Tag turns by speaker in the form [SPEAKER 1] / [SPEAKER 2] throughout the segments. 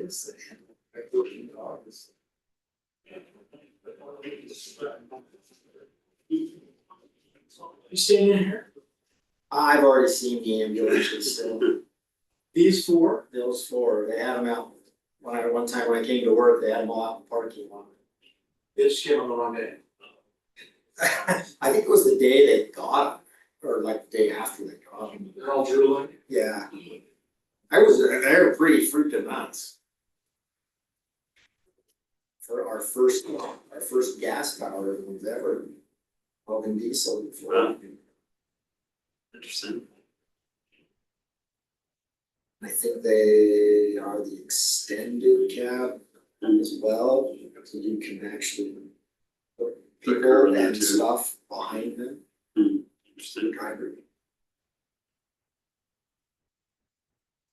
[SPEAKER 1] kids. They're 14 dogs. You staying in here?
[SPEAKER 2] I've already seen the ambulances, so
[SPEAKER 1] These four?
[SPEAKER 2] those four, they had them out. One time when I came to work, they had them all out in the parking lot.
[SPEAKER 1] They just came on the wrong day.
[SPEAKER 2] I think it was the day they got them, or like the day after they got them.
[SPEAKER 1] They're all drooling.
[SPEAKER 2] Yeah. They were pretty freaking nuts. For our first gas powered ones ever. Hogan diesel before.
[SPEAKER 3] Wow. Interesting.
[SPEAKER 2] I think they are the extended cab as well, so you can actually put people and
[SPEAKER 3] too.
[SPEAKER 2] stuff behind them,
[SPEAKER 3] Interesting.
[SPEAKER 2] driver.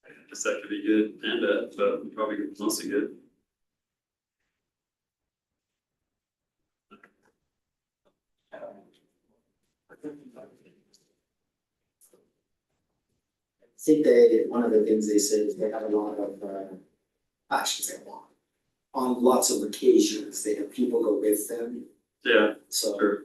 [SPEAKER 3] I guess that could be good and bad, but probably mostly good.
[SPEAKER 2] I think one of the things they said is they have a lot of, I should say a lot. On lots of occasions, they have people go with them,
[SPEAKER 3] Yeah,
[SPEAKER 2] so.
[SPEAKER 3] sure.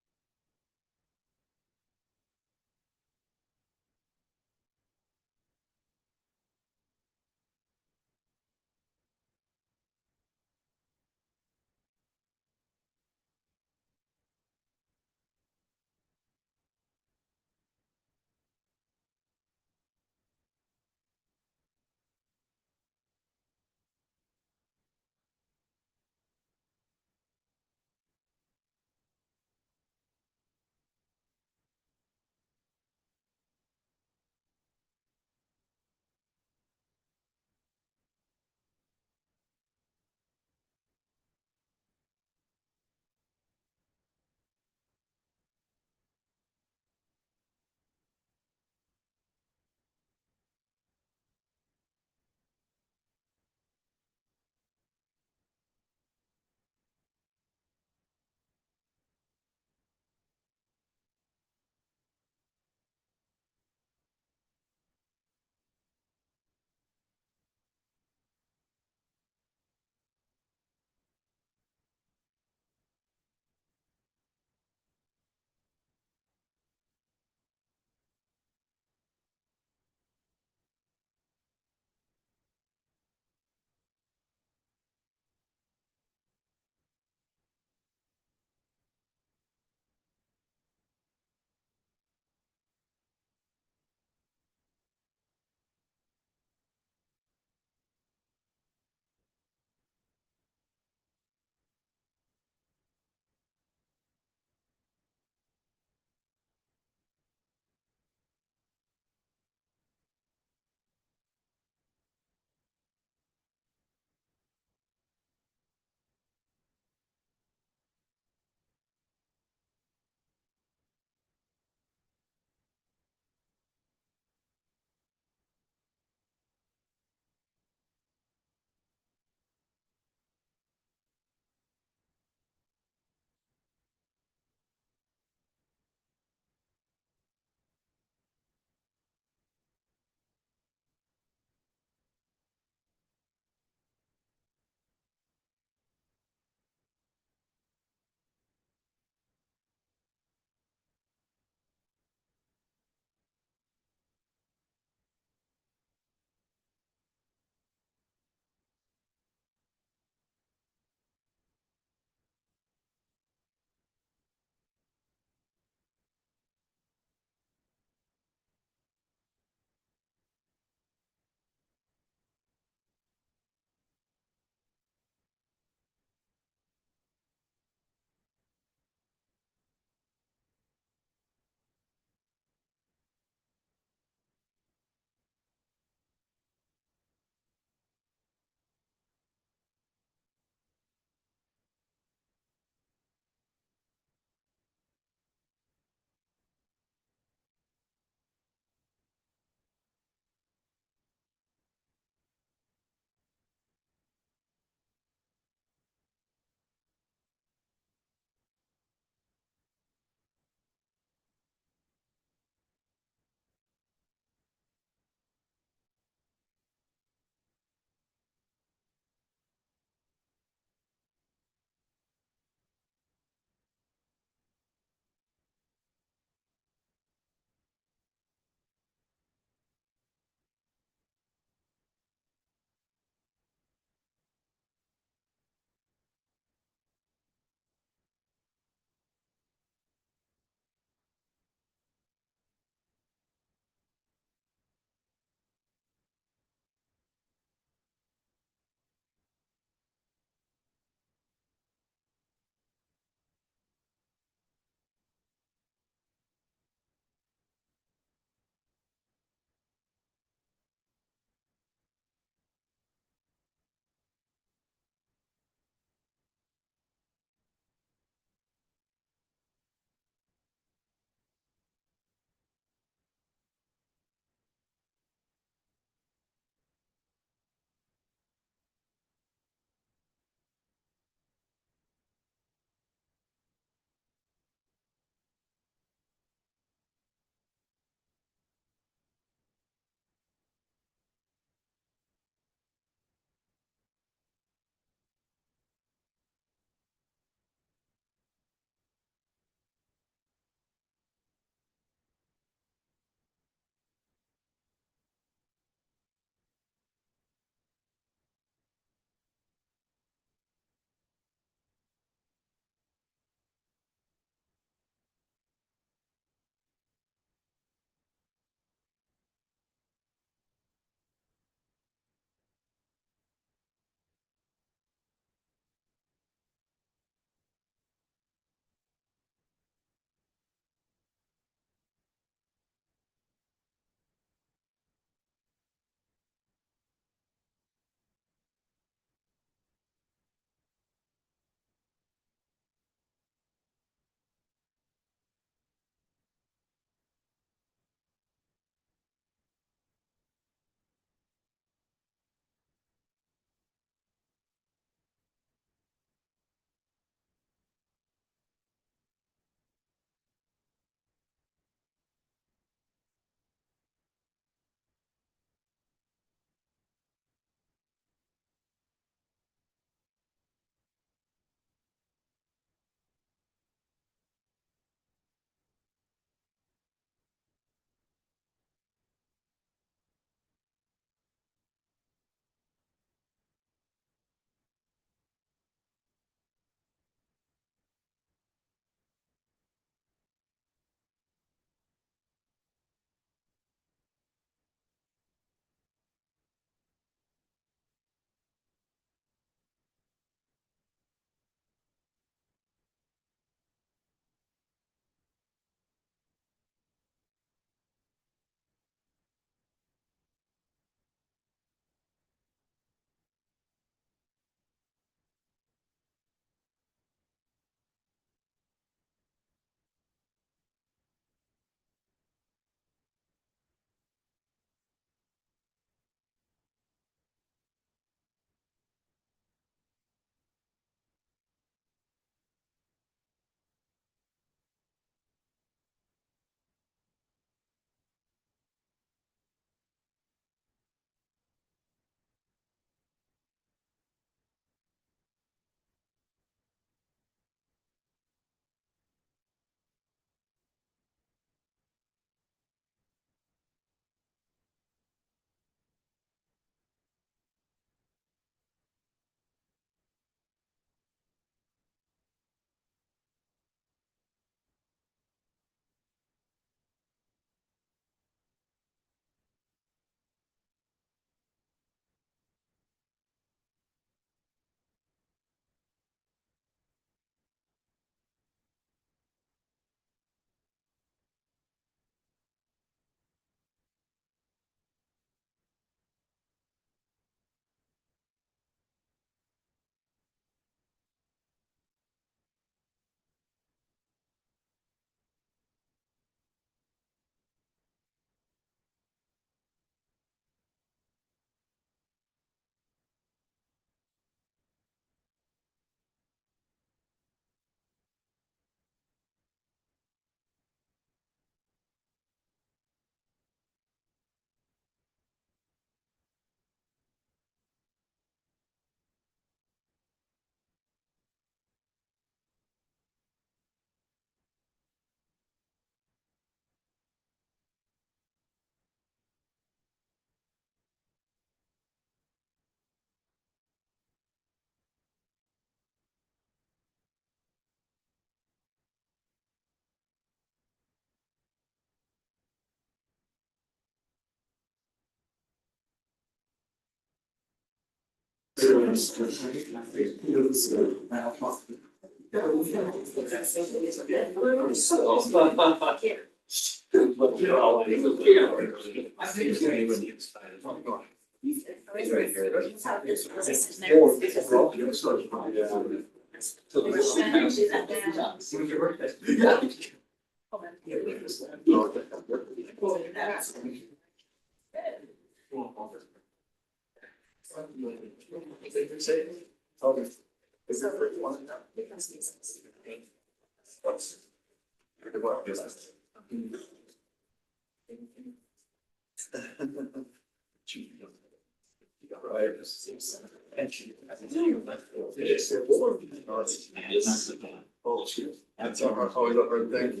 [SPEAKER 4] That's always a hard thing.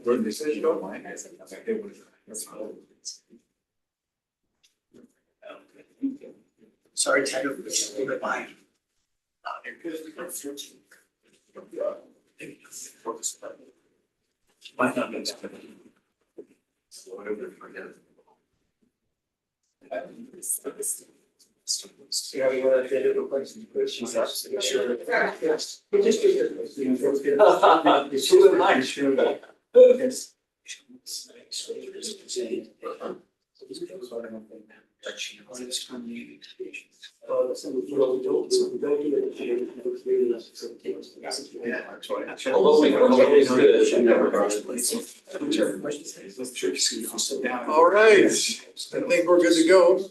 [SPEAKER 4] When they say you don't mind, I think it would.
[SPEAKER 2] Sorry, Ted, goodbye.
[SPEAKER 4] Might not be expected. So I would forget.
[SPEAKER 1] Yeah, we want to do the question. She's absolutely sure. She would mind, sure. Yes.
[SPEAKER 4] All right, I think we're good to go.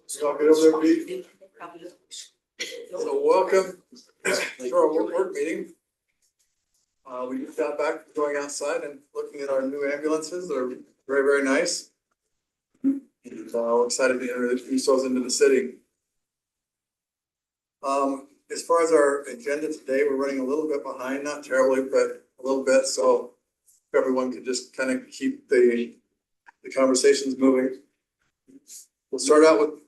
[SPEAKER 4] So I'll get over there, Pete. So welcome to our work meeting. We just got back from going outside and looking at our new ambulances. They're very, very nice. And we're excited to introduce those into the city. As far as our agenda today, we're running a little bit behind, not terribly, but a little bit. So if everyone could just kind of keep the conversations moving. We'll start out with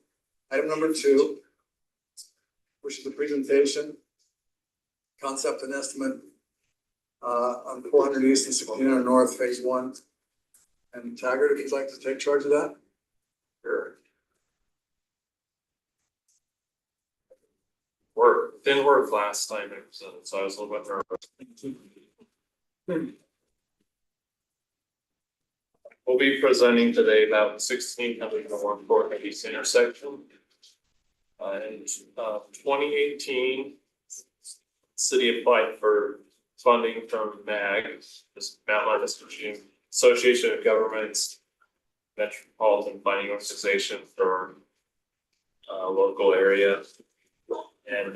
[SPEAKER 4] item number 2, which is the presentation, concept and estimate on 400 East and 1600 North, Phase 1. And Taggart, if you'd like to take charge of that. Sure.
[SPEAKER 5] Didn't work last time, so I was a little bit nervous. We'll be presenting today about 1600 North 400 East intersection. In 2018, city applied for funding from MAG, this Mountain Association of Governments, Metropolitan Planning Organization for local area. And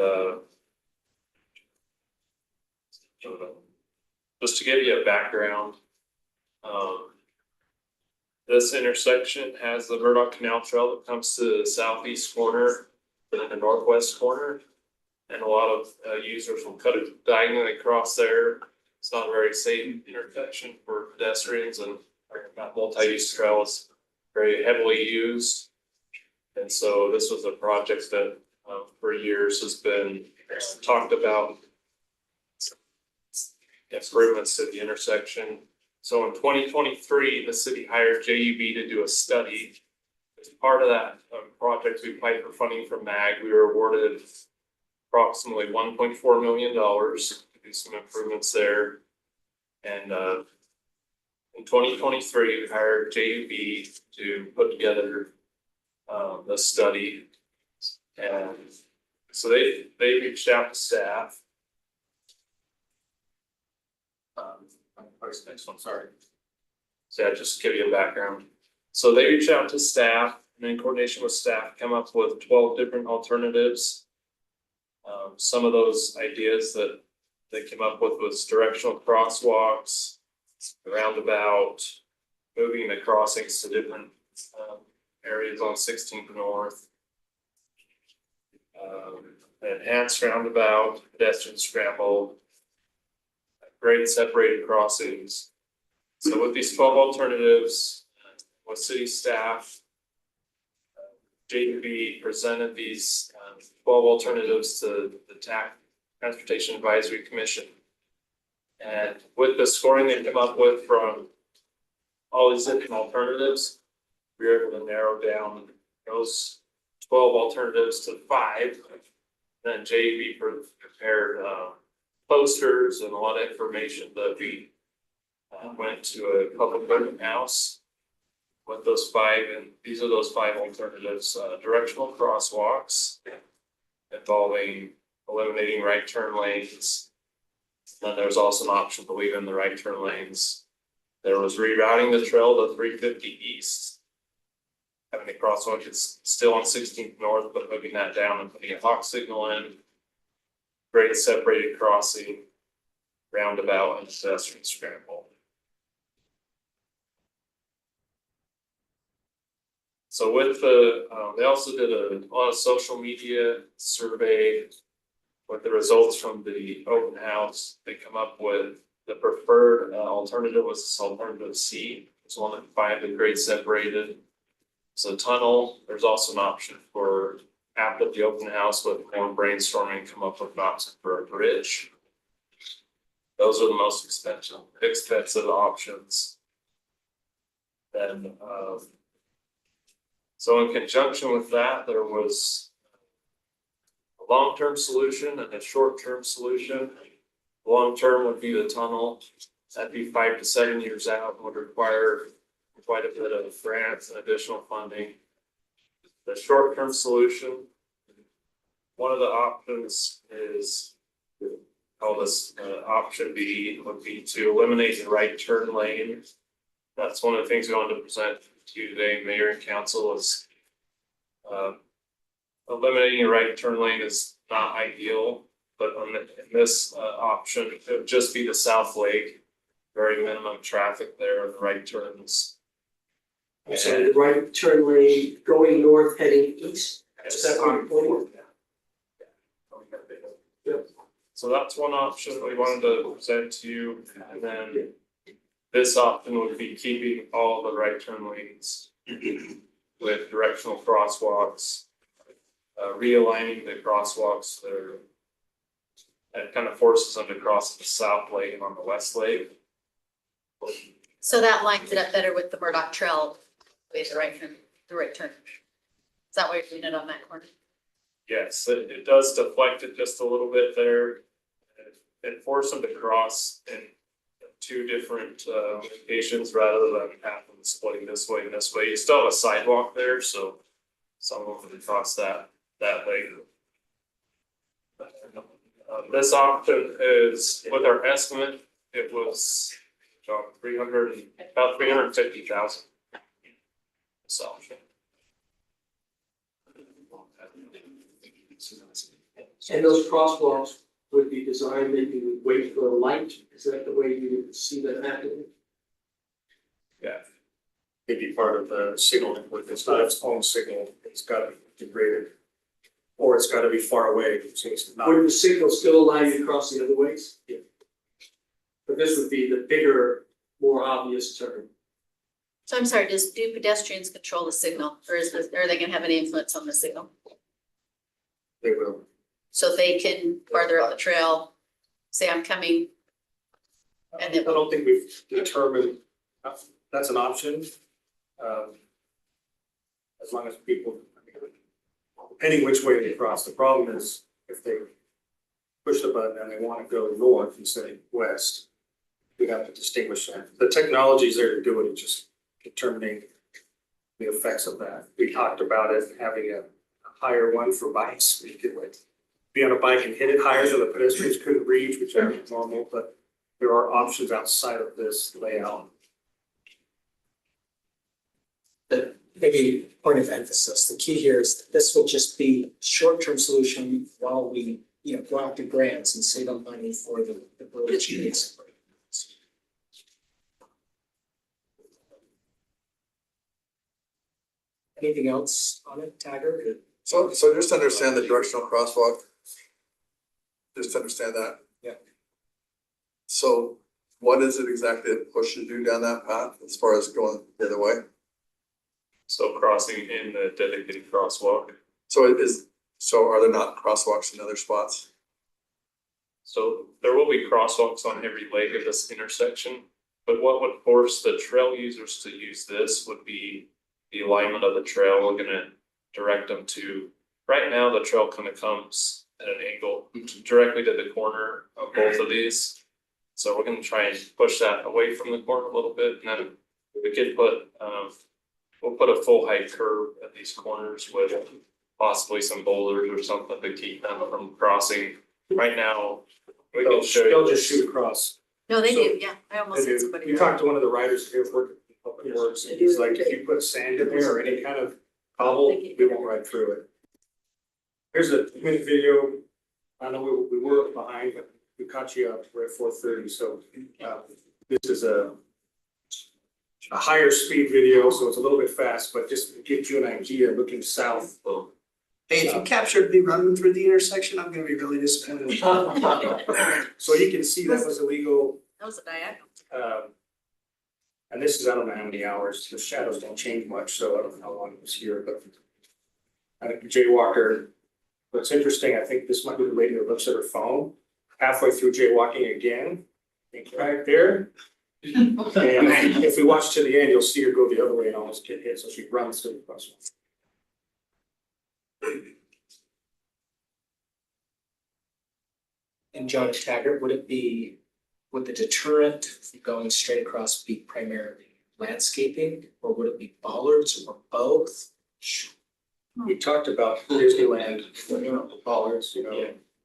[SPEAKER 5] just to give you a background, this intersection has the Murdoch Canal Trail that comes to the southeast corner and then the northwest corner. And a lot of users will cut it diagonally across there. It's not a very safe intersection for pedestrians, and our multi-use trail is very heavily used. And so this was a project that for years has been talked about, improvements to the intersection. So in 2023, the city hired JUB to do a study. As part of that project, we applied for funding from MAG. We were awarded approximately $1.4 million to do some improvements there. And in 2023, we hired JUB to put together the study. And so they reached out to staff. Next one, sorry. So yeah, just to give you a background. So they reached out to staff, and in coordination with staff, come up with 12 different alternatives. Some of those ideas that they came up with was directional crosswalks, the roundabout, moving the crossings to different areas on 16th North, enhanced roundabout, pedestrian scramble, grade separated crossings. So with these 12 alternatives, with city staff, JB presented these 12 alternatives to the TAC Transportation Advisory Commission. And with the scoring they came up with from all these different alternatives, we were able to narrow down those 12 alternatives to 5. Then JEB prepared posters and a lot of information that we went to a public open house with those 5, and these are those 5 alternatives: directional crosswalks involving eliminating right turn lanes. Then there's also an option to leave in the right turn lanes. There was rerouting the trail to 350 east, having the crosswalk is still on 16th North, but moving that down and putting a hawk signal in. Grade separated crossing, roundabout, and pedestrian scramble. So with the, they also did a lot of social media survey with the results from the open house. They come up with the preferred alternative was this alternative C. It's one that 5 the grade separated. So tunnel, there's also an option for after the open house with more brainstorming, come up with an option for a bridge. Those are the most expensive options. Then, so in conjunction with that, there was a long-term solution and a short-term solution. Long-term would be the tunnel. That'd be 5 to 7 years out and would require quite a bit of grants and additional funding. The short-term solution, one of the options is, call this option B, would be to eliminate the right turn lane. That's one of the things we wanted to present to you today, Mayor and Council, is eliminating the right turn lane is not ideal, but in this option, it would just be the South Lake, very minimum traffic there, the right turns.
[SPEAKER 1] So the right turn lane going north heading east, is that what you're pointing?
[SPEAKER 5] So that's one option we wanted to present to you, and then this option would be keeping all the right turn lanes with directional crosswalks, realigning the crosswalks that kind of forces them to cross the south lane on the west lane.
[SPEAKER 6] So that lines it up better with the Murdoch Trail, with the right turn. Is that why you're doing it on that corner?
[SPEAKER 5] Yes, it does deflect it just a little bit there. It forces them to cross in 2 different locations rather than have them splitting this way and this way. You still have a sidewalk there, so some of them can cross that way. This option is, with our estimate, it was about 350,000. This option.
[SPEAKER 1] And those crosswalks would be designed that you would wait for a light, is that the way you would see that happening?
[SPEAKER 5] Yeah.
[SPEAKER 7] It'd be part of the signal network. It's not its own signal, it's gotta be integrated. Or it's gotta be far away, so it's not.
[SPEAKER 1] Would the signal still allow you to cross the other ways? Yeah. But this would be the bigger, more obvious turn.
[SPEAKER 6] So I'm sorry, do pedestrians control the signal, or are they gonna have any influence on the signal?
[SPEAKER 7] They will.
[SPEAKER 6] So they can farther up the trail, say I'm coming, and
[SPEAKER 7] I
[SPEAKER 6] then
[SPEAKER 7] don't think we've determined, that's an option. As long as people, depending which way they cross, the problem is if they push the button and they wanna go north instead of west, we have to distinguish that. The technology is there to do it, it's just determining the effects of that. We talked about it, having a higher one for bikes, you could like be on a bike and hit it higher so the pedestrians couldn't reach, which is normal, but there are options outside of this layout.
[SPEAKER 8] The maybe point of emphasis, the key here is that this will just be short-term solution while we, go out to grants and save up money for the bridge. Anything else on it, Taggart?
[SPEAKER 4] So just to understand the directional crosswalk. Just to understand that.
[SPEAKER 8] Yeah.
[SPEAKER 4] So what is it exactly that pushes you down that path as far as going the other way?
[SPEAKER 5] So crossing in the dedicated crosswalk.
[SPEAKER 4] So are there not crosswalks in other spots?
[SPEAKER 5] So there will be crosswalks on every leg of this intersection, but what would force the trail users to use this would be the alignment of the trail. We're gonna direct them to, right now, the trail kind of comes at an angle directly to the corner of both of these. So we're gonna try and push that away from the corner a little bit, and then we could put, we'll put a full height curb at these corners with possibly some boulders or something to keep them from crossing. Right now, we can show you.
[SPEAKER 7] They'll just shoot across.
[SPEAKER 6] No, they
[SPEAKER 7] So-
[SPEAKER 6] do, yeah, I almost
[SPEAKER 7] They
[SPEAKER 6] said
[SPEAKER 7] do.
[SPEAKER 6] somebody.
[SPEAKER 7] You talked to one of the riders here working in public works, and he's like, if you put sand in there or any kind of cobble, we won't ride through it. Here's a minute video. I know we were behind, but we caught you up. We're at 4:30, so this is a higher speed video, so it's a little bit fast, but just to give you an idea, looking south.
[SPEAKER 9] Hey, if you captured me running through the intersection, I'm gonna be really disappointed.
[SPEAKER 7] So you can see that was illegal.
[SPEAKER 6] That was a diagonal.
[SPEAKER 7] And this is, I don't know how many hours, the shadows don't change much, so I don't know how long it was here, but. I think jaywalker, what's interesting, I think this might be the lady that looks at her phone, halfway through jaywalking again, I think right there. And if we watch to the end, you'll see her go the other way and almost get hit, so she runs to the crosswalk.
[SPEAKER 8] And John Taggart, would the deterrent from going straight across be primarily landscaping, or would it be bollards, or both?
[SPEAKER 7] We talked about Disneyland, bollards,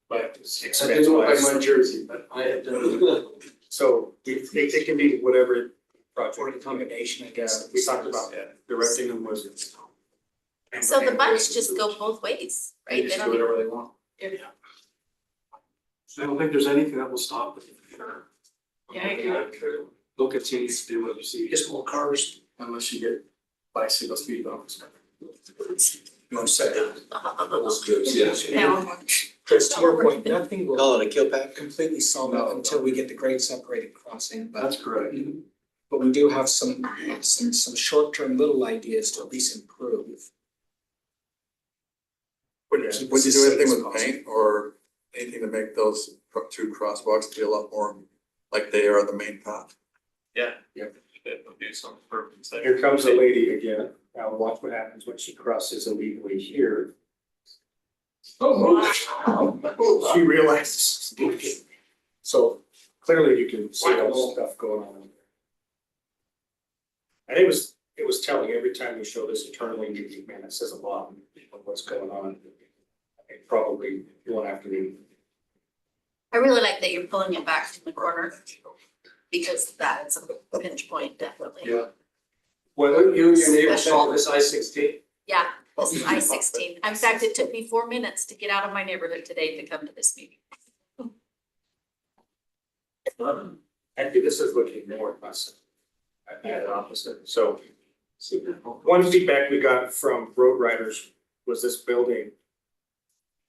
[SPEAKER 7] but expense wise.
[SPEAKER 1] jersey, but I had done.
[SPEAKER 7] So it can be whatever project.
[SPEAKER 8] Or the combination, I guess.
[SPEAKER 7] We talked about directing them was.
[SPEAKER 6] So the bikes just go both ways, right? They don't even.
[SPEAKER 1] they want. I don't think there's anything that will stop them, for sure.
[SPEAKER 6] Yeah, I agree.
[SPEAKER 1] They'll continue to do what you see,
[SPEAKER 9] Just more cars.
[SPEAKER 1] unless you get bicycle speed bumps.
[SPEAKER 8] I'm sorry.
[SPEAKER 6] Yeah.
[SPEAKER 8] Chris, to your point, nothing will
[SPEAKER 2] Call it a kill pack.
[SPEAKER 8] completely solve it until we get the grade separated crossing,
[SPEAKER 1] That's correct.
[SPEAKER 8] but we do have some short-term little ideas to at least improve.
[SPEAKER 4] Would
[SPEAKER 8] Keep
[SPEAKER 4] you
[SPEAKER 8] us as
[SPEAKER 4] do
[SPEAKER 8] safe
[SPEAKER 4] anything
[SPEAKER 8] as
[SPEAKER 4] with
[SPEAKER 8] possible.
[SPEAKER 4] paint or anything to make those two crosswalks be a lot more like they are the main path?
[SPEAKER 5] Yeah.
[SPEAKER 7] Yep.
[SPEAKER 5] It would do something perfect there.
[SPEAKER 7] Here comes a lady again. Now watch what happens when she crosses illegally here. She realizes. So clearly you can see all the stuff going on. And it was telling every time we show this internally, you think, man, it says a lot of what's going on. I think probably one after the.
[SPEAKER 6] I really like that you're pulling it back from the corner, because that is a pinch point, definitely.
[SPEAKER 1] Yeah. Well, you and your neighbor saw this I-16.
[SPEAKER 6] Yeah, this is I-16. In fact, it took me 4 minutes to get out of my neighborhood today to come to this meeting.
[SPEAKER 7] Actually, this is looking north, I had the opposite, so. One feedback we got from road riders was this building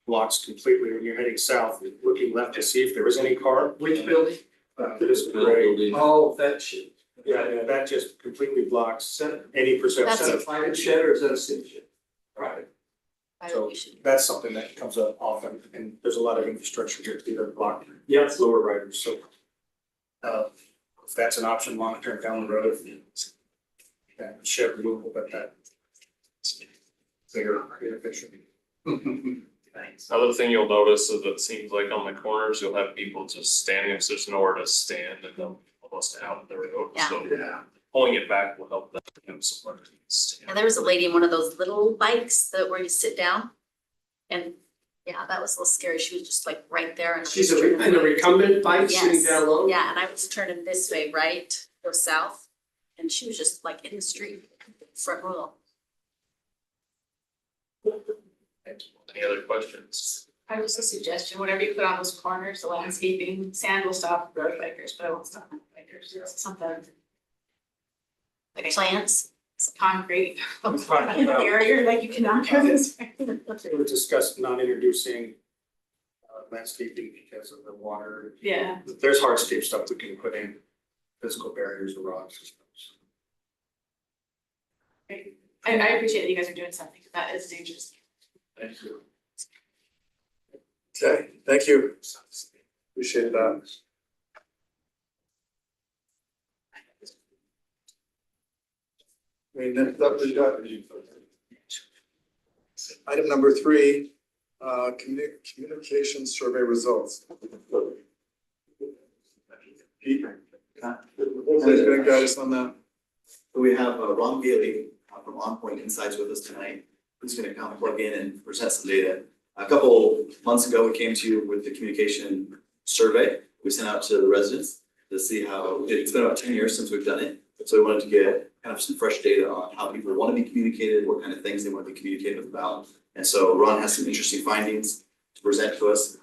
[SPEAKER 7] blocks completely when you're heading south, looking left to see if there was any car.
[SPEAKER 1] Which building?
[SPEAKER 7] This gray.
[SPEAKER 1] Oh, that shit.
[SPEAKER 7] Yeah, that just completely blocks any perception
[SPEAKER 6] That's
[SPEAKER 7] of.
[SPEAKER 1] Private shed or is that a city shed?
[SPEAKER 7] Private.
[SPEAKER 6] I
[SPEAKER 7] So
[SPEAKER 6] we should-
[SPEAKER 7] that's something that comes up often, and there's a lot of infrastructure here to either block
[SPEAKER 1] Yeah.
[SPEAKER 7] lower riders, so. If that's an option long term down the road. Shed removal, but that. Bigger picture.
[SPEAKER 5] Another thing you'll notice is it seems like on the corners, you'll have people just standing, if there's nowhere to stand and they'll almost out of the road,
[SPEAKER 6] Yeah.
[SPEAKER 5] so. Pulling it back will help them have somewhere to stand.
[SPEAKER 6] And there was a lady in one of those little bikes that where you sit down. And yeah, that was a little scary. She was just like right there and. I was
[SPEAKER 1] She's
[SPEAKER 6] turning
[SPEAKER 1] a
[SPEAKER 6] away.
[SPEAKER 1] recumbent bike sitting
[SPEAKER 6] Yes,
[SPEAKER 1] down low?
[SPEAKER 6] yeah, and I was turning this way, right, go south, and she was just like in the street, front row.
[SPEAKER 5] Any other questions?
[SPEAKER 10] I have just a suggestion, whatever you put on those corners, the landscaping, sand will stop road bikers, but it won't stop bikers, it's something. Like a
[SPEAKER 6] Plants,
[SPEAKER 10] concrete barrier, like you cannot go this way.
[SPEAKER 7] We discussed not introducing landscaping because of the water.
[SPEAKER 10] Yeah.
[SPEAKER 7] There's hardscape stuff we can put in, physical barriers or rocks.
[SPEAKER 10] I appreciate that you guys are doing something, that is dangerous.
[SPEAKER 1] Thank you.
[SPEAKER 4] Okay, thank you. Appreciate that. I mean, next up we got item number 3, communication survey results. Pete, who's gonna guide us on that?
[SPEAKER 11] We have Ron Bailey from On Point Insights with us tonight, who's gonna come plug in and present some data. A couple months ago, we came to you with the communication survey we sent out to the residents to see how, it's been about 10 years since we've done it. So we wanted to get kind of some fresh data on how people want to be communicated, what kind of things they want to be communicated about. And so Ron has some interesting findings to present to us.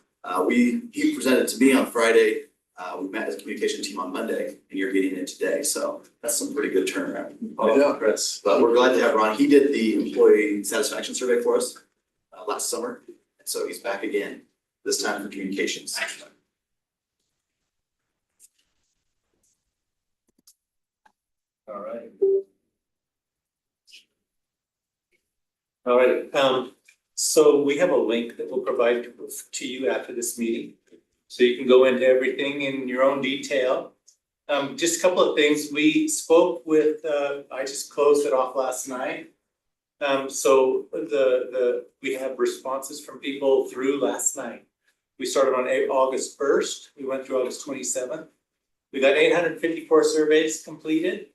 [SPEAKER 11] He presented to me on Friday. We met as a communication team on Monday, and you're getting it today. So that's some pretty good turnaround.
[SPEAKER 4] Yeah.
[SPEAKER 11] Chris. But we're glad to have Ron. He did the employee satisfaction survey for us last summer. And so he's back again, this time for communications.
[SPEAKER 12] All right. All right, so we have a link that we'll provide to you after this meeting. So you can go into everything in your own detail. Just a couple of things. We spoke with, I just closed it off last night. So we have responses from people through last night. We started on August 1st. We went through August 27th. We got 854 surveys completed.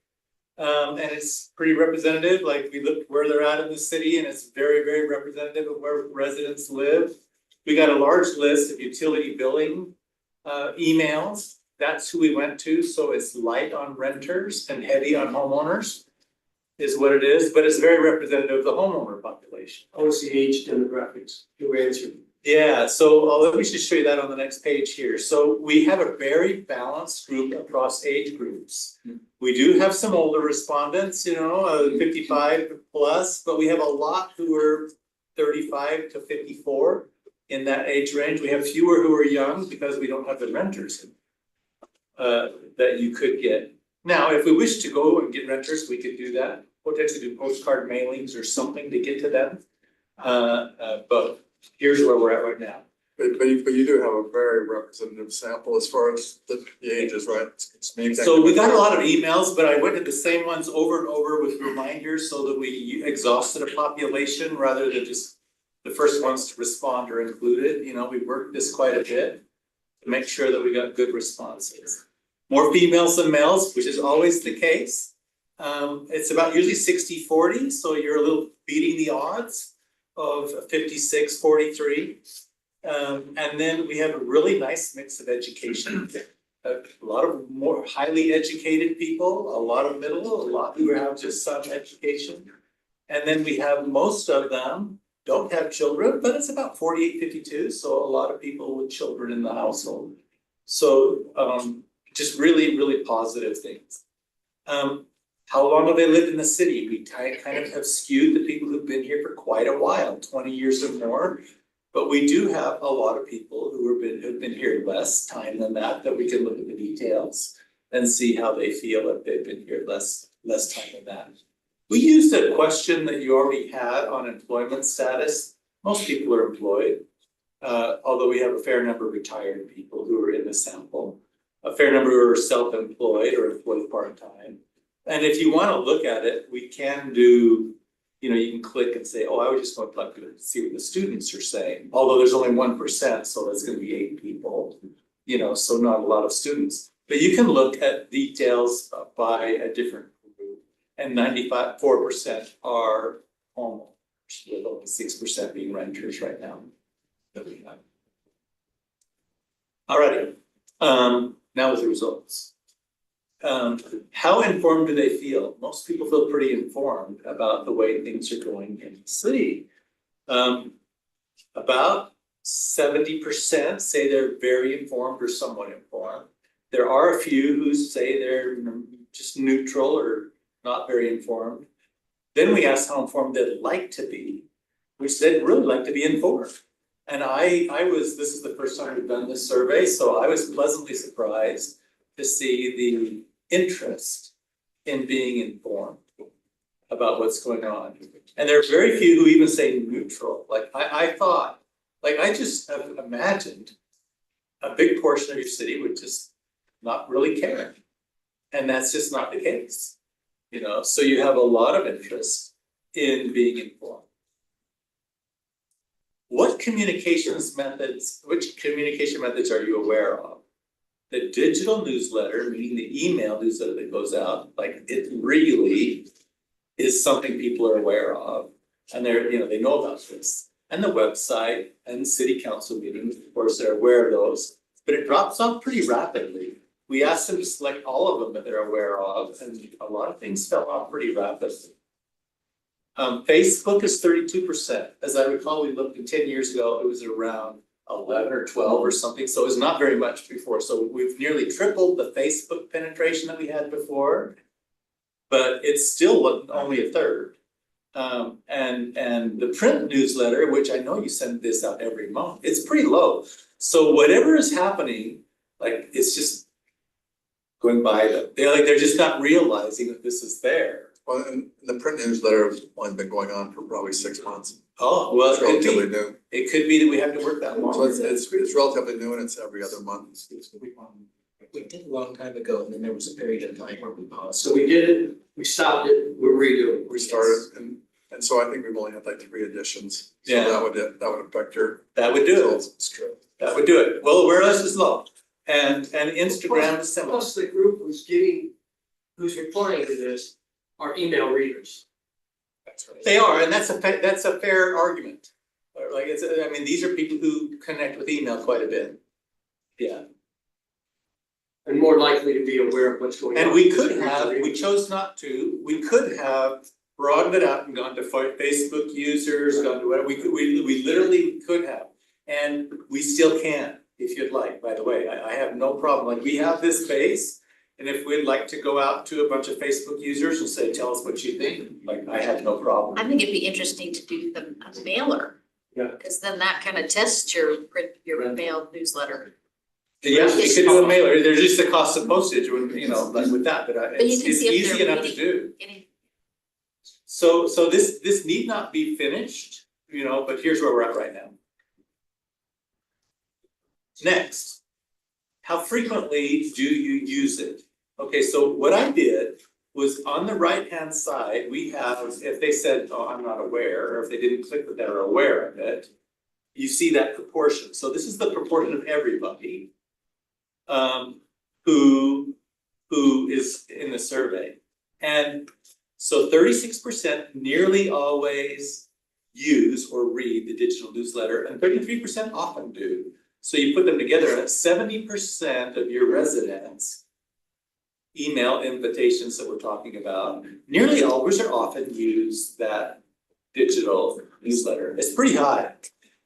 [SPEAKER 12] And it's pretty representative, like we looked where they're at in the city and it's very, very representative of where residents live. We got a large list of utility billing emails. That's who we went to, so it's light on renters and heavy on homeowners is what it is, but it's very representative of the homeowner population.
[SPEAKER 1] What's the age demographics? You answered.
[SPEAKER 12] Yeah, so let me just show you that on the next page here. So we have a very balanced group across age groups. We do have some older respondents, 55 plus, but we have a lot who are 35 to 54 in that age range. We have fewer who are young because we don't have the renters that you could get. Now, if we wish to go and get renters, we could do that. Potentially do postcard mailings or something to get to them. But here's where we're at right now.
[SPEAKER 4] But you do have a very representative sample as far as the ages, right?
[SPEAKER 12] So we got a lot of emails, but I went to the same ones over and over with reminders so that we exhausted a population rather than just the first ones to respond are included. We worked this quite a bit to make sure that we got good responses. More females than males, which is always the case. It's about usually 60-40, so you're a little beating the odds of 56-43. And then we have a really nice mix of education. A lot of more highly educated people, a lot of middle, a lot who have just some education. And then we have most of them don't have children, but it's about 48-52, so a lot of people with children in the household. So just really, really positive things. How long have they lived in the city? We kind of have skewed the people who've been here for quite a while, 20 years or more. But we do have a lot of people who've been here less time than that we can look at the details and see how they feel if they've been here less time than that. We used a question that you already had on employment status. Most people are employed, although we have a fair number of retired people who are in the sample, a fair number who are self-employed or employed part-time. And if you want to look at it, we can do, you can click and say, oh, I would just want to see what the students are saying. Although there's only 1%, so that's going to be 8 people, so not a lot of students. But you can look at details by a different group. And 94% are homeowners, with only 6% being renters right now. Alrighty, now with the results. How informed do they feel? Most people feel pretty informed about the way things are going in the city. About 70% say they're very informed or somewhat informed. There are a few who say they're just neutral or not very informed. Then we ask how informed they'd like to be, which they'd really like to be informed. And this is the first time we've done this survey, so I was pleasantly surprised to see the interest in being informed about what's going on. And there are very few who even say neutral. Like I thought, like I just have imagined a big portion of your city would just not really care. And that's just not the case, you know, so you have a lot of interest in being informed. Which communication methods are you aware of? The digital newsletter, meaning the email newsletter that goes out, like it really is something people are aware of. And they're, you know, they know about this. And the website and city council meetings, of course, they're aware of those, but it drops off pretty rapidly. We asked them to select all of them that they're aware of, and a lot of things fell off pretty rapidly. Facebook is 32%. As I recall, we looked at 10 years ago, it was around 11 or 12 or something, so it was not very much before. So we've nearly tripled the Facebook penetration that we had before, but it's still only a third. And the print newsletter, which I know you send this out every month, it's pretty low. So whatever is happening, like it's just going by them. They're just not realizing that this is there.
[SPEAKER 4] Well, and the print newsletter has only been going on for probably 6 months.
[SPEAKER 12] Oh, well,
[SPEAKER 4] It's relatively new.
[SPEAKER 12] it could be that we have to work that long.
[SPEAKER 4] So it's relatively new and it's every other month.
[SPEAKER 8] We did a long time ago, and then there was a period of time where we paused.
[SPEAKER 1] So we did it, we stopped it, we're redoing.
[SPEAKER 4] We started and so I think we've only had like 3 editions. So
[SPEAKER 12] Yeah.
[SPEAKER 4] that would affect your
[SPEAKER 12] That would do it.
[SPEAKER 4] results. It's true.
[SPEAKER 12] That would do it. Well, awareness is low. And Instagram is similar.
[SPEAKER 1] Plus the group who's replying to this are email readers.
[SPEAKER 8] That's right.
[SPEAKER 12] They are, and that's a fair argument. Like I mean, these are people who connect with email quite a bit. Yeah,
[SPEAKER 1] And more likely to be aware of what's going on.
[SPEAKER 12] and we chose not to, we could have broadened it out and gone to Facebook users, gone to whatever, we literally could have. And we still can, if you'd like, by the way, I have no problem, like we have this base. And if we'd like to go out to a bunch of Facebook users and say, tell us what you think, like I have no problem.
[SPEAKER 6] I think it'd be interesting to do a mailer.
[SPEAKER 1] Yeah.
[SPEAKER 6] Cause then that kind of tests your mail newsletter.
[SPEAKER 12] Yeah, you could do a mailer, there's just the cost of postage, you know, like with that, but
[SPEAKER 6] But you
[SPEAKER 12] it's
[SPEAKER 6] can see if
[SPEAKER 12] easy
[SPEAKER 6] they're
[SPEAKER 12] enough to do.
[SPEAKER 6] Getting
[SPEAKER 12] So this need not be finished, you know, but here's where we're at right now. Next, how frequently do you use it? Okay, so what I did was on the right-hand side, we have, if they said, oh, I'm not aware, or if they didn't click that they're aware of it, you see that proportion. So this is the proportion of everybody who is in the survey. And so 36% nearly always use or read the digital newsletter, and 33% often do. So you put them together, and 70% of your residents email invitations that we're talking about, nearly always or often use that digital newsletter. It's pretty high.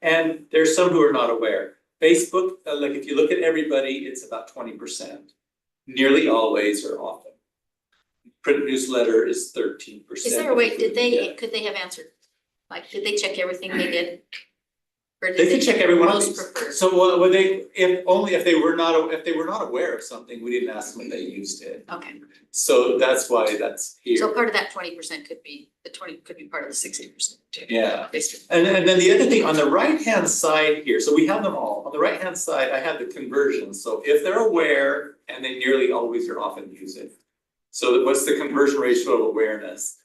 [SPEAKER 12] And there's some who are not aware. Facebook, like if you look at everybody, it's about 20%. Nearly always or often. Print newsletter is 13%.
[SPEAKER 6] Is there a way, could they have answered, like, did they check everything they did? Or did
[SPEAKER 12] They could check every one of
[SPEAKER 6] most
[SPEAKER 12] these.
[SPEAKER 6] prefer?
[SPEAKER 12] So would they, if they were not aware of something, we didn't ask them if they used it.
[SPEAKER 6] Okay,
[SPEAKER 12] So that's why that's here.
[SPEAKER 6] so part of that 20% could be, could be part of the 60% too.
[SPEAKER 12] Yeah. And then the other thing, on the right-hand side here, so we have them all, on the right-hand side, I have the conversions, so if they're aware, and they nearly always or often use it. So what's the conversion ratio of awareness?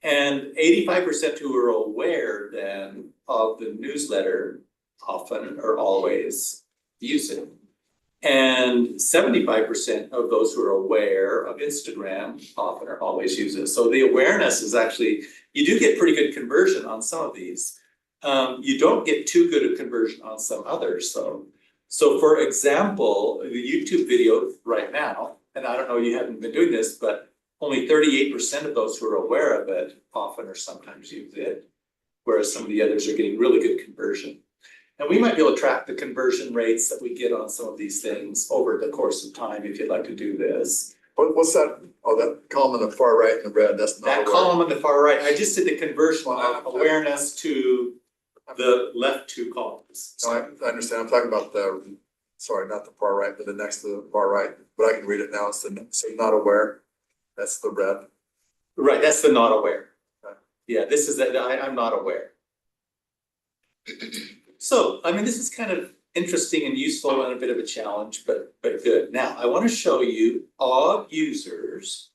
[SPEAKER 12] And 85% who are aware then of the newsletter often or always use it. And 75% of those who are aware of Instagram often or always use it. So the awareness is actually, you do get pretty good conversion on some of these. You don't get too good a conversion on some others, though. So for example, the YouTube video right now, and I don't know, you haven't been doing this, but only 38% of those who are aware of it often or sometimes use it, whereas some of the others are getting really good conversion. And we might be able to track the conversion rates that we get on some of these things over the course of time if you'd like to do this.
[SPEAKER 4] What's that? Oh, that column on the far right in the red, that's not
[SPEAKER 12] That
[SPEAKER 4] aware.
[SPEAKER 12] column on the far right, I just did the conversion of awareness to the left two columns.
[SPEAKER 4] No, I understand, I'm talking about sorry, not the far right, but the next to the far right, but I can read it now, it's so not aware, that's the red.
[SPEAKER 12] Right, that's the not aware.
[SPEAKER 4] Okay.
[SPEAKER 12] Yeah, this is that I'm not aware. So, I mean, this is kind of interesting and useful and a bit of a challenge, but good. Now, I want to show you all users.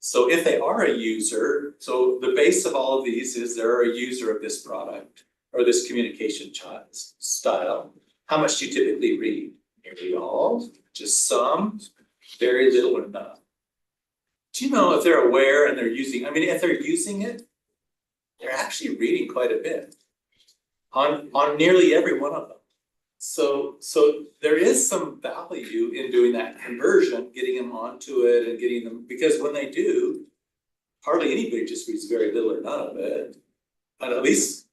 [SPEAKER 12] So if they are a user, so the base of all of these is they're a user of this product or this communication style. How much do you typically read? Nearly all, just some, very little or none. Do you know if they're aware and they're using, I mean, if they're using it, they're actually reading quite a bit on nearly every one of them. So there is some value in doing that conversion, getting them onto it and getting them, because when they do, hardly anybody just reads very little or none of it. But at least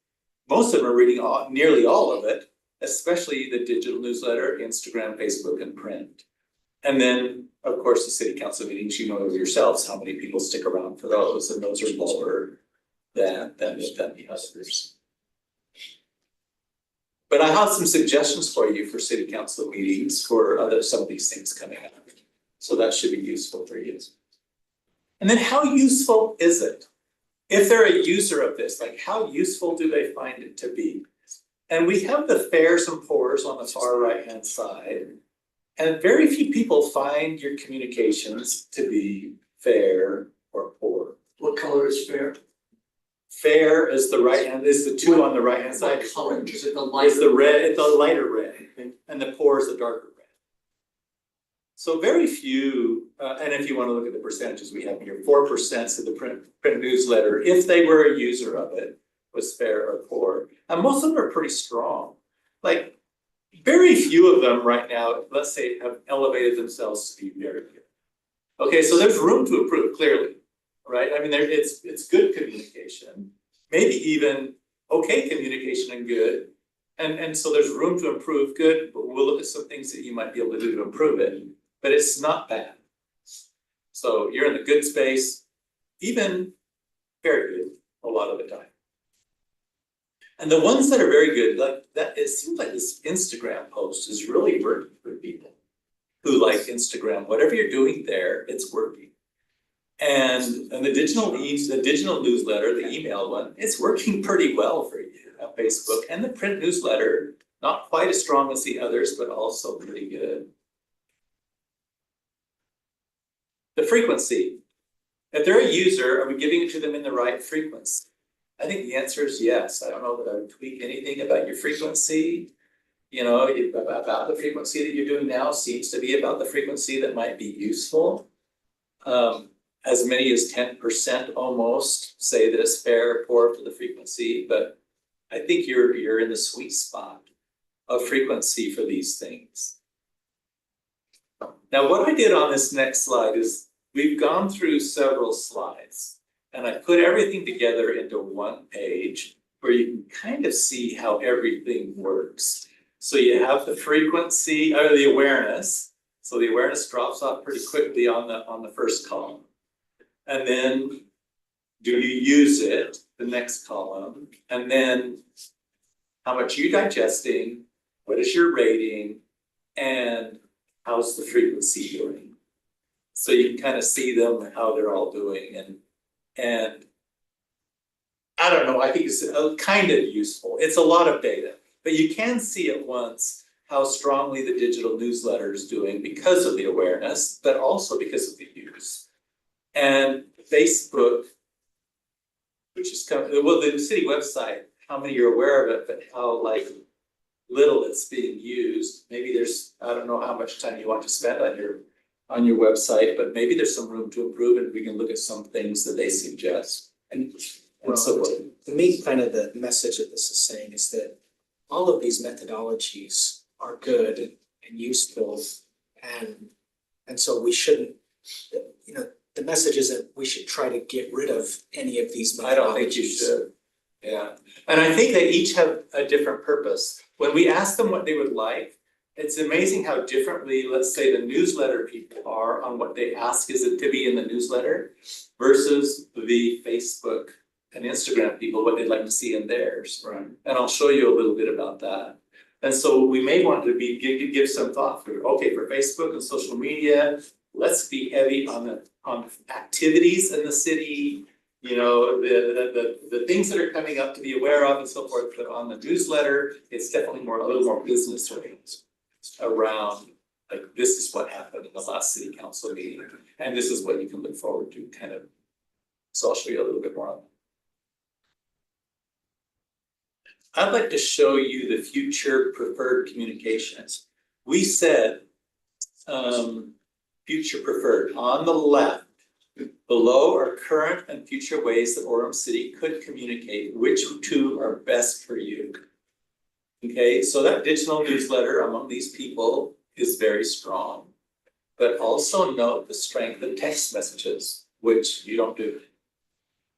[SPEAKER 12] most of them are reading nearly all of it, especially the digital newsletter, Instagram, Facebook, and print. And then, of course, the city council meetings, you know yourselves how many people stick around for those, and those are lower than the others. But I have some suggestions for you for city council meetings for some of these things coming up. So that should be useful for you. And then how useful is it? If they're a user of this, like how useful do they find it to be? And we have the fairs and poors on the far right-hand side. And very few people find your communications to be fair or poor.
[SPEAKER 1] What color is fair?
[SPEAKER 12] Fair is the right hand, is the two on the right hand side.
[SPEAKER 1] What color? Is it the light?
[SPEAKER 12] Is the red, it's the lighter red, and the poor is the darker red. So very few, and if you want to look at the percentages we have here, 4% of the print newsletter, if they were a user of it, was fair or poor. And most of them are pretty strong. Like, very few of them right now, let's say, have elevated themselves to be very good. Okay, so there's room to improve, clearly, right? I mean, it's good communication, maybe even okay communication and good. And so there's room to improve, good, but we'll look at some things that you might be able to do to improve it, but it's not bad. So you're in the good space, even very good a lot of the time. And the ones that are very good, like that, it seems like this Instagram post is really working for people who like Instagram. Whatever you're doing there, it's working. And the digital newsletter, the email one, it's working pretty well for you on Facebook. And the print newsletter, not quite as strong as the others, but also pretty good. The frequency. If they're a user, are we giving it to them in the right frequency? I think the answer is yes. I don't know that I would tweak anything about your frequency. You know, about the frequency that you're doing now seems to be about the frequency that might be useful. As many as 10% almost say that it's fair or poor for the frequency, but I think you're in the sweet spot of frequency for these things. Now, what I did on this next slide is we've gone through several slides. And I put everything together into one page where you can kind of see how everything works. So you have the frequency or the awareness. So the awareness drops off pretty quickly on the first column. And then do you use it, the next column, and then how much are you digesting, what is your rating, and how's the frequency doing? So you can kind of see them, how they're all doing. And I don't know, I think it's kind of useful. It's a lot of data, but you can see at once how strongly the digital newsletter is doing because of the awareness, but also because of the use. And Facebook, which is well, the city website, how many you're aware of it, but how like little it's being used. Maybe there's, I don't know how much time you want to spend on your website, but maybe there's some room to improve and we can look at some things that they suggest. And so
[SPEAKER 8] to me, kind of the message that this is saying is that all of these methodologies are good and useful, and so we shouldn't, you know, the message is that we should try to get rid of any of these methodologies.
[SPEAKER 12] I don't think you should. Yeah, and I think they each have a different purpose. When we ask them what they would like, it's amazing how differently, let's say, the newsletter people are on what they ask is it to be in the newsletter versus the Facebook and Instagram people, what they'd like to see in theirs.
[SPEAKER 7] Right.
[SPEAKER 12] And I'll show you a little bit about that. And so we may want to give some thought for, okay, for Facebook and social media, let's be heavy on the activities in the city, you know, the things that are coming up to be aware of and so forth, but on the newsletter, it's definitely a little more business oriented around, like, this is what happened in the last city council meeting, and this is what you can look forward to, kind of. So I'll show you a little bit more on that. I'd like to show you the future preferred communications. We said, future preferred, on the left, below are current and future ways that Orem City could communicate. Which two are best for you? Okay, so that digital newsletter among these people is very strong. But also note the strength of text messages, which you don't do.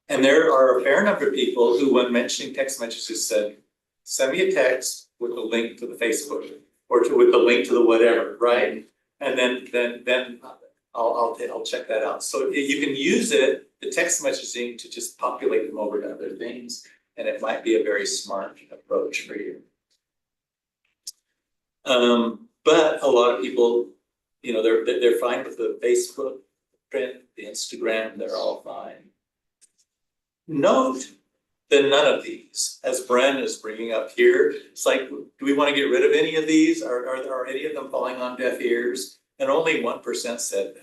[SPEAKER 12] And there are a fair number of people who, when mentioning text messages, said, send me a text with a link to the Facebook or with the link to the whatever, right? And then I'll check that out. So you can use it, the text messaging, to just populate them over to other things, and it might be a very smart approach for you. But a lot of people, you know, they're fine with the Facebook print, the Instagram, they're all fine. Note that none of these, as Bren is bringing up here, it's like, do we want to get rid of any of these? Are any of them falling on deaf ears? And only 1% said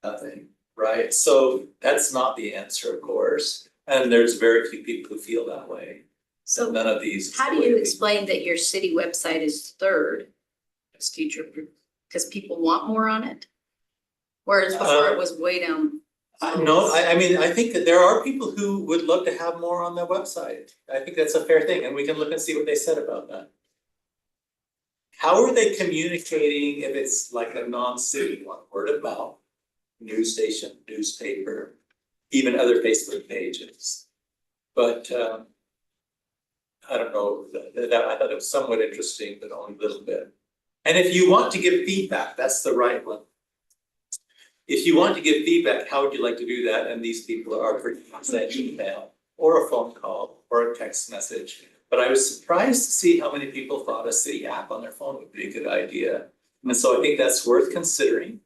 [SPEAKER 12] nothing, right? So that's not the answer, of course. And there's very few people who feel that way.
[SPEAKER 6] So
[SPEAKER 12] none of these.
[SPEAKER 6] how do you explain that your city website is third as future, because people want more on it? Whereas before it was way down.
[SPEAKER 12] No, I mean, I think that there are people who would love to have more on their website. I think that's a fair thing, and we can look and see what they said about that. How are they communicating if it's like a non-city one, word of mouth, news station, newspaper, even other Facebook pages? But I don't know, that I thought it was somewhat interesting, but only a little bit. And if you want to give feedback, that's the right one. If you want to give feedback, how would you like to do that? And these people are pretty much that email or a phone call or a text message. But I was surprised to see how many people thought a city app on their phone would be a good idea. And so I think that's worth considering.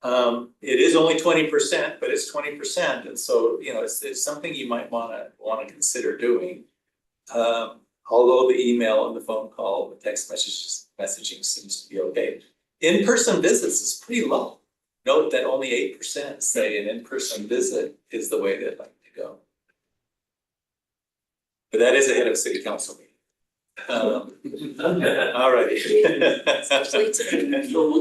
[SPEAKER 12] It is only 20%, but it's 20%. And so, you know, it's something you might wanna consider doing. Although the email and the phone call, the text messaging seems to be okay. In-person visits is pretty low. Note that only 8% say an in-person visit is the way they'd like to go. But that is ahead of city council meeting. All righty.
[SPEAKER 1] So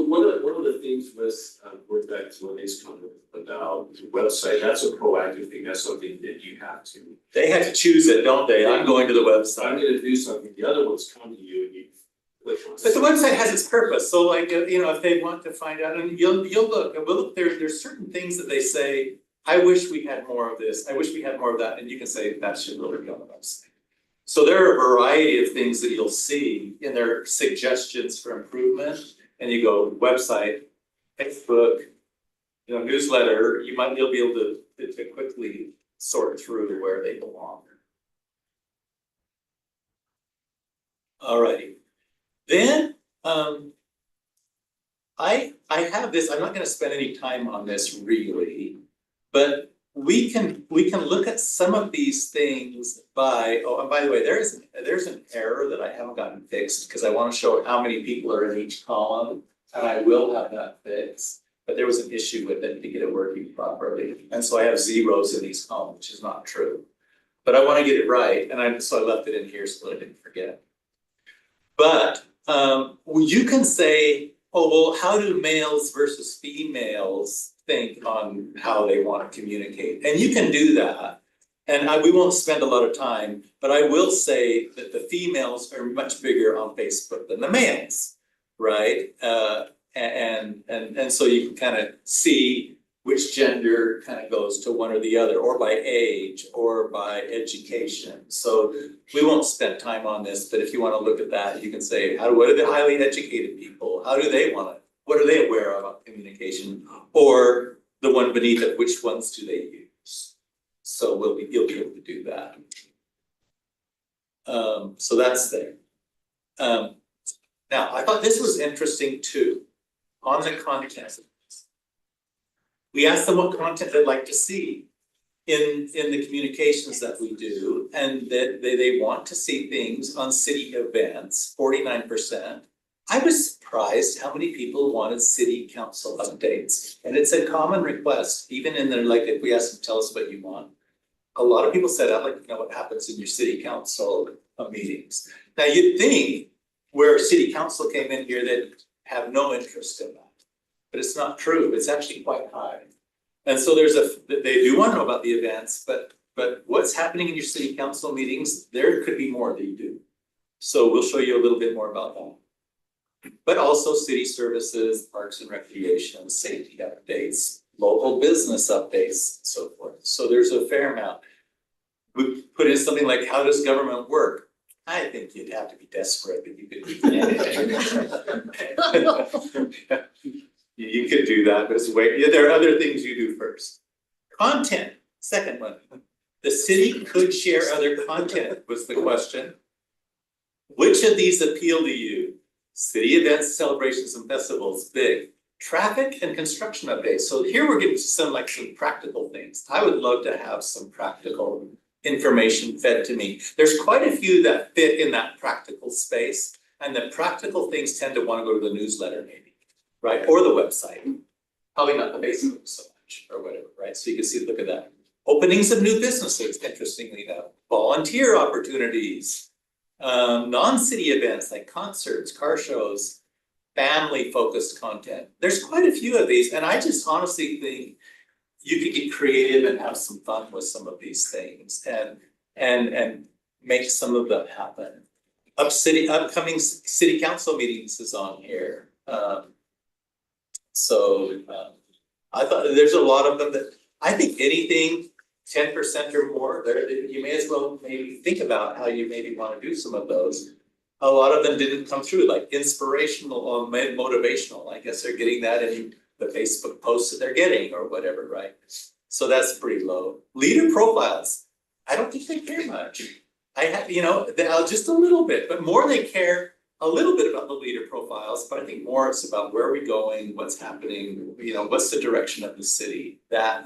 [SPEAKER 1] one of the things was, going back to what he's comment about the website, that's a proactive thing, that's something that you have to.
[SPEAKER 12] They have to choose it, don't they? I'm going to the
[SPEAKER 1] I'm
[SPEAKER 12] website.
[SPEAKER 1] gonna do something, the other ones come to you and you click on.
[SPEAKER 12] But the website has its purpose, so like, you know, if they want to find out, and you'll look, and we'll look, there's certain things that they say, I wish we had more of this, I wish we had more of that, and you can say, that should really be on the website. So there are a variety of things that you'll see in their suggestions for improvement, and you go website, Facebook, you know, newsletter, you'll be able to quickly sort through where they belong. Alrighty, then I have this, I'm not gonna spend any time on this really, but we can look at some of these things by, oh, and by the way, there's an error that I haven't gotten fixed, because I want to show how many people are in each column, and I will have that fixed. But there was an issue with it to get it working properly, and so I have zeros in these columns, which is not true. But I want to get it right, and so I left it in here so that I didn't forget. But you can say, oh, well, how do males versus females think on how they want to communicate? And you can do that. And we won't spend a lot of time, but I will say that the females are much bigger on Facebook than the males, right? And so you can kind of see which gender kind of goes to one or the other, or by age, or by education. So we won't spend time on this, but if you want to look at that, you can say, what are the highly educated people? How do they want to, what are they aware of on communication? Or the one beneath it, which ones do they use? So you'll be able to do that. So that's there. Now, I thought this was interesting too, on the content. We asked them what content they'd like to see. in the communications that we do, and that they want to see things on city events, 49%. I was surprised how many people wanted city council updates, and it's a common request, even in their, like, if we ask them, tell us what you want. A lot of people said, I'd like to know what happens in your city council meetings. Now, you'd think where city council came in here, they'd have no interest in that. But it's not true, it's actually quite high. And so they do want to know about the events, but what's happening in your city council meetings, there could be more that you do. So we'll show you a little bit more about that. But also city services, parks and recreation, safety updates, local business updates, and so forth. So there's a fair amount. We put in something like, how does government work? I think you'd have to be desperate if you could do that. You could do that, but it's there are other things you do first. Content, second one. The city could share other content was the question. Which of these appeal to you? City events, celebrations, and festivals, big. Traffic and construction updates. So here we're getting some practical things. I would love to have some practical information fed to me. There's quite a few that fit in that practical space, and the practical things tend to want to go to the newsletter maybe, right? Or the website. Probably not the Facebook so much or whatever, right? So you can see, look at that. Openings of new businesses, interestingly enough. Volunteer opportunities. Non-city events like concerts, car shows, family-focused content. There's quite a few of these, and I just honestly think you could get creative and have some fun with some of these things and make some of them happen. Upcoming city council meetings is on here. I thought there's a lot of them that I think anything 10% or more, there you may as well maybe think about how you maybe want to do some of those. A lot of them didn't come through, like inspirational or motivational. I guess they're getting that in the Facebook posts that they're getting or whatever, right? So that's pretty low. Leader profiles, I don't think they care much. I have, just a little bit, but more they care a little bit about the leader profiles, but I think more it's about where are we going, what's happening, what's the direction of the city. That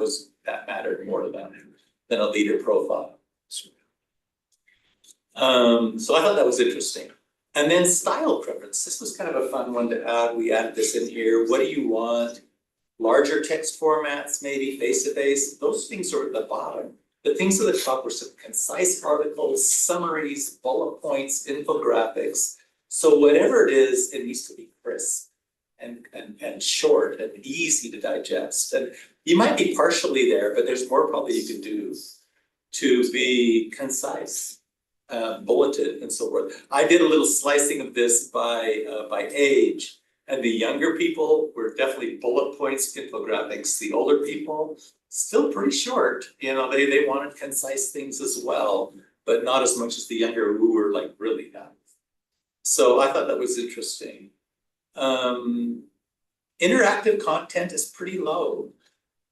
[SPEAKER 12] mattered more to them than a leader profile. So I thought that was interesting. And then style preference. This was kind of a fun one to add. We added this in here. What do you want? Larger text formats, maybe face-to-face. Those things are at the bottom. The things at the top were some concise articles, summaries, bullet points, infographics. So whatever it is, it needs to be crisp and short and easy to digest. And you might be partially there, but there's more probably you can do to be concise, bulleted and so forth. I did a little slicing of this by age, and the younger people were definitely bullet points, infographics. The older people, still pretty short. They wanted concise things as well, but not as much as the younger who were like really young. So I thought that was interesting. Interactive content is pretty low.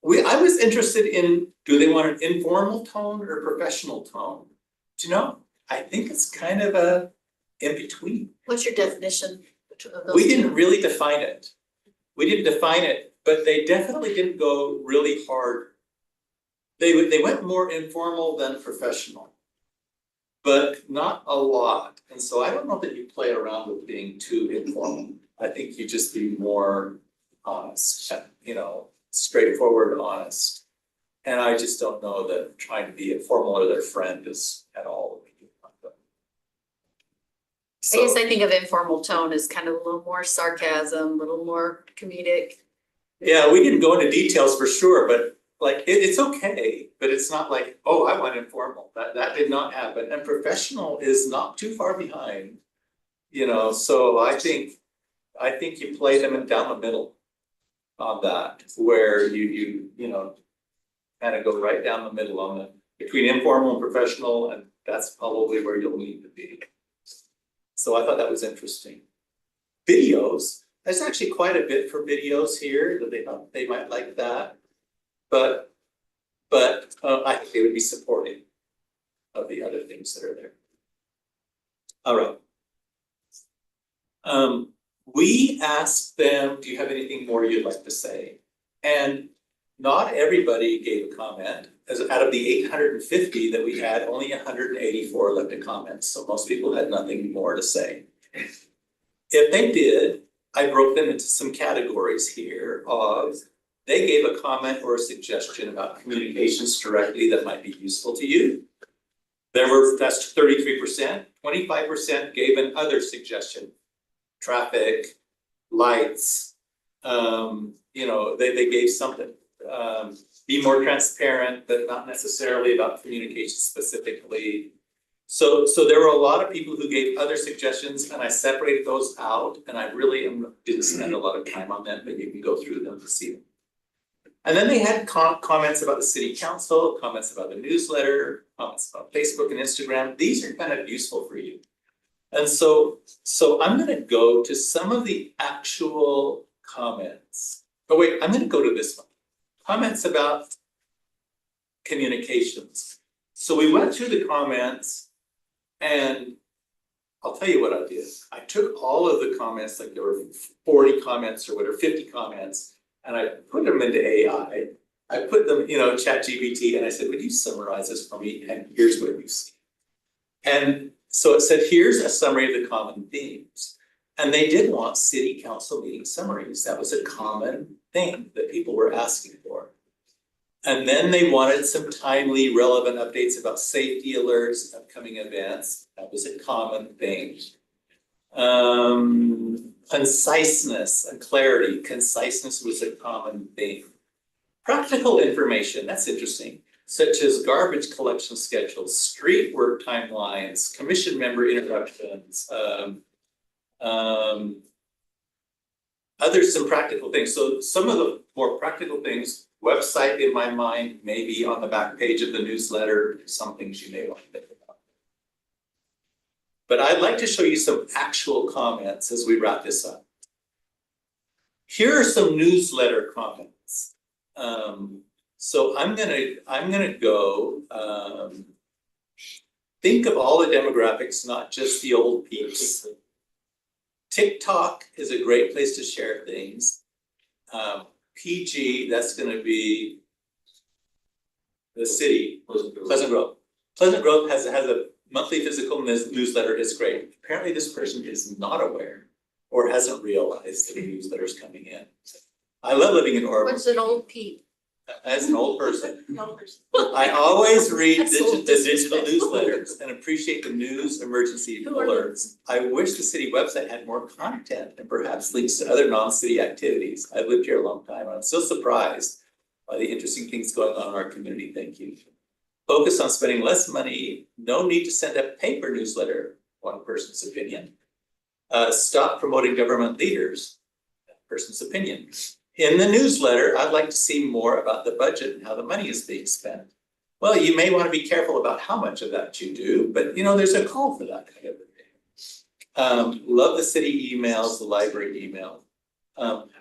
[SPEAKER 12] I was interested in, do they want an informal tone or professional tone? Do you know? I think it's kind of a in between.
[SPEAKER 6] What's your definition of those
[SPEAKER 12] We
[SPEAKER 6] two?
[SPEAKER 12] didn't really define it. But they definitely didn't go really hard. They went more informal than professional, but not a lot. And so I don't know that you play around with being too informal. I think you just be more honest, straightforward, honest. And I just don't know that trying to be informal or their friend is at all what we do.
[SPEAKER 6] I guess I think of informal tone as kind of a little more sarcasm, a little more comedic.
[SPEAKER 12] Yeah, we didn't go into details for sure, but like it's okay, but it's not like, oh, I want informal. That did not happen. And professional is not too far behind. So I think you play them down the middle on that, where you kind of go right down the middle on between informal and professional, and that's probably where you'll need to be. So I thought that was interesting. Videos, there's actually quite a bit for videos here that they thought they might like that. But I think they would be supporting of the other things that are there. All right. We asked them, do you have anything more you'd like to say? And not everybody gave a comment. as out of the 850 that we had, only 184 left a comment, so most people had nothing more to say. If they did, I broke them into some categories here of, they gave a comment or a suggestion about communications directly that might be useful to you. That's 33%, 25% gave an other suggestion. Traffic, lights, they gave something. Be more transparent, but not necessarily about communication specifically. So there were a lot of people who gave other suggestions, and I separated those out, and I really didn't spend a lot of time on them, but you can go through them to see them. And then they had comments about the city council, comments about the newsletter, comments about Facebook and Instagram. These are kind of useful for you. And so I'm gonna go to some of the actual comments. Oh wait, I'm gonna go to this one. Comments about communications. So we went through the comments, and I'll tell you what I did. I took all of the comments, like there were 40 comments or whatever, 50 comments, and I put them into AI. I put them, ChatGPT, and I said, would you summarize this for me? And here's what you see. And so it said, here's a summary of the common themes. And they did want city council meeting summaries. That was a common thing that people were asking for. And then they wanted some timely, relevant updates about safety alerts, upcoming events. That was a common thing. Conciseness and clarity. Conciseness was a common thing. Practical information, that's interesting, such as garbage collection schedules, street work timelines, commission member introductions, some practical things. So some of the more practical things, website in my mind, maybe on the back page of the newsletter, some things you may want to think about. But I'd like to show you some actual comments as we wrap this up. Here are some newsletter comments. So I'm gonna go think of all the demographics, not just the old peeps. TikTok is a great place to share things. PG, that's gonna be the city, Pleasant Grove. Pleasant Grove has a monthly physical newsletter, it's great. Apparently this person is not aware or hasn't realized that a newsletter is coming in. I love living in Orem.
[SPEAKER 6] What's an old Pete?
[SPEAKER 12] As an old person,
[SPEAKER 6] Old person.
[SPEAKER 12] I always read
[SPEAKER 6] That's so
[SPEAKER 12] the digital
[SPEAKER 6] disrespectful.
[SPEAKER 12] newsletters and appreciate the news emergency
[SPEAKER 6] Who are
[SPEAKER 12] alerts. I wish the city website had more content and perhaps links to other non-city activities. I've lived here a long time, and I'm so surprised by the interesting things going on in our community. Thank you. Focus on spending less money, no need to send a paper newsletter, one person's opinion. Stop promoting government leaders, that person's opinion. In the newsletter, I'd like to see more about the budget and how the money is being spent. Well, you may want to be careful about how much of that you do, but there's a call for that kind of thing. Love the city emails, the library email.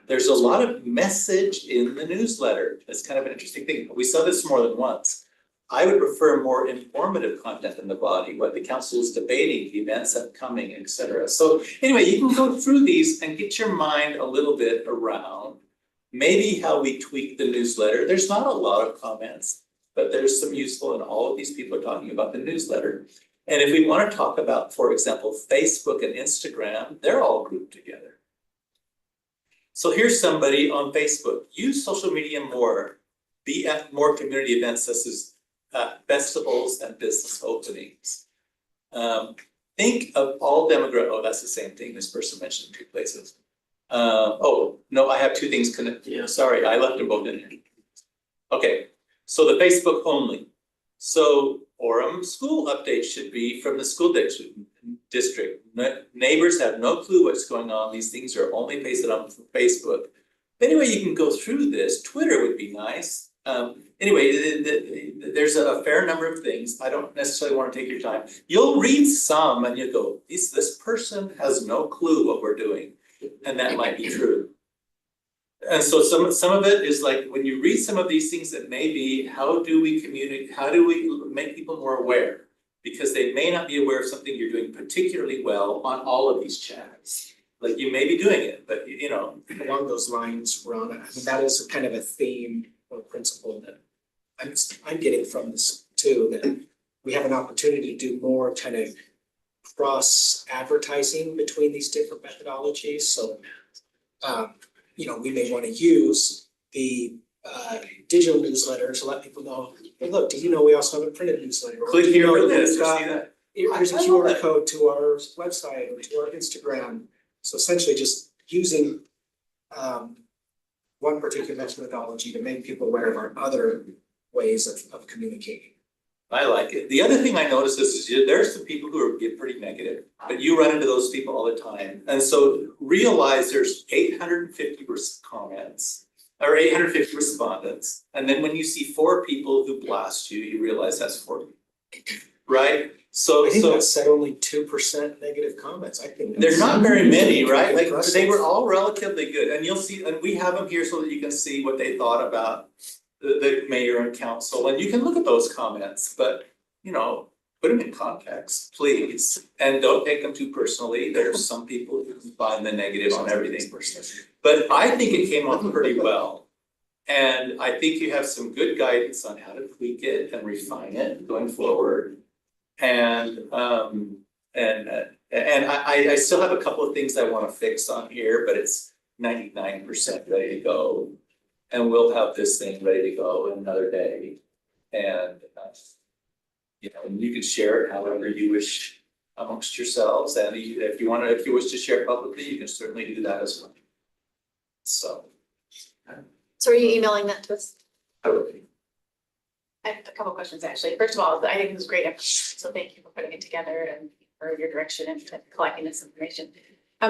[SPEAKER 12] There's a lot of message in the newsletter. That's kind of an interesting thing. We saw this more than once. I would prefer more informative content in the body, what the council is debating, events upcoming, etc. So anyway, you can go through these and get your mind a little bit around maybe how we tweak the newsletter. There's not a lot of comments, but there's some useful, and all of these people are talking about the newsletter. And if we want to talk about, for example, Facebook and Instagram, they're all grouped together. So here's somebody on Facebook. Use social media more. Be at more community events such as festivals and business openings. Think of all demographics. Oh, that's the same thing. This person mentioned 2 places. Oh, no, I have 2 things connected. Yeah, sorry, I left them both in here. Okay, so the Facebook only. So Orem school updates should be from the school district. Neighbors have no clue what's going on. These things are only pasted on Facebook. Anyway, you can go through this. Twitter would be nice. Anyway, there's a fair number of things. I don't necessarily want to take your time. You'll read some and you go, this person has no clue what we're doing. And that might be true. And so some of it is like, when you read some of these things, that may be, how do we communicate, how do we make people more aware? Because they may not be aware of something you're doing particularly well on all of these channels. Like, you may be doing it, but
[SPEAKER 8] Along those lines, Ron, I mean, that is kind of a theme or principle that I'm getting from this too, that we have an opportunity to do more kind of cross advertising between these different methodologies, so we may want to use the digital newsletter to let people know, hey, look, do you know we also have a printed newsletter? Or
[SPEAKER 12] Click
[SPEAKER 8] do you
[SPEAKER 12] here
[SPEAKER 8] know
[SPEAKER 12] for
[SPEAKER 8] that we've
[SPEAKER 12] this, or
[SPEAKER 8] got-
[SPEAKER 12] see that.
[SPEAKER 8] Here's a
[SPEAKER 12] I love
[SPEAKER 8] QR
[SPEAKER 12] that.
[SPEAKER 8] code to our website or to our Instagram. So essentially just using one particular methodology to make people aware of our other ways of communicating.
[SPEAKER 12] I like it. The other thing I noticed is there's some people who get pretty negative, but you run into those people all the time. And so realize there's 850 comments or 850 respondents. And then when you see 4 people who blast you, you realize that's 4 people, right? So
[SPEAKER 8] I think that said only 2% negative comments. I think
[SPEAKER 12] there's not very many, right? Like
[SPEAKER 8] impressive.
[SPEAKER 12] they were all relatively good, and you'll see, and we have them here so that you can see what they thought about the mayor and council, and you can look at those comments, but put them in context, please. And don't take them too personally. There's some people who find the negative on everything. But I think it came off pretty well. And I think you have some good guidance on how to tweak it and refine it going forward. And I still have a couple of things I wanna fix on here, but it's 99% ready to go. And we'll have this thing ready to go in another day. And and you can share it however you wish amongst yourselves, and if you wish to share it publicly, you can certainly do that as well. So.
[SPEAKER 6] So are you emailing that to us?
[SPEAKER 12] I would be.
[SPEAKER 10] I have a couple questions, actually. First of all, I think it was great, so thank you for putting it together and for your direction and collecting this information.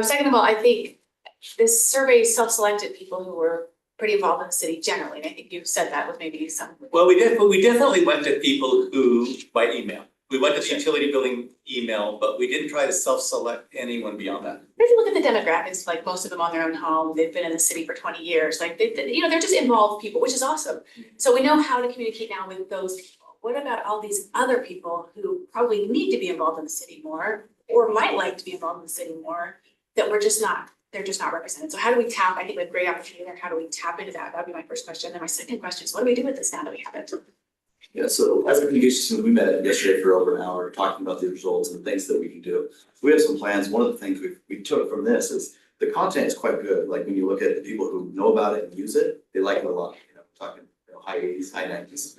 [SPEAKER 10] Second of all, I think this survey self-selected people who were pretty involved in the city generally, and I think you've said that with maybe some.
[SPEAKER 12] Well, we definitely went to people who, by email. We went to the utility billing email, but we didn't try to self-select anyone beyond that.
[SPEAKER 10] If you look at the demographics, like most of them on their own home, they've been in the city for 20 years, like they're just involved people, which is awesome. So we know how to communicate now with those people. What about all these other people who probably need to be involved in the city more, or might like to be involved in the city more, that they're just not represented. So how do we tap, I think we have great opportunity there, how do we tap into that? That'd be my first question. Then my second question is, what do we do with this now that we have it?
[SPEAKER 11] Yeah, so as a communications team, we met yesterday for over an hour talking about the results and things that we can do. We have some plans. One of the things we took from this is the content is quite good. Like when you look at the people who know about it and use it, they like it a lot, talking high 80s, high 90s.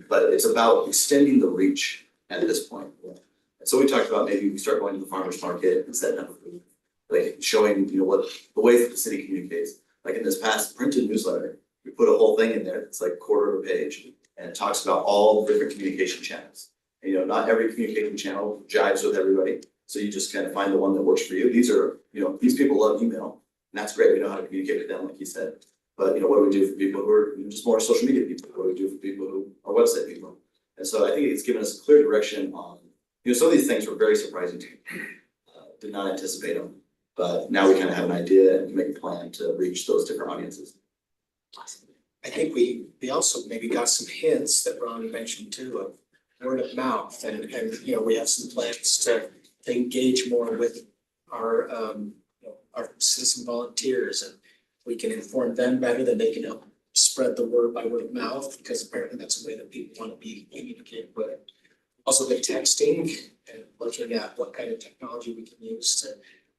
[SPEAKER 11] But it's about extending the reach at this point. And so we talked about maybe we start going to the farmer's market and setting up a booth, like showing, what the ways that the city communicates. Like in this past printed newsletter, we put a whole thing in there. It's like a quarter of a page. And it talks about all the different communication channels. And, not every communication channel jives with everybody. So you just kind of find the one that works for you. These are, these people love email, and that's great. We know how to communicate with them, like you said. But, what do we do for people who are just more social media people? What do we do for people who are website people? And so I think it's given us a clear direction on, some of these things were very surprising to me. Did not anticipate them, but now we kind of have an idea and can make a plan to reach those different audiences.
[SPEAKER 8] Awesome. I think we also maybe got some hints that Ron mentioned too of word of mouth and we have some plans to engage more with our our citizen volunteers, and we can inform them better than they can help spread the word by word of mouth, because apparently that's a way that people want to be communicated with. Also the texting and looking at what kind of technology we can use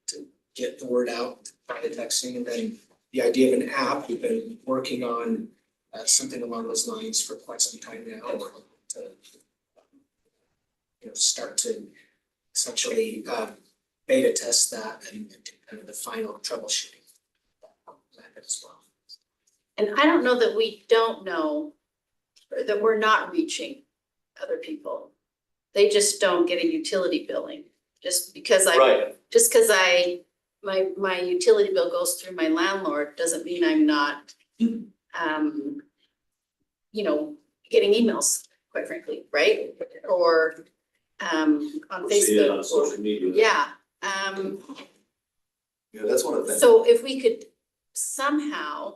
[SPEAKER 8] to get the word out by the texting, and then the idea of an app. We've been working on something along those lines for quite some time now to start to essentially beta test that and do kind of the final troubleshooting as well.
[SPEAKER 6] And I don't know that we don't know, or that we're not reaching other people. They just don't get a utility billing, just because my utility bill goes through my landlord doesn't mean I'm not getting emails, quite frankly, right? Or on
[SPEAKER 1] See it
[SPEAKER 6] Facebook.
[SPEAKER 1] on social media.
[SPEAKER 6] Yeah,
[SPEAKER 11] That's one of the things.
[SPEAKER 6] so if we could somehow,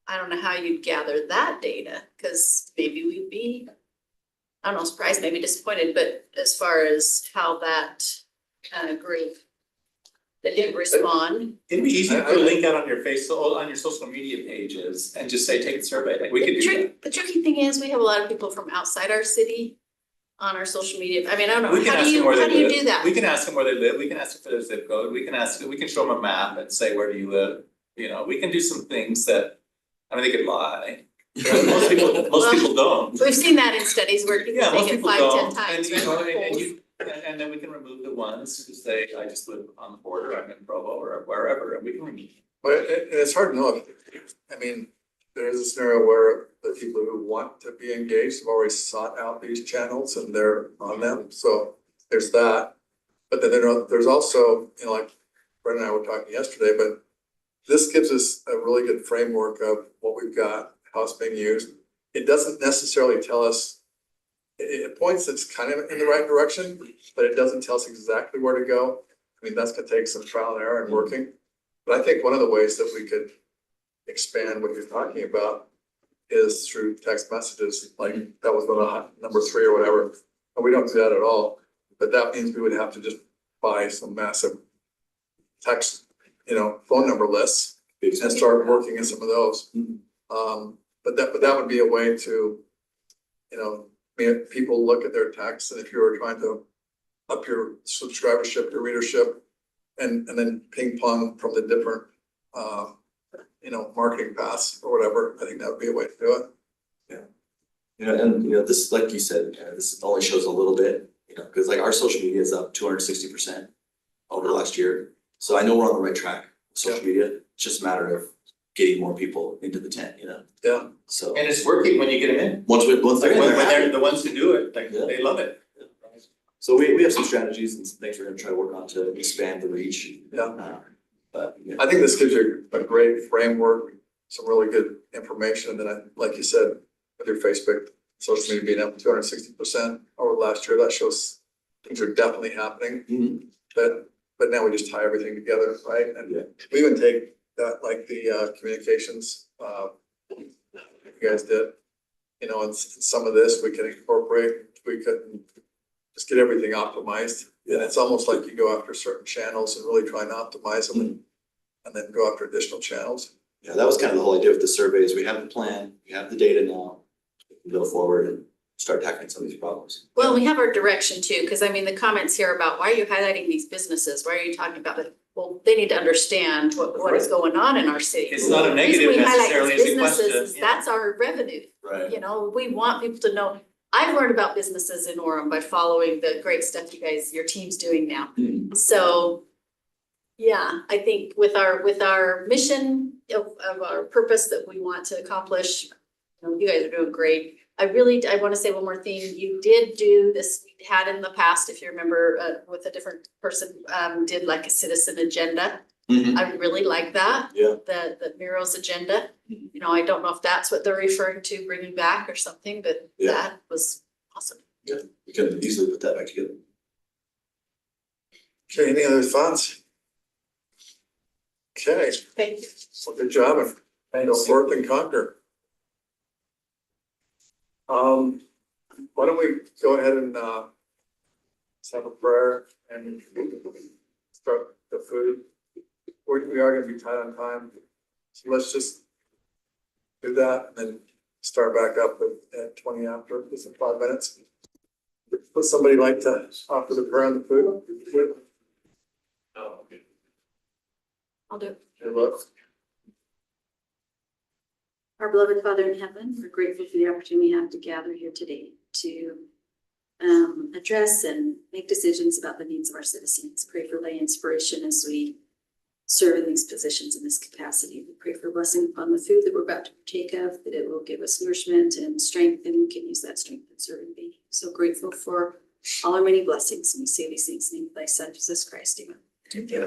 [SPEAKER 6] I don't know how you'd gather that data, because maybe we'd be, I don't know, surprised, maybe disappointed, but as far as how that group that didn't respond.
[SPEAKER 12] It'd be easy to put a link out on your on your social media pages and just say, take a survey, like we could do that.
[SPEAKER 6] The tricky thing is, we have a lot of people from outside our city on our social media, I mean, I don't know,
[SPEAKER 12] We can
[SPEAKER 6] how
[SPEAKER 12] ask
[SPEAKER 6] do
[SPEAKER 12] them
[SPEAKER 6] you,
[SPEAKER 12] where they
[SPEAKER 6] how do you
[SPEAKER 12] live.
[SPEAKER 6] do that?
[SPEAKER 12] We can ask them where they live, we can ask them for their zip code, we can show them a map and say, where do you live? You know, we can do some things that, I mean, they could lie. Most people don't.
[SPEAKER 6] We've seen that in studies where people
[SPEAKER 12] Yeah, most
[SPEAKER 6] take it
[SPEAKER 12] people
[SPEAKER 6] 5,
[SPEAKER 12] don't,
[SPEAKER 6] 10 times,
[SPEAKER 12] and you know,
[SPEAKER 6] right?
[SPEAKER 12] and then we can remove the ones who say, I just live on the border, I'm in Provo or wherever, and we can remove.
[SPEAKER 4] But it's hard to know, I mean, there is a scenario where the people who want to be engaged have already sought out these channels and they're on them, so there's that. But then there's also, you know, like Brett and I were talking yesterday, but this gives us a really good framework of what we've got, how it's being used. It doesn't necessarily tell us, it points it's kind of in the right direction, but it doesn't tell us exactly where to go. I mean, that's gonna take some trial and error and working. But I think one of the ways that we could expand what you're talking about is through text messages, like that was number 3 or whatever. And we don't do that at all, but that means we would have to just buy some massive text, you know, phone number lists and start working in some of those. But that would be a way to, you know, make people look at their texts, and if you were trying to up your subscribership, your readership, and then ping pong from the different you know, marketing paths or whatever, I think that would be a way to do it.
[SPEAKER 11] You know, and you know, this, like you said, this only shows a little bit, you know, because like our social media is up 260% over the last year. So I know we're on the right track, social media, it's just a matter of getting more people into the tent, you know?
[SPEAKER 4] Yeah.
[SPEAKER 11] So.
[SPEAKER 12] And it's working when you get them in.
[SPEAKER 11] Once they're
[SPEAKER 12] Like
[SPEAKER 11] in,
[SPEAKER 12] when
[SPEAKER 11] they're
[SPEAKER 12] they're
[SPEAKER 11] happy.
[SPEAKER 12] the ones who do it, like
[SPEAKER 11] Yeah.
[SPEAKER 12] they love it.
[SPEAKER 11] So we have some strategies and some things we're gonna try to work on to expand the reach.
[SPEAKER 4] Yeah.
[SPEAKER 11] But, you know.
[SPEAKER 4] I think this gives you a great framework, some really good information, and then like you said, with your Facebook, social media being up 260% over the last year, that shows things are definitely happening.
[SPEAKER 11] Mhm.
[SPEAKER 4] But now we just tie everything together, right? And
[SPEAKER 11] Yeah.
[SPEAKER 4] we even take that, like the communications, you guys did, you know, and some of this we can incorporate, we could just get everything optimized. And it's almost like you go after certain channels and really try and optimize them and then go after additional channels.
[SPEAKER 11] Yeah, that was kind of the whole idea with the surveys. We have the plan, we have the data now. We can go forward and start tackling some of these problems.
[SPEAKER 6] Well, we have our direction too, because I mean, the comments here about why are you highlighting these businesses? Why are you talking about it? Well, they need to understand what is going on in our city.
[SPEAKER 12] It's not a
[SPEAKER 6] The reason
[SPEAKER 12] negative
[SPEAKER 6] we highlight
[SPEAKER 12] necessarily,
[SPEAKER 6] these
[SPEAKER 12] it's a question,
[SPEAKER 6] businesses is
[SPEAKER 12] yeah.
[SPEAKER 6] That's our revenue.
[SPEAKER 11] Right.
[SPEAKER 6] You know, we want people to know. I've learned about businesses in Orem by following the great stuff you guys, your team's doing now. So, yeah, I think with our mission of our purpose that we want to accomplish, you know, you guys are doing great. I want to say one more thing. You did do this, we had in the past, if you remember, with a different person, did like a citizen agenda.
[SPEAKER 11] Mhm.
[SPEAKER 6] I really like that.
[SPEAKER 11] Yeah.
[SPEAKER 6] The Miro's agenda. You know, I don't know if that's what they're referring to, bringing back or something, but
[SPEAKER 11] Yeah.
[SPEAKER 6] that was awesome.
[SPEAKER 11] Yeah, we can easily put that back together.
[SPEAKER 4] Okay, any other thoughts? Okay,
[SPEAKER 6] Thank you.
[SPEAKER 4] well, good job and go forth and conquer. Why don't we go ahead and let's have a prayer and start the food. We are gonna be tight on time, so let's just do that and then start back up at 20 after, just in 5 minutes. Would somebody like to offer the prayer on the food?
[SPEAKER 6] I'll do it.
[SPEAKER 4] Hey, look.
[SPEAKER 13] Our beloved Father in heaven, we're grateful for the opportunity we have to gather here today to address and make decisions about the needs of our citizens. Pray for lay inspiration as we serve in these positions in this capacity. We pray for blessing upon the food that we're about to partake of, that it will give us nourishment and strength, and we can use that strength in serving thee. So grateful for all our many blessings, and we say these things in the name of thy Son, Jesus Christ, amen.
[SPEAKER 4] Okay.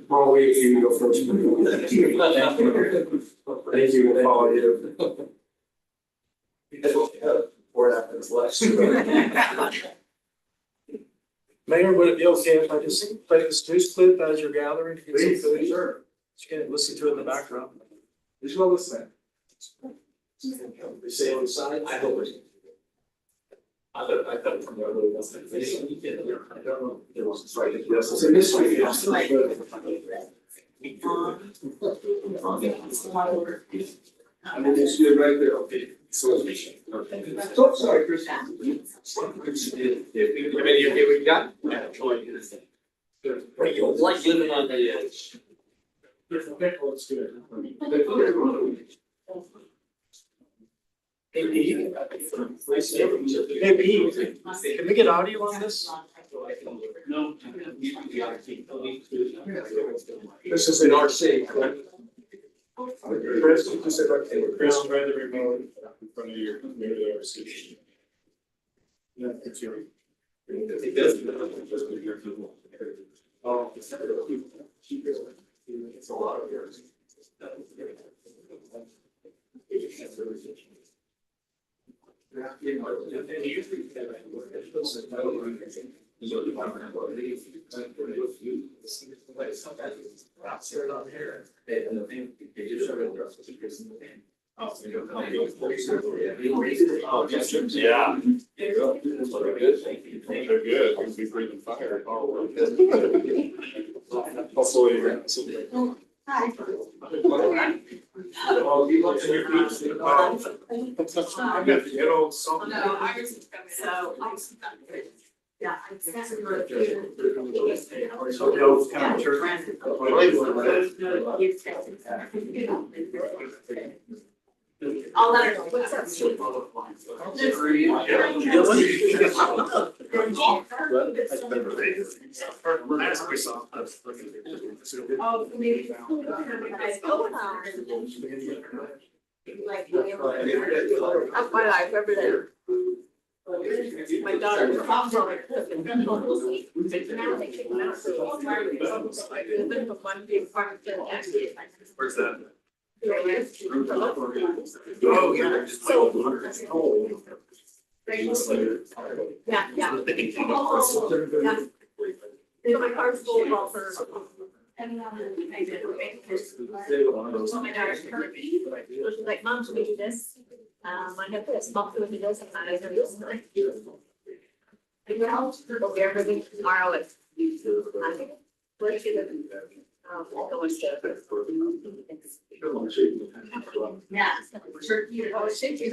[SPEAKER 7] Well, you go first. Thank you, and all you. Mayor, would it be okay if I just play this news clip as you're gathering? To get some food? Sure. You can listen to it in the background.
[SPEAKER 1] It's well the same. They say on the side, I hope it's. I thought from there, really wasn't. I don't know. It was right. Yes, it's a mystery. I mean, it's good right there, okay. So, sorry, Chris. I mean, we got. Like living on the edge. Let's do it.
[SPEAKER 9] Hey, Pete. Hey, Pete, can we get audio on this?
[SPEAKER 1] No. This is in RC, correct? Chris, you said right there.
[SPEAKER 3] Chris, try the remote in front of your computer RC.
[SPEAKER 1] Yeah, it's your.
[SPEAKER 3] Oh.
[SPEAKER 1] It's a lot of yours.
[SPEAKER 3] Yeah. They're good, because we breathe fire. Hopefully.
[SPEAKER 10] I'll let her know. What's up? Oh, maybe. That's my life every day. My daughter.
[SPEAKER 3] Where's that?
[SPEAKER 10] Oh, yeah. Yeah, yeah. Yeah. So my car's full of offers. And I did. So my daughter's curvy. So she's like, Mom, should we do this? I have this, Mom, should we do this? And I do this. We'll be everything tomorrow at. Where is she living? Going to. Yeah. Sure. Oh, shake you.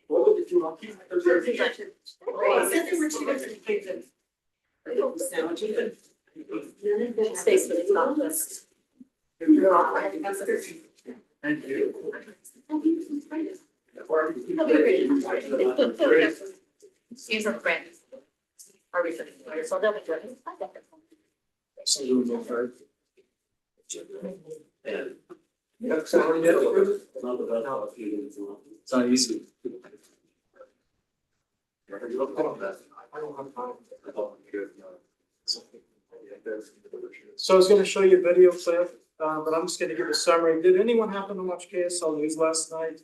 [SPEAKER 1] What would you want?
[SPEAKER 10] I said there were two different kids. Space, but it's not just.
[SPEAKER 1] Thank you.
[SPEAKER 10] He's a friend. Are we? So they'll be good.
[SPEAKER 1] Absolutely, right.
[SPEAKER 2] It's not easy.
[SPEAKER 9] So I was gonna show you a video clip, but I'm just gonna give a summary. Did anyone happen to watch KSL News last night?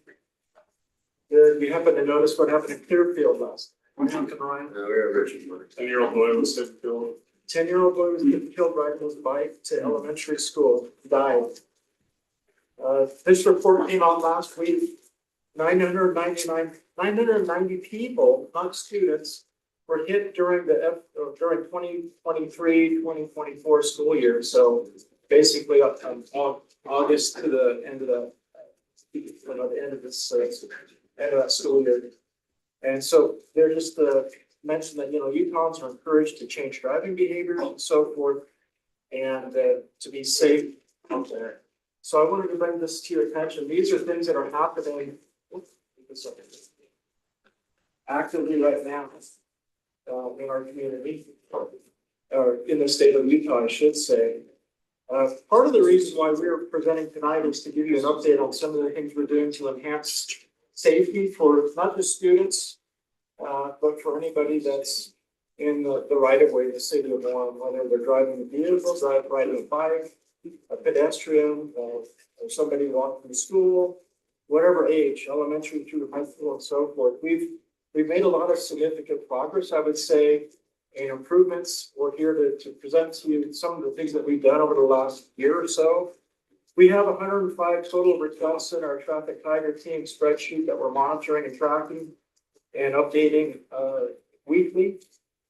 [SPEAKER 9] Did you happen to notice what happened in Clearfield last? What happened, Ryan?
[SPEAKER 3] 10-year-old boy was killed.
[SPEAKER 9] 10-year-old boy was killed riding his bike to elementary school, died. This report came out last week. 990 people, not students, were hit during during 2023-2024 school year. So basically up from August to the end of the end of this end of that school year. And so they're just mentioned that, Utahns are encouraged to change driving behaviors and so forth, and to be safe out there. So I wanted to bring this to your attention. These are things that are happening actively right now in our community, or in the state of Utah, I should say. Part of the reason why we're presenting tonight is to give you an update on some of the things we're doing to enhance safety for not just students, but for anybody that's in the right of way in the city of Orem, whether they're driving a vehicle, riding a bike, a pedestrian, or somebody walking to school, whatever age, elementary through high school and so forth. We've made a lot of significant progress, I would say, and improvements. We're here to present to you some of the things that we've done over the last year or so. We have 105 total requests in our Traffic Tiger team spreadsheet that we're monitoring and tracking and updating weekly.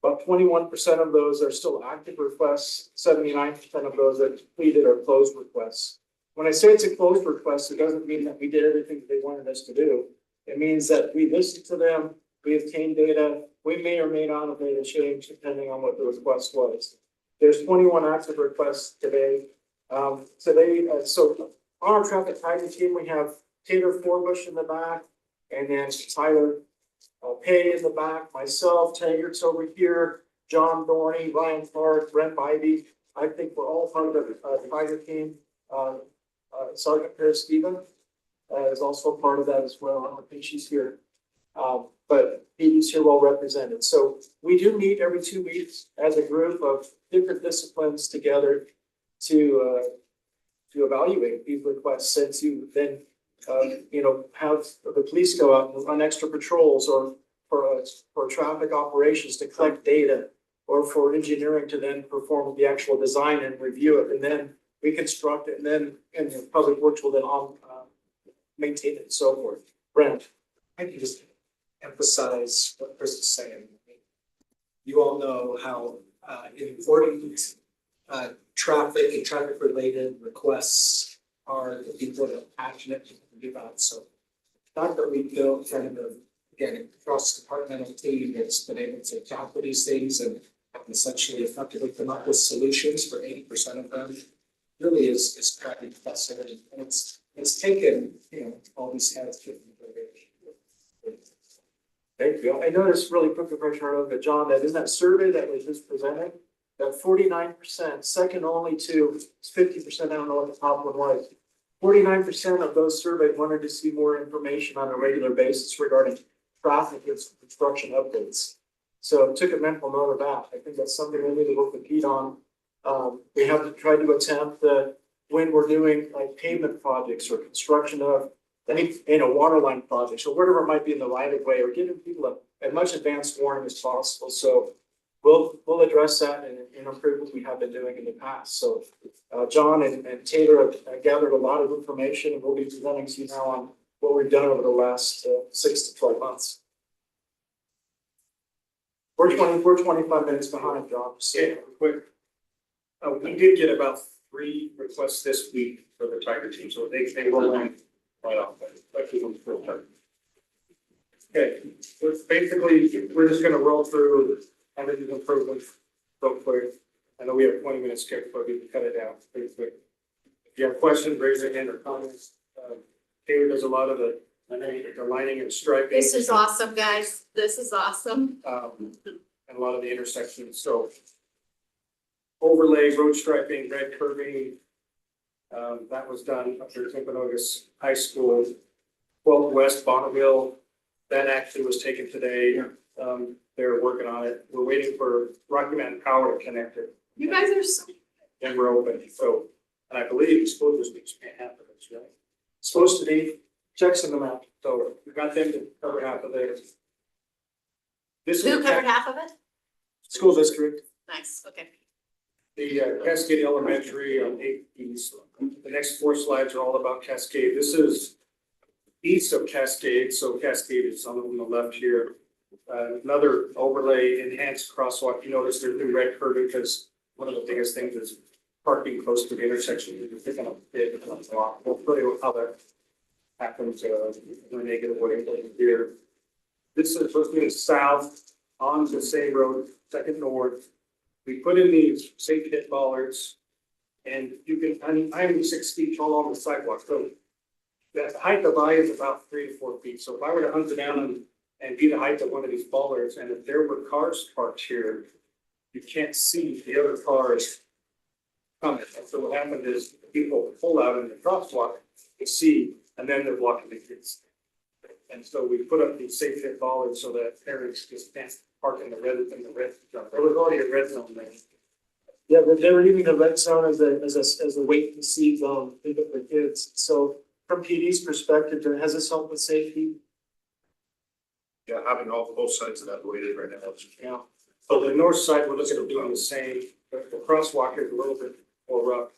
[SPEAKER 9] About 21% of those are still active requests, 79% of those are completed or closed requests. When I say it's a closed request, it doesn't mean that we did everything that they wanted us to do. It means that we listened to them, we obtained data, we may or may not have made a change depending on what the request was. There's 21 active requests today. So on our Traffic Tiger team, we have Taylor Forbush in the back, and then Tyler Pay in the back, myself, Taggart's over here, John Dorney, Ryan Clark, Brent Bybee. I think we're all part of the Tiger team. Sergeant Paris Stephen is also part of that as well. I don't think she's here. But he's here well represented. So we do meet every 2 weeks as a group of different disciplines together to evaluate these requests and to then have the police go out and run extra patrols or for traffic operations to collect data or for engineering to then perform the actual design and review it and then reconstruct it and then public works will then maintain it and so forth. Brent.
[SPEAKER 8] I can just emphasize what Chris is saying. You all know how important traffic and traffic related requests are the people that are passionate about. So not that we built kind of again cross departmental team that's been able to tackle these things and essentially effectively come up with solutions for 80% of them really is quite impressive. And it's taken, all these heads to.
[SPEAKER 9] Thank you. I noticed really quick before I turn it over to John, that in that survey that was just presented, that 49%, second only to 50%, I don't know what the top one was. 49% of those surveyed wanted to see more information on a regular basis regarding traffic and construction updates. So took a mental note of that. I think that's something we need to work with Pete on. We have to try to attempt when we're doing like pavement projects or construction of water line projects or whatever it might be in the right of way or giving people as much advanced warning as possible. So we'll address that and improve what we have been doing in the past. So John and Taylor have gathered a lot of information and we'll be presenting to you now on what we've done over the last 6 to 12 months. We're 25 minutes behind, John.
[SPEAKER 7] Yeah, quick. We did get about 3 requests this week for the Tiger team, so they roll in right off. Okay, we're just gonna roll through all of these improvements real quick. I know we have 20 minutes scheduled, but we can cut it down pretty quick. If you have questions, raise your hand or comments. Taylor does a lot of the lining and striping.
[SPEAKER 6] This is awesome, guys. This is awesome.
[SPEAKER 7] And a lot of the intersections, so overlay, road striping, red curving. That was done up there at Timpanogos High School. 12th West Bonneville, that actually was taken today. They're working on it. We're waiting for Rocky Mountain Power to connect it.
[SPEAKER 6] You guys are so.
[SPEAKER 7] And we're open, so, and I believe it's supposed to be half of it, right?
[SPEAKER 9] Supposed to be, checks in the map.
[SPEAKER 7] So we got them to cover half of it. This
[SPEAKER 6] Who
[SPEAKER 7] is
[SPEAKER 6] covered half of it?
[SPEAKER 9] School district.
[SPEAKER 6] Nice, okay.
[SPEAKER 7] the Cascade Elementary on 8 East. The next 4 slides are all about Cascade. This is east of Cascade, so Cascade is on the left here. Another overlay enhanced crosswalk. You notice there's new red curving because one of the biggest things is parking close to the intersection. You're picking up a bit. We'll show you how that happens in a negative way here. This is looking south on the same road, second north. We put in these safety hit bollards, and you can, I'm 6 feet tall on the sidewalk, so that height of I is about 3 to 4 feet. So if I were to hunt it down and be the height of one of these bollards, and if there were cars parked here, you can't see the other cars coming. And so what happened is people pull out in the crosswalk to see, and then they're blocking the kids. And so we put up these safe hit bollards so that parents just can't park in the red zone. There was already a red zone there.
[SPEAKER 9] Yeah, but they were using the red zone as a wait and see zone for kids. So from PD's perspective, has this helped with safety?
[SPEAKER 7] Yeah, having all both sides of that weighted right now.
[SPEAKER 9] Yeah.
[SPEAKER 7] So the north side, we're looking at doing the same, but the crosswalk is a little bit more rough.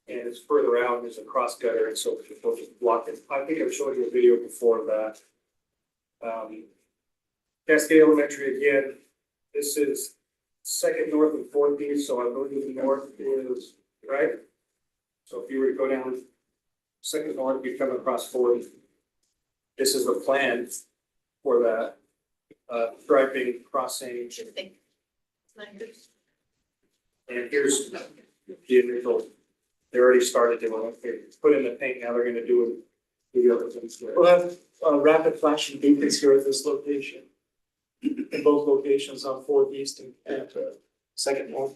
[SPEAKER 7] And it's further out, there's a cross gutter, and so people just block it. I think I've showed you a video before of that. Cascade Elementary again, this is second north and fourth east, so I believe the north is right. So if you were to go down second north, you come across fourth. This is the plan for that, striping, crossing, and here's the initial. They already started doing it, they put in the paint, now they're gonna do the other things there.
[SPEAKER 9] We'll have rapid flashing beacons here at this location. In both locations on Fourth East and Second North.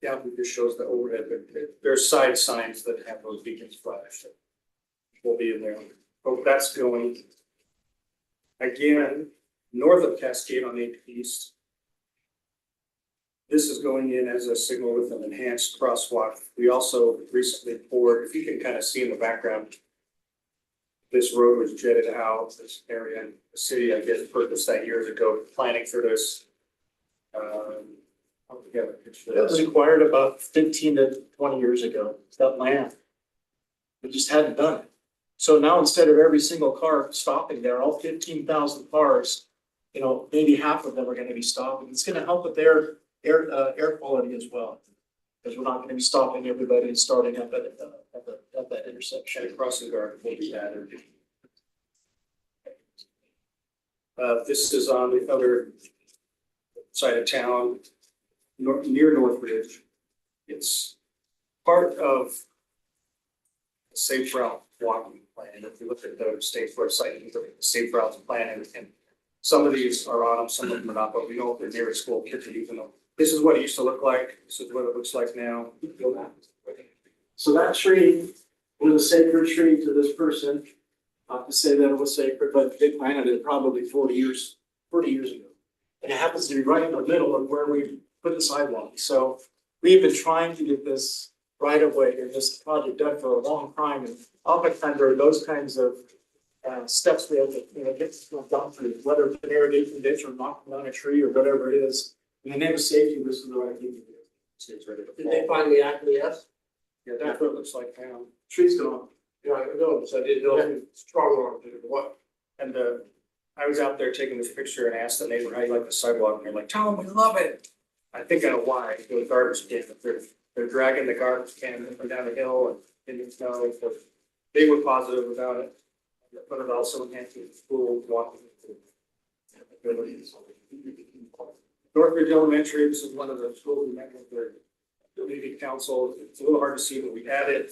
[SPEAKER 7] Yeah, it just shows the overhead, but there's side signs that have those beacons flashed. Will be in there, but that's going. Again, north of Cascade on 8th East. This is going in as a signal with an enhanced crosswalk. We also recently poured, if you can kind of see in the background. This road was jetted out, this area, the city, I guess, purchased that years ago, planning for this. I'll get a picture of
[SPEAKER 9] That was
[SPEAKER 7] this.
[SPEAKER 9] acquired about 15 to 20 years ago, that land. We just hadn't done it. So now instead of every single car stopping there, all 15,000 cars, maybe half of them are gonna be stopping. It's gonna help with their air quality as well. Because we're not gonna be stopping everybody and starting up at that intersection.
[SPEAKER 7] And a crossing guard will be added. This is on the other side of town, near Northridge. It's part of the Safe Route Walking Plan. If you look at the state's website, you look at the Safe Routes Plan, and some of these are on them, some of them are not, but we know the nearest school kids are using them. This is what it used to look like, this is what it looks like now.
[SPEAKER 9] So that tree was a sacred tree to this person. Not to say that it was sacred, but they planted it probably 40 years ago. And it happens to be right in the middle of where we put the sidewalk. So we've been trying to get this right of way and this project done for a long time. And oftentimes there are those kinds of steps we have to, get done through, whether it's an irrigation ditch or knocking down a tree or whatever it is. In the name of safety, this is the right thing to do.
[SPEAKER 1] Did they finally acquiesce?
[SPEAKER 7] Yeah, that's what it looks like now.
[SPEAKER 9] Tree's gone.
[SPEAKER 1] Yeah, I know, so I didn't know if it's strong arm did it or what.
[SPEAKER 7] And I was out there taking this picture and asked the neighbor, how you like the sidewalk? And they're like, tell them we love it. I think I know why, the garbage can, they're dragging the garbage can up and down the hill and in the snow, but they were positive about it. But it also enhances the school walking. Northridge Elementary, this is one of the schools we met with their community council. It's a little hard to see, but we added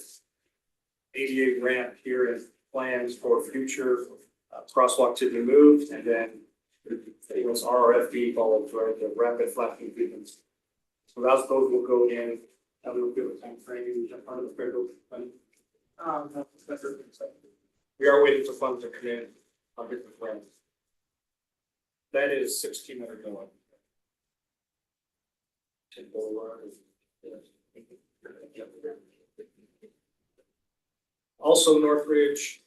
[SPEAKER 7] ADA ramp here and plans for future crosswalk to be moved, and then it was RRFB followed, right, the rapid flashing beacons. So those will go in, and we'll give a time frame, part of the federal funding. We are waiting for funds to come in on different plans. That is $1,600. Also Northridge,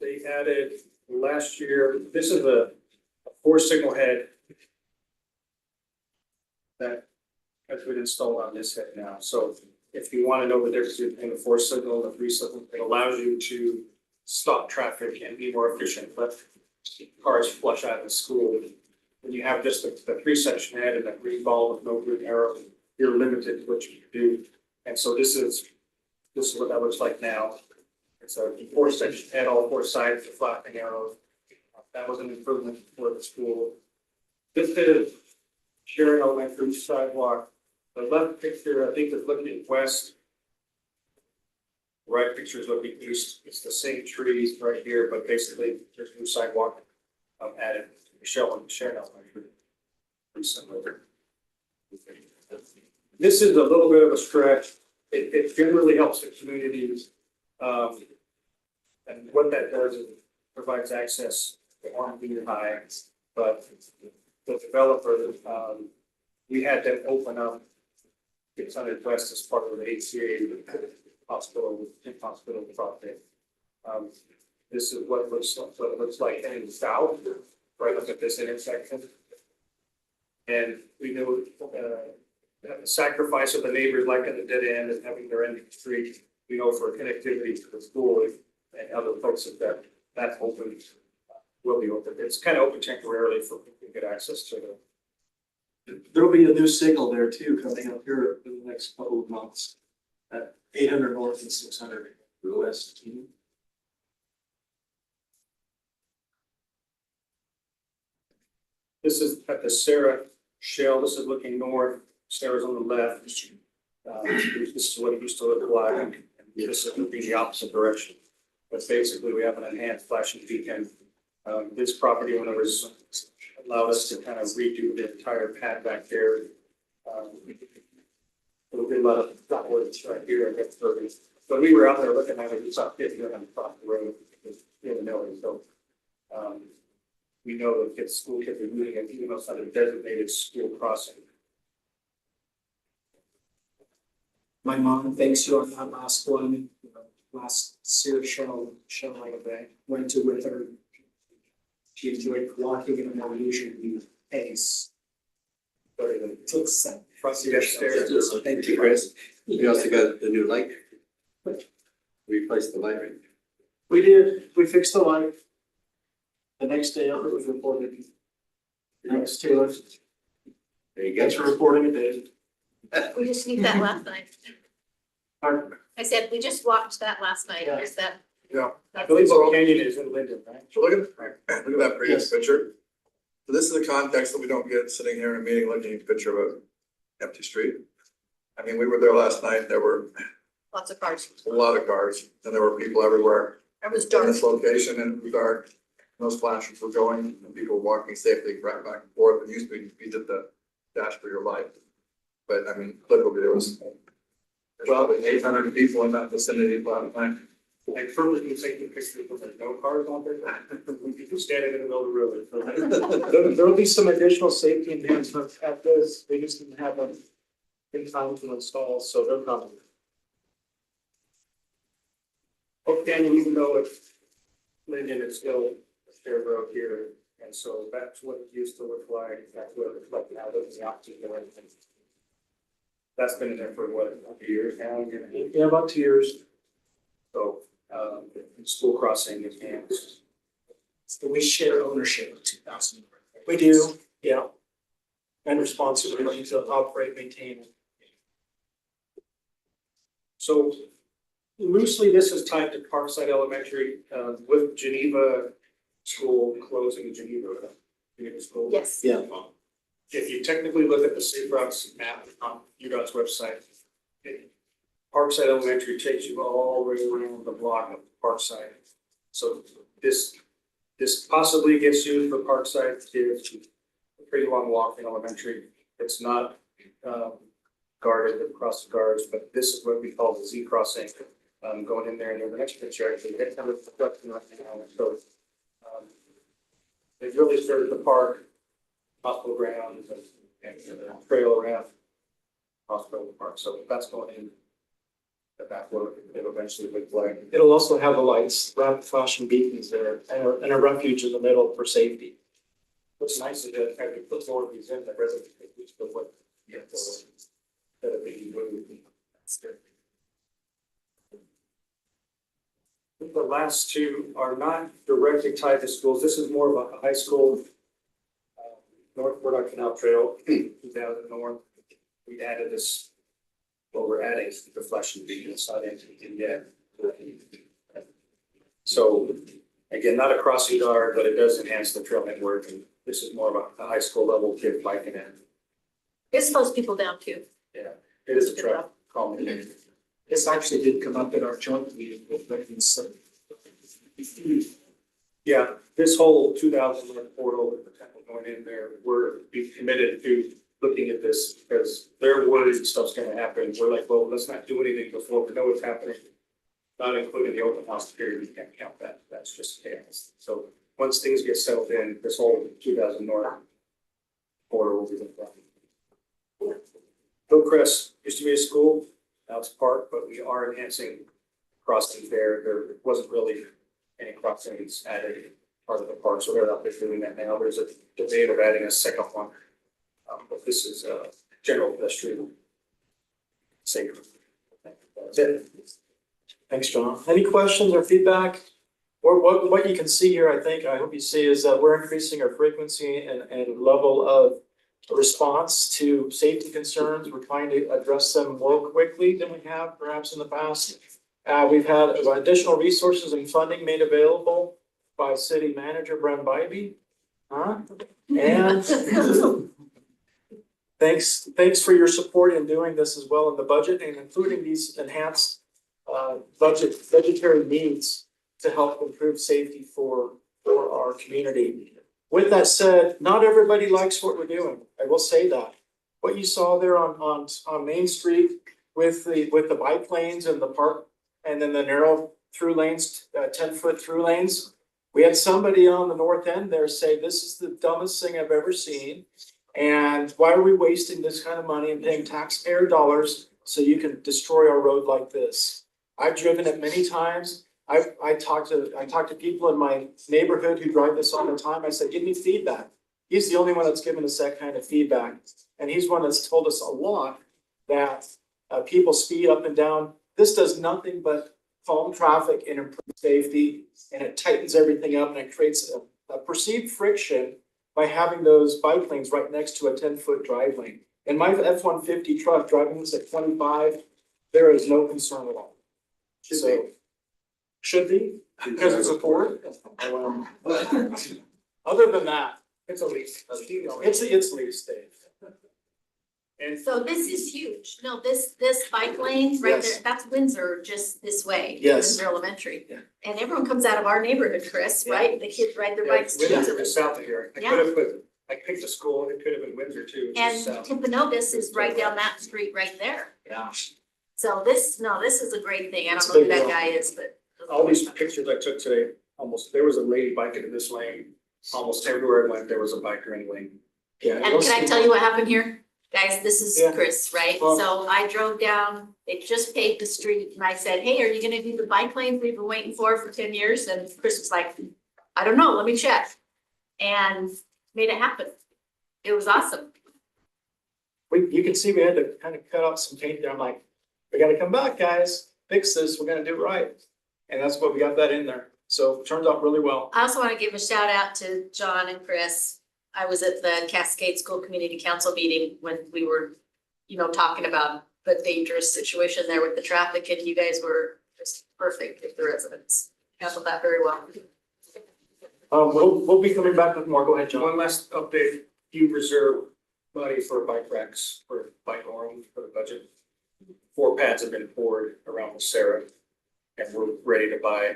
[SPEAKER 7] they added last year, this is a 4-signal head that has been installed on this head now. So if you want to know the difference between the 4-signal and the 3-signal, it allows you to stop traffic and be more efficient, let cars flush out of the school. When you have just the 3-section head and that green ball with no green arrow, you're limited to what you can do. And so this is what that looks like now. It's a 4-section head, all 4 sides, the flapping arrows. That was an improvement for the school. This is Sharon Elementary sidewalk. The left picture, I think, is looking west. The right picture is looking east. It's the same trees right here, but basically there's new sidewalk added. Sharon Elementary. Pretty similar. This is a little bit of a stretch. It generally helps the communities. And what that does is it provides access to Orem High, but the developer, we had them open up 600 West as part of the HCA hospital project. This is what it looks like heading south, right up at this intersection. And we know, the sacrifice of the neighbors like at the dead end and having their ending street, we know for connectivity to the school and other folks that open, will be open. It's kind of open temporarily for people to get access to the.
[SPEAKER 9] There'll be a new signal there too, coming up here in the next couple of months. At 800 north and 600 west.
[SPEAKER 7] This is at the Sarah Shell, this is looking north, Sarah's on the left. This is what it used to look like, and this is looking the opposite direction. But basically, we have an enhanced flashing beacon. This property owners allowed us to kind of redo the entire pad back there. There'll be a lot of dot words right here, I guess, but we were out there looking at it, it's not fitting on across the road, in the middle, so. We know that kids, school kids are moving, and even though it's not a designated school crossing.
[SPEAKER 8] My mom thanks you on that last one, last Sears show I went to with her. She enjoyed walking in a more leisurely pace. But it took some.
[SPEAKER 7] Upstairs.
[SPEAKER 8] Thank you.
[SPEAKER 12] Chris, we also got the new light. We replaced the light.
[SPEAKER 9] We did, we fixed the light. The next day, it was reported. Thanks, Taylor.
[SPEAKER 12] There you go.
[SPEAKER 9] Thanks for reporting it, Dave.
[SPEAKER 6] We just need that last night. I said, we just watched that last night.
[SPEAKER 9] Yeah.
[SPEAKER 6] Is that?
[SPEAKER 4] Yeah.
[SPEAKER 7] I believe Oak Canyon is in Linden, right?
[SPEAKER 4] So look at that previous picture. So this is the context that we don't get sitting here in a meeting looking at a picture of an empty street. I mean, we were there last night, there were
[SPEAKER 6] Lots of cars.
[SPEAKER 4] a lot of cars, and there were people everywhere.
[SPEAKER 6] It was
[SPEAKER 4] In
[SPEAKER 6] dark.
[SPEAKER 4] this location, and it was dark, those flashes were going, and people walking safely right back and forth, and used to be, you did the dash for your life. But I mean, literally, there was probably 800 people in that vicinity last night.
[SPEAKER 7] I firmly can take the picture because there's no cars on there. People standing in the middle of the road.
[SPEAKER 9] There will be some additional safety enhancements at this, they just didn't have them in time to install, so they're coming.
[SPEAKER 7] Oak Canyon, even though it's Linden, it's still a shared road here, and so that's what it used to look like, that's what it looks like now, there's the opposite direction. That's been in there for what, a few years now,
[SPEAKER 9] Yeah, about 2 years.
[SPEAKER 7] so, school crossing is enhanced.
[SPEAKER 8] So we share ownership of 2,000.
[SPEAKER 9] We do, yeah. And responsibility to operate, maintain it.
[SPEAKER 7] So loosely, this is tied to Parkside Elementary, with Geneva School closing Geneva School.
[SPEAKER 6] Yes.
[SPEAKER 12] Yeah.
[SPEAKER 7] If you technically look at the Safe Routes map on UDOT's website, Parkside Elementary takes you all the way around the block of Parkside. So this possibly gets you for Parkside kids, a pretty long walk in elementary. It's not guarded across the guards, but this is what we call the Z crossing. Going in there, and then the next picture actually, it's kind of reflecting right now, so. It really serves the park, hospital grounds, and trail around hospital park, so that's going in. That will eventually look like.
[SPEAKER 9] It'll also have the lights, rapid flashing beacons there, and a refuge in the middle for safety.
[SPEAKER 7] What's nice is that as we put more of these in, the residents get used to what. That are being moved. That's good. The last two are not directly tied to schools. This is more of a high school. North Burdock Canal Trail, down the north. We added this. Well, we're adding the flashing beacon, it's not anything yet. So again, not a crossing guard, but it does enhance the trail network, and this is more of a high school level kid biking in.
[SPEAKER 6] It slows people down too.
[SPEAKER 7] Yeah, it is a track calming.
[SPEAKER 8] This actually did come up at our joint meeting with veterans.
[SPEAKER 7] Yeah, this whole 2000 portal with the temple going in there, we're be committed to looking at this because they're worried stuff's gonna happen. We're like, well, let's not do anything before we know what's happening. Not including the open house period, we can't count that. That's just chaos. So once things get settled in, this whole 2000 north portal will be the problem. Hillcrest used to be a school, now it's a park, but we are enhancing crossings there. There wasn't really any crossings added part of the park, so they're out there doing that now. There's a debate of adding a second one. But this is general pedestrian safety. That's it.
[SPEAKER 9] Thanks, John. Any questions or feedback? Or what you can see here, I hope you see, is that we're increasing our frequency and level of response to safety concerns. We're trying to address them more quickly than we have perhaps in the past. We've had additional resources and funding made available by City Manager Brent Bybee. And thanks for your support in doing this as well in the budget and including these enhanced budgetary needs to help improve safety for our community. With that said, not everybody likes what we're doing. I will say that. What you saw there on Main Street with the bike lanes and the park, and then the narrow through lanes, 10-foot through lanes. We had somebody on the north end there say, this is the dumbest thing I've ever seen. And why are we wasting this kind of money and paying taxpayer dollars so you can destroy our road like this? I've driven it many times. I talk to people in my neighborhood who drive this all the time. I said, give me feedback. He's the only one that's given us that kind of feedback. And he's one that's told us a lot that people speed up and down. This does nothing but calm traffic and improve safety, and it tightens everything up and it creates a perceived friction by having those bike lanes right next to a 10-foot drive lane. In my F-150 truck driving this at 25, there is no concern at all. Should be, because it's a Ford. Other than that, it's a lease. It's lease, Dave. And
[SPEAKER 6] So this is huge. No, this bike lane right there,
[SPEAKER 9] Yes.
[SPEAKER 6] that's Windsor just this way.
[SPEAKER 9] Yes.
[SPEAKER 6] Windsor Elementary.
[SPEAKER 9] Yeah.
[SPEAKER 6] And everyone comes out of our neighborhood, Chris,
[SPEAKER 9] Yeah.
[SPEAKER 6] right? The kids ride their
[SPEAKER 7] Yeah,
[SPEAKER 6] bikes to
[SPEAKER 7] Windsor
[SPEAKER 6] Windsor.
[SPEAKER 7] is south of here. I picked a school, it could have been Windsor too, it's just
[SPEAKER 6] And
[SPEAKER 7] south.
[SPEAKER 6] Timpanogos is right down that street right there.
[SPEAKER 9] Yeah.
[SPEAKER 6] So this is a great thing. I
[SPEAKER 9] It's
[SPEAKER 6] don't know
[SPEAKER 9] a
[SPEAKER 6] who
[SPEAKER 9] big
[SPEAKER 6] that
[SPEAKER 9] deal.
[SPEAKER 6] guy is, but.
[SPEAKER 7] All these pictures I took today, there was a lady biking in this lane, almost everywhere I went, there was a biker in the lane.
[SPEAKER 9] Yeah.
[SPEAKER 6] And can I tell you what happened here? Guys, this is
[SPEAKER 9] Yeah.
[SPEAKER 6] Chris, right?
[SPEAKER 9] Well-
[SPEAKER 6] So I drove down, they just paved the street and I said, hey, are you gonna do the bike lanes we've been waiting for 10 years? And Chris was like, I don't know, let me check. And made it happen. It was awesome.
[SPEAKER 9] You can see we had to kind of cut out some paint there. I'm like, we gotta come back, guys, fix this, we're gonna do it right. And that's what we got that in there. So it turned out really well.
[SPEAKER 6] I also want to give a shout out to John and Chris. I was at the Cascade School Community Council meeting when we were, talking about the dangerous situation there with the traffic, and you guys were just perfect with the residents. Handled that very well.
[SPEAKER 9] We'll be coming back with more. Go ahead, John.
[SPEAKER 7] One last update, you reserve money for bike racks for bike Orem for the budget. 4 pads have been poured around the Sarah, and we're ready to buy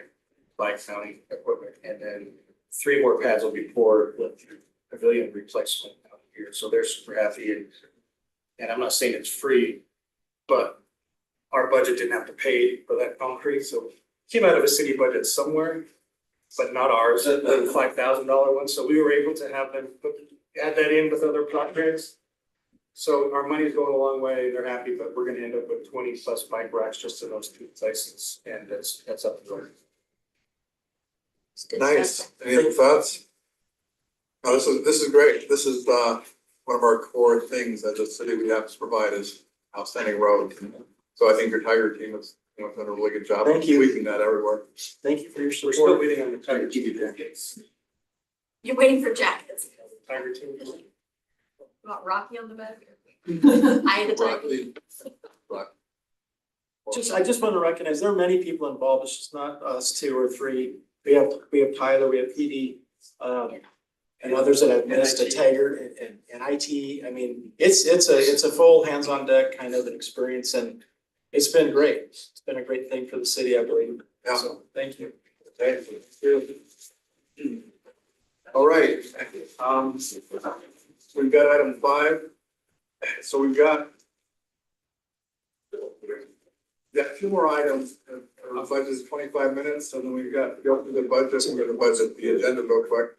[SPEAKER 7] bike mounting equipment, and then 3 more pads will be poured with pavilion replacement out here, so they're super happy, and I'm not saying it's free, but our budget didn't have to pay for that concrete, so it came out of a city budget somewhere, but not ours, the $5,000 one, so we were able to have them add that in with other projects. So our money's going a long way, they're happy, but we're gonna end up with 20+ bike racks just in those 2 places, and that's up to them.
[SPEAKER 6] It's good
[SPEAKER 4] Nice.
[SPEAKER 6] stuff.
[SPEAKER 4] Any other thoughts? No, this is great. This is one of our core things that the city we have to provide is outstanding roads. So I think your Tiger team has done a really good job of
[SPEAKER 9] Thank you.
[SPEAKER 4] tweaking that everywhere.
[SPEAKER 9] Thank you for your
[SPEAKER 7] We're still
[SPEAKER 9] support.
[SPEAKER 7] waiting on the Tiger TV jackets.
[SPEAKER 6] You're waiting for jackets.
[SPEAKER 7] Tiger team.
[SPEAKER 6] You want Rocky on the back? I had a tiger.
[SPEAKER 9] I just want to recognize there are many people involved. It's just not us 2 or 3. We have Tyler, we have PD, and others that I've missed, a Tiger and IT. I mean, it's a full hands-on deck kind of an experience, and it's been great. It's been a great thing for the city, I believe.
[SPEAKER 4] Yeah.
[SPEAKER 9] So, thank you.
[SPEAKER 4] Thank you. All right, we've got item 5. So we've got a few more items. Our budget is 25 minutes, and then we've got to go through the budget. We're gonna budget the agenda real quick.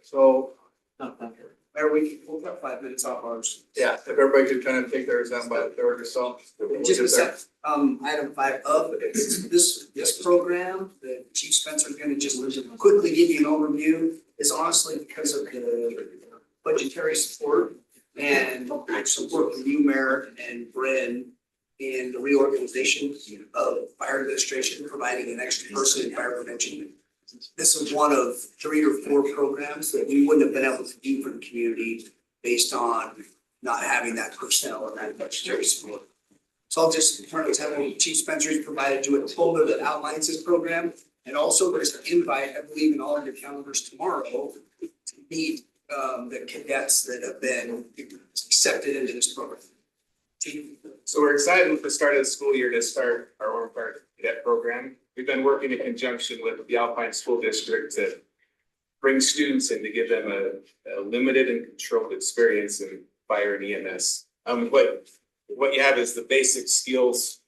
[SPEAKER 4] So,
[SPEAKER 2] Mayor, we'll got 5 minutes off ours.
[SPEAKER 4] yeah, if everybody could kind of take theirs down by the third or so. we'll
[SPEAKER 2] Just a
[SPEAKER 4] get there.
[SPEAKER 2] sec, item 5 of this program, that Chief Spencer is gonna just quickly give you an overview, is honestly because of the budgetary support
[SPEAKER 14] And I support you, Mayor, and Bren in the reorganization of fire administration, providing an extra person in fire prevention. This is one of 3 or 4 programs that we wouldn't have been able to do for the community based on not having that personnel or that budgetary support. So I'll just turn it to Chief Spencer's provided you a folder that outlines this program. And also there's an invite, I believe, in all of your calendars tomorrow to meet the cadets that have been accepted into this program.
[SPEAKER 5] So we're excited with the start of the school year to start our Orem Fire Cadet program. We've been working in conjunction with the Alpine School District to bring students in to give them a limited and controlled experience in fire and EMS. What you have is the basic skills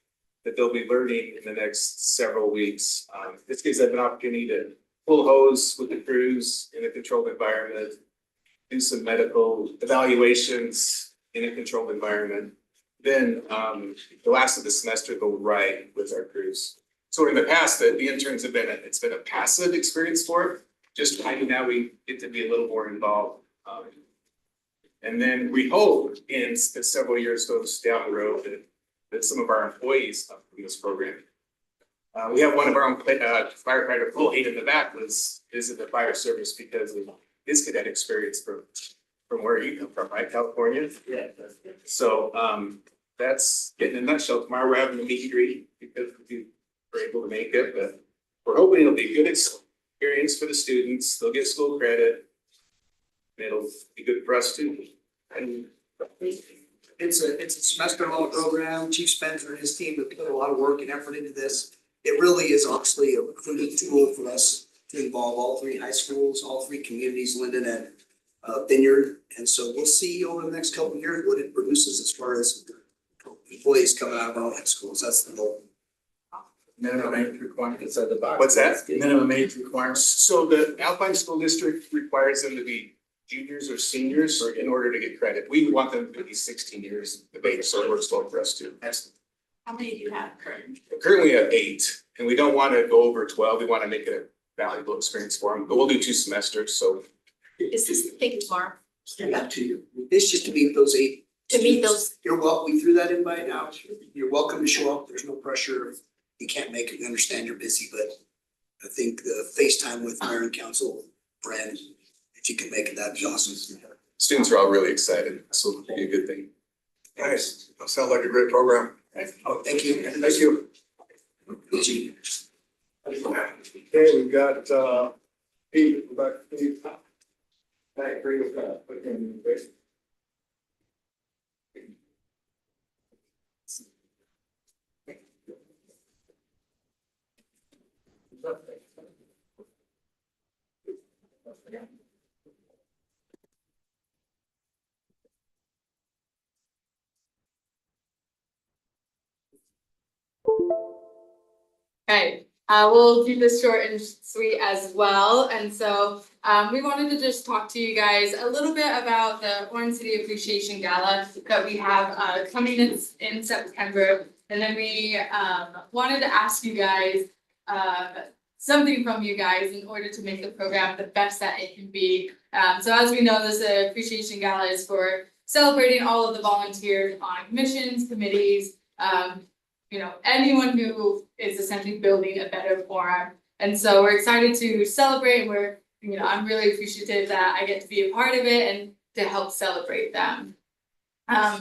[SPEAKER 5] that they'll be learning in the next several weeks. This gives them an opportunity to pull hose with the crews in a controlled environment, do some medical evaluations in a controlled environment. Then the last of the semester, they'll ride with our crews. So in the past, the interns have been, it's been a passive experience for it. Just finding now we get to be a little more involved. And then we hope in several years goes down the road that some of our employees from this program. We have one of our own firefighter, Cole Hayden in the back, is in the fire service because of his cadet experience from where you come from, right, California? Yeah. So that's in a nutshell. Tomorrow we're having a meet and greet because we were able to make it, but we're hoping it'll be a good experience for the students. They'll get school credit. And it'll be good for us too. And
[SPEAKER 14] It's a semester-long program. Chief Spencer and his team have put a lot of work and effort into this. It really is honestly a recruiting tool for us to involve all 3 high schools, all 3 communities, Linden and Vineyard. And so we'll see over the next couple of years what it produces as far as employees coming out of our own high schools. That's the goal.
[SPEAKER 12] Minimum age requirements at the box.
[SPEAKER 5] what's that?
[SPEAKER 12] Minimum age requirements.
[SPEAKER 5] So the Alpine School District requires them to be juniors or seniors in order to get credit. We want them to be 16 years of age, so it works well for us too.
[SPEAKER 10] How many do you have currently?
[SPEAKER 5] Currently we have 8, and we don't want to go over 12. We want to make it a valuable experience for them, but we'll do 2 semesters, so.
[SPEAKER 6] Is this the thing tomorrow?
[SPEAKER 14] Got to you. It's just to meet those 8.
[SPEAKER 6] To meet those,
[SPEAKER 14] You're welcome. We threw that invite out. You're welcome to show up. There's no pressure. If you can't make it, we understand you're busy, but I think the FaceTime with Mayor and Council, Brand, if you can make it, that'd be awesome.
[SPEAKER 5] Students are all really excited, so it'll be a good thing.
[SPEAKER 4] Nice. That sounds like a great program.
[SPEAKER 14] Oh, thank you.
[SPEAKER 4] Thank you. Okay, we've got Pete, we're back to Pete. I agree with that.
[SPEAKER 15] Okay, we'll keep this short and sweet as well. And so we wanted to just talk to you guys a little bit about the Orem City Appreciation Gala that we have coming in September. And then we wanted to ask you guys something from you guys in order to make the program the best that it can be. So as we know, this Appreciation Gala is for celebrating all of the volunteers on commissions, committees, you know, anyone who is essentially building a better Orem. And so we're excited to celebrate. I'm really appreciative that I get to be a part of it and to help celebrate them.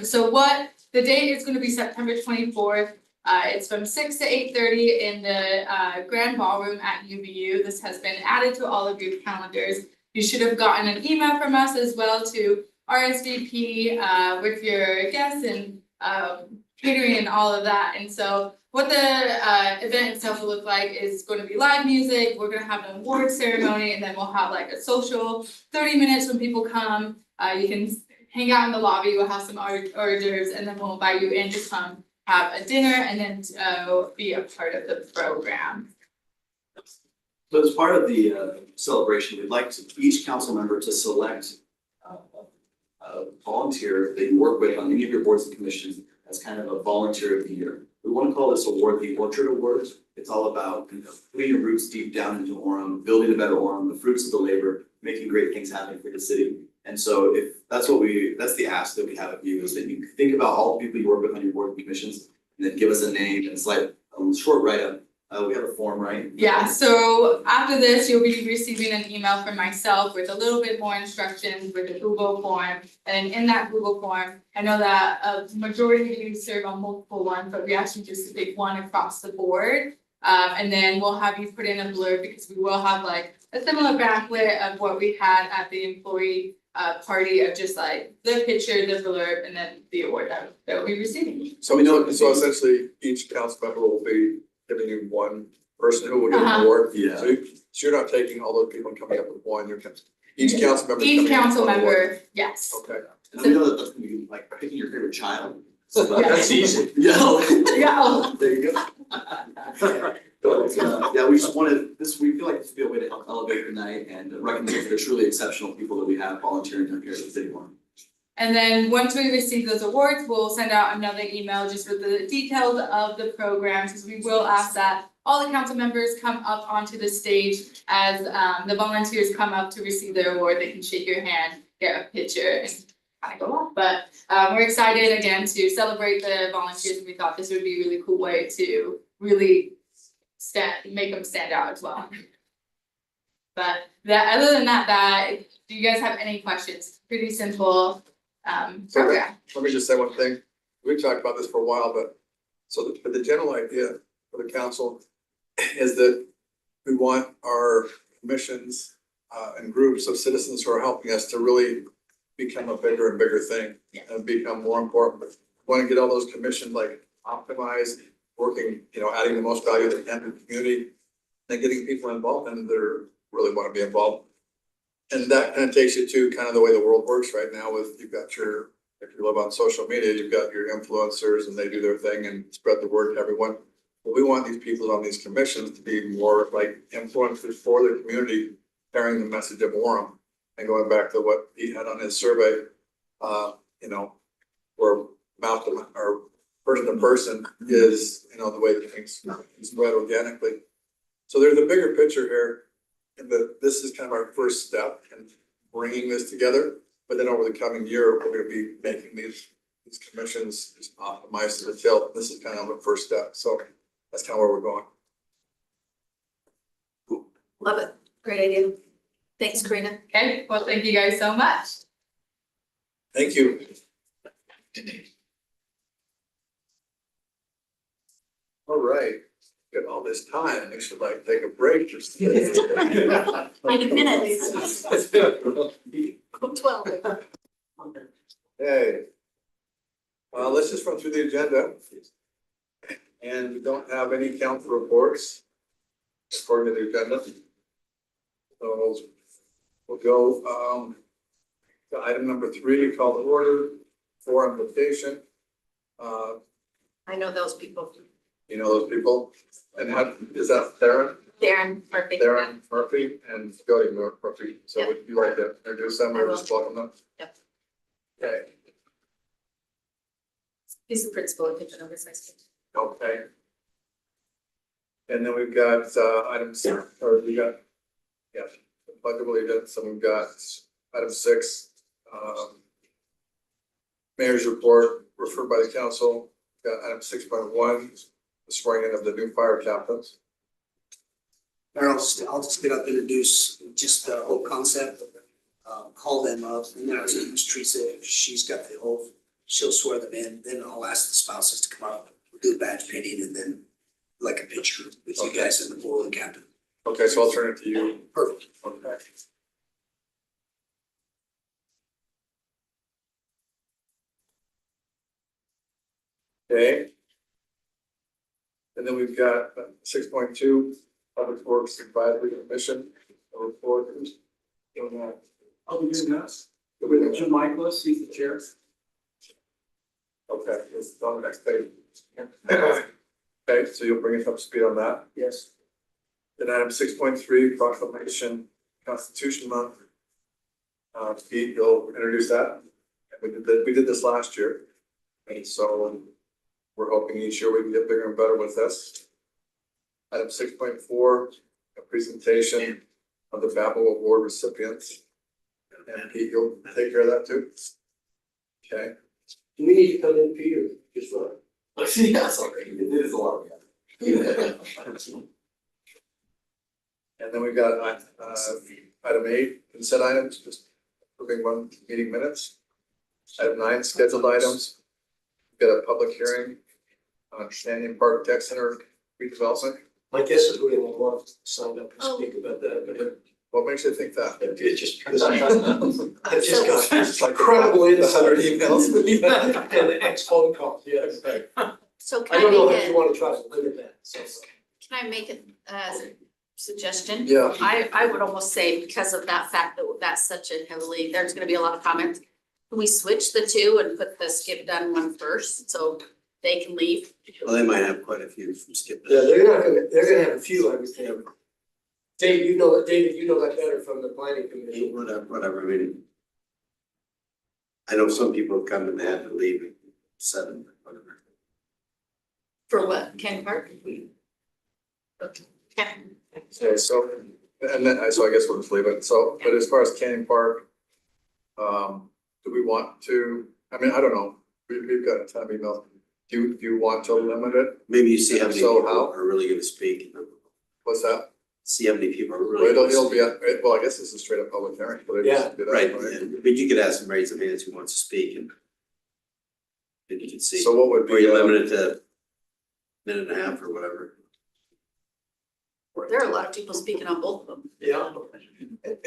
[SPEAKER 15] So what the date is going to be September 24th. It's from 6 to 8:30 in the Grand Ballroom at UVU. This has been added to all of your calendars. You should have gotten an email from us as well to RSVP with your guests and catering and all of that. And so what the event itself will look like is going to be live music. We're going to have an award ceremony, and then we'll have like a social 30 minutes when people come. You can hang out in the lobby. We'll have some hors d'oeuvres, and then we'll invite you in to come have a dinner and then be a part of the program.
[SPEAKER 11] So as part of the celebration, we'd like each council member to select a volunteer that you work with on any of your boards and commissions as kind of a volunteer of the year. We want to call this award the Orchard Award. It's all about putting your roots deep down into Orem, building a better Orem, the fruits of the labor making great things happen for the city. And so if that's that's the ask that we have of you, is that you think about all the people you work with on your board and commissions, and then give us a name, and it's like a short write-up. We have a form, right?
[SPEAKER 15] Yeah, so after this, you'll be receiving an email from myself with a little bit more instructions with a Google form. And in that Google form, I know that a majority of you serve on multiple ones, but we actually just pick one across the board. And then we'll have you put in a blurb, because we will have like a similar pamphlet of what we had at the employee party, of just like the picture, the blurb, and then the award that we'll be receiving.
[SPEAKER 4] So so essentially, each council member will be giving you one person who will get an award.
[SPEAKER 11] Yeah.
[SPEAKER 4] So you're not taking all those people and coming up with one, each council member.
[SPEAKER 15] Each council member, yes.
[SPEAKER 4] Okay.
[SPEAKER 11] And we know that that's gonna be like picking your favorite child. So
[SPEAKER 15] Yeah.
[SPEAKER 11] that's easy. Yeah.
[SPEAKER 15] Yeah.
[SPEAKER 11] There you go. Yeah, we just wanted this, we feel like this would be a way to help elevate the night and recognize the truly exceptional people that we have volunteering here at the city one.
[SPEAKER 15] And then once we receive those awards, we'll send out another email just with the details of the programs, because we will ask that all the council members come up onto the stage as the volunteers come up to receive their award. They can shake your hand, get a picture, and kind of go off. But we're excited again to celebrate the volunteers, and we thought this would be a really cool way to really make them stand out as well. But other than that, do you guys have any questions? Pretty simple program.
[SPEAKER 4] Let me just say one thing. We've talked about this for a while, but the general idea for the council is that we want our commissions and groups of citizens who are helping us to really become a bigger and bigger thing and become more important. We want to get all those commissions like optimized, working, adding the most value they can to the community, and getting people involved and that really want to be involved. And that kind of takes you to kind of the way the world works right now with, if you live on social media, you've got your influencers and they do their thing and spread the word to everyone. But we want these people on these commissions to be more like influencers for the community, carrying the message of Orem. And going back to what he had on his survey, where mouth to or person to person is, the way that things spread organically. So there's a bigger picture here. And this is kind of our first step in bringing this together, but then over the coming year, we're going to be making these commissions just optimized to the tail. This is kind of the first step, so that's kind of where we're going.
[SPEAKER 6] Love it. Great idea. Thanks, Karina.
[SPEAKER 15] Okay, well, thank you guys so much.
[SPEAKER 4] Thank you. All right. Got all this time, we should take a break or something.
[SPEAKER 6] 90 minutes. 12.
[SPEAKER 4] Okay. Let's just run through the agenda. And we don't have any council reports according to the agenda. So we'll go to item number 3, call to order, for invitation.
[SPEAKER 6] I know those people.
[SPEAKER 4] You know those people? And is that Darren?
[SPEAKER 6] Darren Murphy.
[SPEAKER 4] Darren Murphy and Jody Murphy. So
[SPEAKER 6] Yep.
[SPEAKER 4] would you like to introduce them
[SPEAKER 6] I
[SPEAKER 4] or
[SPEAKER 6] will.
[SPEAKER 4] just welcome them?
[SPEAKER 6] Yep.
[SPEAKER 4] Okay,
[SPEAKER 6] He's the principal of Kitchen Over Size.
[SPEAKER 4] okay. And then we've got items, or we got, pledge of allegiance, and we've got item 6. Mayor's report referred by the council. Got item 6.1, the swearing in of the new fire captains.
[SPEAKER 14] Mayor, I'll just get up, introduce just the whole concept, call them up, and then I'll use Teresa, if she's got the oath, she'll swear them in, then I'll ask the spouses to come up, do badge painting, and then like a picture with you guys and the board and captain.
[SPEAKER 4] Okay, so I'll turn it to you.
[SPEAKER 14] Perfect.
[SPEAKER 4] Okay. Okay. And then we've got 6.2, Public Works Advisory Commission, a report.
[SPEAKER 9] I'll be doing this. With Jim Michaelis, he's the chair.
[SPEAKER 4] Okay, it's on the next page. Okay, so you'll bring us up to speed on that.
[SPEAKER 9] Yes.
[SPEAKER 4] Then item 6.3, proclamation, Constitution Month. Pete, you'll introduce that. And we did this last year. And so we're hoping each year we can get bigger and better with this. Item 6.4, a presentation of the BABO award recipients. And Pete, you'll take care of that too? Okay,
[SPEAKER 14] Do we need to come in, Peter, just run?
[SPEAKER 1] Yeah, sorry, it is a lot.
[SPEAKER 4] and then we've got item 8, consent items, just approving one meeting minutes. Item 9, scheduled items. We've got a public hearing on Standing Park Tech Center redevelopment.
[SPEAKER 14] My guess is we won't want to sign up and speak about that, but
[SPEAKER 4] What makes you think that?
[SPEAKER 14] it's just because I've just got incredible insight
[SPEAKER 4] emails.
[SPEAKER 14] and the X phone calls, yes.
[SPEAKER 6] So
[SPEAKER 14] I
[SPEAKER 6] can I
[SPEAKER 14] don't know
[SPEAKER 6] make
[SPEAKER 14] how you
[SPEAKER 6] a,
[SPEAKER 14] wanna try to limit that, so.
[SPEAKER 6] can I make a suggestion?
[SPEAKER 4] Yeah.
[SPEAKER 6] I would almost say because of that fact that that's such a heavily, there's gonna be a lot of comments. Can we switch the two and put the skip done one first, so they can leave?
[SPEAKER 1] Well, they might have quite a few from Skip.
[SPEAKER 14] Yeah, they're gonna have a few, I would think. David, you know that better from the planning commission.
[SPEAKER 1] Whatever, I mean. I know some people have come and they had to leave at 7, whatever.
[SPEAKER 6] For what, Ken Park? Okay.
[SPEAKER 4] Okay, so, and then, so I guess we'll just leave it, so, but as far as Canyon Park. Do we want to, I mean, I don't know, we've got a ton of emails, do you want to limit it?
[SPEAKER 1] Maybe you see how many
[SPEAKER 4] So
[SPEAKER 1] people
[SPEAKER 4] how?
[SPEAKER 1] are really gonna speak.
[SPEAKER 4] What's that?
[SPEAKER 1] See how many people are
[SPEAKER 4] Well,
[SPEAKER 1] really.
[SPEAKER 4] it'll be, well, I guess this is straight up public hearing, but it just do that,
[SPEAKER 1] Right, but you could ask them, raise their hands who wants to speak and. Then you can see.
[SPEAKER 4] So what would be?
[SPEAKER 1] Or you limit it to minute and a half or whatever.
[SPEAKER 6] There are a lot of people speaking on both of them.
[SPEAKER 14] Yeah.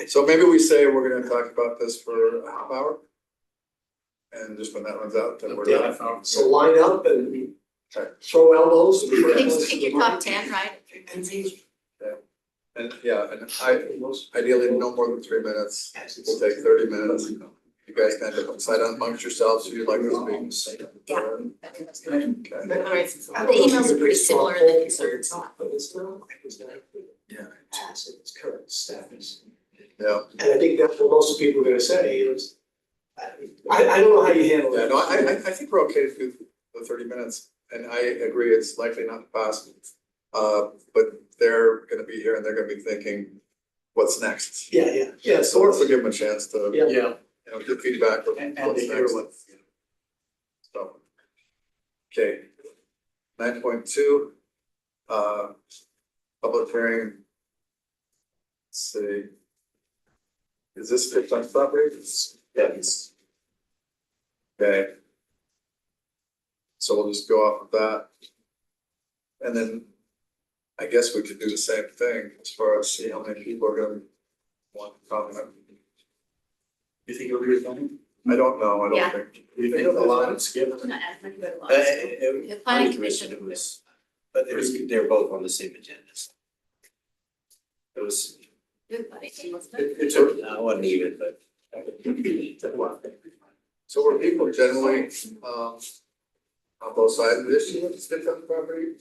[SPEAKER 4] So maybe we say we're gonna talk about this for a half hour. And just when that runs out, then we're done.
[SPEAKER 14] So line up and
[SPEAKER 4] Okay.
[SPEAKER 14] throw elbows.
[SPEAKER 6] Pick your top 10, right?
[SPEAKER 4] And yeah, and ideally no more than 3 minutes, we'll take 30 minutes. You guys kind of decide amongst yourselves who you'd like to speak.
[SPEAKER 6] Yeah.
[SPEAKER 4] Okay.
[SPEAKER 6] The emails are pretty similar to the concerns.
[SPEAKER 14] But it's not,
[SPEAKER 4] Yeah.
[SPEAKER 14] pass its current status.
[SPEAKER 4] Yeah,
[SPEAKER 14] And I think that's what most people are gonna say is, I don't know how you handle
[SPEAKER 4] yeah,
[SPEAKER 14] that.
[SPEAKER 4] no, I think we're okay to do the 30 minutes, and I agree, it's likely not to pass. But they're gonna be here and they're gonna be thinking, what's next?
[SPEAKER 14] Yeah,
[SPEAKER 4] So let's give them a chance to,
[SPEAKER 14] Yeah.
[SPEAKER 4] you know, give feedback. of
[SPEAKER 7] And
[SPEAKER 4] what's
[SPEAKER 7] to hear
[SPEAKER 4] next.
[SPEAKER 7] what,
[SPEAKER 4] So. Okay. 9.2. Public hearing. Let's see. Is this fixed on property? Yes. Okay. So we'll just go off of that. And then I guess we could do the same thing as far as see how many people are gonna want to comment.
[SPEAKER 7] you think it'll be fine?
[SPEAKER 4] I don't know, I
[SPEAKER 6] Yeah.
[SPEAKER 4] don't think.
[SPEAKER 7] You think a lot of skip?
[SPEAKER 6] I'm not asking about a lot.
[SPEAKER 1] The
[SPEAKER 6] planning commission,
[SPEAKER 1] it was, but they're both on the same agenda. It was,
[SPEAKER 6] Good buddy, wasn't
[SPEAKER 7] It-
[SPEAKER 6] it?
[SPEAKER 7] It's a,
[SPEAKER 1] I wasn't even, but.
[SPEAKER 4] So were people generally, on both sides of the issue with the stick on property?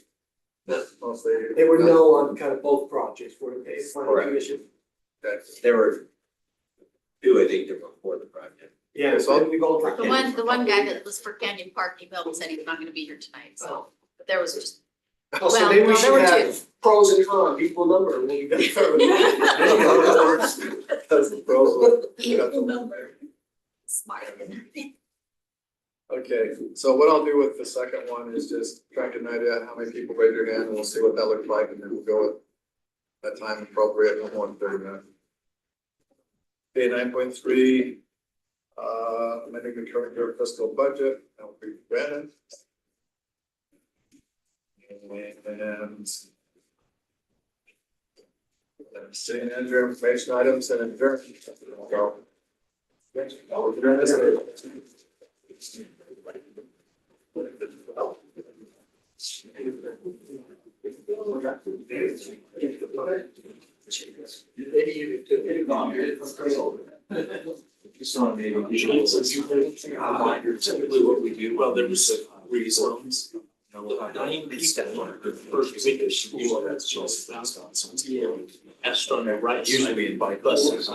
[SPEAKER 4] Mostly.
[SPEAKER 14] They were no on kind of both projects, were they? Planning
[SPEAKER 1] Correct.
[SPEAKER 14] commission.
[SPEAKER 1] There were 2, I think, that were for the project.
[SPEAKER 14] Yeah, so we go for.
[SPEAKER 6] The one guy that was for Canyon Park emailed and said he was not gonna be here tonight, so, but there was just.
[SPEAKER 14] Oh, so
[SPEAKER 6] Well,
[SPEAKER 14] maybe we
[SPEAKER 6] there
[SPEAKER 14] should
[SPEAKER 6] were
[SPEAKER 14] have pros and cons, equal number, and then you got.
[SPEAKER 4] That's the problem.
[SPEAKER 6] Equal number. Smart.
[SPEAKER 4] Okay, so what I'll do with the second one is just try to get an idea how many people raise their hand, and we'll see what that looks like, and then we'll go with that time appropriate, no more than 30 minutes. Okay, 9.3, amending the current year fiscal budget, that will be Brandon. And city manager information items and adjournment. Go.
[SPEAKER 1] Typically what we do, well, there was rezones. First week of school, that's just asked on the right. Usually invite buses. You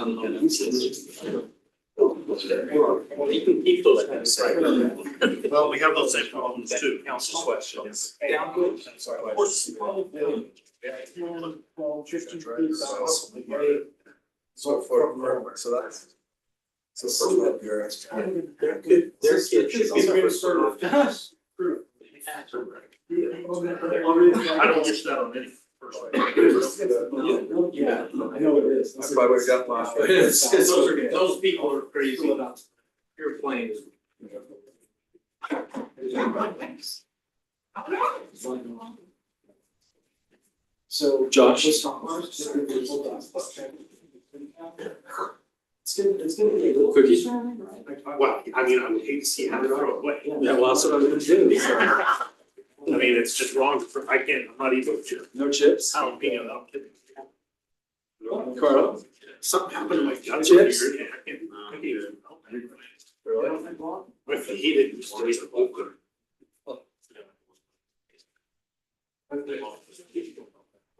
[SPEAKER 1] can keep those kind of stuff.
[SPEAKER 3] Well, we have those same problems too.
[SPEAKER 1] Council's questions.
[SPEAKER 14] Down good.
[SPEAKER 1] I'm sorry.
[SPEAKER 4] So so that's. So first one, you're.
[SPEAKER 1] Their kids should be served.
[SPEAKER 9] I don't wish that on any person.
[SPEAKER 14] Yeah, I know it is.
[SPEAKER 4] That's why we got lost.
[SPEAKER 9] Those people are crazy. Your plane is.
[SPEAKER 14] So.
[SPEAKER 1] Josh.
[SPEAKER 14] It's gonna be a little.
[SPEAKER 1] Cookies?
[SPEAKER 9] Well, I mean, I would hate to see how to throw it away.
[SPEAKER 1] Yeah, well, that's what I'm gonna do.
[SPEAKER 9] I mean, it's just wrong for, I'm not eating chips.
[SPEAKER 1] No chips?
[SPEAKER 9] I don't, I'm kidding.
[SPEAKER 1] Carl?
[SPEAKER 9] Something happened to my gut.
[SPEAKER 1] Chips?
[SPEAKER 9] Yeah, I can't even.
[SPEAKER 4] Really?
[SPEAKER 9] With the heated, just taste the whole good.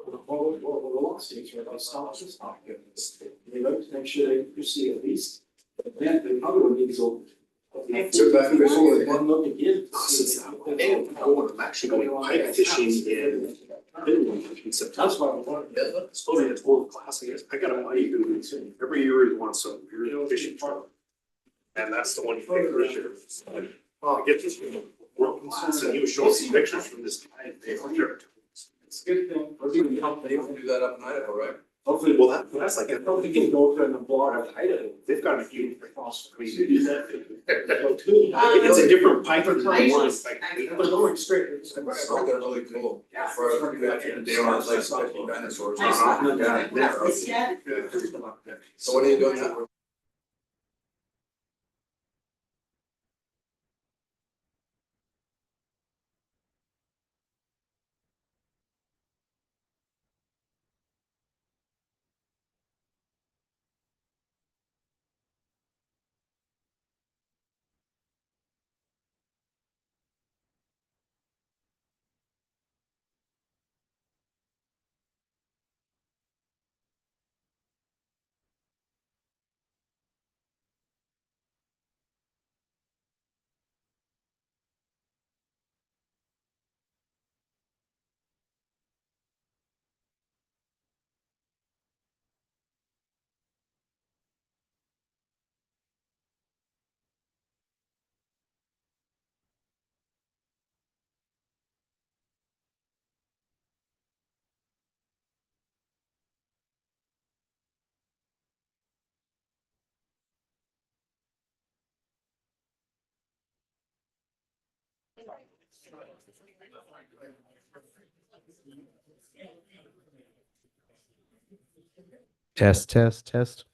[SPEAKER 14] The lawsuits are about stops and stop givens. They look to make sure they proceed at least, but then they probably would need to go.
[SPEAKER 4] Too bad.
[SPEAKER 14] One look again.
[SPEAKER 9] I'm actually going pipe fishing in Finland in September.
[SPEAKER 14] That's why I wanted.
[SPEAKER 9] It's only a 12 class, I guess. I got a buddy who every year he wants some weird fishing truck. And that's the one he picked this year. I get this world class, and he was showing some pictures from this guy.
[SPEAKER 14] It's a good thing.
[SPEAKER 4] They can do that up in Idaho, right?
[SPEAKER 9] Hopefully, well, that's like, I don't think you go to the bar of Idaho. They've got a few. It's a different pipe than the one.
[SPEAKER 14] But going straight.
[SPEAKER 4] They're really cool. For they don't have like special dinosaurs.
[SPEAKER 14] Yeah.
[SPEAKER 4] So what are you doing now?
[SPEAKER 16] Test, test, test.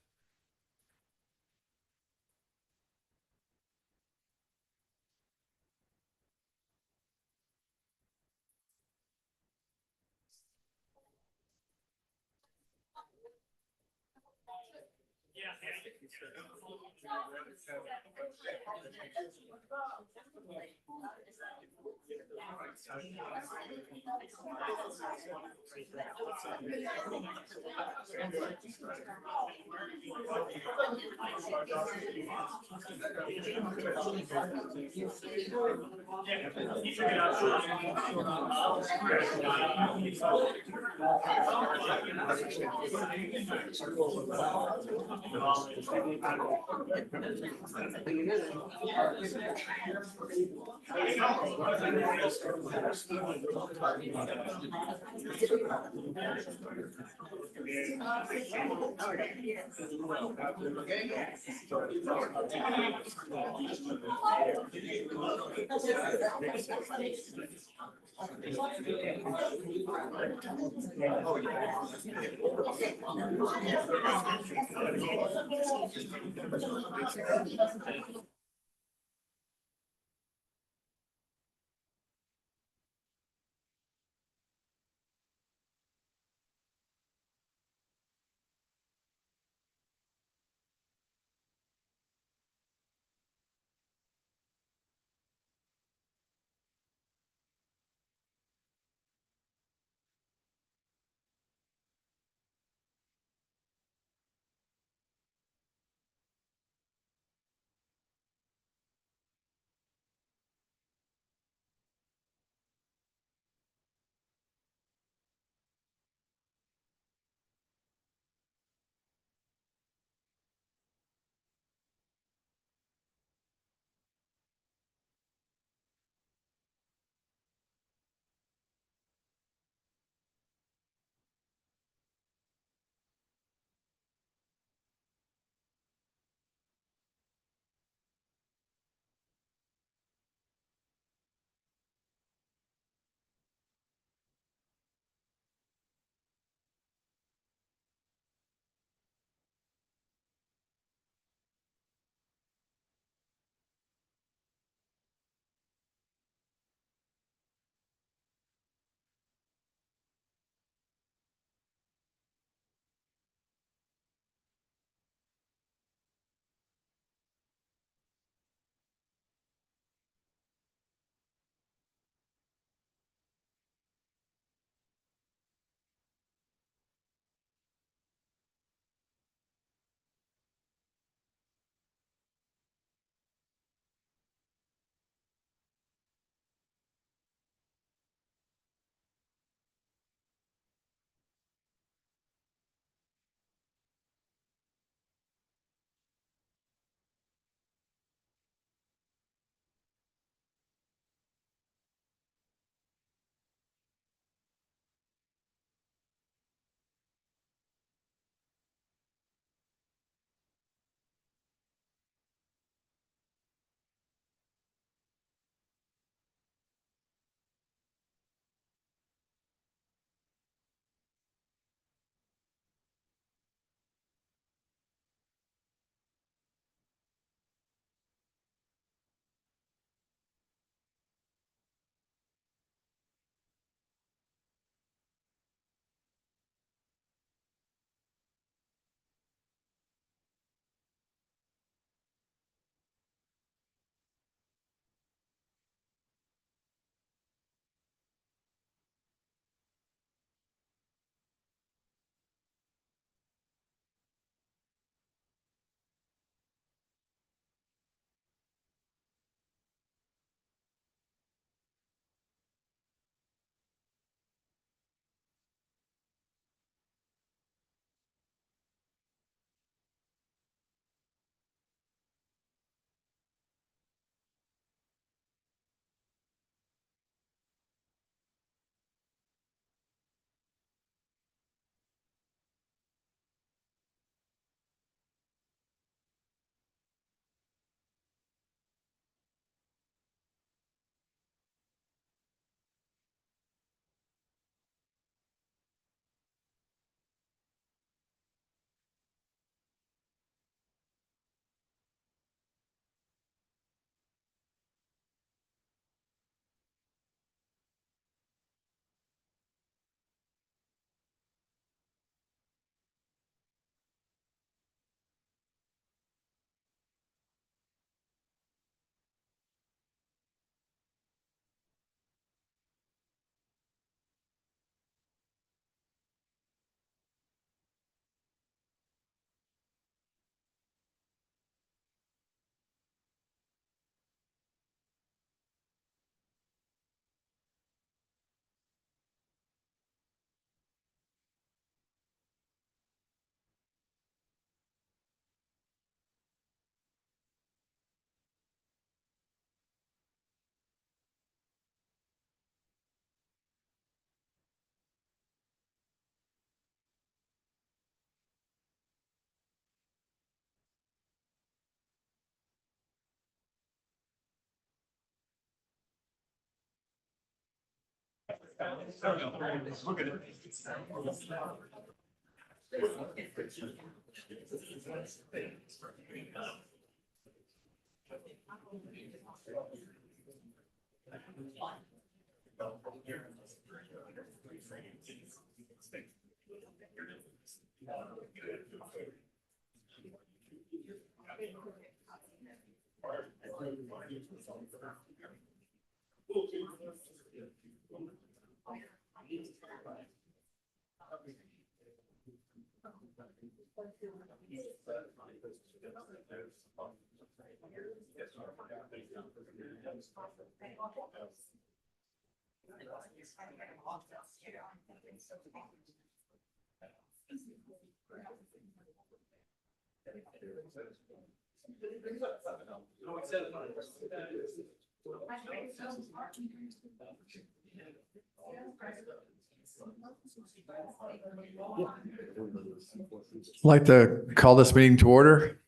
[SPEAKER 4] I'd like to call this meeting to order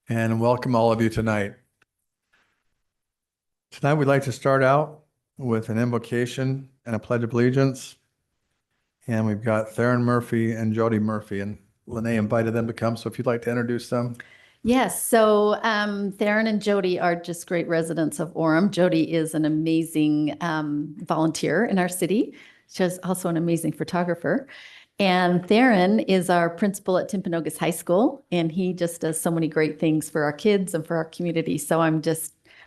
[SPEAKER 4] and welcome all of you tonight. Tonight, we'd like to start out with an invocation and a pledge of allegiance. And we've got Theron Murphy and Jody Murphy, and Lene invited them to come. So if you'd like to introduce them.
[SPEAKER 6] Yes, so Theron and Jody are just great residents of Orem. Jody is an amazing volunteer in our city. She's also an amazing photographer. And Theron is our principal at Timpanogos High School, and he just does so many great things for our kids and for our community. So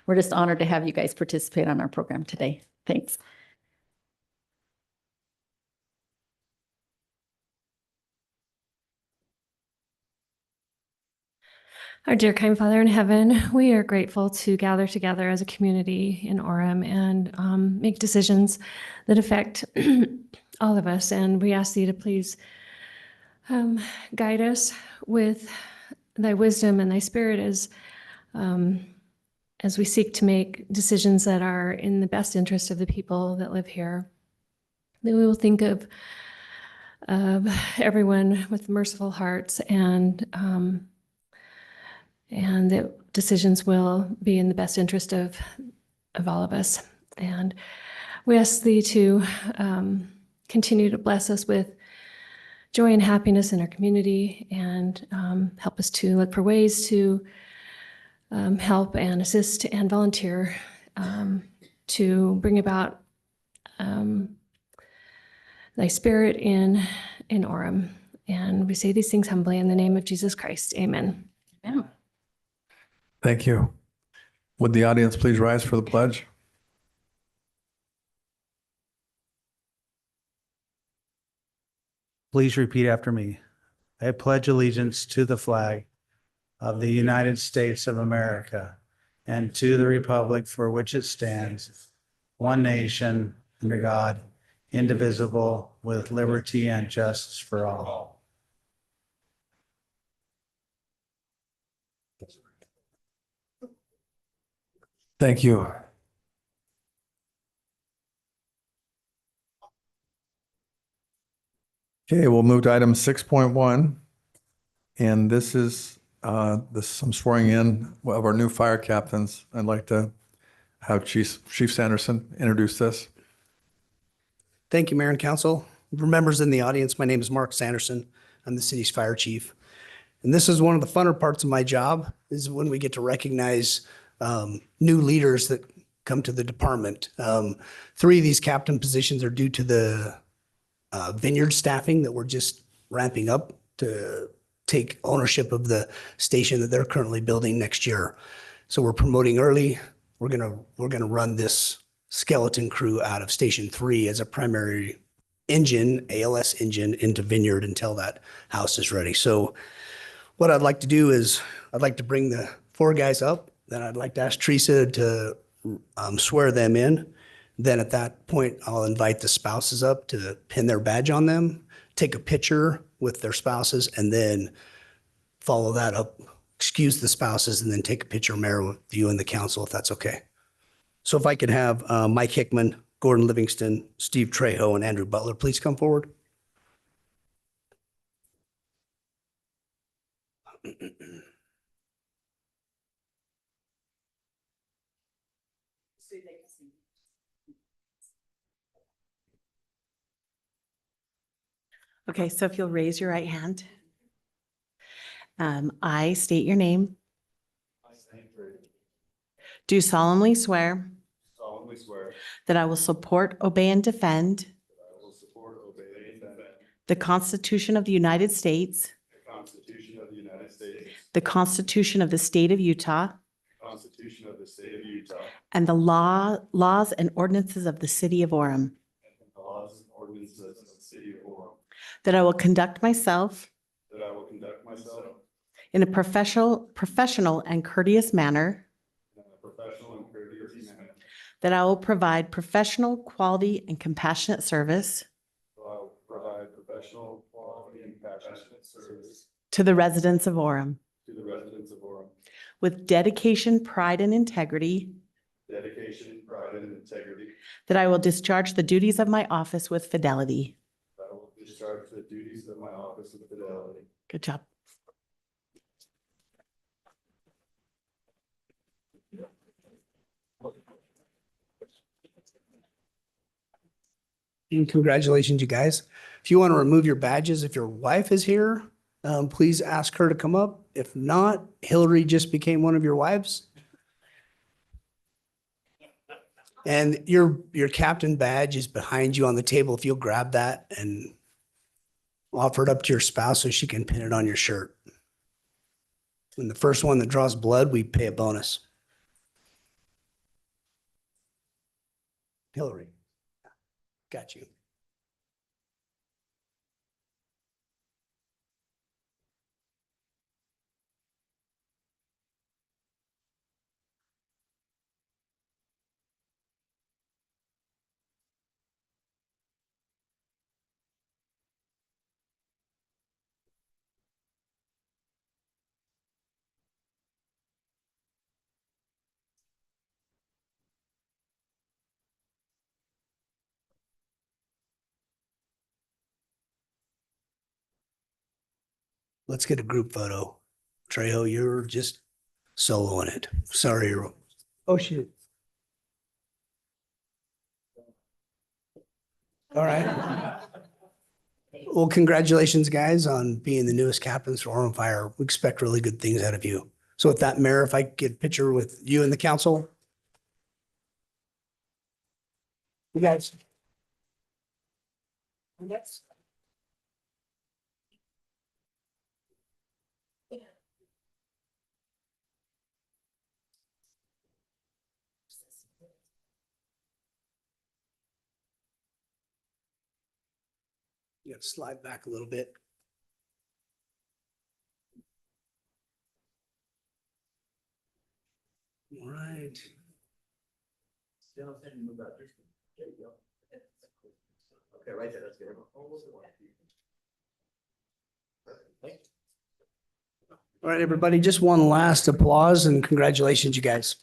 [SPEAKER 6] we're just honored to have you guys participate on our program today. Thanks.
[SPEAKER 17] Our dear kind Father in heaven, we are grateful to gather together as a community in Orem and make decisions that affect all of us. And we ask thee to please guide us with thy wisdom and thy spirit as we seek to make decisions that are in the best interest of the people that live here. That we will think of everyone with merciful hearts and that decisions will be in the best interest of all of us. And we ask thee to continue to bless us with joy and happiness in our community and help us to look for ways to help and assist and volunteer to bring about thy spirit in Orem. And we say these things humbly in the name of Jesus Christ. Amen.
[SPEAKER 6] Amen.
[SPEAKER 4] Thank you. Would the audience please rise for the pledge?
[SPEAKER 18] Please repeat after me. I pledge allegiance to the flag of the United States of America and to the republic for which it stands, one nation, under God, indivisible, with liberty and justice for all.
[SPEAKER 4] Thank you. Okay, we'll move to item 6.1. And this is some swearing in of our new fire captains. I'd like to have Chief Sanderson introduce this.
[SPEAKER 14] Thank you, Mayor and Council. For members in the audience, my name is Mark Sanderson. I'm the city's fire chief. And this is one of the funner parts of my job, is when we get to recognize new leaders that come to the department. 3 of these captain positions are due to the vineyard staffing that we're just ramping up to take ownership of the station that they're currently building next year. So we're promoting early. We're gonna run this skeleton crew out of Station 3 as a primary engine, ALS engine, into Vineyard until that house is ready. So what I'd like to do is I'd like to bring the 4 guys up. Then I'd like to ask Teresa to swear them in. Then at that point, I'll invite the spouses up to pin their badge on them, take a picture with their spouses, and then follow that up, excuse the spouses, and then take a picture, Mayor, with you and the council, if that's okay. So if I could have Mike Hickman, Gordon Livingston, Steve Trejo, and Andrew Butler, please come forward.
[SPEAKER 19] Okay, so if you'll raise your right hand. I state your name. Do solemnly swear
[SPEAKER 5] solemnly swear
[SPEAKER 19] that I will support, obey, and defend
[SPEAKER 5] that I will support, obey, and defend
[SPEAKER 19] the Constitution of the United States,
[SPEAKER 5] the Constitution of the United States,
[SPEAKER 19] the Constitution of the State of Utah,
[SPEAKER 5] the Constitution of the State of Utah,
[SPEAKER 19] and the laws and ordinances of the City of Orem.
[SPEAKER 5] and the laws and ordinances of the City of Orem,
[SPEAKER 19] That I will conduct myself
[SPEAKER 5] that I will conduct myself
[SPEAKER 19] in a professional and courteous manner.
[SPEAKER 5] in a professional and courteous manner.
[SPEAKER 19] That I will provide professional, quality, and compassionate service
[SPEAKER 5] So I will provide professional, quality, and compassionate service
[SPEAKER 19] to the residents of Orem
[SPEAKER 5] to the residents of Orem.
[SPEAKER 19] with dedication, pride, and integrity.
[SPEAKER 5] Dedication, pride, and integrity.
[SPEAKER 19] That I will discharge the duties of my office with fidelity.
[SPEAKER 5] That I will discharge the duties of my office with fidelity.
[SPEAKER 19] Good job.
[SPEAKER 14] And congratulations, you guys. If you want to remove your badges, if your wife is here, please ask her to come up. If not, Hillary just became one of your wives. And your captain badge is behind you on the table. If you'll grab that and offer it up to your spouse so she can pin it on your shirt. And the first one that draws blood, we pay a bonus. Hillary, got you. Let's get a group photo. Trejo, you're just soloing it. Sorry, you're. Oh, shoot. All right. Well, congratulations, guys, on being the newest captains for Orem Fire. We expect really good things out of you. So with that, Mayor, if I could get a picture with you and the council. You guys. Yes. You have to slide back a little bit. All right.
[SPEAKER 11] Okay, right there, that's good.
[SPEAKER 14] All right, everybody, just one last applause and congratulations, you guys.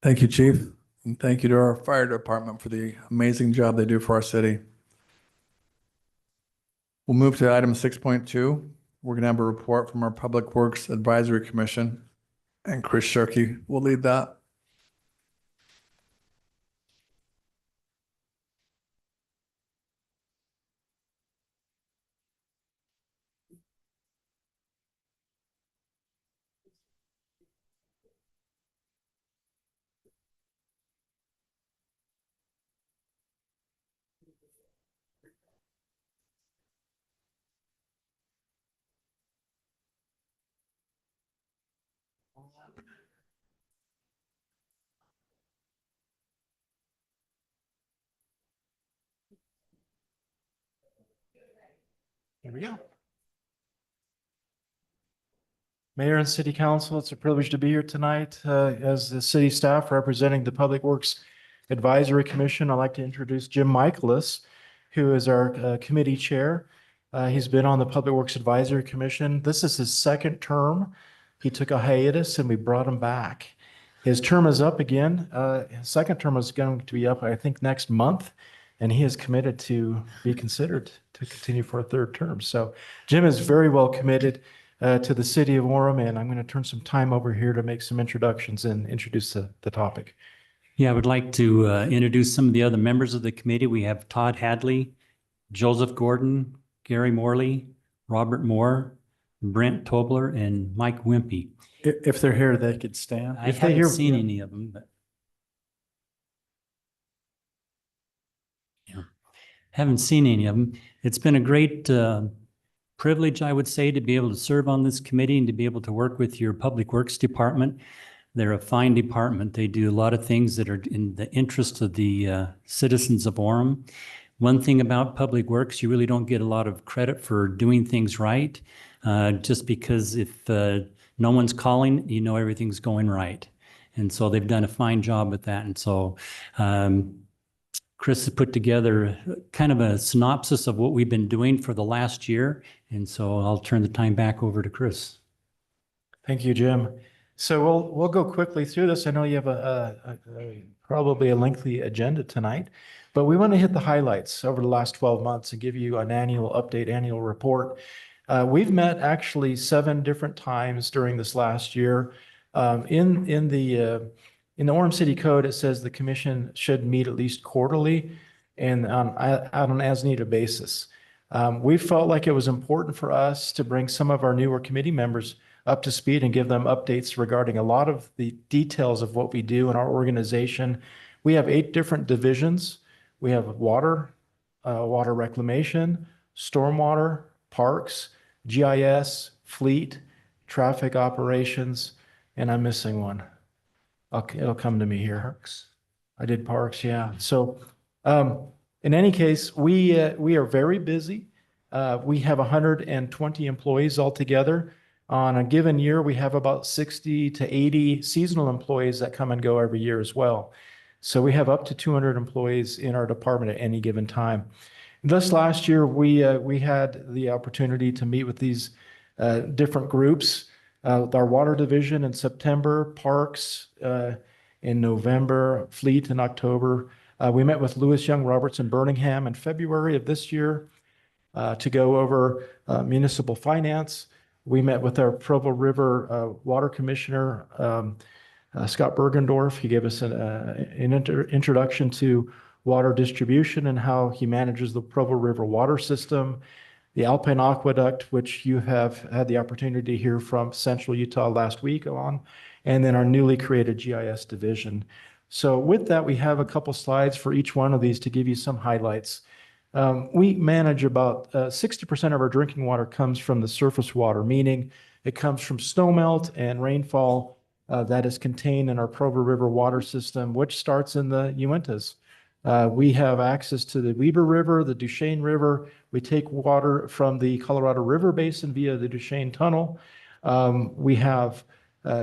[SPEAKER 20] Thank you, Chief, and thank you to our fire department for the amazing job they do for our city. We'll move to item 6.2. We're going to have a report from our Public Works Advisory Commission, and Chris Shirkey will lead that.
[SPEAKER 14] Here we go.
[SPEAKER 21] Mayor and City Council, it's a privilege to be here tonight as the city staff representing the Public Works Advisory Commission. I'd like to introduce Jim Michaelis, who is our committee chair. He's been on the Public Works Advisory Commission. This is his second term. He took a hiatus and we brought him back. His term is up again. His second term is going to be up, I think, next month. And he is committed to be considered to continue for a third term. So Jim is very well committed to the city of Orem, and I'm going to turn some time over here to make some introductions and introduce the topic.
[SPEAKER 22] Yeah, I would like to introduce some of the other members of the committee. We have Todd Hadley, Joseph Gordon, Gary Morley, Robert Moore, Brent Tobler, and Mike Wimpy.
[SPEAKER 21] If they're here, they could stand.
[SPEAKER 22] I haven't seen any of them, but yeah, haven't seen any of them. It's been a great privilege, I would say, to be able to serve on this committee and to be able to work with your Public Works Department. They're a fine department. They do a lot of things that are in the interest of the citizens of Orem. One thing about Public Works, you really don't get a lot of credit for doing things right, just because if no one's calling, you know everything's going right. And so they've done a fine job with that. And so Chris has put together kind of a synopsis of what we've been doing for the last year. And so I'll turn the time back over to Chris.
[SPEAKER 21] Thank you, Jim. So we'll go quickly through this. I know you have probably a lengthy agenda tonight, but we want to hit the highlights over the last 12 months and give you an annual update, annual report. We've met actually 7 different times during this last year. In the Orem City Code, it says the commission should meet at least quarterly and on an as-needed basis. We felt like it was important for us to bring some of our newer committee members up to speed and give them updates regarding a lot of the details of what we do in our organization. We have 8 different divisions. We have water, water reclamation, stormwater, parks, GIS, fleet, traffic operations, and I'm missing one. Okay, it'll come to me here. Parks. I did parks, yeah. So in any case, we are very busy. We have 120 employees altogether. On a given year, we have about 60 to 80 seasonal employees that come and go every year as well. So we have up to 200 employees in our department at any given time. This last year, we had the opportunity to meet with these different groups. Our water division in September, parks in November, fleet in October. We met with Lewis Young Roberts in Birmingham in February of this year to go over municipal finance. We met with our Provo River Water Commissioner, Scott Bergendorf. He gave us an introduction to water distribution and how he manages the Provo River water system, the Alpine Aqueduct, which you have had the opportunity to hear from Central Utah last week on, and then our newly created GIS division. So with that, we have a couple slides for each one of these to give you some highlights. We manage about 60% of our drinking water comes from the surface water, meaning it comes from snowmelt and rainfall that is contained in our Provo River water system, which starts in the Uintas. We have access to the Weber River, the Duchesne River. We take water from the Colorado River Basin via the Duchesne Tunnel. We have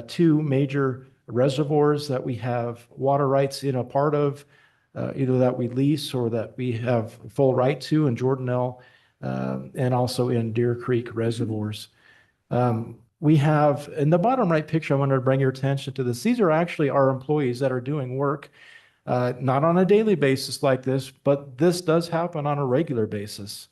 [SPEAKER 21] 2 major reservoirs that we have water rights in a part of, either that we lease or that we have full right to in Jordanelle and also in Deer Creek reservoirs. We have, in the bottom right picture, I wanted to bring your attention to this. These are actually our employees that are doing work, not on a daily basis like this, but this does happen on a regular basis.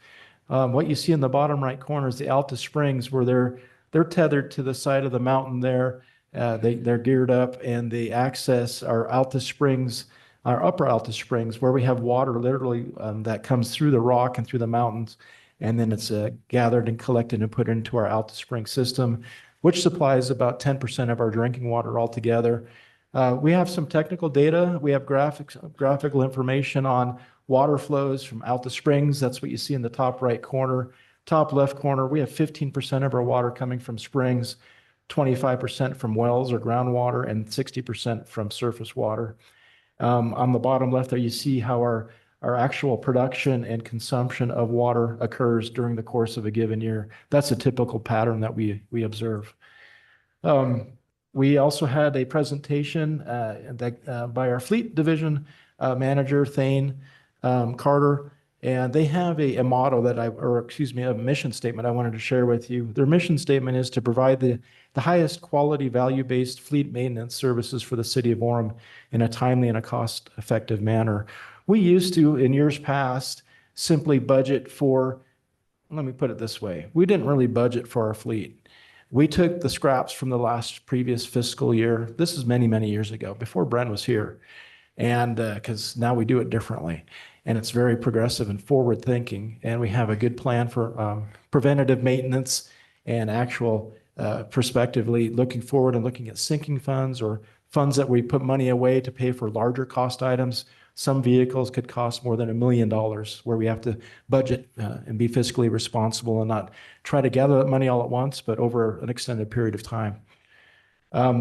[SPEAKER 21] What you see in the bottom right corner is the Alta Springs, where they're tethered to the side of the mountain there. They're geared up, and they access our Alta Springs, our upper Alta Springs, where we have water literally that comes through the rock and through the mountains, and then it's gathered and collected and put into our Alta Springs system, which supplies about 10% of our drinking water altogether. We have some technical data. We have graphical information on water flows from Alta Springs. That's what you see in the top right corner. Top left corner, we have 15% of our water coming from springs, 25% from wells or groundwater, and 60% from surface water. On the bottom left there, you see how our actual production and consumption of water occurs during the course of a given year. That's a typical pattern that we observe. We also had a presentation by our fleet division manager, Thane Carter, and they have a motto a mission statement I wanted to share with you. Their mission statement is to provide the highest quality, value-based fleet maintenance services for the city of Orem in a timely and a cost-effective manner. We used to, in years past, simply budget for, let me put it this way, we didn't really budget for our fleet. We took the scraps from the previous fiscal year. This is many, many years ago, before Brent was here. And because now we do it differently. And it's very progressive and forward thinking. And we have a good plan for preventative maintenance and actual prospectively looking forward and looking at sinking funds or funds that we put money away to pay for larger cost items. Some vehicles could cost more than $1 million, where we have to budget and be fiscally responsible and not try to gather that money all at once, but over an extended period of time.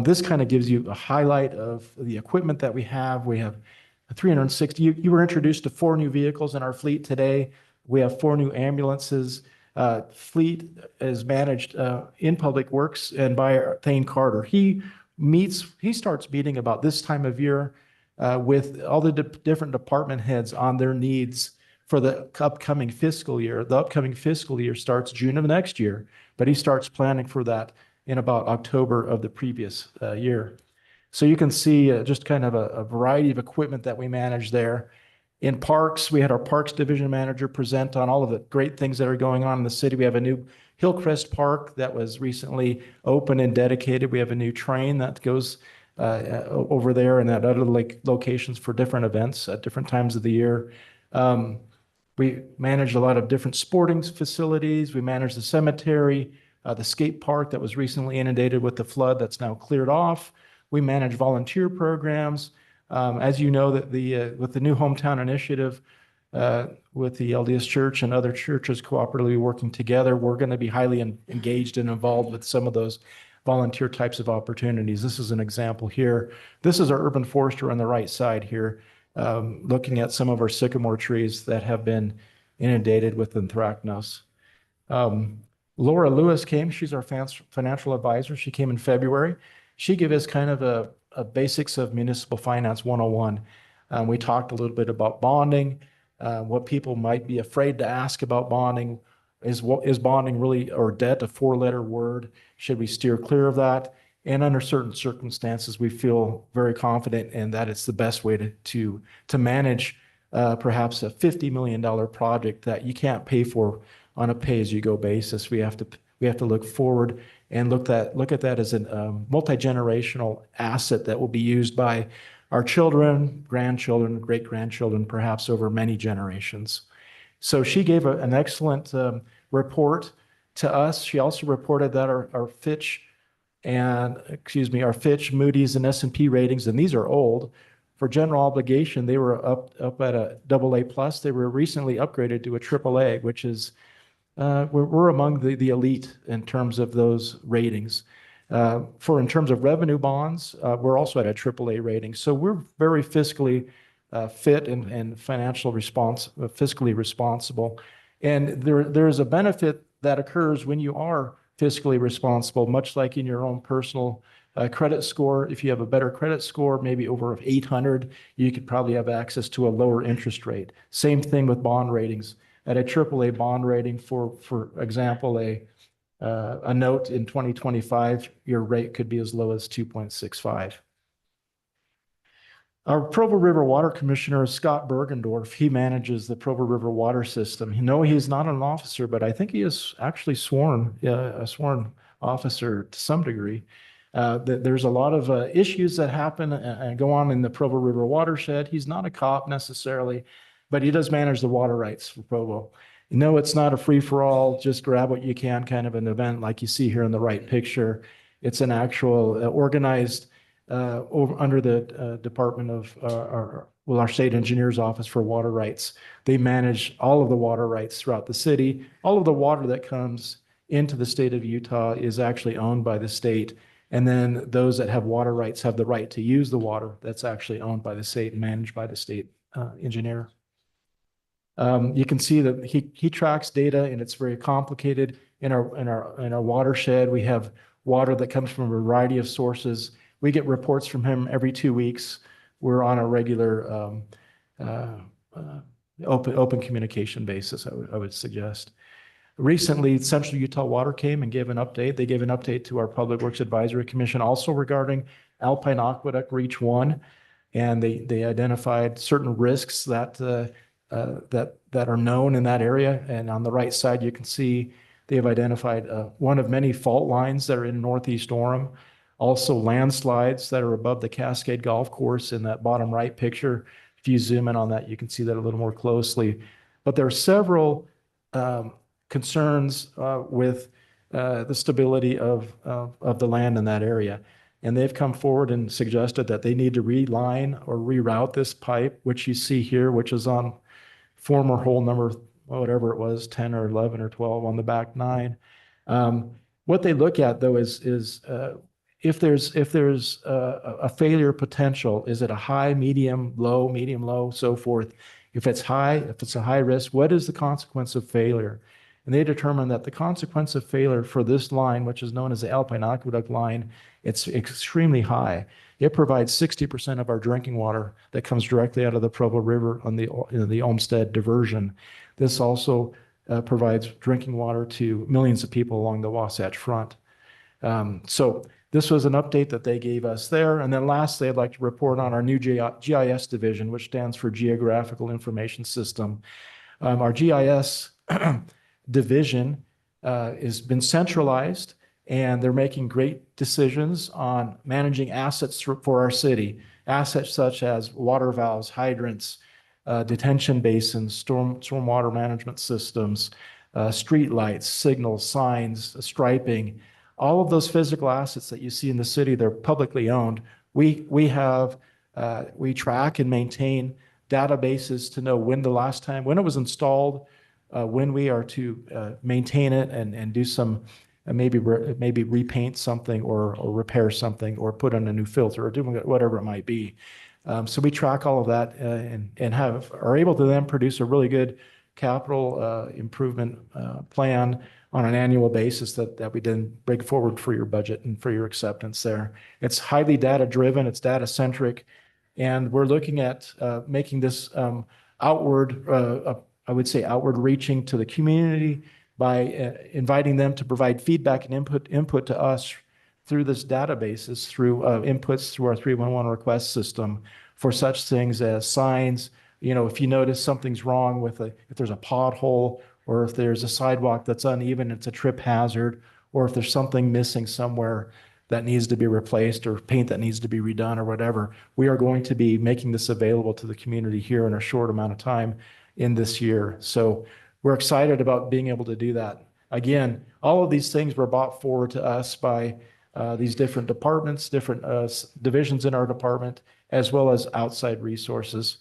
[SPEAKER 21] This kind of gives you a highlight of the equipment that we have. We have 360. You were introduced to 4 new vehicles in our fleet today. We have 4 new ambulances. Fleet is managed in Public Works and by Thane Carter. He starts meeting about this time of year with all the different department heads on their needs for the upcoming fiscal year. The upcoming fiscal year starts June of next year, but he starts planning for that in about October of the previous year. So you can see just kind of a variety of equipment that we manage there. In parks, we had our parks division manager present on all of the great things that are going on in the city. We have a new Hillcrest Park that was recently open and dedicated. We have a new train that goes over there and at other locations for different events at different times of the year. We manage a lot of different sporting facilities. We manage the cemetery, the skate park that was recently inundated with the flood that's now cleared off. We manage volunteer programs. As you know, that with the new hometown initiative, with the LDS Church and other churches cooperatively working together, we're going to be highly engaged and involved with some of those volunteer types of opportunities. This is an example here. This is our urban forester on the right side here, looking at some of our sycamore trees that have been inundated with anthracnose. Laura Lewis came. She's our financial advisor. She came in February. She gave us kind of a basics of municipal finance 101. We talked a little bit about bonding, what people might be afraid to ask about bonding. Is bonding really, or debt, a 4-letter word? Should we steer clear of that? And under certain circumstances, we feel very confident in that it's the best way to manage perhaps a $50 million project that you can't pay for on a pay-as-you-go basis. We have to look forward and look at that as a multi-generational asset that will be used by our children, grandchildren, great-grandchildren, perhaps over many generations. So she gave an excellent report to us. She also reported that our Fitch, Moody's, and S&P ratings, and these are old. For general obligation, they were up at a AA+. They were recently upgraded to a AAA, which is we're among the elite in terms of those ratings. In terms of revenue bonds, we're also at a AAA rating. So we're very fiscally fit and fiscally responsible. And there's a benefit that occurs when you are fiscally responsible, much like in your own personal credit score. If you have a better credit score, maybe over 800, you could probably have access to a lower interest rate. Same thing with bond ratings. At a AAA bond rating, for example, a note in 2025, your rate could be as low as 2.65. Our Provo River Water Commissioner is Scott Bergendorf. He manages the Provo River water system. No, he's not an officer, but I think he is actually a sworn officer to some degree. There's a lot of issues that happen and go on in the Provo River watershed. He's not a cop necessarily, but he does manage the water rights for Provo. No, it's not a free-for-all, just grab what you can kind of an event like you see here in the right picture. It's an actual organized under the Department of our state engineer's office for water rights. They manage all of the water rights throughout the city. All of the water that comes into the state of Utah is actually owned by the state. And then those that have water rights have the right to use the water that's actually owned by the state and managed by the state engineer. You can see that he tracks data, and it's very complicated. In our watershed, we have water that comes from a variety of sources. We get reports from him every 2 weeks. We're on a regular open communication basis, I would suggest. Recently, Central Utah Water came and gave an update. They gave an update to our Public Works Advisory Commission also regarding Alpine Aqueduct Reach 1. And they identified certain risks that are known in that area. And on the right side, you can see they have identified one of many fault lines that are in northeast Orem. Also landslides that are above the Cascade Golf Course in that bottom right picture. If you zoom in on that, you can see that a little more closely. But there are several concerns with the stability of the land in that area. And they've come forward and suggested that they need to reline or reroute this pipe, which you see here, which is on former hole number, whatever it was, 10 or 11 or 12 on the back 9. What they look at though is if there's a failure potential, is it a high, medium, low, so forth? If it's high, if it's a high risk, what is the consequence of failure? And they determined that the consequence of failure for this line, which is known as the Alpine Aqueduct line, it's extremely high. It provides 60% of our drinking water that comes directly out of the Provo River on the Olmsted diversion. This also provides drinking water to millions of people along the Wasatch Front. So this was an update that they gave us there. And then lastly, I'd like to report on our new GIS division, which stands for Geographical Information System. Our GIS division has been centralized, and they're making great decisions on managing assets for our city. Assets such as water valves, hydrants, detention basins, stormwater management systems, street lights, signals, signs, striping. All of those physical assets that you see in the city, they're publicly owned. We track and maintain databases to know when it was installed, when we are to maintain it and do some, maybe repaint something or repair something or put in a new filter or do whatever it might be. So we track all of that and are able to then produce a really good capital improvement plan on an annual basis that we then bring forward for your budget and for your acceptance there. It's highly data driven, it's data centric, and we're looking at making this outward, I would say outward reaching to the community by inviting them to provide feedback and input to us through this databases, through inputs through our 311 request system for such things as signs. You know, if you notice something's wrong with if there's a pothole, or if there's a sidewalk that's uneven, it's a trip hazard, or if there's something missing somewhere that needs to be replaced or paint that needs to be redone or whatever, we are going to be making this available to the community here in a short amount of time in this year. So we're excited about being able to do that. Again, all of these things were brought forward to us by these different departments, different divisions in our department, as well as outside resources.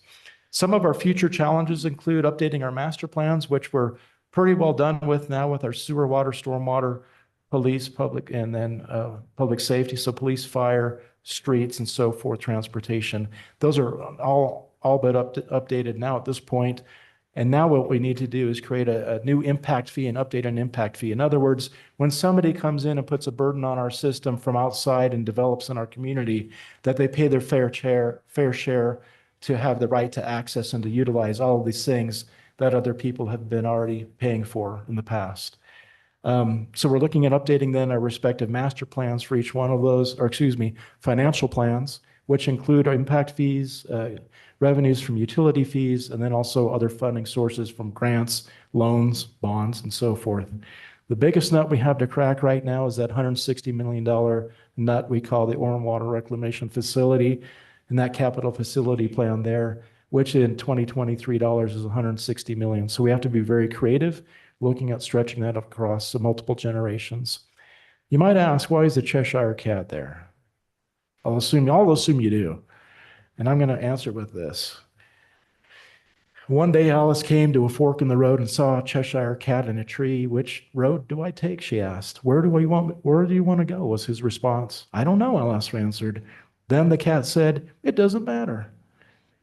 [SPEAKER 21] Some of our future challenges include updating our master plans, which we're pretty well done with now with our sewer, water, stormwater, police, public, and then public safety. So police, fire, streets, and so forth, transportation. Those are all but updated now at this point. And now what we need to do is create a new impact fee and update an impact fee. In other words, when somebody comes in and puts a burden on our system from outside and develops in our community, that they pay their fair share to have the right to access and to utilize all of these things that other people have been already paying for in the past. So we're looking at updating then our respective master plans for each one of those, or excuse me, financial plans, which include our impact fees, revenues from utility fees, and then also other funding sources from grants, loans, bonds, and so forth. The biggest nut we have to crack right now is that $160 million nut we call the Orem Water Reclamation Facility, and that capital facility plan there, which in 2023 dollars is $160 million. So we have to be very creative, looking at stretching that across multiple generations. You might ask, why is the Cheshire Cat there? I'll assume you do. And I'm going to answer with this. One day Alice came to a fork in the road and saw a Cheshire Cat in a tree. Which road do I take? She asked. Where do you want to go? Was his response. I don't know, Alice answered. Then the cat said, it doesn't matter.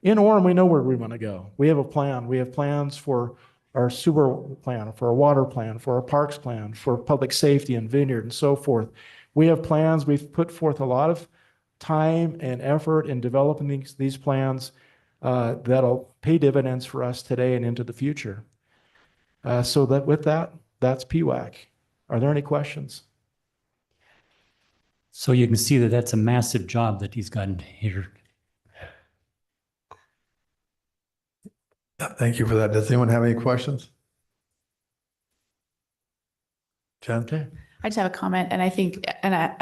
[SPEAKER 21] In Orem, we know where we want to go. We have a plan. We have plans for our sewer plan, for our water plan, for our parks plan, for public safety and vineyard and so forth. We have plans. We've put forth a lot of time and effort in developing these plans that'll pay dividends for us today and into the future. So that with that, that's PWAC. Are there any questions?
[SPEAKER 22] So you can see that that's a massive job that he's gotten here.
[SPEAKER 20] Thank you for that. Does anyone have any questions? Jen?
[SPEAKER 21] Okay.
[SPEAKER 10] I just have a comment, and I think,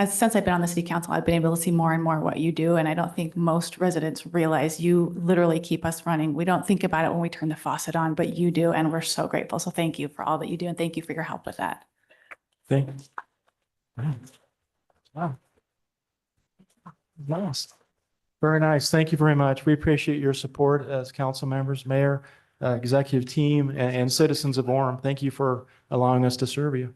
[SPEAKER 10] since I've been on the city council, I've been able to see more and more what you do, and I don't think most residents realize you literally keep us running. We don't think about it when we turn the faucet on, but you do, and we're so grateful. So thank you for all that you do, and thank you for your help with that.
[SPEAKER 21] Thanks. Wow. Nice. Very nice. Thank you very much. We appreciate your support as council members, mayor, executive team, and citizens of Orem. Thank you for allowing us to serve you.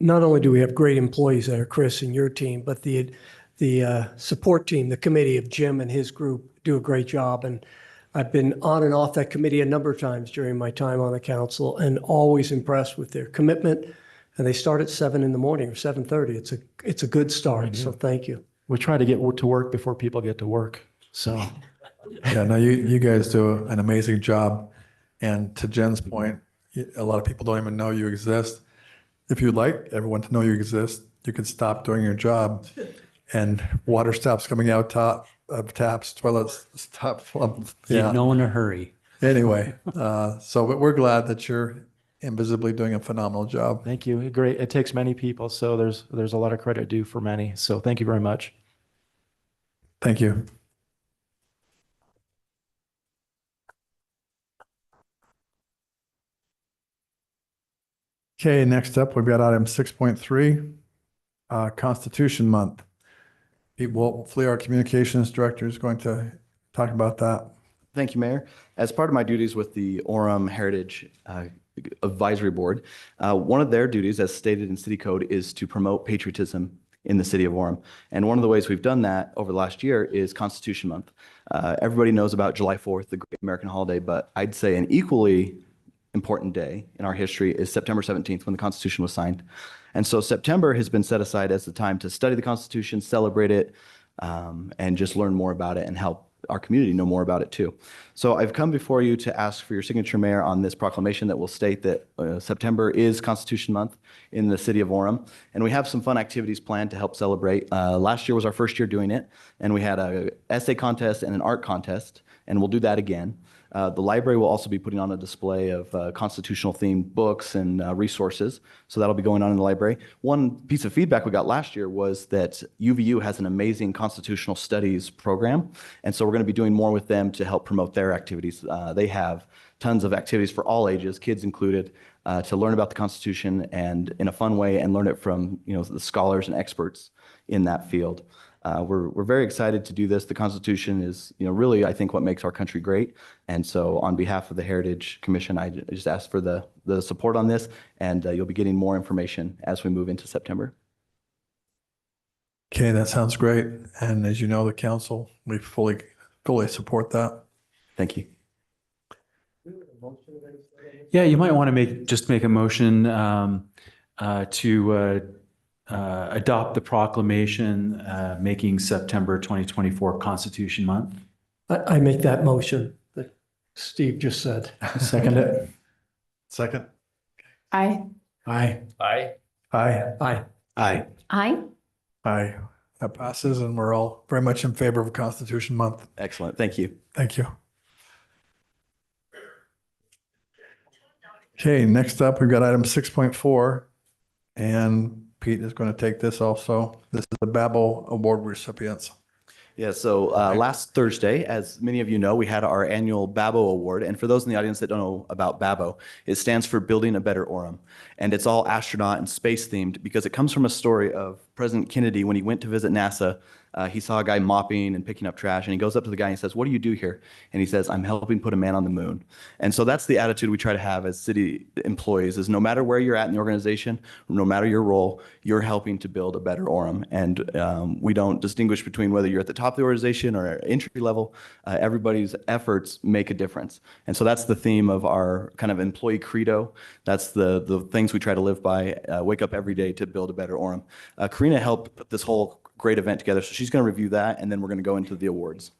[SPEAKER 14] Not only do we have great employees there, Chris and your team, but the support team, the committee of Jim and his group do a great job. And I've been on and off that committee a number of times during my time on the council and always impressed with their commitment. And they start at 7 in the morning or 7:30. It's a good start. So thank you.
[SPEAKER 21] We try to get to work before people get to work. So.
[SPEAKER 20] Yeah, no, you guys do an amazing job. And to Jen's point, a lot of people don't even know you exist. If you'd like everyone to know you exist, you could stop doing your job and water stops coming out of taps, toilets stop.
[SPEAKER 22] You know, in a hurry.
[SPEAKER 20] Anyway, but we're glad that you're invisibly doing a phenomenal job.
[SPEAKER 21] Thank you. Great. It takes many people, so there's a lot of credit due for many. So thank you very much.
[SPEAKER 20] Thank you. Okay, next up, we've got item 6.3, Constitution Month. Pete Wolfley, our communications director, is going to talk about that.
[SPEAKER 11] Thank you, Mayor. As part of my duties with the Orem Heritage Advisory Board, one of their duties, as stated in City Code, is to promote patriotism in the city of Orem. And one of the ways we've done that over the last year is Constitution Month. Everybody knows about July 4th, the great American holiday, but I'd say an equally important day in our history is September 17th, when the Constitution was signed. And so September has been set aside as the time to study the Constitution, celebrate it, and just learn more about it and help our community know more about it too. So I've come before you to ask for your signature, Mayor, on this proclamation that will state that September is Constitution Month in the city of Orem. And we have some fun activities planned to help celebrate. Last year was our first year doing it, and we had an essay contest and an art contest, and we'll do that again. The library will also be putting on a display of constitutional themed books and resources. So that'll be going on in the library. One piece of feedback we got last year was that UVU has an amazing constitutional studies program. And so we're going to be doing more with them to help promote their activities. They have tons of activities for all ages, kids included, to learn about the Constitution and in a fun way and learn it from the scholars and experts in that field. We're very excited to do this. The Constitution is, really, I think, what makes our country great. And so on behalf of the Heritage Commission, I just ask for the support on this, and you'll be getting more information as we move into September.
[SPEAKER 20] Okay, that sounds great. And as you know, the council, we fully support that.
[SPEAKER 11] Thank you.
[SPEAKER 21] Yeah, you might want to make a motion to adopt the proclamation making September 2024 Constitution Month.
[SPEAKER 14] I make that motion that Steve just said.
[SPEAKER 21] Second it.
[SPEAKER 20] Second.
[SPEAKER 10] Aye.
[SPEAKER 21] Aye.
[SPEAKER 3] Aye.
[SPEAKER 20] Aye.
[SPEAKER 14] Aye.
[SPEAKER 21] Aye.
[SPEAKER 17] Aye.
[SPEAKER 20] Aye. That passes, and we're all very much in favor of Constitution Month.
[SPEAKER 11] Excellent. Thank you.
[SPEAKER 20] Thank you. Okay, next up, we've got item 6.4, and Pete is going to take this also. This is the BABO Award recipients.
[SPEAKER 11] Yeah, so last Thursday, as many of you know, we had our annual BABO Award. And for those in the audience that don't know about BABO, it stands for Building a Better Orem. And it's all astronaut and space themed because it comes from a story of President Kennedy when he went to visit NASA He saw a guy mopping and picking up trash, and he goes up to the guy and he says, "What do you do here?" And he says, "I'm helping put a man on the moon." And so that's the attitude we try to have as city employees, is no matter where you're at in the organization, no matter your role, you're helping to build a better Orem. And we don't distinguish between whether you're at the top of the organization or entry level. Everybody's efforts make a difference. And so that's the theme of our kind of employee credo. That's the things we try to live by, wake up every day to build a better Orem. Karina helped put this whole great event together, so she's going to review that, and then we're going to go into the awards.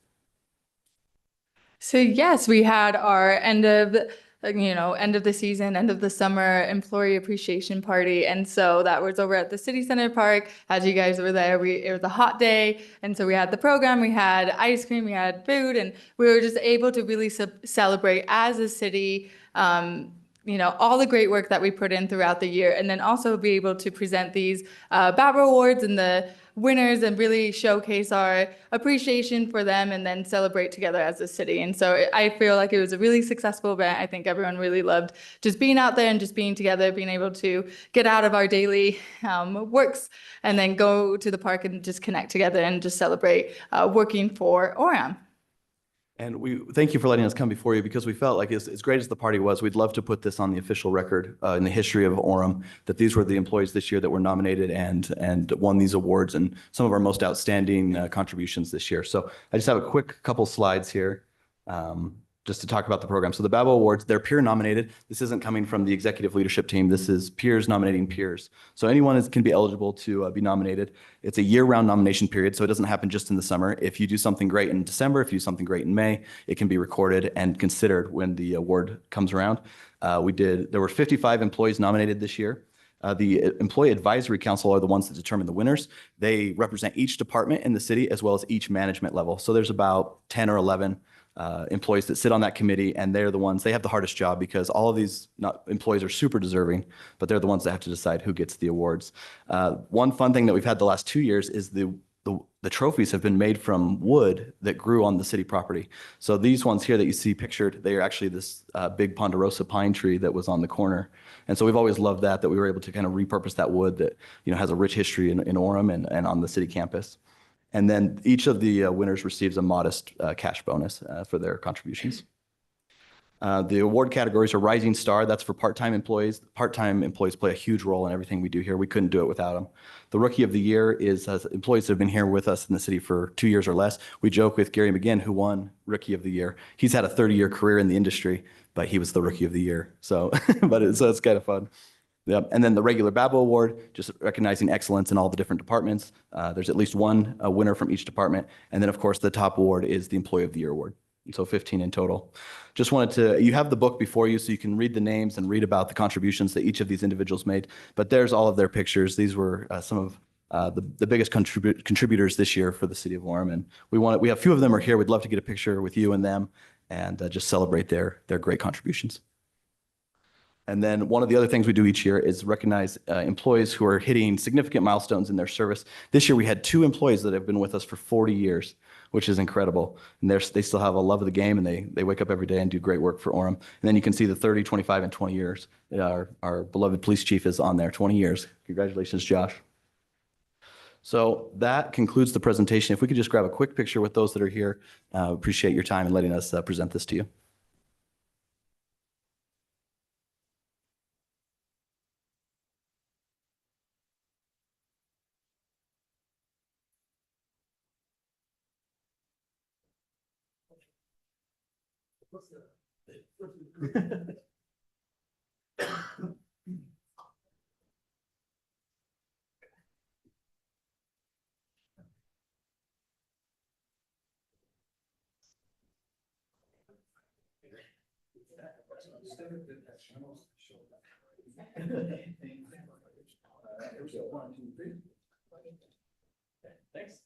[SPEAKER 15] So yes, we had our end of the season, end of the summer employee appreciation party. And so that was over at the City Center Park. As you guys were there, it was a hot day. And so we had the program, we had ice cream, we had food, and we were just able to really celebrate as a city, all the great work that we put in throughout the year. And then also be able to present these BABO awards and the winners and really showcase our appreciation for them and then celebrate together as a city. And so I feel like it was a really successful event. I think everyone really loved just being out there and just being together, being able to get out of our daily works and then go to the park and just connect together and just celebrate working for Orem.
[SPEAKER 11] And we thank you for letting us come before you, because we felt like as great as the party was, we'd love to put this on the official record in the history of Orem, that these were the employees this year that were nominated and won these awards and some of our most outstanding contributions this year. So I just have a quick couple slides here just to talk about the program. So the BABO Awards, they're peer nominated. This isn't coming from the executive leadership team. This is peers nominating peers. So anyone can be eligible to be nominated. It's a year-round nomination period, so it doesn't happen just in the summer. If you do something great in December, if you do something great in May, it can be recorded and considered when the award comes around. There were 55 employees nominated this year. The Employee Advisory Council are the ones that determine the winners. They represent each department in the city as well as each management level. So there's about 10 or 11 employees that sit on that committee, and they're the ones, they have the hardest job because all of these employees are super deserving, but they're the ones that have to decide who gets the awards. One fun thing that we've had the last 2 years is the trophies have been made from wood that grew on the city property. So these ones here that you see pictured, they are actually this big ponderosa pine tree that was on the corner. And so we've always loved that we were able to kind of repurpose that wood that has a rich history in Orem and on the city campus. And then each of the winners receives a modest cash bonus for their contributions. The award categories are Rising Star. That's for part-time employees. Part-time employees play a huge role in everything we do here. We couldn't do it without them. The Rookie of the Year is employees that have been here with us in the city for 2 years or less. We joke with Gary McGinn, who won Rookie of the Year. He's had a 30-year career in the industry, but he was the Rookie of the Year. So, so it's kind of fun. Yep. And then the regular BABO Award, just recognizing excellence in all the different departments. There's at least one winner from each department. And then, of course, the top award is the Employee of the Year Award. And so 15 in total. Just wanted to, you have the book before you so you can read the names and read about the contributions that each of these individuals made. But there's all of their pictures. These were some of the biggest contributors this year for the city of Orem. And we have a few of them are here. We'd love to get a picture with you and them and just celebrate their great contributions. And then one of the other things we do each year is recognize employees who are hitting significant milestones in their service. This year we had 2 employees that have been with us for 40 years, which is incredible. And they still have a love of the game, and they wake up every day and do great work for Orem. And then you can see the 30, 25, and 20 years. Our beloved police chief is on there, 20 years. Congratulations, Josh. So that concludes the presentation. If we could just grab a quick picture with those that are here, appreciate your time and letting us present this to you. Thanks.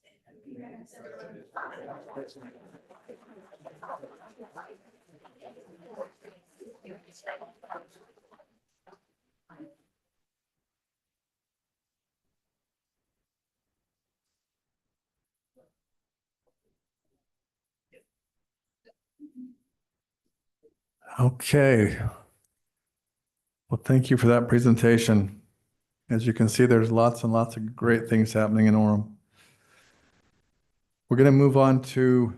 [SPEAKER 20] Okay. Well, thank you for that presentation. As you can see, there's lots and lots of great things happening in Orem. We're going to move on to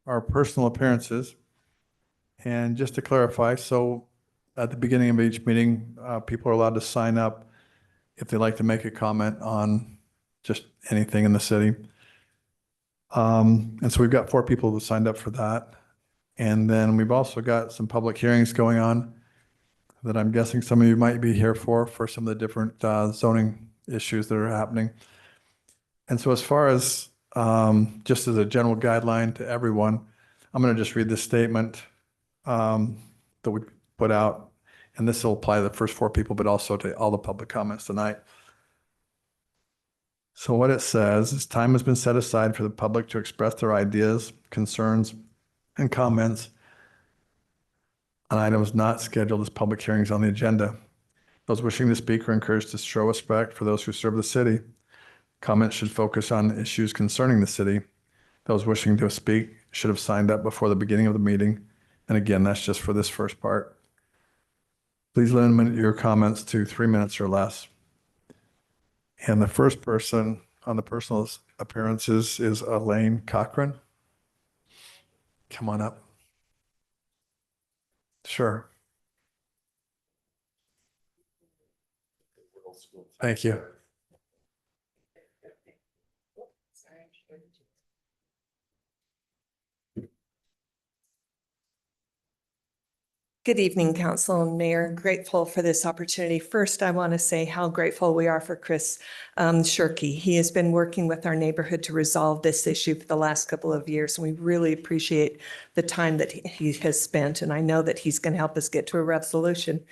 [SPEAKER 20] our personal appearances. And just to clarify, so at the beginning of each meeting, people are allowed to sign up if they'd like to make a comment on just anything in the city. And so we've got 4 people who signed up for that. And then we've also got some public hearings going on that I'm guessing some of you might be here for some of the different zoning issues that are happening. And so as far as just as a general guideline to everyone, I'm going to just read this statement that we put out. And this will apply to the first 4 people, but also to all the public comments tonight. So what it says is time has been set aside for the public to express their ideas, concerns, and comments on items not scheduled as public hearings on the agenda. Those wishing to speak are encouraged to show respect for those who serve the city. Comments should focus on issues concerning the city. Those wishing to speak should have signed up before the beginning of the meeting. And again, that's just for this first part. Please limit your comments to 3 minutes or less. And the first person on the personal appearances is Elaine Cochran. Come on up. Sure. Thank you.
[SPEAKER 8] Good evening, Council and Mayor. Grateful for this opportunity. First, I want to say how grateful we are for Chris Shirkey. He has been working with our neighborhood to resolve this issue for the last couple of years, and we really appreciate the time that he has spent, and I know that he's going to help us get to a resolution.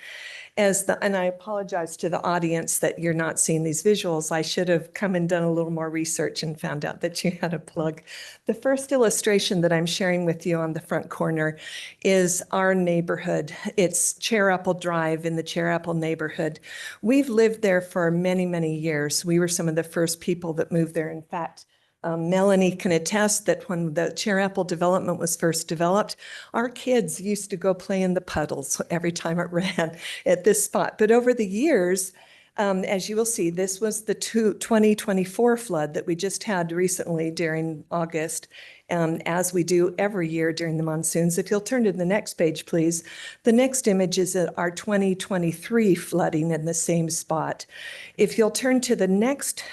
[SPEAKER 8] And I apologize to the audience that you're not seeing these visuals. I should have come and done a little more research and found out that you had a plug. The first illustration that I'm sharing with you on the front corner is our neighborhood. It's Chair Apple Drive in the Chair Apple neighborhood. We've lived there for many, many years. We were some of the first people that moved there. In fact, Melanie can attest that when the Chair Apple development was first developed, our kids used to go play in the puddles every time it ran at this spot. But over the years, as you will see, this was the 2024 flood that we just had recently during August, as we do every year during the monsoons. If you'll turn to the next page, please. The next image is our 2023 flooding in the same spot. If you'll turn to the next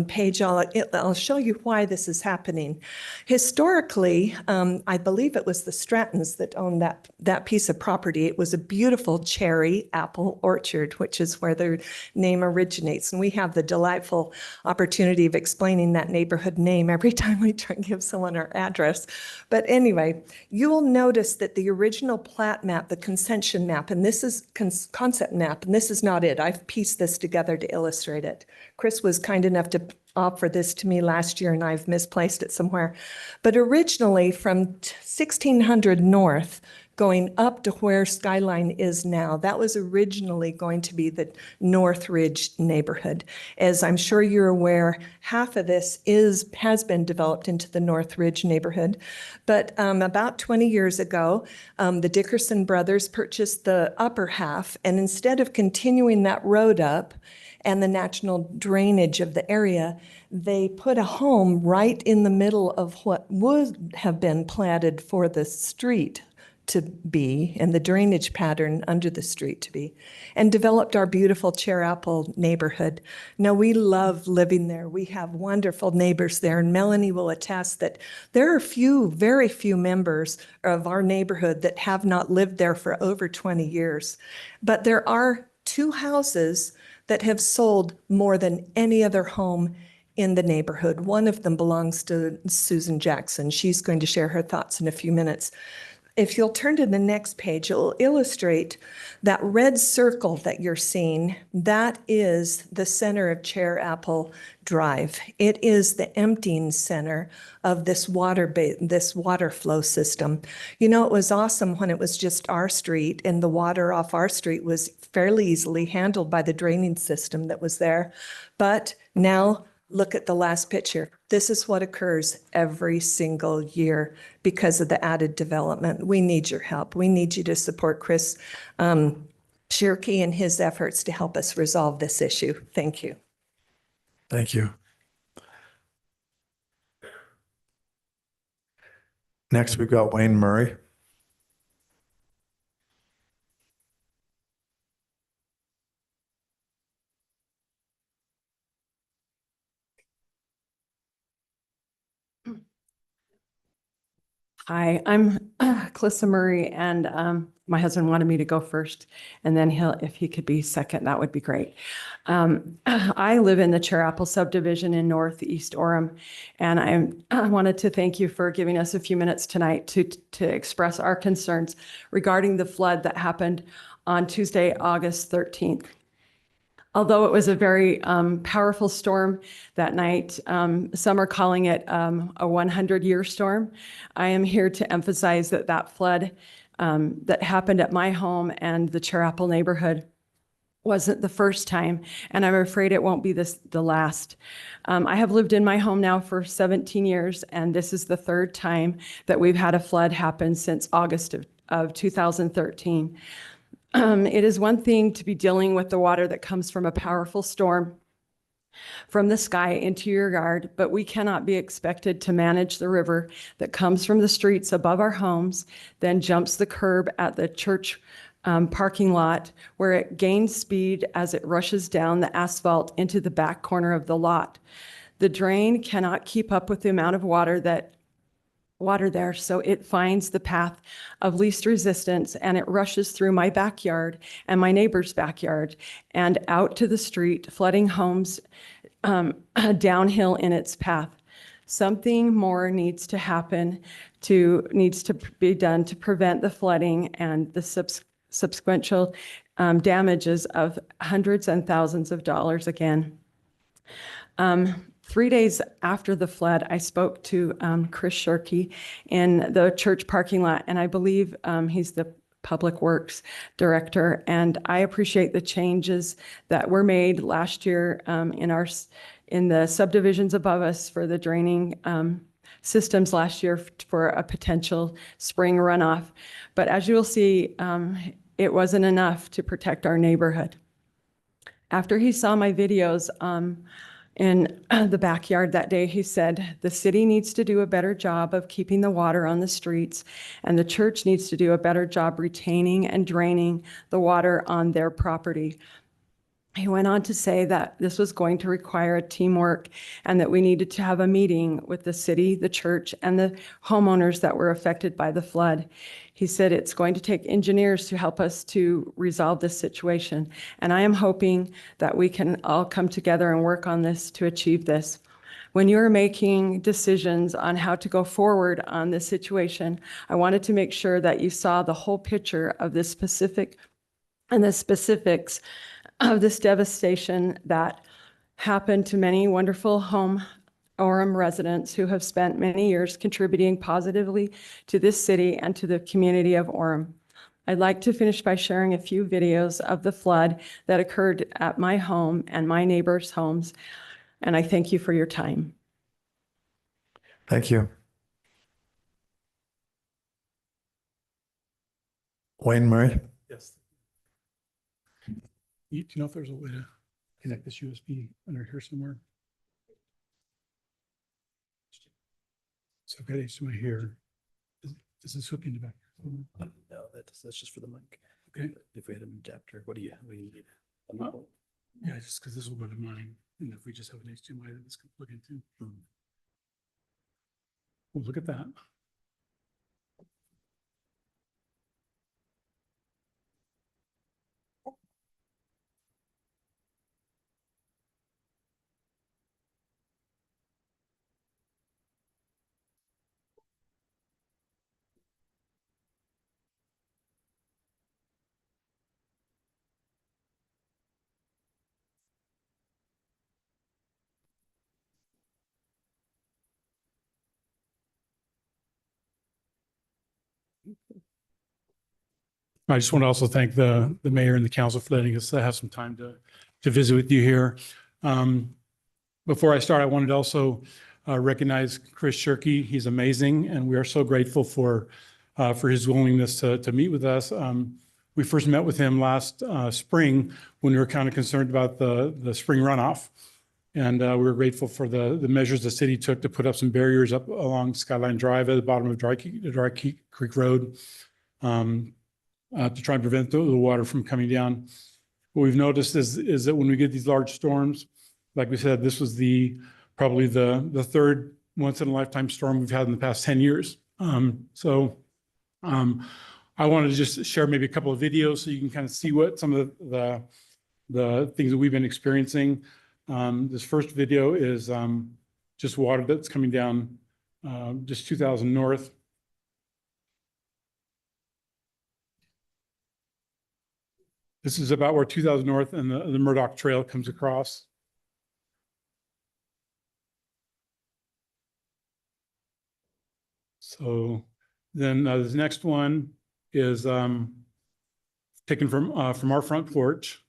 [SPEAKER 8] page, I'll show you why this is happening. Historically, I believe it was the Strattons that owned that piece of property. It was a beautiful cherry apple orchard, which is where their name originates. And we have the delightful opportunity of explaining that neighborhood name every time we try and give someone our address. But anyway, you will notice that the original plat map, the concession map, and this is concept map, and this is not it. I've pieced this together to illustrate it. Chris was kind enough to offer this to me last year, and I've misplaced it somewhere. But originally from 1600 north, going up to where Skyline is now, that was originally going to be the Northridge neighborhood. As I'm sure you're aware, half of this has been developed into the Northridge neighborhood. But about 20 years ago, the Dickerson brothers purchased the upper half, and instead of continuing that road up and the natural drainage of the area, they put a home right in the middle of what would have been platted for the street to be and the drainage pattern under the street to be, and developed our beautiful Chair Apple neighborhood. Now, we love living there. We have wonderful neighbors there, and Melanie will attest that there are very few members of our neighborhood that have not lived there for over 20 years. But there are 2 houses that have sold more than any other home in the neighborhood. One of them belongs to Susan Jackson. She's going to share her thoughts in a few minutes. If you'll turn to the next page, it'll illustrate that red circle that you're seeing. That is the center of Chair Apple Drive. It is the emptying center of this water flow system. You know, it was awesome when it was just our street, and the water off our street was fairly easily handled by the draining system that was there. But now, look at the last picture. This is what occurs every single year because of the added development. We need your help. We need you to support Chris Shirkey and his efforts to help us resolve this issue. Thank you.
[SPEAKER 20] Thank you. Next, we've got Wayne Murray.
[SPEAKER 2] Hi, I'm Calissa Murray, and my husband wanted me to go first, and then if he could be second, that would be great. I live in the Cherapple subdivision in Northeast Orem, and I wanted to thank you for giving us a few minutes tonight to express our concerns regarding the flood that happened on Tuesday, August 13th. Although it was a very powerful storm that night, some are calling it a 100-year storm. I am here to emphasize that that flood that happened at my home and the Cherapple neighborhood wasn't the first time, and I'm afraid it won't be the last. I have lived in my home now for 17 years, and this is the third time that we've had a flood happen since August of 2013. It is one thing to be dealing with the water that comes from a powerful storm from the sky into your yard, but we cannot be expected to manage the river that comes from the streets above our homes, then jumps the curb at the church parking lot, where it gains speed as it rushes down the asphalt into the back corner of the lot. The drain cannot keep up with the amount of water there, so it finds the path of least resistance, and it rushes through my backyard and my neighbor's backyard and out to the street, flooding homes downhill in its path. Something more needs to happen, needs to be done to prevent the flooding and the subsequent damages of hundreds and thousands of dollars again. 3 days after the flood, I spoke to Chris Shirky in the church parking lot, and I believe he's the Public Works Director, and I appreciate the changes that were made last year in the subdivisions above us for the draining systems last year for a potential spring runoff. But as you will see, it wasn't enough to protect our neighborhood. After he saw my videos in the backyard that day, he said, the city needs to do a better job of keeping the water on the streets, and the church needs to do a better job retaining and draining the water on their property. He went on to say that this was going to require a teamwork and that we needed to have a meeting with the city, the church, and the homeowners that were affected by the flood. He said it's going to take engineers to help us to resolve this situation. And I am hoping that we can all come together and work on this to achieve this. When you're making decisions on how to go forward on this situation, I wanted to make sure that you saw the whole picture of this specifics of this devastation that happened to many wonderful Orem residents who have spent many years contributing positively to this city and to the community of Orem. I'd like to finish by sharing a few videos of the flood that occurred at my home and my neighbors' homes, and I thank you for your time.
[SPEAKER 20] Thank you. Wayne Murray.
[SPEAKER 13] Yes. Do you know if there's a way to connect this USB under here somewhere? So I've got HDMI here. Does this hook into back here?
[SPEAKER 7] No, that's just for the mic.
[SPEAKER 13] Okay.
[SPEAKER 7] If we had an adapter, what do you need?
[SPEAKER 13] Yeah, just because this will go to mine, and if we just have an HDMI that this can plug into. Well, look at that. I just want to also thank the mayor and the council for letting us have some time to visit with you here. Before I start, I wanted to also recognize Chris Shirky. He's amazing, and we are so grateful for his willingness to meet with us. We first met with him last spring when we were kind of concerned about the spring runoff. And we were grateful for the measures the city took to put up some barriers up along Skyline Drive at the bottom of Dry Creek Road to try and prevent the water from coming down. What we've noticed is that when we get these large storms, like we said, this was probably the third once in a lifetime storm we've had in the past 10 years. I wanted to just share maybe a couple of videos so you can kind of see what some of the things that we've been experiencing. This first video is just water that's coming down just 2000 north. This is about where 2000 north and the Murdoch Trail comes across. So then this next one is taken from our front porch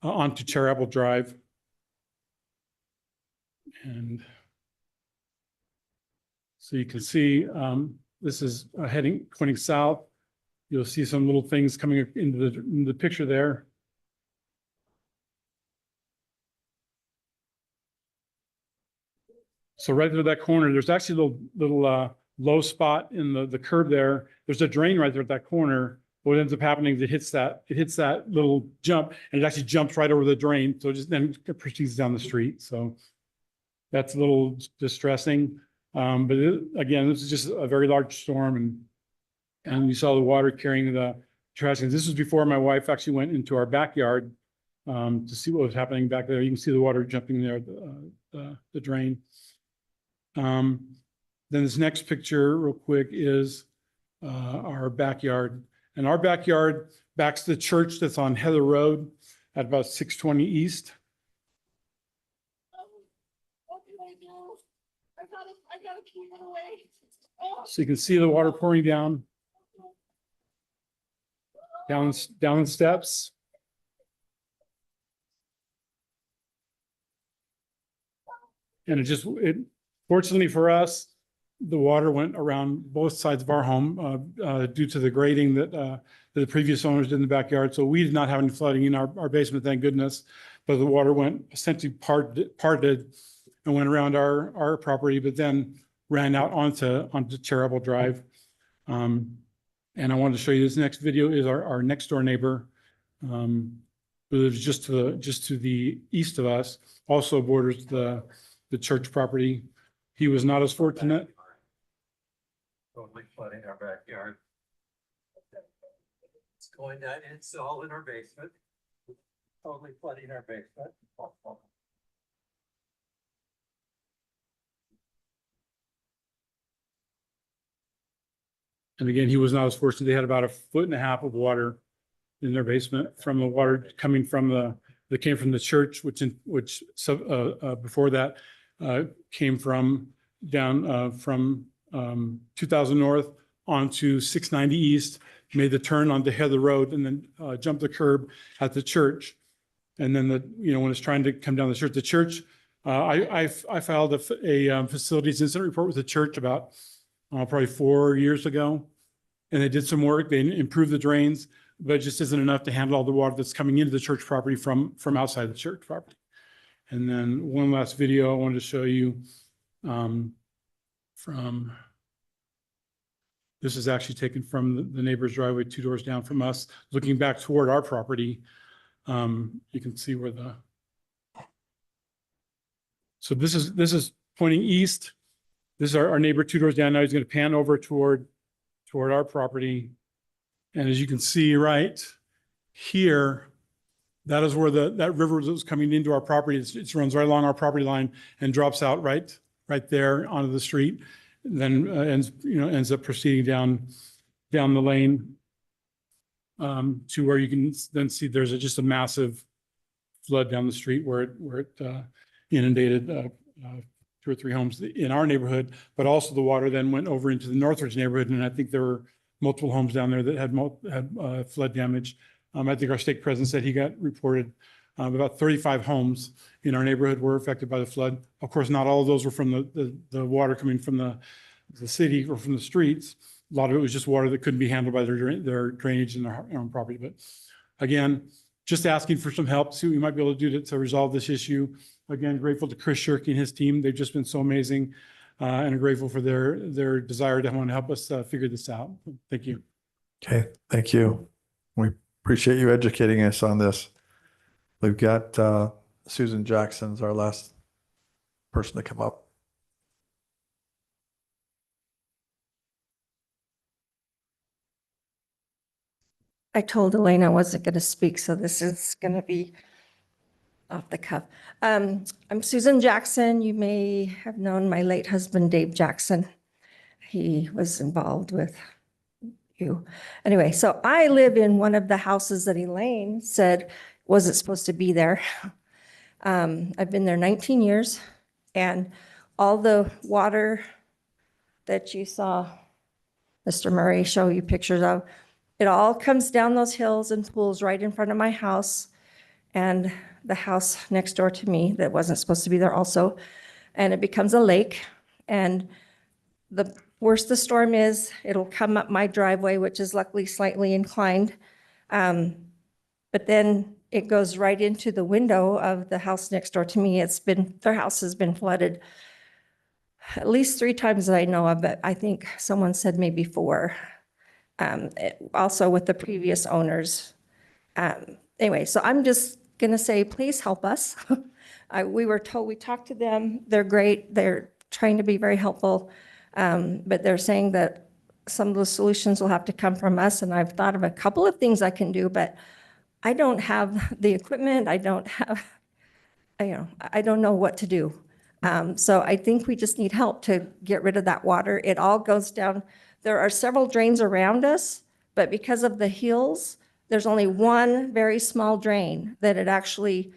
[SPEAKER 13] onto Chair Apple Drive. And so you can see this is pointing south. You'll see some little things coming into the picture there. So right there, that corner, there's actually a little low spot in the curb there. There's a drain right there at that corner. What ends up happening is it hits that little jump, and it actually jumps right over the drain. So it just then proceeds down the street. So that's a little distressing. But again, this is just a very large storm, and you saw the water carrying the trash. And this was before my wife actually went into our backyard to see what was happening back there. You can see the water jumping there, the drain. Then this next picture, real quick, is our backyard. And our backyard backs to the church that's on Heather Road at about 620 East. So you can see the water pouring down the steps. And fortunately for us, the water went around both sides of our home due to the grading that the previous owners did in the backyard. So we did not have any flooding in our basement, thank goodness. But the water went essentially parted and went around our property, but then ran out onto Chair Apple Drive. And I wanted to show you this next video is our next door neighbor, who lives just to the east of us, also borders the church property. He was not as fortunate.
[SPEAKER 1] Totally flooding our backyard. It's going down, it's all in our basement. Totally flooding our basement.
[SPEAKER 13] And again, he was not as fortunate. They had about 1.5 feet of water in their basement from the water coming from that came from the church, which before that came from down from 2000 north onto 690 east, made the turn onto Heather Road, and then jumped the curb at the church. And then when it's trying to come down the church, I filed a facilities incident report with the church about probably 4 years ago, and they did some work. They improved the drains, but it just isn't enough to handle all the water that's coming into the church property from outside the church property. And then one last video I wanted to show you this is actually taken from the neighbor's driveway 2 doors down from us, looking back toward our property. You can see where so this is pointing east. This is our neighbor 2 doors down. Now he's going to pan over toward our property. And as you can see right here, that is where that river that was coming into our property. It runs right along our property line and drops out right there onto the street. And then ends up proceeding down the lane to where you can then see there's just a massive flood down the street where it inundated 2 or 3 homes in our neighborhood, but also the water then went over into the Northridge neighborhood, and I think there were multiple homes down there that had flood damage. I think our stake president said he got reported about 35 homes in our neighborhood were affected by the flood. Of course, not all of those were from the water coming from the city or from the streets. A lot of it was just water that couldn't be handled by their drainage in their own property. But again, just asking for some help, see what we might be able to do to resolve this issue. Again, grateful to Chris Shirky and his team. They've just been so amazing. And I'm grateful for their desire to want to help us figure this out. Thank you.
[SPEAKER 20] Okay, thank you. We appreciate you educating us on this. We've got Susan Jackson's our last person to come up.
[SPEAKER 9] I told Elaine I wasn't going to speak, so this is going to be off the cuff. I'm Susan Jackson. You may have known my late husband, Dave Jackson. He was involved with you. Anyway, so I live in one of the houses that Elaine said wasn't supposed to be there. I've been there 19 years, and all the water that you saw Mr. Murray show you pictures of, it all comes down those hills and pools right in front of my house and the house next door to me that wasn't supposed to be there also. And it becomes a lake. And the worse the storm is, it'll come up my driveway, which is luckily slightly inclined. But then it goes right into the window of the house next door to me. Their house has been flooded at least 3 times that I know of, but I think someone said maybe 4. Also with the previous owners. Anyway, so I'm just gonna say, please help us. We talked to them, they're great, they're trying to be very helpful, but they're saying that some of the solutions will have to come from us, and I've thought of a couple of things I can do, but I don't have the equipment, I don't know what to do. So I think we just need help to get rid of that water. It all goes down. There are several drains around us, but because of the hills, there's only one very small drain that actually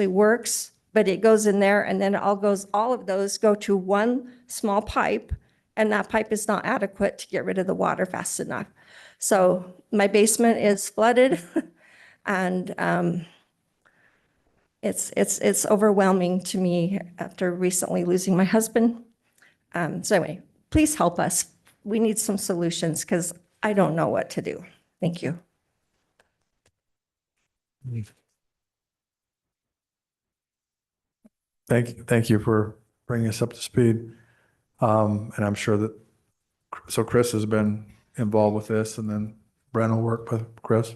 [SPEAKER 9] works, but it goes in there, and then all of those go to one small pipe, and that pipe is not adequate to get rid of the water fast enough. So my basement is flooded, and it's overwhelming to me after recently losing my husband. So anyway, please help us. We need some solutions because I don't know what to do. Thank you.
[SPEAKER 20] Thank you for bringing us up to speed. And I'm sure that, so Chris has been involved with this, and then Bren will work with Chris.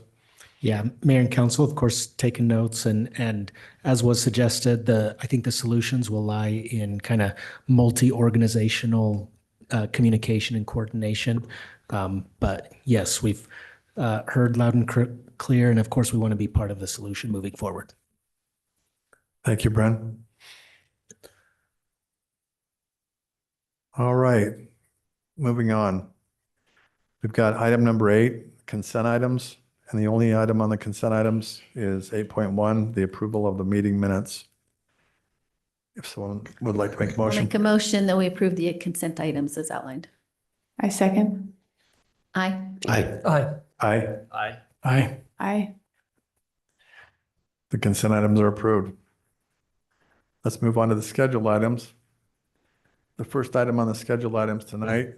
[SPEAKER 12] Yeah, Mayor and Council, of course, taking notes, and as was suggested, I think the solutions will lie in kind of multi-organizational communication and coordination. But yes, we've heard loud and clear, and of course, we want to be part of the solution moving forward.
[SPEAKER 20] Thank you, Bren. All right, moving on. We've got item number 8, consent items. And the only item on the consent items is 8.1, the approval of the meeting minutes. If someone would like to make a
[SPEAKER 6] I'll
[SPEAKER 20] motion.
[SPEAKER 6] make a motion that we approve the consent items as outlined.
[SPEAKER 19] I second.
[SPEAKER 6] Aye.
[SPEAKER 12] Aye.
[SPEAKER 20] Aye.
[SPEAKER 5] Aye.
[SPEAKER 13] Aye.
[SPEAKER 19] Aye.
[SPEAKER 20] The consent items are approved. Let's move on to the scheduled items. The first item on the scheduled items tonight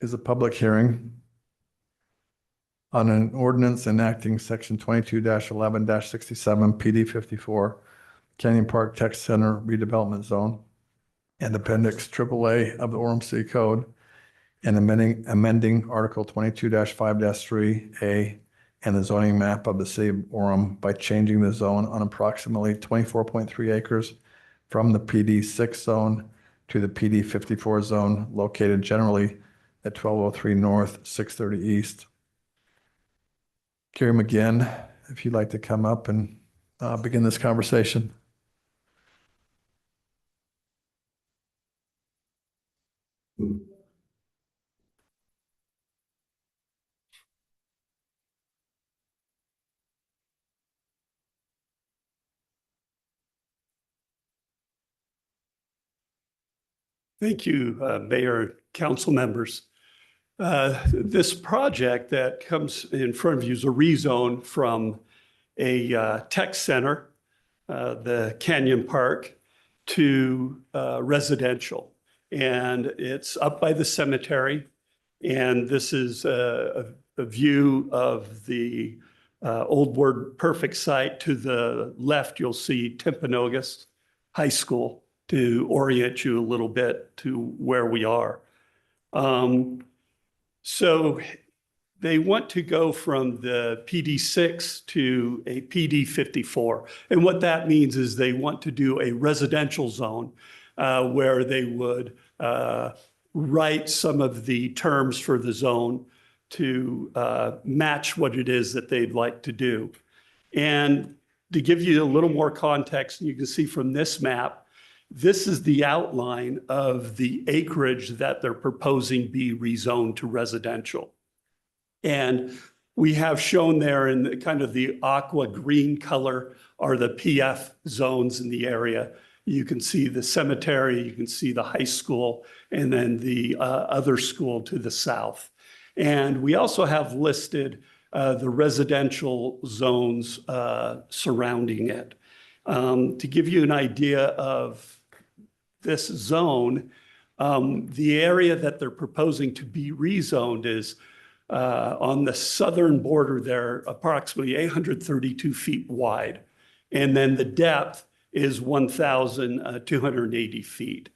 [SPEAKER 20] is a public hearing on an ordinance enacting section 22-11-67 PD 54 Canyon Park Tech Center redevelopment zone and appendix AAA of the Orem City Code and amending article 22-5-3A and the zoning map of the city of Orem by changing the zone on approximately 24.3 acres from the PD 6 zone to the PD 54 zone located generally at 1203 North, 630 East. Carrie McGinn, if you'd like to come up and begin this conversation.
[SPEAKER 23] Thank you, Mayor, council members. This project that comes in front of you is a rezone from a tech center, the Canyon Park, to residential. And it's up by the cemetery. And this is a view of the Old Word Perfect site. To the left, you'll see Timpanogos High School to orient you a little bit to where we are. So they want to go from the PD6 to a PD54. And what that means is they want to do a residential zone where they would write some of the terms for the zone to match what it is that they'd like to do. And to give you a little more context, and you can see from this map, this is the outline of the acreage that they're proposing be rezoned to residential. And we have shown there in the kind of the aqua green color are the PF zones in the area. You can see the cemetery, you can see the high school, and then the other school to the south. And we also have listed the residential zones surrounding it. To give you an idea of this zone, the area that they're proposing to be rezoned is on the southern border there, approximately 832 feet wide. And then the depth is 1,280 feet.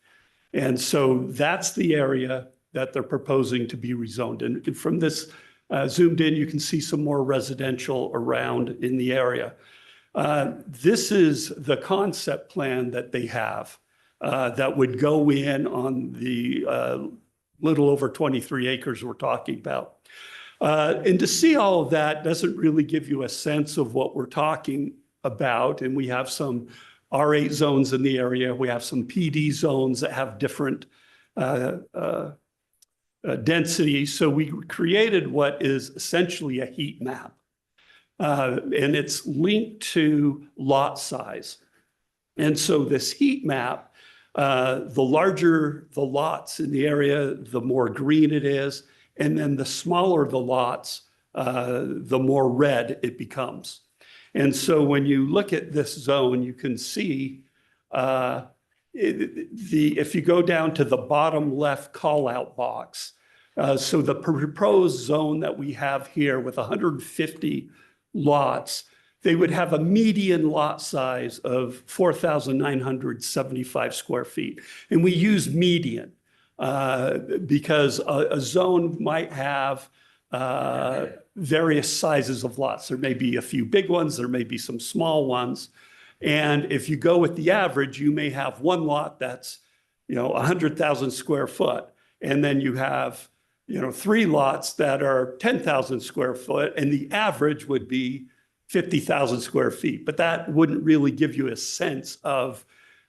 [SPEAKER 23] And so that's the area that they're proposing to be rezoned. And from this zoomed in, you can see some more residential around in the area. This is the concept plan that they have that would go in on the little over 23 acres we're talking about. And to see all of that doesn't really give you a sense of what we're talking about. And we have some R8 zones in the area. We have some PD zones that have different density. So we created what is essentially a heat map. And it's linked to lot size. And so this heat map, the larger the lots in the area, the more green it is. And then the smaller the lots, the more red it becomes. And so when you look at this zone, you can see if you go down to the bottom left call out box, so the proposed zone that we have here with 150 lots, they would have a median lot size of 4,975 square feet. And we use median because a zone might have various sizes of lots. There may be a few big ones, there may be some small ones. And if you go with the average, you may have one lot that's, 100,000 square foot. And then you have, 3 lots that are 10,000 square foot, and the average would be 50,000 square feet. But that wouldn't really give you a sense of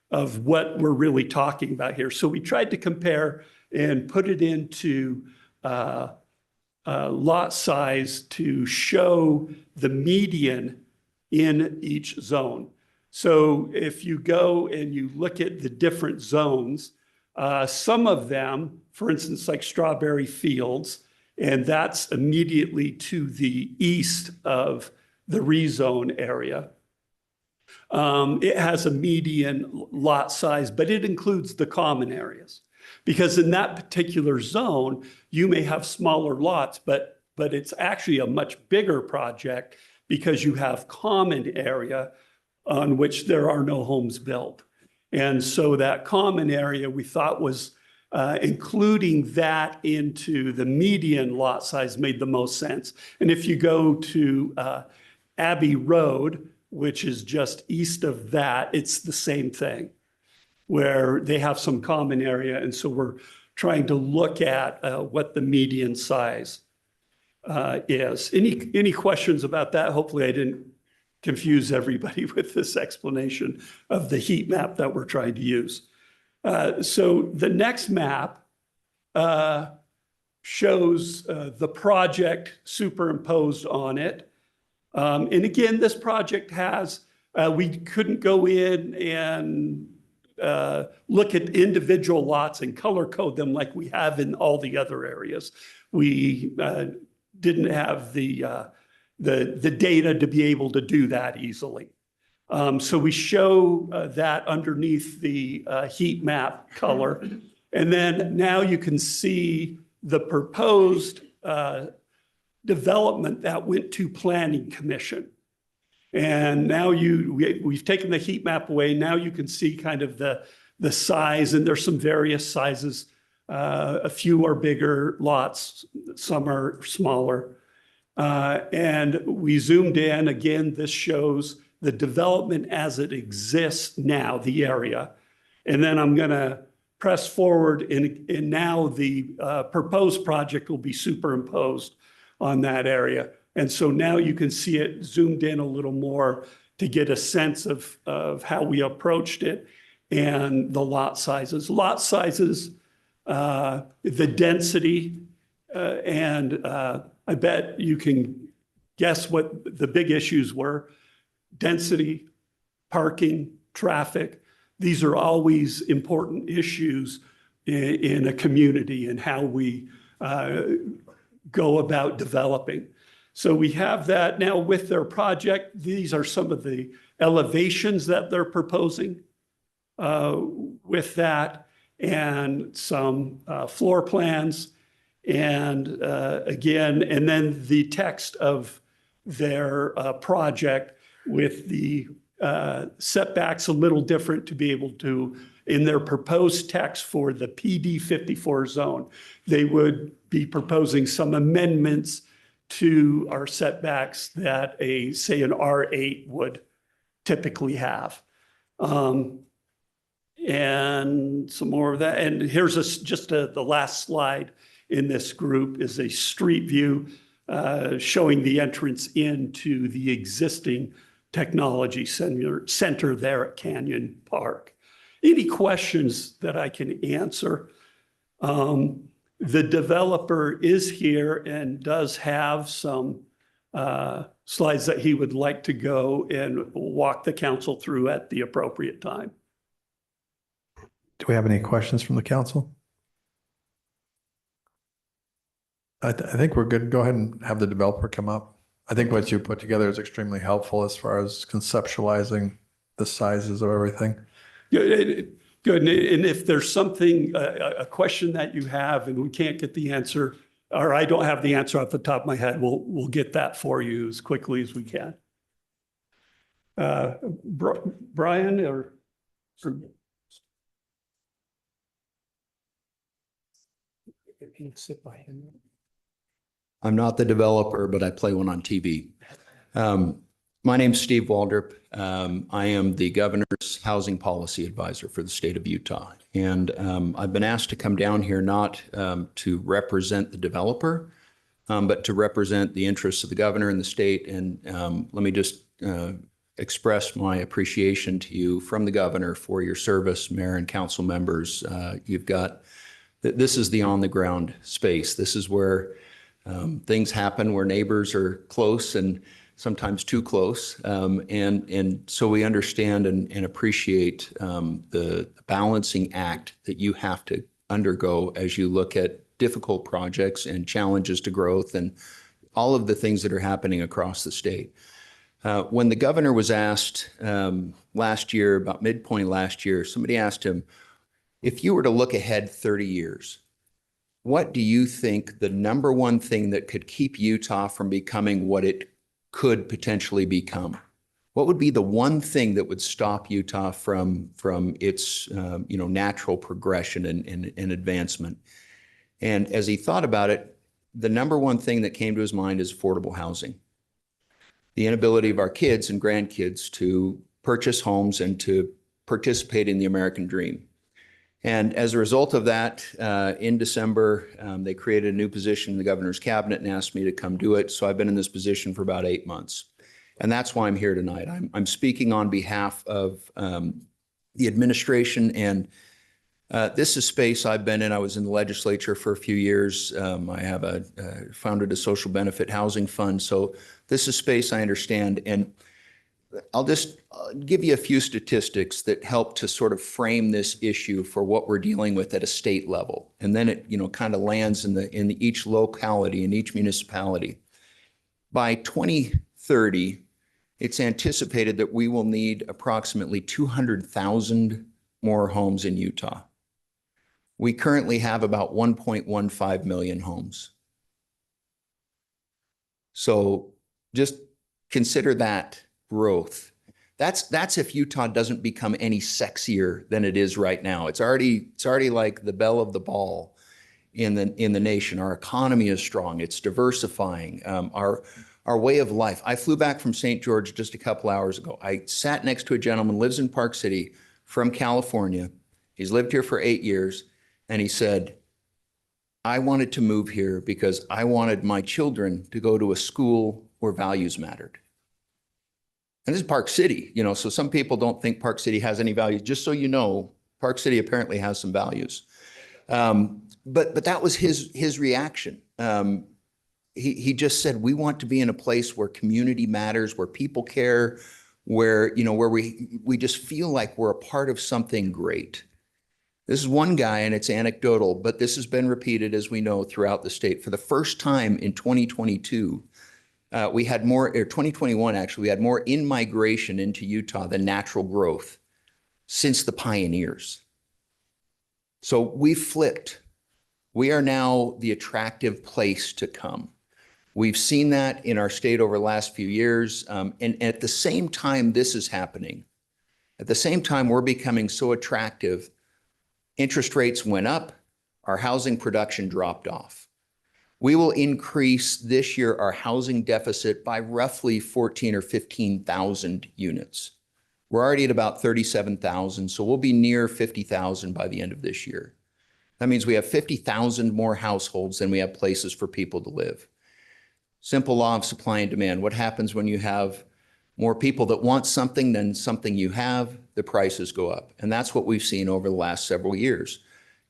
[SPEAKER 23] what we're really talking about here. So we tried to compare and put it into lot size to show the median in each zone. So if you go and you look at the different zones, some of them, for instance, like Strawberry Fields, and that's immediately to the east of the rezone area. It has a median lot size, but it includes the common areas. Because in that particular zone, you may have smaller lots, but it's actually a much bigger project because you have common area on which there are no homes built. And so that common area we thought was including that into the median lot size made the most sense. And if you go to Abbey Road, which is just east of that, it's the same thing, where they have some common area. And so we're trying to look at what the median size is. Any questions about that? Hopefully I didn't confuse everybody with this explanation of the heat map that we're trying to use. So the next map shows the project superimposed on it. And again, this project has, we couldn't go in and look at individual lots and color code them like we have in all the other areas. We didn't have the data to be able to do that easily. So we show that underneath the heat map color. And then now you can see the proposed development that went to Planning Commission. And now we've taken the heat map away. Now you can see kind of the size, and there's some various sizes. A few are bigger lots, some are smaller. And we zoomed in. Again, this shows the development as it exists now, the area. And then I'm going to press forward, and now the proposed project will be superimposed on that area. And so now you can see it zoomed in a little more to get a sense of how we approached it and the lot sizes. Lot sizes, the density, and I bet you can guess what the big issues were. Density, parking, traffic. These are always important issues in a community and how we go about developing. So we have that now with their project. These are some of the elevations that they're proposing with that, and some floor plans. And again, and then the text of their project with the setbacks a little different to be able to, in their proposed text for the PD 54 zone, they would be proposing some amendments to our setbacks that say an R8 would typically have. And some more of that. And here's the last slide in this group is a street view showing the entrance into the existing technology center there at Canyon Park. Any questions that I can answer? The developer is here and does have some slides that he would like to go and walk the council through at the appropriate time.
[SPEAKER 20] Do we have any questions from the council? I think we're good. Go ahead and have the developer come up. I think what you put together is extremely helpful as far as conceptualizing the sizes of everything.
[SPEAKER 23] Good. And if there's something, a question that you have and we can't get the answer, or I don't have the answer off the top of my head, we'll get that for you as quickly as we can. Brian or sit by him.
[SPEAKER 4] I'm not the developer, but I play one on TV. My name's Steve Waldrop. I am the governor's housing policy advisor for the state of Utah. And I've been asked to come down here not to represent the developer, but to represent the interests of the governor and the state. And let me just express my appreciation to you from the governor for your service, mayor and council members. This is the on the ground space. This is where things happen, where neighbors are close and sometimes too close. And so we understand and appreciate the balancing act that you have to undergo as you look at difficult projects and challenges to growth and all of the things that are happening across the state. When the governor was asked last year, about midpoint last year, somebody asked him, if you were to look ahead 30 years, what do you think the number one thing that could keep Utah from becoming what it could potentially become? What would be the one thing that would stop Utah from its natural progression and advancement? And as he thought about it, the number one thing that came to his mind is affordable housing. The inability of our kids and grandkids to purchase homes and to participate in the American dream. And as a result of that, in December, they created a new position in the governor's cabinet and asked me to come do it. So I've been in this position for about 8 months. And that's why I'm here tonight. I'm speaking on behalf of the administration. And this is space I've been in. I was in the legislature for a few years. I have founded a social benefit housing fund. So this is space I understand. And I'll just give you a few statistics that help to sort of frame this issue for what we're dealing with at a state level. And then it, kind of lands in each locality, in each municipality. By 2030, it's anticipated that we will need approximately 200,000 more homes in Utah. We currently have about 1.15 million homes. So just consider that growth. That's if Utah doesn't become any sexier than it is right now. It's already like the belle of the ball in the nation. Our economy is strong. It's diversifying. Our way of life. I flew back from St. George just a couple hours ago. I sat next to a gentleman, lives in Park City, from California. He's lived here for 8 years, and he said, I wanted to move here because I wanted my children to go to a school where values mattered. And this is Park City, you know, so some people don't think Park City has any values. Just so you know, Park City apparently has some values. But that was his reaction. He just said, we want to be in a place where community matters, where people care, where, you know, where we just feel like we're a part of something great. This is one guy, and it's anecdotal, but this has been repeated, as we know, throughout the state. For the first time in 2022, we had more, or 2021 actually, we had more in-migration into Utah than natural growth since the pioneers. So we flipped. We are now the attractive place to come. We've seen that in our state over the last few years. And at the same time this is happening, at the same time we're becoming so attractive, interest rates went up, our housing production dropped off. We will increase this year our housing deficit by roughly 14 or 15,000 units. We're already at about 37,000, so we'll be near 50,000 by the end of this year. That means we have 50,000 more households than we have places for people to live. Simple law of supply and demand. What happens when you have more people that want something than something you have? The prices go up. And that's what we've seen over the last several years.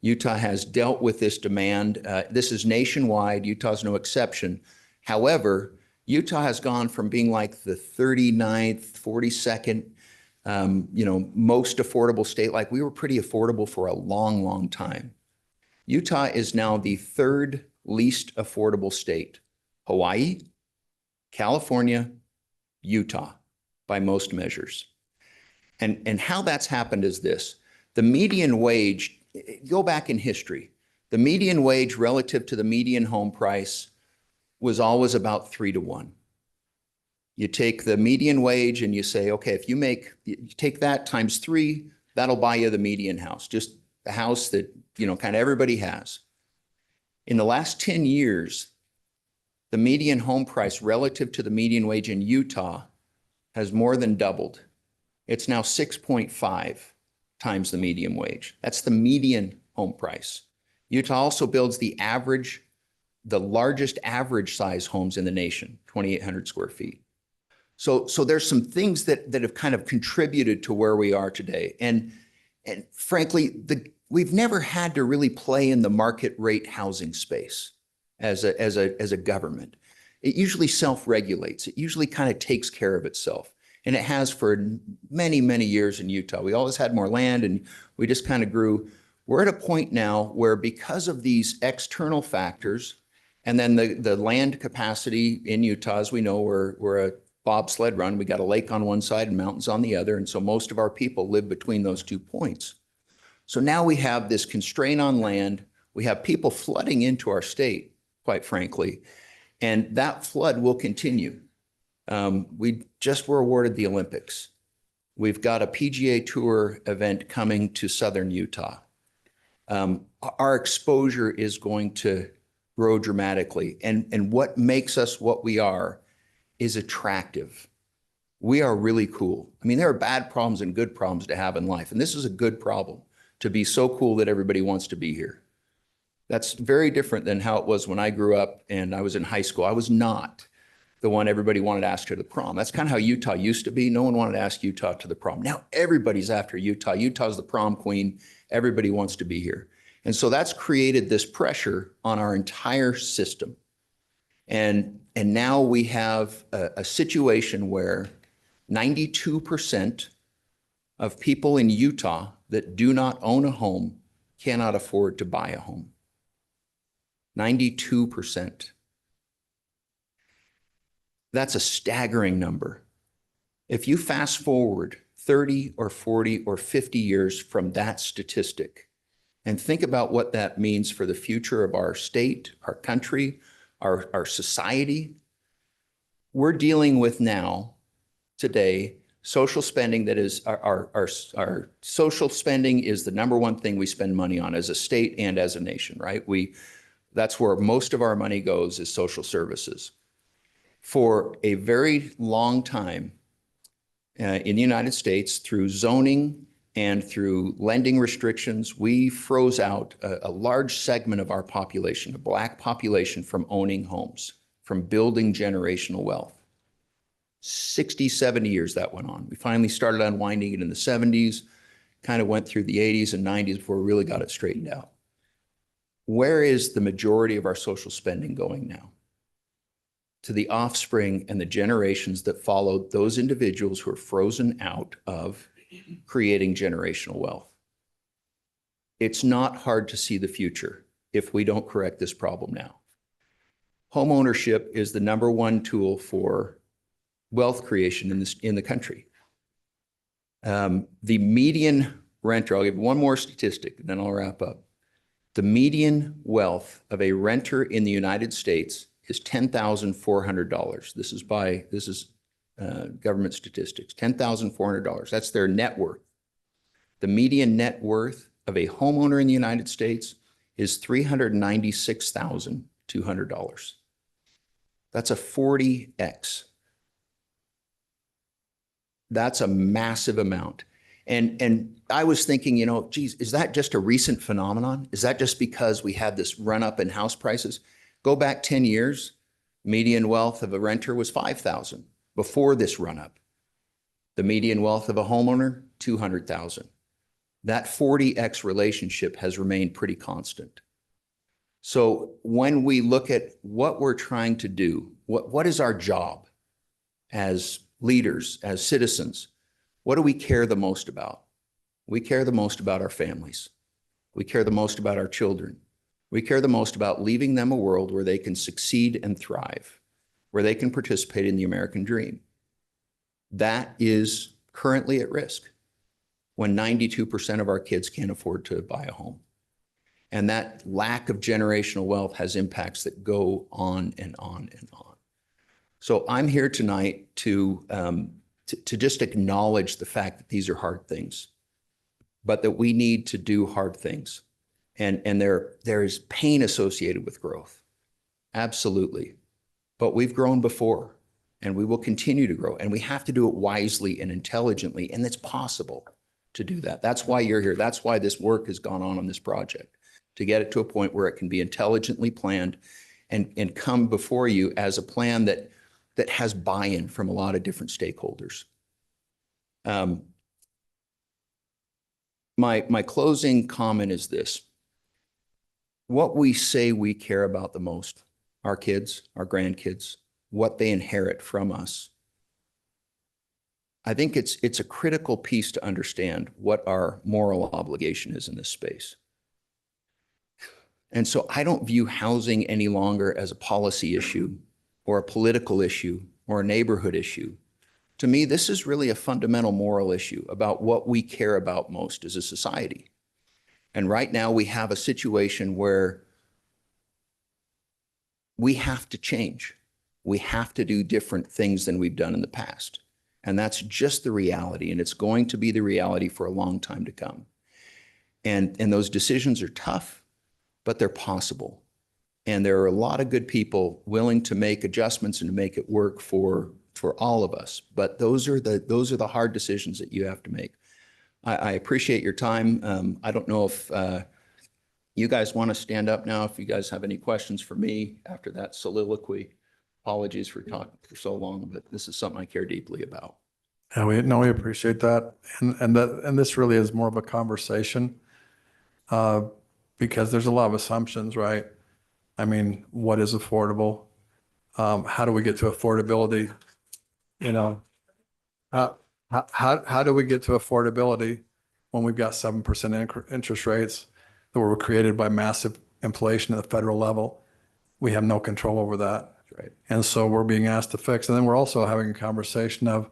[SPEAKER 4] Utah has dealt with this demand. This is nationwide. Utah's no exception. However, Utah has gone from being like the 39th, 42nd, most affordable state. Like, we were pretty affordable for a long, long time. Utah is now the third least affordable state. Hawaii, California, Utah, by most measures. And how that's happened is this. The median wage, go back in history, the median wage relative to the median home price was always about 3 to 1. You take the median wage and you say, okay, if you take that times 3, that'll buy you the median house, just the house that, kind of everybody has. In the last 10 years, the median home price relative to the median wage in Utah has more than doubled. It's now 6.5 times the median wage. That's the median home price. Utah also builds the largest average size homes in the nation, 2,800 square feet. So there's some things that have kind of contributed to where we are today. And frankly, we've never had to really play in the market rate housing space as a government. It usually self-regulates. It usually kind of takes care of itself. And it has for many, many years in Utah. We always had more land and we just kind of grew. We're at a point now where, because of these external factors, and then the land capacity in Utah, as we know, we're a bobsled run. We got a lake on one side and mountains on the other. And so most of our people live between those 2 points. So now we have this constraint on land. We have people flooding into our state, quite frankly, and that flood will continue. We just were awarded the Olympics. We've got a PGA Tour event coming to southern Utah. Our exposure is going to grow dramatically. And what makes us what we are is attractive. We are really cool. I mean, there are bad problems and good problems to have in life. And this is a good problem, to be so cool that everybody wants to be here. That's very different than how it was when I grew up and I was in high school. I was not the one everybody wanted to ask to the prom. That's kind of how Utah used to be. No one wanted to ask Utah to the prom. Now everybody's after Utah. Utah's the prom queen. Everybody wants to be here. And so that's created this pressure on our entire system. And now we have a situation where 92% of people in Utah that do not own a home cannot afford to buy a home. 92%. That's a staggering number. If you fast forward 30 or 40 or 50 years from that statistic, and think about what that means for the future of our state, our country, our society. We're dealing with now, today, social spending that is our social spending is the number one thing we spend money on as a state and as a nation, right? That's where most of our money goes, is social services. For a very long time in the United States, through zoning and through lending restrictions, we froze out a large segment of our population, the Black population, from owning homes, from building generational wealth. 60, 70 years that went on. We finally started unwinding it in the 70s, kind of went through the 80s and 90s before we really got it straightened out. Where is the majority of our social spending going now? To the offspring and the generations that followed those individuals who are frozen out of creating generational wealth. It's not hard to see the future if we don't correct this problem now. Home ownership is the number one tool for wealth creation in the country. The median renter, I'll give one more statistic, and then I'll wrap up. The median wealth of a renter in the United States is $10,400. This is government statistics, $10,400. That's their net worth. The median net worth of a homeowner in the United States is $396,200. That's a 40x. That's a massive amount. And I was thinking, geez, is that just a recent phenomenon? Is that just because we had this run up in house prices? Go back 10 years, median wealth of a renter was $5,000 before this run up. The median wealth of a homeowner, $200,000. That 40x relationship has remained pretty constant. So when we look at what we're trying to do, what is our job as leaders, as citizens? What do we care the most about? We care the most about our families. We care the most about our children. We care the most about leaving them a world where they can succeed and thrive, where they can participate in the American dream. That is currently at risk when 92% of our kids can't afford to buy a home. And that lack of generational wealth has impacts that go on and on and on. So I'm here tonight to just acknowledge the fact that these are hard things, but that we need to do hard things. And there is pain associated with growth. Absolutely. But we've grown before, and we will continue to grow, and we have to do it wisely and intelligently, and it's possible to do that. That's why you're here. That's why this work has gone on this project, to get it to a point where it can be intelligently planned and come before you as a plan that has buy-in from a lot of different stakeholders. My closing comment is this. What we say we care about the most, our kids, our grandkids, what they inherit from us, I think it's a critical piece to understand what our moral obligation is in this space. And so I don't view housing any longer as a policy issue or a political issue or a neighborhood issue. To me, this is really a fundamental moral issue about what we care about most as a society. And right now we have a situation where we have to change. We have to do different things than we've done in the past. And that's just the reality. And it's going to be the reality for a long time to come. And those decisions are tough, but they're possible. And there are a lot of good people willing to make adjustments and to make it work for all of us. But those are the hard decisions that you have to make. I appreciate your time. I don't know if you guys want to stand up now, if you guys have any questions for me after that soliloquy. Apologies for talking for so long, but this is something I care deeply about.
[SPEAKER 20] Yeah, we appreciate that. And this really is more of a conversation because there's a lot of assumptions, right? I mean, what is affordable? How do we get to affordability? How do we get to affordability when we've got 7% interest rates that were created by massive inflation at the federal level? We have no control over that.
[SPEAKER 4] Right.
[SPEAKER 20] And so we're being asked to fix. And then we're also having a conversation of,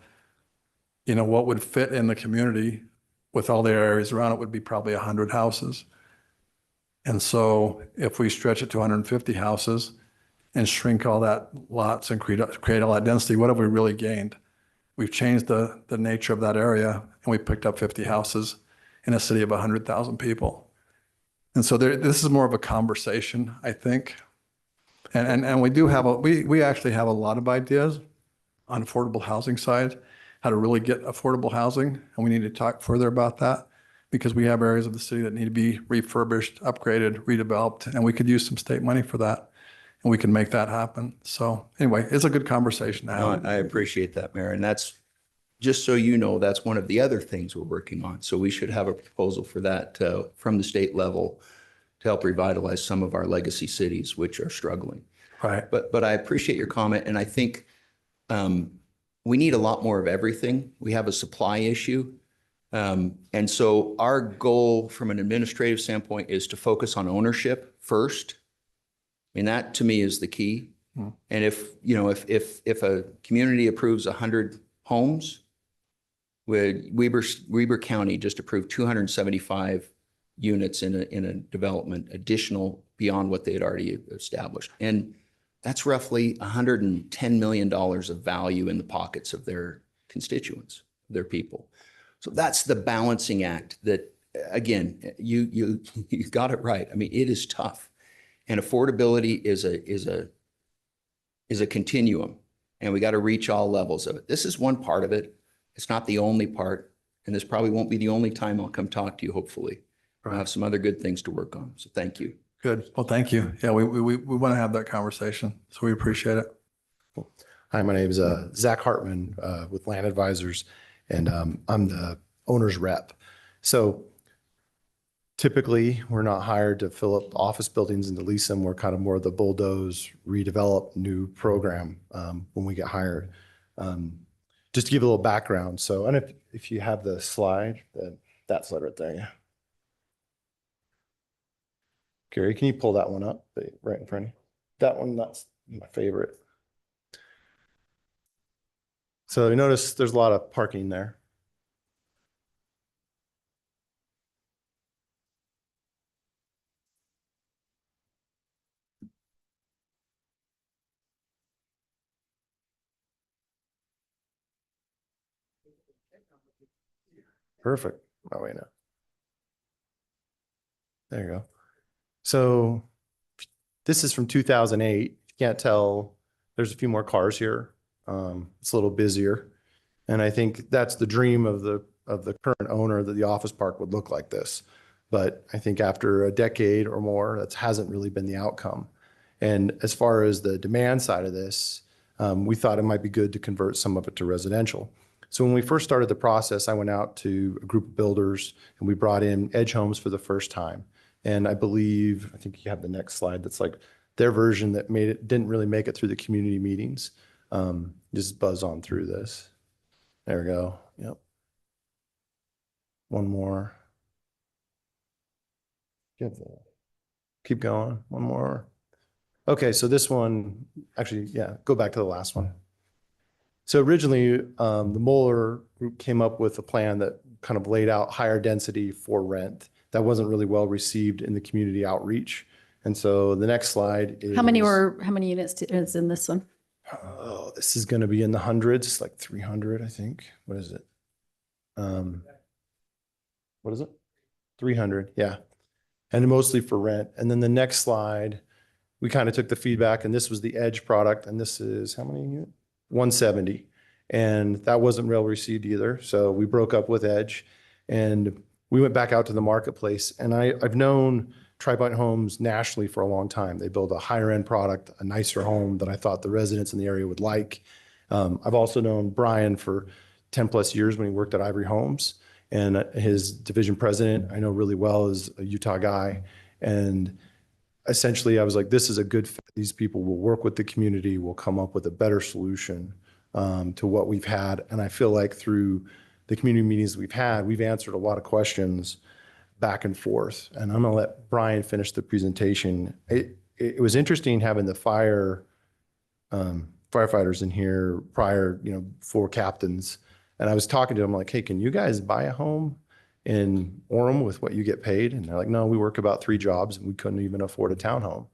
[SPEAKER 20] what would fit in the community with all the areas around it would be probably 100 houses. And so if we stretch it to 150 houses and shrink all that lots and create all that density, what have we really gained? We've changed the nature of that area, and we picked up 50 houses in a city of 100,000 people. And so this is more of a conversation, I think. And we do have we actually have a lot of ideas on affordable housing side, how to really get affordable housing. And we need to talk further about that because we have areas of the city that need to be refurbished, upgraded, redeveloped, and we could use some state money for that. And we can make that happen. So anyway, it's a good conversation to have.
[SPEAKER 4] I appreciate that, Mayor. And that's, just so you know, that's one of the other things we're working on. So we should have a proposal for that from the state level to help revitalize some of our legacy cities, which are struggling.
[SPEAKER 20] Right.
[SPEAKER 4] But I appreciate your comment. And I think we need a lot more of everything. We have a supply issue. And so our goal from an administrative standpoint is to focus on ownership first. I mean, that to me is the key. And if a community approves 100 homes, Weber County just approved 275 units in a development additional beyond what they had already established. And that's roughly $110 million of value in the pockets of their constituents, their people. So that's the balancing act that, again, you got it right. I mean, it is tough. And affordability is a continuum, and we got to reach all levels of it. This is one part of it. It's not the only part, and this probably won't be the only time I'll come talk to you, hopefully. I'll have some other good things to work on. So thank you.
[SPEAKER 20] Good. Well, thank you. Yeah, we want to have that conversation, so we appreciate it.
[SPEAKER 16] Hi, my name is Zach Hartman with Land Advisors, and I'm the owner's rep. So typically, we're not hired to fill up office buildings and to lease them. We're kind of more of the bulldoze, redevelop new program when we get hired. Just to give a little background. So I don't know if you have the slide, that slide right there. Yeah. Gary, can you pull that one up right in front of you? That one, that's my favorite. So you notice there's a lot of parking there. Perfect. Oh, wait, no. There you go. So this is from 2008. You can't tell, there's a few more cars here. It's a little busier. And I think that's the dream of the current owner, that the office park would look like this. But I think after a decade or more, that hasn't really been the outcome. And as far as the demand side of this, we thought it might be good to convert some of it to residential. So when we first started the process, I went out to a group of builders and we brought in Edge Homes for the first time. And I think you have the next slide. That's like their version that didn't really make it through the community meetings. Just buzz on through this. There we go. Yep. One more. Keep going. One more. Okay, so this one, actually, yeah, go back to the last one. So originally, the Moeller group came up with a plan that kind of laid out higher density for rent. That wasn't really well received in the community outreach. And so the next slide is—
[SPEAKER 6] How many units is in this one?
[SPEAKER 16] Oh, this is going to be in the hundreds, like 300, I think. What is it? What is it? 300, yeah. And mostly for rent. And then the next slide, we kind of took the feedback, and this was the Edge product. And this is how many units? 170. And that wasn't well received either. So we broke up with Edge and we went back out to the marketplace. And I've known Tri-Pointe Homes nationally for a long time. They build a higher end product, a nicer home that I thought the residents in the area would like. I've also known Brian for 10 plus years when he worked at Ivory Homes, and his division president I know really well is a Utah guy. And essentially I was like, this is a good fit. These people will work with the community, will come up with a better solution to what we've had. And I feel like through the community meetings we've had, we've answered a lot of questions back and forth. And I'm gonna let Brian finish the presentation. It was interesting having the firefighters in here prior, 4 captains. And I was talking to them like, hey, can you guys buy a home in Orem with what you get paid? And they're like, no, we work about 3 jobs and we couldn't even afford a townhome.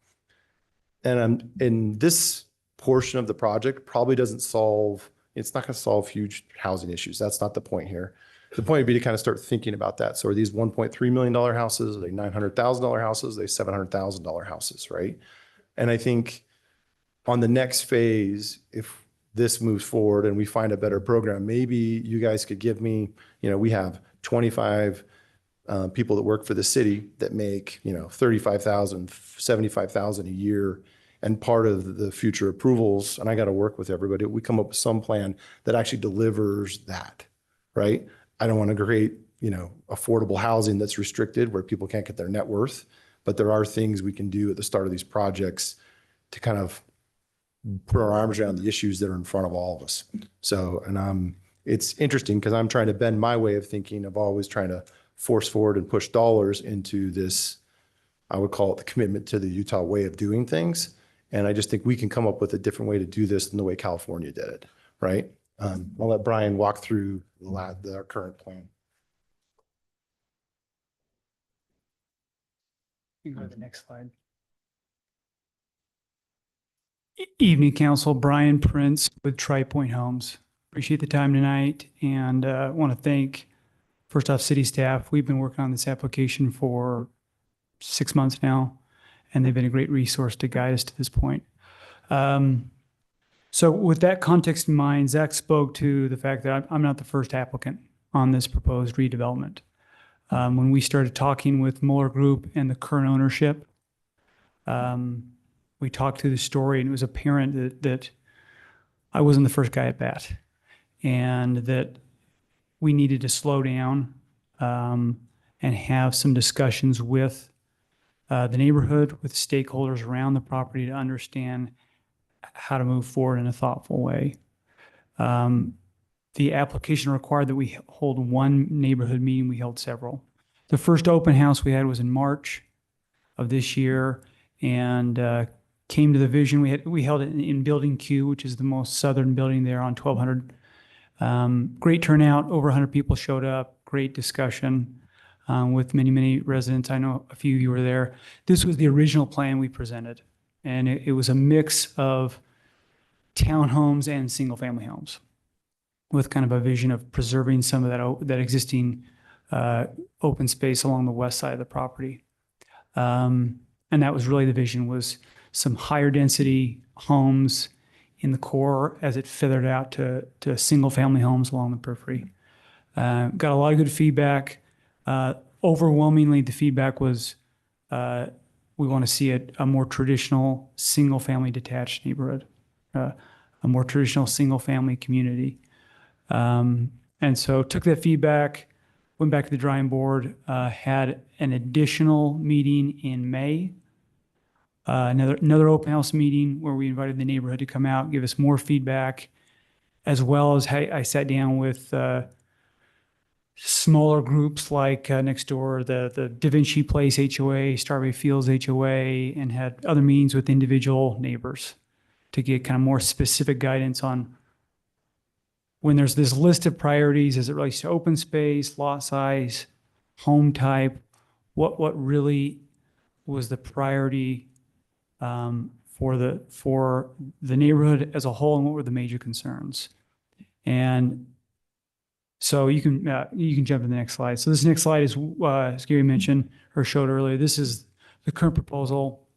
[SPEAKER 16] And in this portion of the project probably doesn't solve, it's not going to solve huge housing issues. That's not the point here. The point would be to kind of start thinking about that. So are these $1.3 million houses? Are they $900,000 houses? Are they $700,000 houses, right? And I think on the next phase, if this moves forward and we find a better program, maybe you guys could give me, we have 25 people that work for the city that make, 35,000, 75,000 a year. And part of the future approvals, and I got to work with everybody, we come up with some plan that actually delivers that, right? I don't want to create, affordable housing that's restricted where people can't get their net worth, but there are things we can do at the start of these projects to kind of put our arms around the issues that are in front of all of us. So, and it's interesting because I'm trying to bend my way of thinking of always trying to force forward and push dollars into this, I would call it the commitment to the Utah way of doing things. And I just think we can come up with a different way to do this than the way California did it, right? I'll let Brian walk through our current plan.
[SPEAKER 10] You can go to the next slide. Evening, Council. Brian Prince with Tri-Point Homes. Appreciate the time tonight, and want to thank, first off, city staff. We've been working on this application for 6 months now, and they've been a great resource to guide us to this point. So with that context in mind, Zach spoke to the fact that I'm not the first applicant on this proposed redevelopment. When we started talking with Mueller Group and the current ownership, we talked through the story, and it was apparent that I wasn't the first guy at bat, and that we needed to slow down and have some discussions with the neighborhood, with stakeholders around the property to understand how to move forward in a thoughtful way. The application required that we hold one neighborhood meeting. We held several. The first open house we had was in March of this year, and came to the vision. We held it in Building Q, which is the most southern building there on 1200. Great turnout. Over 100 people showed up. Great discussion with many, many residents. I know a few of you were there. This was the original plan we presented, and it was a mix of townhomes and single-family homes, with kind of a vision of preserving some of that existing open space along the west side of the property. And that was really the vision, was some higher density homes in the core as it feathered out to single-family homes along the periphery. Got a lot of good feedback. Overwhelmingly, the feedback was we want to see a more traditional single-family detached neighborhood, a more traditional single-family community. And so took that feedback, went back to the drawing board, had an additional meeting in May, another open house meeting where we invited the neighborhood to come out, give us more feedback, as well as I sat down with smaller groups like next door, the Da Vinci Place HOA, Starway Fields HOA, and had other meetings with individual neighbors to get kind of more specific guidance on when there's this list of priorities as it relates to open space, lot size, home type, what really was the priority for the neighborhood as a whole, and what were the major concerns. And so you can jump to the next slide. So this next slide is, as Gary mentioned or showed earlier, this is the current proposal.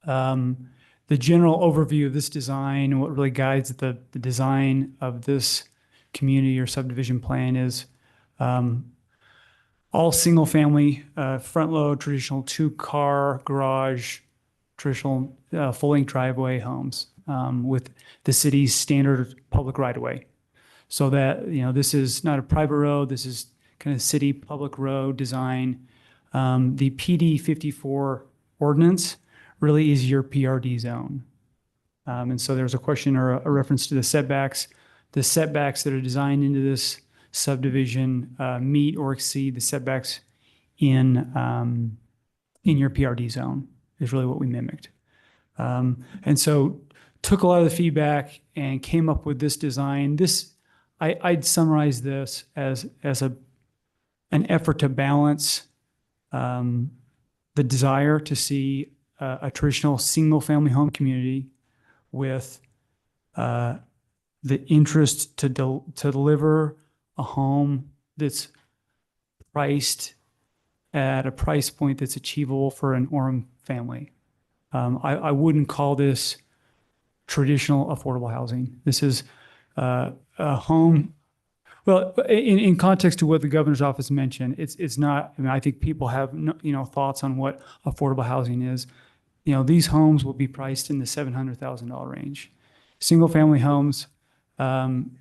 [SPEAKER 10] The general overview of this design and what really guides the design of this community or subdivision plan is all single family, front load, traditional 2-car garage, traditional full-length driveway homes with the city's standard public right-of-way. So that, this is not a private road, this is kind of city public road design. The PD 54 ordinance really is your PRD zone. And so there's a question or a reference to the setbacks. The setbacks that are designed into this subdivision meet or exceed the setbacks in your PRD zone is really what we mimicked. And so took a lot of the feedback and came up with this design. I'd summarize this as an effort to balance the desire to see a traditional single-family home community with the interest to deliver a home that's priced at a price point that's achievable for an Orem family. I wouldn't call this traditional affordable housing. This is a home. Well, in context to what the governor's office mentioned, it's not. I mean, I think people have thoughts on what affordable housing is. These homes will be priced in the $700,000 range. Single family homes that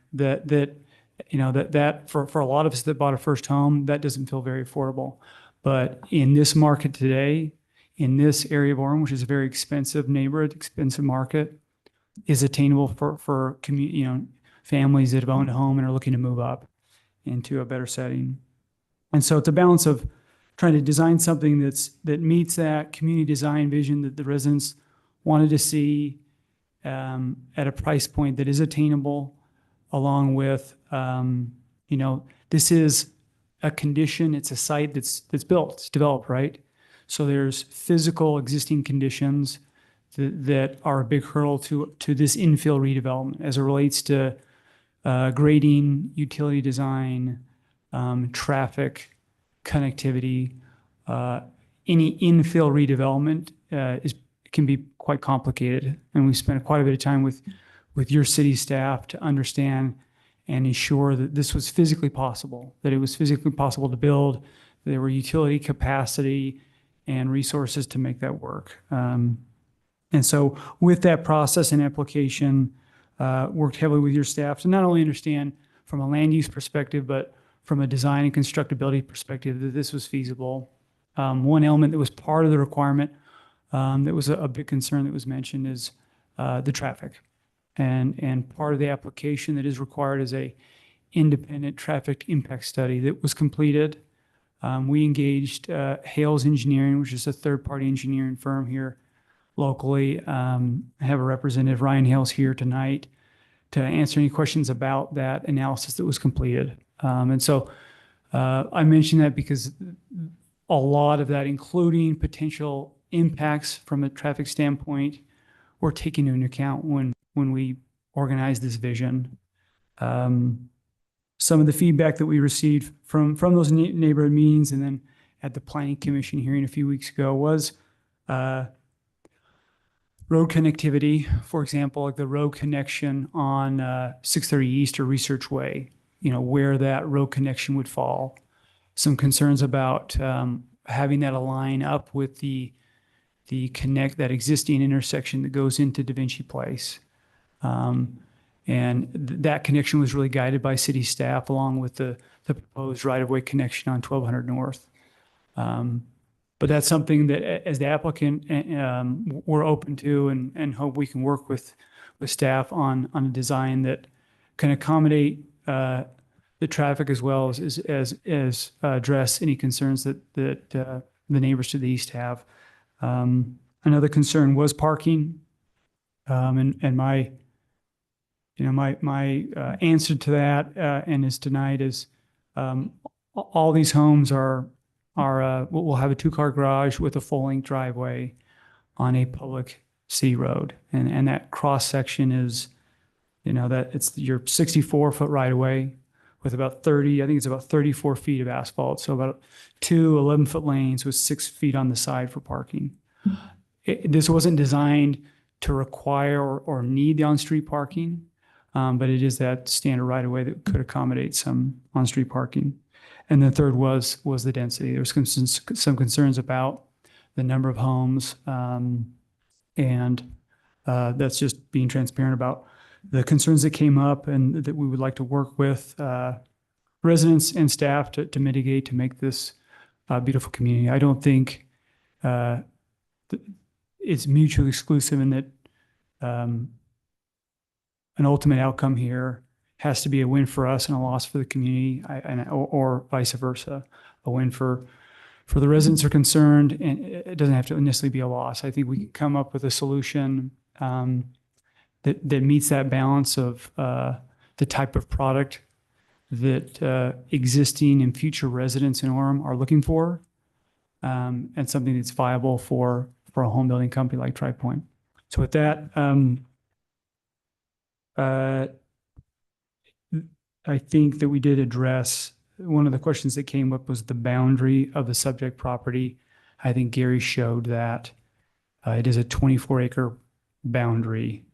[SPEAKER 10] for a lot of us that bought a first home, that doesn't feel very affordable. But in this market today, in this area of Orem, which is a very expensive neighborhood, expensive market, is attainable for families that have owned a home and are looking to move up into a better setting. And so it's a balance of trying to design something that meets that community design vision that the residents wanted to see at a price point that is attainable, along with this is a condition, it's a site that's built, it's developed, right? So there's physical existing conditions that are a big hurdle to this infill redevelopment as it relates to grading, utility design, traffic, connectivity. Any infill redevelopment can be quite complicated, and we spent quite a bit of time with your city staff to understand and ensure that this was physically possible, that it was physically possible to build, that there were utility capacity and resources to make that work. And so with that process and application, worked heavily with your staff to not only understand from a land use perspective, but from a design and constructability perspective that this was feasible. One element that was part of the requirement that was a big concern that was mentioned is the traffic. And part of the application that is required is a independent traffic impact study that was completed. We engaged Hales Engineering, which is a third-party engineering firm here locally. I have a representative, Ryan Hales, here tonight to answer any questions about that analysis that was completed. And so I mention that because a lot of that, including potential impacts from a traffic standpoint, were taken into account when we organized this vision. Some of the feedback that we received from those neighborhood meetings and then at the Planning Commission hearing a few weeks ago was road connectivity. For example, like the road connection on 630 East or Research Way, where that road connection would fall. Some concerns about having that align up with the that existing intersection that goes into Da Vinci Place. And that connection was really guided by city staff along with the proposed right-of-way connection on 1200 North. But that's something that as the applicant, we're open to and hope we can work with staff on a design that can accommodate the traffic as well as address any concerns that the neighbors to the east have. Another concern was parking. And my answer to that and is tonight is all these homes will have a two-car garage with a full-length driveway on a public city road, and that cross section is, that it's your 64-foot right-of-way with about 34 feet of asphalt, so about 2 11-foot lanes with 6 feet on the side for parking. This wasn't designed to require or need the on-street parking, but it is that standard right-of-way that could accommodate some on-street parking. And the third was the density. There was some concerns about the number of homes, and that's just being transparent about the concerns that came up and that we would like to work with residents and staff to mitigate, to make this a beautiful community. I don't think it's mutually exclusive in that an ultimate outcome here has to be a win for us and a loss for the community, or vice versa. A win for the residents are concerned, and it doesn't have to necessarily be a loss. I think we can come up with a solution that meets that balance of the type of product that existing and future residents in Orem are looking for, and something that's viable for a home building company like Tri Pointe. So with that, I think that we did address one of the questions that came up was the boundary of the subject property. I think Gary showed that it is a 24-acre boundary.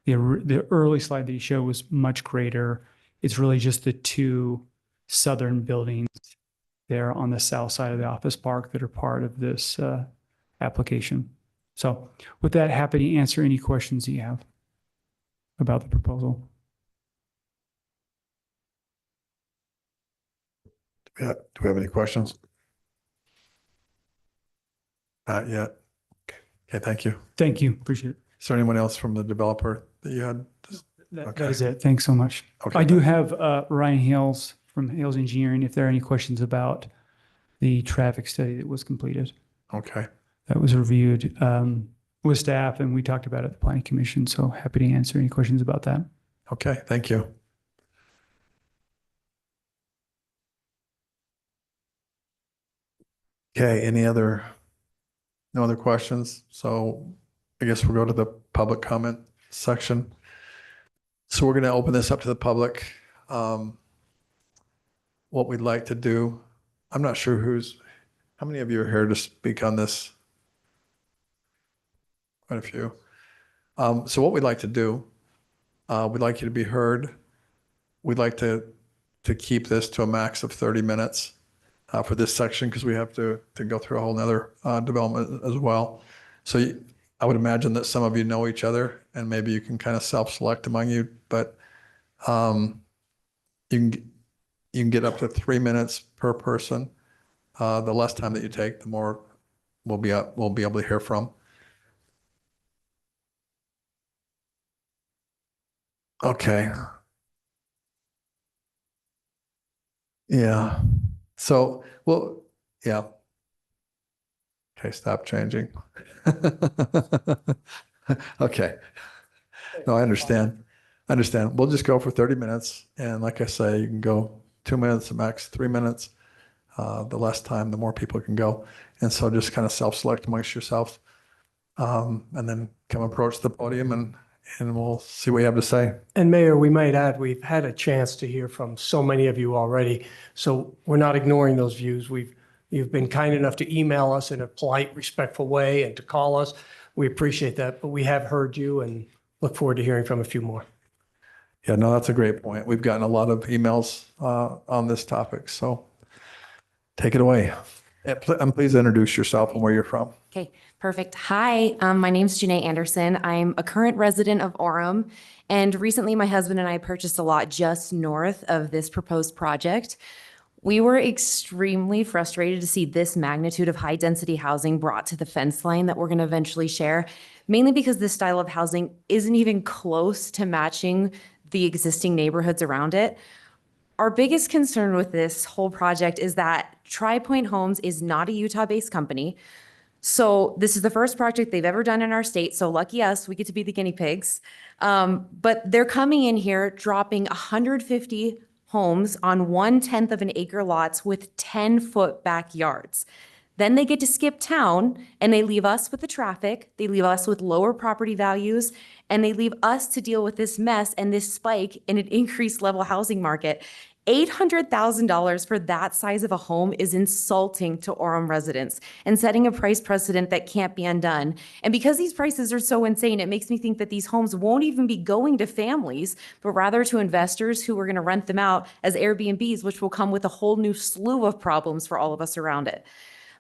[SPEAKER 10] The early slide that he showed was much greater. It's really just the two southern buildings there on the south side of the office park that are part of this application. So with that, happy to answer any questions that you have about the proposal.
[SPEAKER 20] Yeah, do we have any questions? Not yet. Okay, thank you.
[SPEAKER 10] Thank you. Appreciate it.
[SPEAKER 20] Is there anyone else from the developer that you had?
[SPEAKER 10] That is it. Thanks so much.
[SPEAKER 20] Okay,
[SPEAKER 10] I do have Ryan Hales from Hales Engineering if there are any questions about the traffic study that was completed.
[SPEAKER 20] Okay.
[SPEAKER 10] That was reviewed with staff, and we talked about it at the Planning Commission, so happy to answer any questions about that.
[SPEAKER 20] Okay, thank you. Okay, no other questions? So I guess we'll go to the public comment section. So we're going to open this up to the public. What we'd like to do, I'm not sure how many of you are here to speak on this? Quite a few. So what we'd like to do, we'd like you to be heard. We'd like to keep this to a max of 30 minutes for this section because we have to go through a whole nother development as well. So I would imagine that some of you know each other and maybe you can kind of self-select among you, but you can get up to 3 minutes per person. The less time that you take, the more we'll be able to hear from. Okay. Yeah. So, well, yeah. Okay, stop changing. Okay. No, I understand. We'll just go for 30 minutes. And like I say, you can go 2 minutes, max 3 minutes. The less time, the more people can go. And so just kind of self-select amongst yourselves. And then come approach the podium and we'll see what you have to say.
[SPEAKER 3] And Mayor, we might add, we've had a chance to hear from so many of you already. So we're not ignoring those views. You've been kind enough to email us in a polite, respectful way and to call us. We appreciate that, but we have heard you and look forward to hearing from a few more.
[SPEAKER 20] Yeah, no, that's a great point. We've gotten a lot of emails on this topic, so take it away. And please introduce yourself and where you're from.
[SPEAKER 18] Okay, perfect. Hi, my name's Janae Anderson. I'm a current resident of Orem, and recently my husband and I purchased a lot just north of this proposed project. We were extremely frustrated to see this magnitude of high-density housing brought to the fence line that we're going to eventually share, mainly because this style of housing isn't even close to matching the existing neighborhoods around it. Our biggest concern with this whole project is that Tri Pointe Homes is not a Utah-based company. So this is the first project they've ever done in our state. So lucky us, we get to be the guinea pigs. But they're coming in here, dropping 150 homes on 1/10 of an acre lots with 10-foot backyards. Then they get to skip town and they leave us with the traffic, they leave us with lower property values, and they leave us to deal with this mess and this spike in an increased level housing market. $800,000 for that size of a home is insulting to Orem residents and setting a price precedent that can't be undone. And because these prices are so insane, it makes me think that these homes won't even be going to families, but rather to investors who are going to rent them out as Airbnbs, which will come with a whole new slew of problems for all of us around it.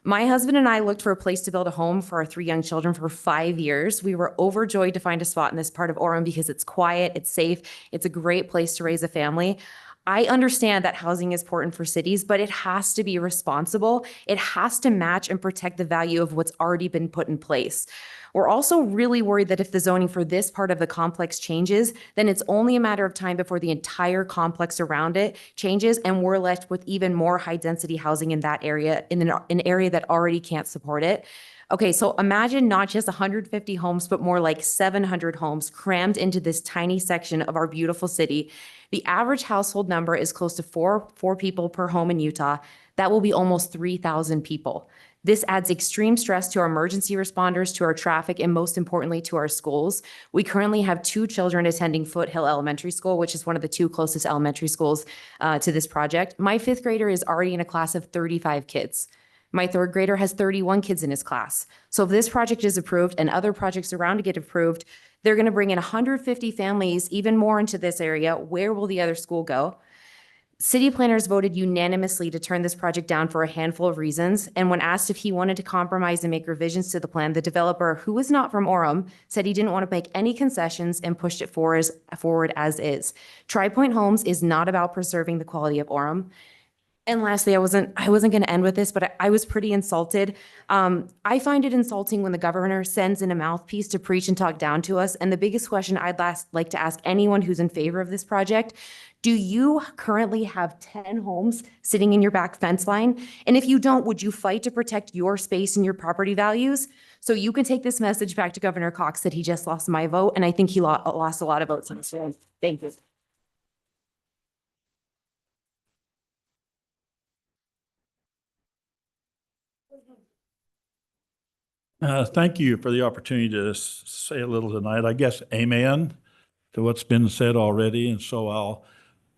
[SPEAKER 18] My husband and I looked for a place to build a home for our 3 young children for 5 years. We were overjoyed to find a spot in this part of Orem because it's quiet, it's safe, it's a great place to raise a family. I understand that housing is important for cities, but it has to be responsible. It has to match and protect the value of what's already been put in place. We're also really worried that if the zoning for this part of the complex changes, then it's only a matter of time before the entire complex around it changes, and we're left with even more high-density housing in that area, in an area that already can't support it. Okay, so imagine not just 150 homes, but more like 700 homes crammed into this tiny section of our beautiful city. The average household number is close to four people per home in Utah. That will be almost 3,000 people. This adds extreme stress to our emergency responders, to our traffic, and most importantly, to our schools. We currently have 2 children attending Foothill Elementary School, which is one of the 2 closest elementary schools to this project. My 5th grader is already in a class of 35 kids. My 3rd grader has 31 kids in his class. So if this project is approved and other projects around to get approved, they're going to bring in 150 families, even more into this area. Where will the other school go? City planners voted unanimously to turn this project down for a handful of reasons. And when asked if he wanted to compromise and make revisions to the plan, the developer, who was not from Orem, said he didn't want to make any concessions and pushed it forward as is. Tri-Point Homes is not about preserving the quality of Orem. And lastly, I wasn't going to end with this, but I was pretty insulted. I find it insulting when the governor sends in a mouthpiece to preach and talk down to us. And the biggest question I'd like to ask anyone who's in favor of this project: do you currently have 10 homes sitting in your back fence line? And if you don't, would you fight to protect your space and your property values? So you can take this message back to Governor Cox that he just lost my vote, and I think he lost a lot of votes on this one. Thank you.
[SPEAKER 14] Thank you for the opportunity to say a little tonight. I guess amen to what's been said already. And so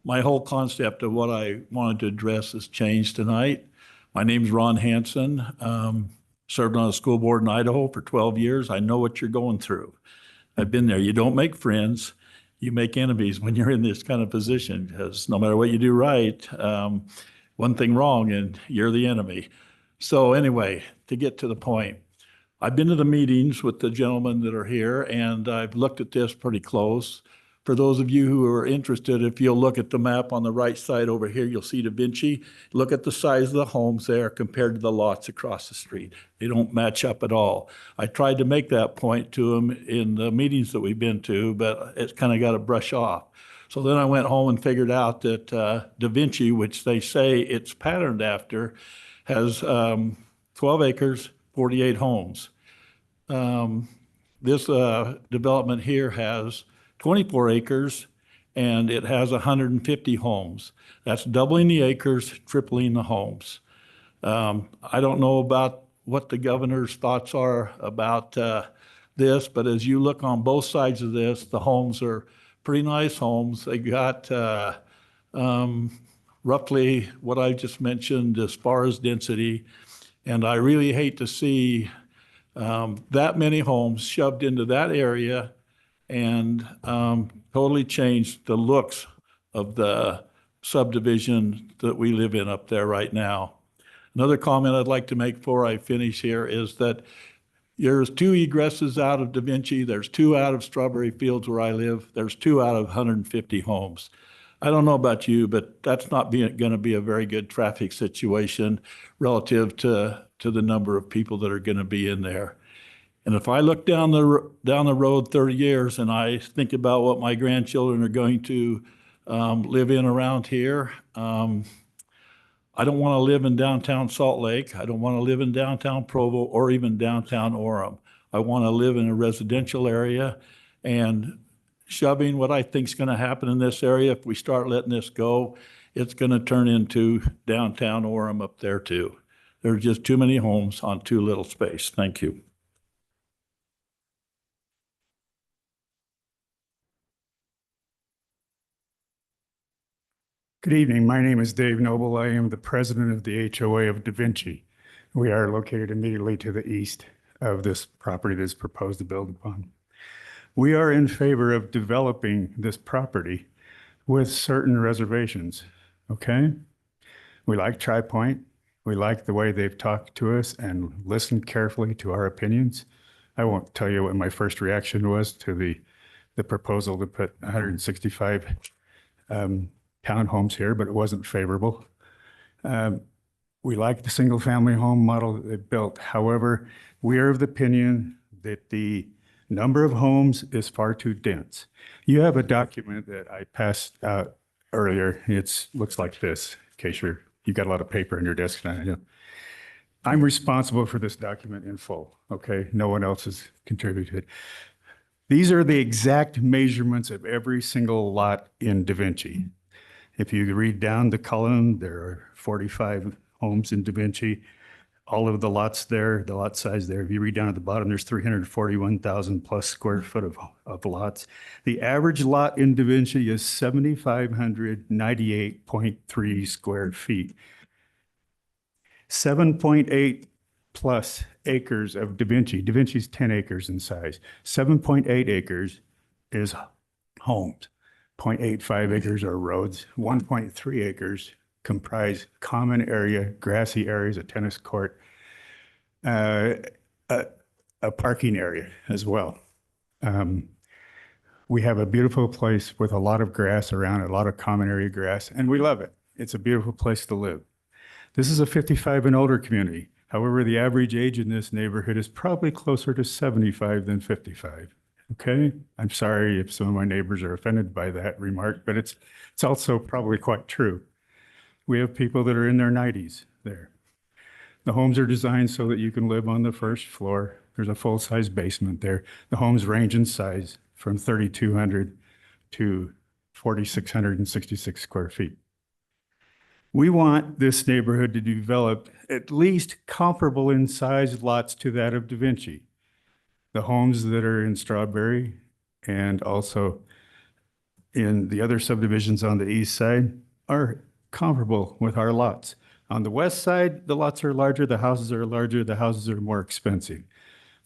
[SPEAKER 14] my whole concept of what I wanted to address has changed tonight. My name's Ron Hansen. Served on a school board in Idaho for 12 years. I know what you're going through. I've been there. You don't make friends, you make enemies when you're in this kind of position, because no matter what you do right, one thing wrong and you're the enemy. So anyway, to get to the point, I've been to the meetings with the gentlemen that are here, and I've looked at this pretty close. For those of you who are interested, if you'll look at the map on the right side over here, you'll see Da Vinci. Look at the size of the homes there compared to the lots across the street. They don't match up at all. I tried to make that point to them in the meetings that we've been to, but it's kind of got to brush off. So then I went home and figured out that Da Vinci, which they say it's patterned after, has 12 acres, 48 homes. This development here has 24 acres and it has 150 homes. That's doubling the acres, tripling the homes. I don't know about what the governor's thoughts are about this, but as you look on both sides of this, the homes are pretty nice homes. They got roughly what I just mentioned as far as density. And I really hate to see that many homes shoved into that area and totally change the looks of the subdivision that we live in up there right now. Another comment I'd like to make before I finish here is that there's 2 egresses out of Da Vinci. There's 2 out of Strawberry Fields where I live. There's 2 out of 150 homes. I don't know about you, but that's not going to be a very good traffic situation relative to the number of people that are going to be in there. And if I look down the road 30 years and I think about what my grandchildren are going to live in around here, I don't want to live in downtown Salt Lake. I don't want to live in downtown Provo or even downtown Orem. I want to live in a residential area, and shoving what I think is going to happen in this area, if we start letting this go, it's going to turn into downtown Orem up there too. There are just too many homes on too little space. Thank you.
[SPEAKER 21] Good evening. My name is Dave Noble. I am the president of the HOA of Da Vinci. We are located immediately to the east of this property that is proposed to build upon. We are in favor of developing this property with certain reservations, okay? We like Tri-Point. We like the way they've talked to us and listened carefully to our opinions. I won't tell you what my first reaction was to the proposal to put 165 townhomes here, but it wasn't favorable. We like the single family home model that they built. However, we are of the opinion that the number of homes is far too dense. You have a document that I passed out earlier. Looks like this, in case you got a lot of paper on your desk tonight. I'm responsible for this document in full, okay? No one else has contributed. These are the exact measurements of every single lot in Da Vinci. If you read down the column, there are 45 homes in Da Vinci. All of the lots there, the lot size there, if you read down at the bottom, there's 341,000 plus square foot of lots. The average lot in Da Vinci is 7,598.3 square feet. 7.8 plus acres of Da Vinci. Da Vinci's 10 acres in size. 7.8 acres is homes. 0.85 acres are roads. 1.3 acres comprise common area, grassy areas, a tennis court, a parking area as well. We have a beautiful place with a lot of grass around it, a lot of common area grass, and we love it. It's a beautiful place to live. This is a 55 and older community. However, the average age in this neighborhood is probably closer to 75 than 55. Okay? I'm sorry if some of my neighbors are offended by that remark, but it's also probably quite true. We have people that are in their 90s there. The homes are designed so that you can live on the first floor. There's a full-size basement there. The homes range in size from 3,200 to 4,666 square feet. We want this neighborhood to develop at least comparable in size lots to that of Da Vinci. The homes that are in Strawberry and also in the other subdivisions on the east side are comparable with our lots. On the west side, the lots are larger, the houses are larger, the houses are more expensive.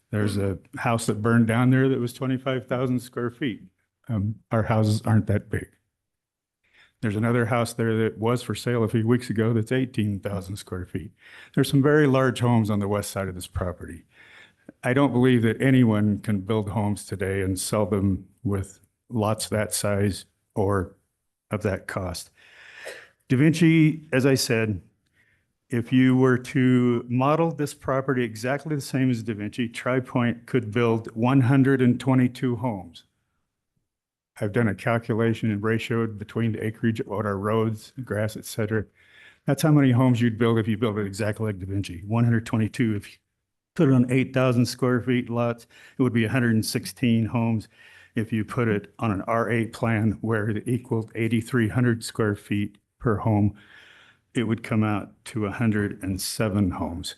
[SPEAKER 21] There's a house that burned down there that was 25,000 square feet. Our houses aren't that big. There's another house there that was for sale a few weeks ago that's 18,000 square feet. There's some very large homes on the west side of this property. I don't believe that anyone can build homes today and sell them with lots that size or of that cost. Da Vinci, as I said, if you were to model this property exactly the same as Da Vinci, Tri-Point could build 122 homes. I've done a calculation and ratioed between the acreage, what our roads, grass, et cetera. That's how many homes you'd build if you built it exactly like Da Vinci. 122. If you put it on 8,000 square feet lots, it would be 116 homes. If you put it on an R8 plan where it equaled 8,300 square feet per home, it would come out to 107 homes.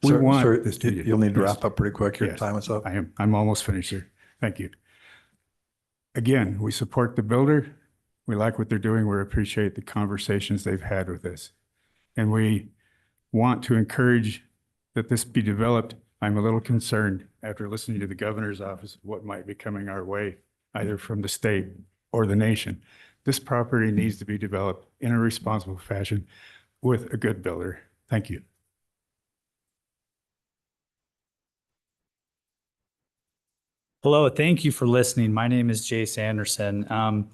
[SPEAKER 20] Sir, you'll need to wrap up pretty quick. Your
[SPEAKER 21] Yes,
[SPEAKER 20] time is up.
[SPEAKER 21] I'm almost finished, sir. Thank you. Again, we support the builder. We like what they're doing. We appreciate the conversations they've had with us. And we want to encourage that this be developed. I'm a little concerned after listening to the governor's office, what might be coming our way, either from the state or the nation. This property needs to be developed in a responsible fashion with a good builder. Thank you.
[SPEAKER 15] Hello, thank you for listening. My name is Jace Anderson. I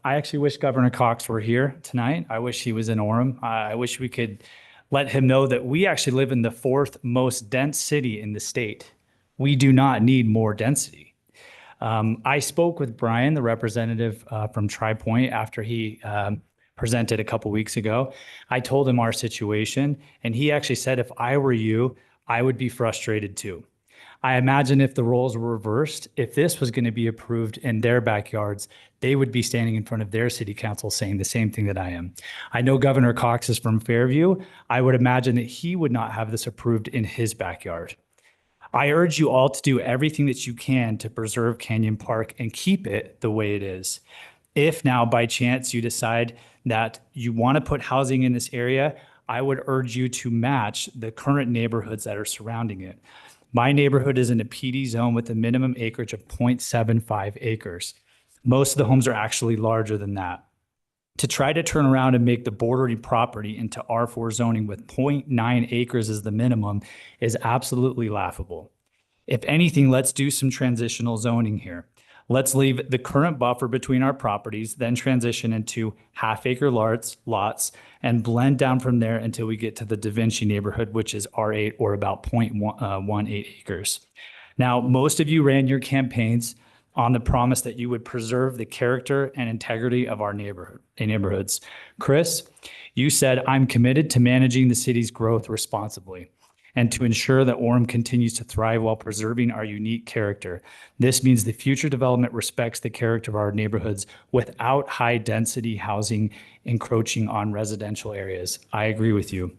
[SPEAKER 15] actually wish Governor Cox were here tonight. I wish he was in Orem. I wish we could let him know that we actually live in the fourth most dense city in the state. We do not need more density. I spoke with Brian, the representative from Tri-Point, after he presented a couple weeks ago. I told him our situation, and he actually said, if I were you, I would be frustrated too. I imagine if the roles were reversed, if this was going to be approved in their backyards, they would be standing in front of their city council saying the same thing that I am. I know Governor Cox is from Fairview. I would imagine that he would not have this approved in his backyard. I urge you all to do everything that you can to preserve Canyon Park and keep it the way it is. If now by chance you decide that you want to put housing in this area, I would urge you to match the current neighborhoods that are surrounding it. My neighborhood is in a PD zone with a minimum acreage of 0.75 acres. Most of the homes are actually larger than that. To try to turn around and make the bordering property into R4 zoning with 0.9 acres as the minimum is absolutely laughable. If anything, let's do some transitional zoning here. Let's leave the current buffer between our properties, then transition into half-acre lots and blend down from there until we get to the Da Vinci neighborhood, which is R8 or about 0.18 acres. Now, most of you ran your campaigns on the promise that you would preserve the character and integrity of our neighborhoods. Chris, you said, I'm committed to managing the city's growth responsibly and to ensure that Orem continues to thrive while preserving our unique character. This means the future development respects the character of our neighborhoods without high-density housing encroaching on residential areas. I agree with you.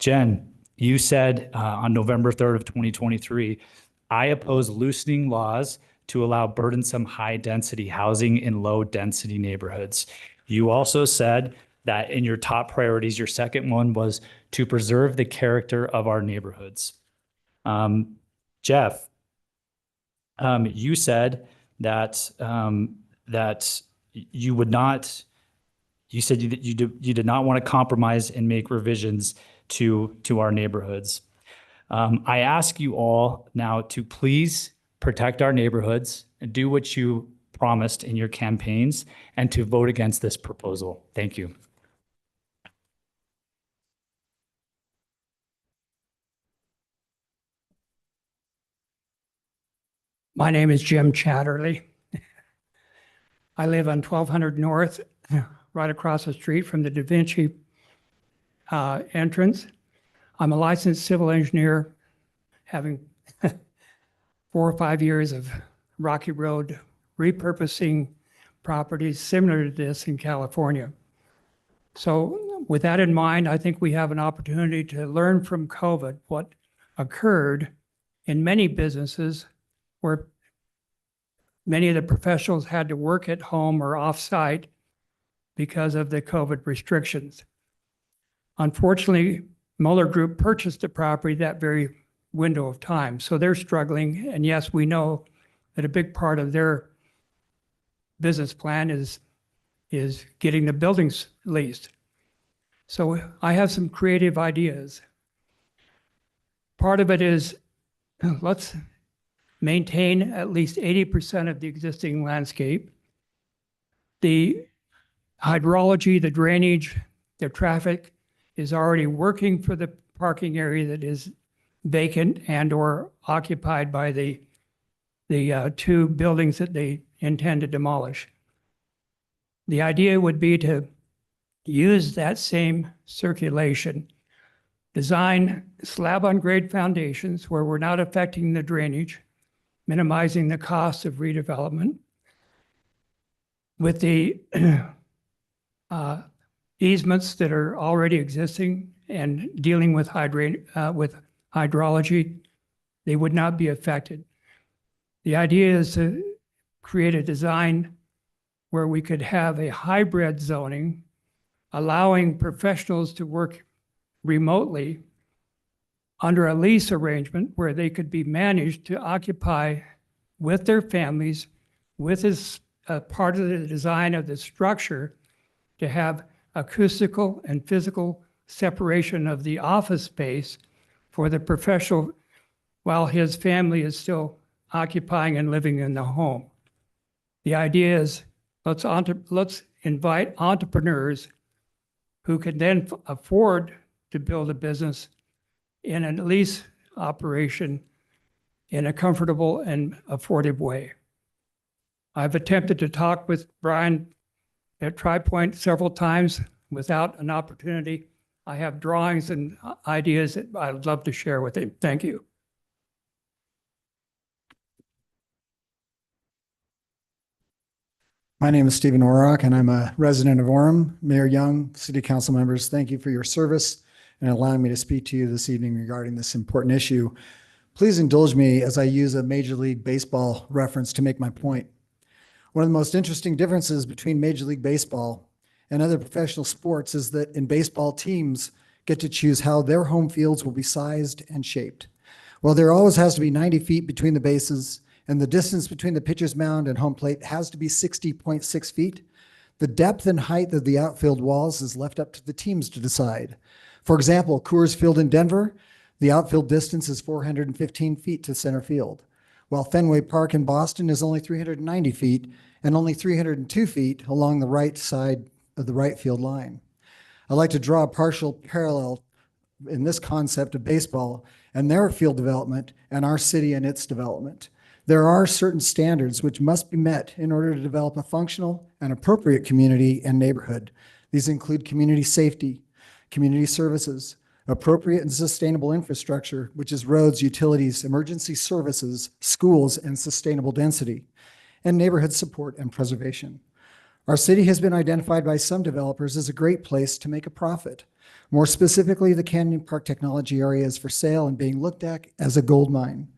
[SPEAKER 15] Jen, you said on November 3rd of 2023, I oppose loosening laws to allow burdensome high-density housing in low-density neighborhoods. You also said that in your top priorities, your second one was to preserve the character of our neighborhoods. Jeff, you said that you would not. You said you did not want to compromise and make revisions to our neighborhoods. I ask you all now to please protect our neighborhoods and do what you promised in your campaigns and to vote against this proposal. Thank you.
[SPEAKER 11] My name is Jim Chatterley. I live on 1200 North, right across the street from the Da Vinci entrance. I'm a licensed civil engineer, having 4 or 5 years of Rocky Road repurposing properties similar to this in California. So with that in mind, I think we have an opportunity to learn from COVID what occurred in many businesses where many of the professionals had to work at home or off-site because of the COVID restrictions. Unfortunately, Mueller Group purchased the property that very window of time, so they're struggling. And yes, we know that a big part of their business plan is getting the buildings leased. So I have some creative ideas. Part of it is, let's maintain at least 80% of the existing landscape. The hydrology, the drainage, the traffic is already working for the parking area that is vacant and or occupied by the 2 buildings that they intend to demolish. The idea would be to use that same circulation, design slab on grade foundations where we're not affecting the drainage, minimizing the cost of redevelopment. With the easements that are already existing and dealing with hydrology, they would not be affected. The idea is to create a design where we could have a hybrid zoning, allowing professionals to work remotely under a lease arrangement where they could be managed to occupy with their families, with this part of the design of the structure, to have acoustical and physical separation of the office space for the professional while his family is still occupying and living in the home. The idea is let's invite entrepreneurs who can then afford to build a business in a lease operation in a comfortable and affordable way. I've attempted to talk with Brian at TriPoint several times without an opportunity. I have drawings and ideas that I would love to share with him. Thank you.
[SPEAKER 17] My name is Stephen Orrock, and I'm a resident of Orem. Mayor Young, City Council members, thank you for your service and allowing me to speak to you this evening regarding this important issue. Please indulge me as I use a Major League Baseball reference to make my point. One of the most interesting differences between Major League Baseball and other professional sports is that in baseball, teams get to choose how their home fields will be sized and shaped. Well, there always has to be 90 feet between the bases, and the distance between the pitcher's mound and home plate has to be 60.6 feet. The depth and height of the outfield walls is left up to the teams to decide. For example, Coors Field in Denver, the outfield distance is 415 feet to center field, while Fenway Park in Boston is only 390 feet and only 302 feet along the right side of the right field line. I'd like to draw a partial parallel in this concept of baseball and their field development and our city and its development. There are certain standards which must be met in order to develop a functional and appropriate community and neighborhood. These include community safety, community services, appropriate and sustainable infrastructure, which is roads, utilities, emergency services, schools, and sustainable density, and neighborhood support and preservation. Our city has been identified by some developers as a great place to make a profit. More specifically, the Canyon Park Technology area is for sale and being looked at as a gold mine.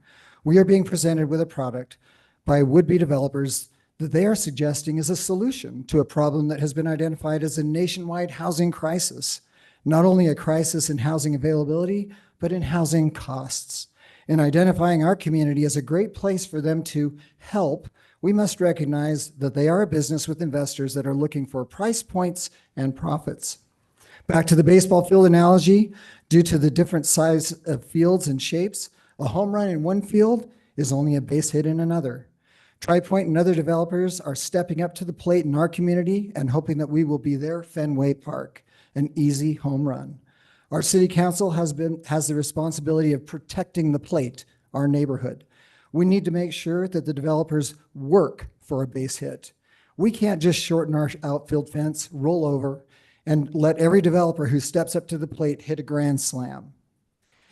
[SPEAKER 17] We are being presented with a product by would-be developers that they are suggesting is a solution to a problem that has been identified as a nationwide housing crisis. Not only a crisis in housing availability, but in housing costs. In identifying our community as a great place for them to help, we must recognize that they are a business with investors that are looking for price points and profits. Back to the baseball field analogy, due to the different size of fields and shapes, a home run in one field is only a base hit in another. TriPoint and other developers are stepping up to the plate in our community and hoping that we will be their Fenway Park, an easy home run. Our city council has the responsibility of protecting the plate, our neighborhood. We need to make sure that the developers work for a base hit. We can't just shorten our outfield fence, roll over, and let every developer who steps up to the plate hit a grand slam.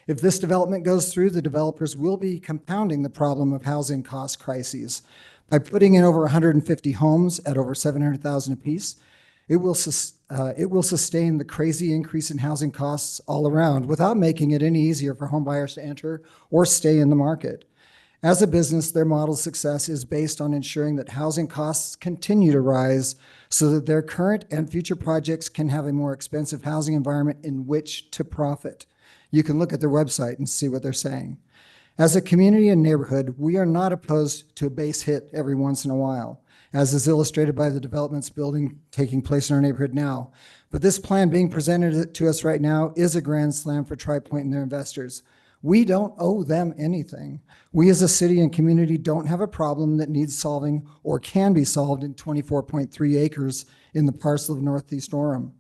[SPEAKER 17] If this development goes through, the developers will be compounding the problem of housing cost crises. By putting in over 150 homes at over $700,000 apiece, it will sustain the crazy increase in housing costs all around without making it any easier for home buyers to enter or stay in the market. As a business, their model's success is based on ensuring that housing costs continue to rise so that their current and future projects can have a more expensive housing environment in which to profit. You can look at their website and see what they're saying. As a community and neighborhood, we are not opposed to a base hit every once in a while, as is illustrated by the developments taking place in our neighborhood now. But this plan being presented to us right now is a grand slam for TriPoint and their investors. We don't owe them anything. We as a city and community don't have a problem that needs solving or can be solved in 24.3 acres in the parcel of Northeast Orem.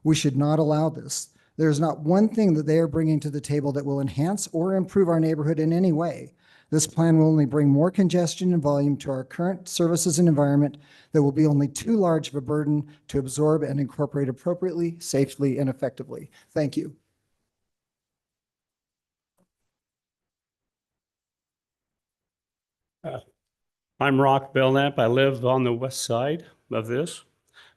[SPEAKER 17] We should not allow this. There's not one thing that they are bringing to the table that will enhance or improve our neighborhood in any way. This plan will only bring more congestion and volume to our current services and environment that will be only too large of a burden to absorb and incorporate appropriately, safely, and effectively. Thank you.
[SPEAKER 23] I'm Rock Belknap. I live on the west side of this.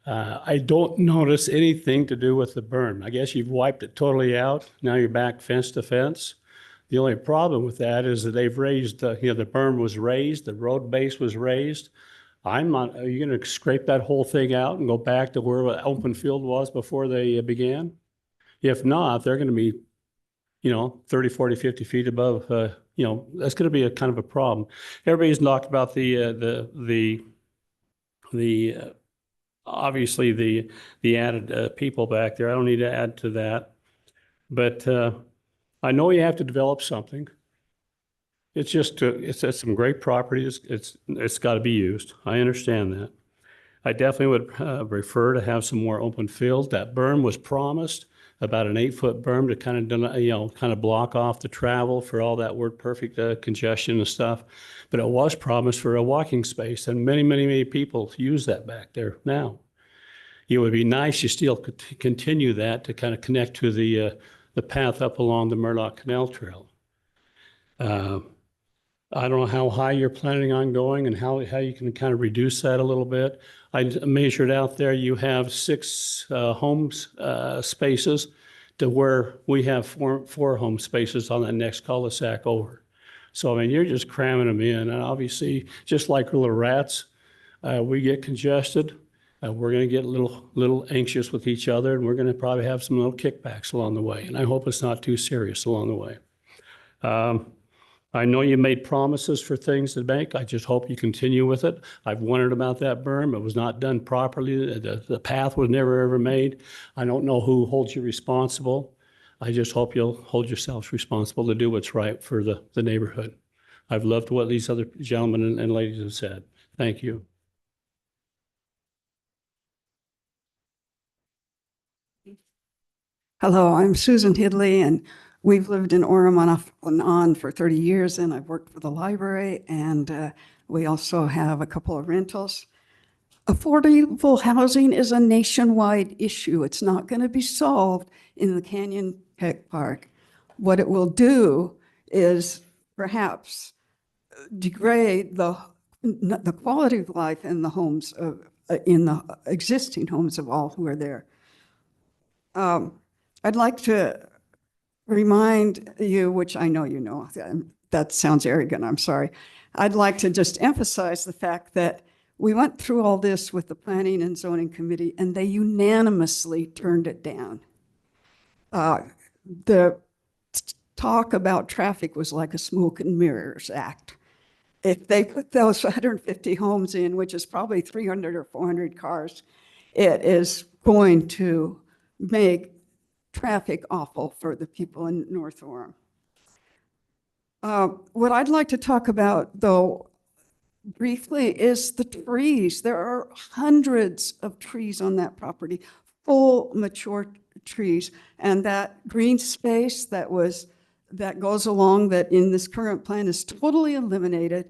[SPEAKER 23] I don't notice anything to do with the berm. I guess you've wiped it totally out. Now you're back fence to fence. The only problem with that is that they've raised, the berm was raised, the road base was raised. Are you going to scrape that whole thing out and go back to where the open field was before they began? If not, they're going to be, 30, 40, 50 feet above, that's going to be a kind of a problem. Everybody's talked about obviously the added people back there. I don't need to add to that, but I know you have to develop something. It's just it's some great properties. It's got to be used. I understand that. I definitely would prefer to have some more open field. That berm was promised, about an 8-foot berm to kind of block off the travel for all that word perfect congestion and stuff. But it was promised for a walking space, and many, many, many people use that back there now. It would be nice to still continue that to kind of connect to the path up along the Murlock Canal Trail. I don't know how high you're planning on going and how you can kind of reduce that a little bit. I measured out there, you have 6 homes spaces to where we have four home spaces on that next cul-de-sac over. So, I mean, you're just cramming them in. And obviously, just like little rats, we get congested. We're going to get a little anxious with each other, and we're going to probably have some little kickbacks along the way. And I hope it's not too serious along the way. I know you made promises for things to make. I just hope you continue with it. I've wondered about that berm. It was not done properly. The path was never ever made. I don't know who holds you responsible. I just hope you'll hold yourselves responsible to do what's right for the neighborhood. I've loved what these other gentlemen and ladies have said. Thank you.
[SPEAKER 2] Hello, I'm Susan Hidley, and we've lived in Orem off and on for 30 years, and I've worked for the library, and we also have a couple of rentals. Affordable housing is a nationwide issue. It's not going to be solved in the Canyon Tech Park. What it will do is perhaps degrade the quality of life in the homes of, in the existing homes of all who are there. I'd like to remind you, which I know you know, that sounds arrogant, I'm sorry. I'd like to just emphasize the fact that we went through all this with the Planning and Zoning Committee, and they unanimously turned it down. The talk about traffic was like a smoke and mirrors act. If they put those 150 homes in, which is probably 300 or 400 cars, it is going to make traffic awful for the people in North Orem. What I'd like to talk about, though, briefly, is the trees. There are hundreds of trees on that property, full mature trees, and that green space that goes along that in this current plan is totally eliminated.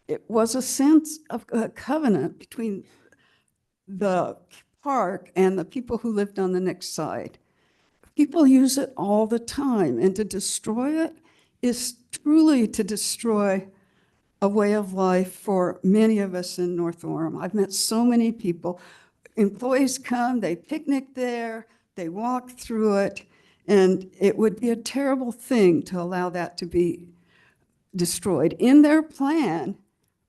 [SPEAKER 2] It was a sense of a covenant between the park and the people who lived on the next side. People use it all the time, and to destroy it is truly to destroy a way of life for many of us in North Orem. I've met so many people. Employees come, they picnic there, they walk through it, and it would be a terrible thing to allow that to be destroyed. In their plan,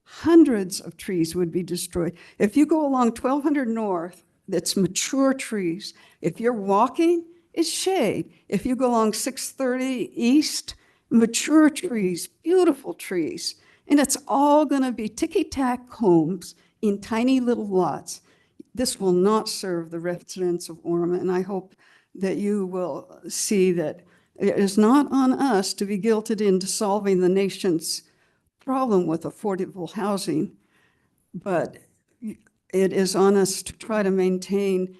[SPEAKER 2] hundreds of trees would be destroyed. If you go along 1200 North, that's mature trees. If you're walking, it's shade. If you go along 630 East, mature trees, beautiful trees. And it's all going to be ticky-tack homes in tiny little lots. This will not serve the residents of Orem, and I hope that you will see that it is not on us to be guilted into solving the nation's problem with affordable housing, but it is on us to try to maintain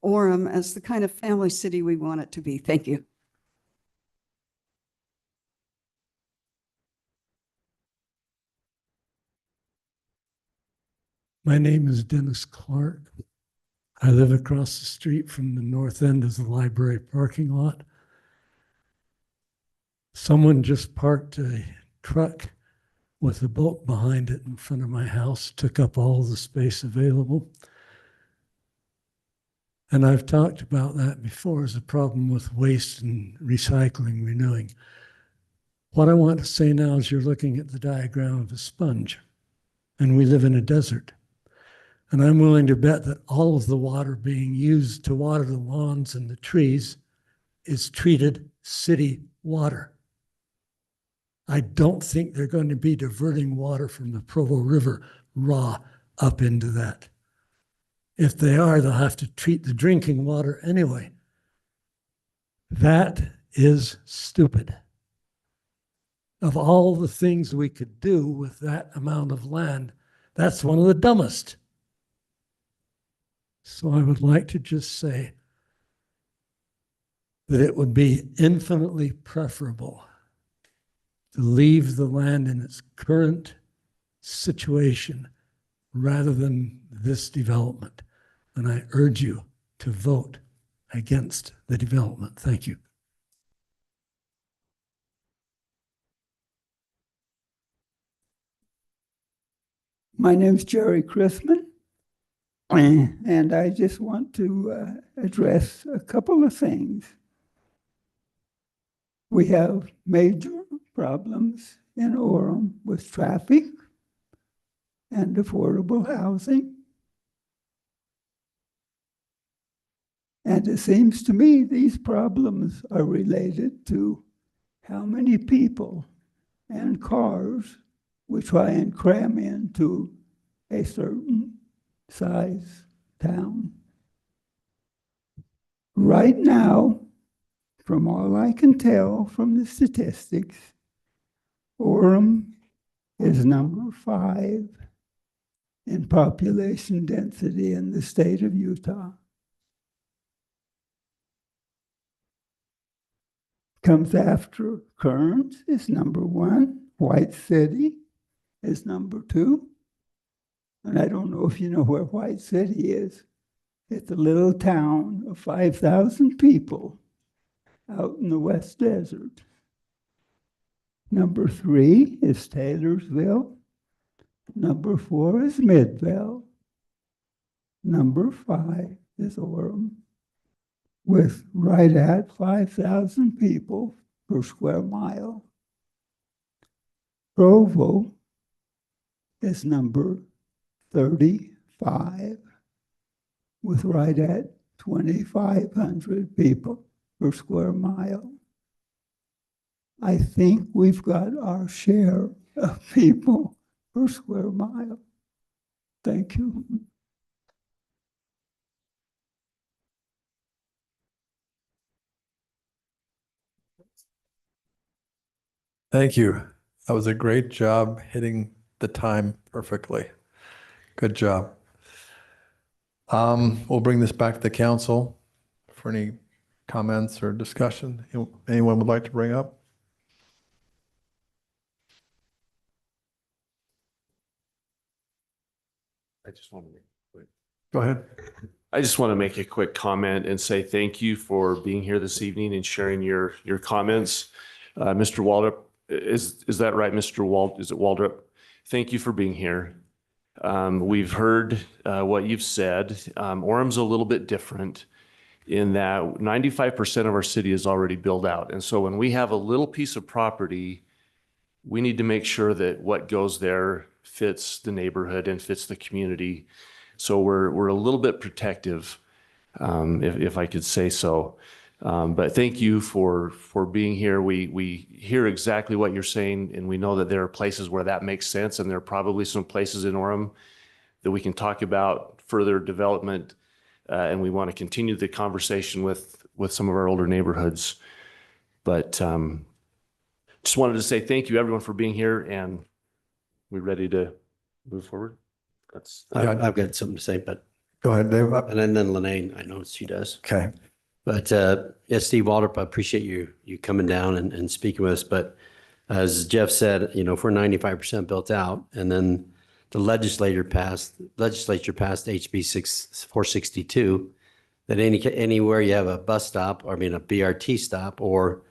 [SPEAKER 2] Orem as the kind of family city we want it to be. Thank you.
[SPEAKER 8] My name is Dennis Clark. I live across the street from the north end of the library parking lot. Someone just parked a truck with a boat behind it in front of my house, took up all the space available. And I've talked about that before as a problem with waste and recycling, renewing. What I want to say now is you're looking at the diagram of a sponge, and we live in a desert. And I'm willing to bet that all of the water being used to water the lawns and the trees is treated city water. I don't think they're going to be diverting water from the Provo River raw up into that. If they are, they'll have to treat the drinking water anyway. That is stupid. Of all the things we could do with that amount of land, that's one of the dumbest. So I would like to just say that it would be infinitely preferable to leave the land in its current situation rather than this development. And I urge you to vote against the development. Thank you.
[SPEAKER 22] My name's Jerry Chrisman, and I just want to address a couple of things. We have major problems in Orem with traffic and affordable housing. And it seems to me these problems are related to how many people and cars we try and cram into a certain size town. Right now, from all I can tell from the statistics, Orem is number 5 in population density in the state of Utah. Comes after Kearns is number 1. White City is number 2. And I don't know if you know where White City is. It's a little town of 5,000 people out in the West Desert. Number 3 is Taylorsville. Number 4 is Midvale. Number 5 is Orem, with right at 5,000 people per square mile. Provo is number 35, with right at 2,500 people per square mile. I think we've got our share of people per square mile. Thank you.
[SPEAKER 20] Thank you. That was a great job hitting the time perfectly. Good job. We'll bring this back to the council for any comments or discussion anyone would like to bring up.
[SPEAKER 1] I just want to make a quick.
[SPEAKER 20] Go ahead.
[SPEAKER 1] I just want to make a quick comment and say thank you for being here this evening and sharing your comments. Mr. Waldrop, is that right, Mr. Wald? Is it Waldrop? Thank you for being here. We've heard what you've said. Orem's a little bit different in that 95% of our city is already built out. And so when we have a little piece of property, we need to make sure that what goes there fits the neighborhood and fits the community. So we're a little bit protective, if I could say so. But thank you for being here. We hear exactly what you're saying, and we know that there are places where that makes sense, and there are probably some places in Orem that we can talk about further development, and we want to continue the conversation with some of our older neighborhoods. But just wanted to say thank you, everyone, for being here, and we're ready to move forward.
[SPEAKER 7] I've got something to say, but
[SPEAKER 20] go ahead, Dave.
[SPEAKER 7] And then Lene, I know she does.
[SPEAKER 20] Okay.
[SPEAKER 7] But yes, Steve Waldrop, I appreciate you coming down and speaking with us. But as Jeff said, you know, if we're 95% built out, and then the legislature passed HB 462, that anywhere you have a bus stop, or I mean a BRT stop, or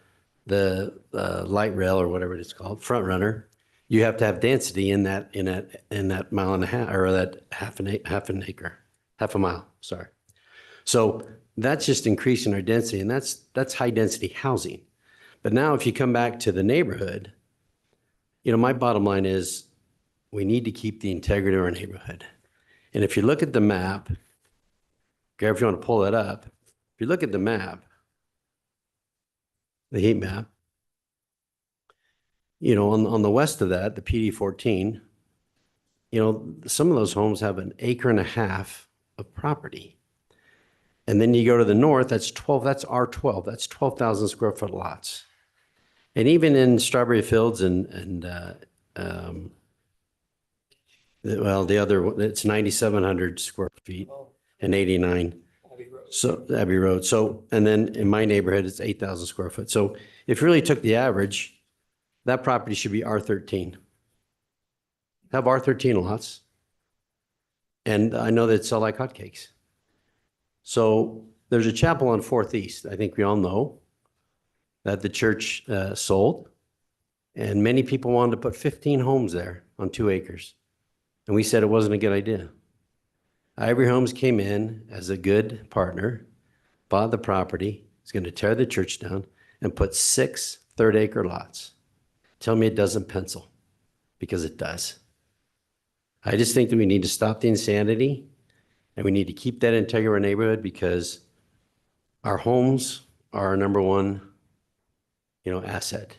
[SPEAKER 7] the light rail or whatever it's called, front runner, you have to have density in that mile and a half, or that half a mile. Sorry. So that's just increasing our density, and that's high density housing. But now if you come back to the neighborhood, you know, my bottom line is we need to keep the integrity of our neighborhood. And if you look at the map, okay, if you want to pull it up, if you look at the map, the heat map, you know, on the west of that, the PD 14, you know, some of those homes have 1.5 acres of property. And then you go to the north, that's R12, that's 12,000 square foot lots. And even in Strawberry Fields well, the other, it's 9,700 square feet and 89. So Abbey Road. So, and then in my neighborhood, it's 8,000 square foot. So if you really took the average, that property should be R13. Have R13 lots. And I know that sell like hotcakes. So there's a chapel on 4th East. I think we all know that the church sold. And many people wanted to put 15 homes there on 2 acres. And we said it wasn't a good idea. Ivory Homes came in as a good partner, bought the property, is going to tear the church down, and put 6 third-acre lots. Tell me it doesn't pencil, because it does. I just think that we need to stop the insanity, and we need to keep that integrity of our neighborhood, because our homes are our number one, you know, asset,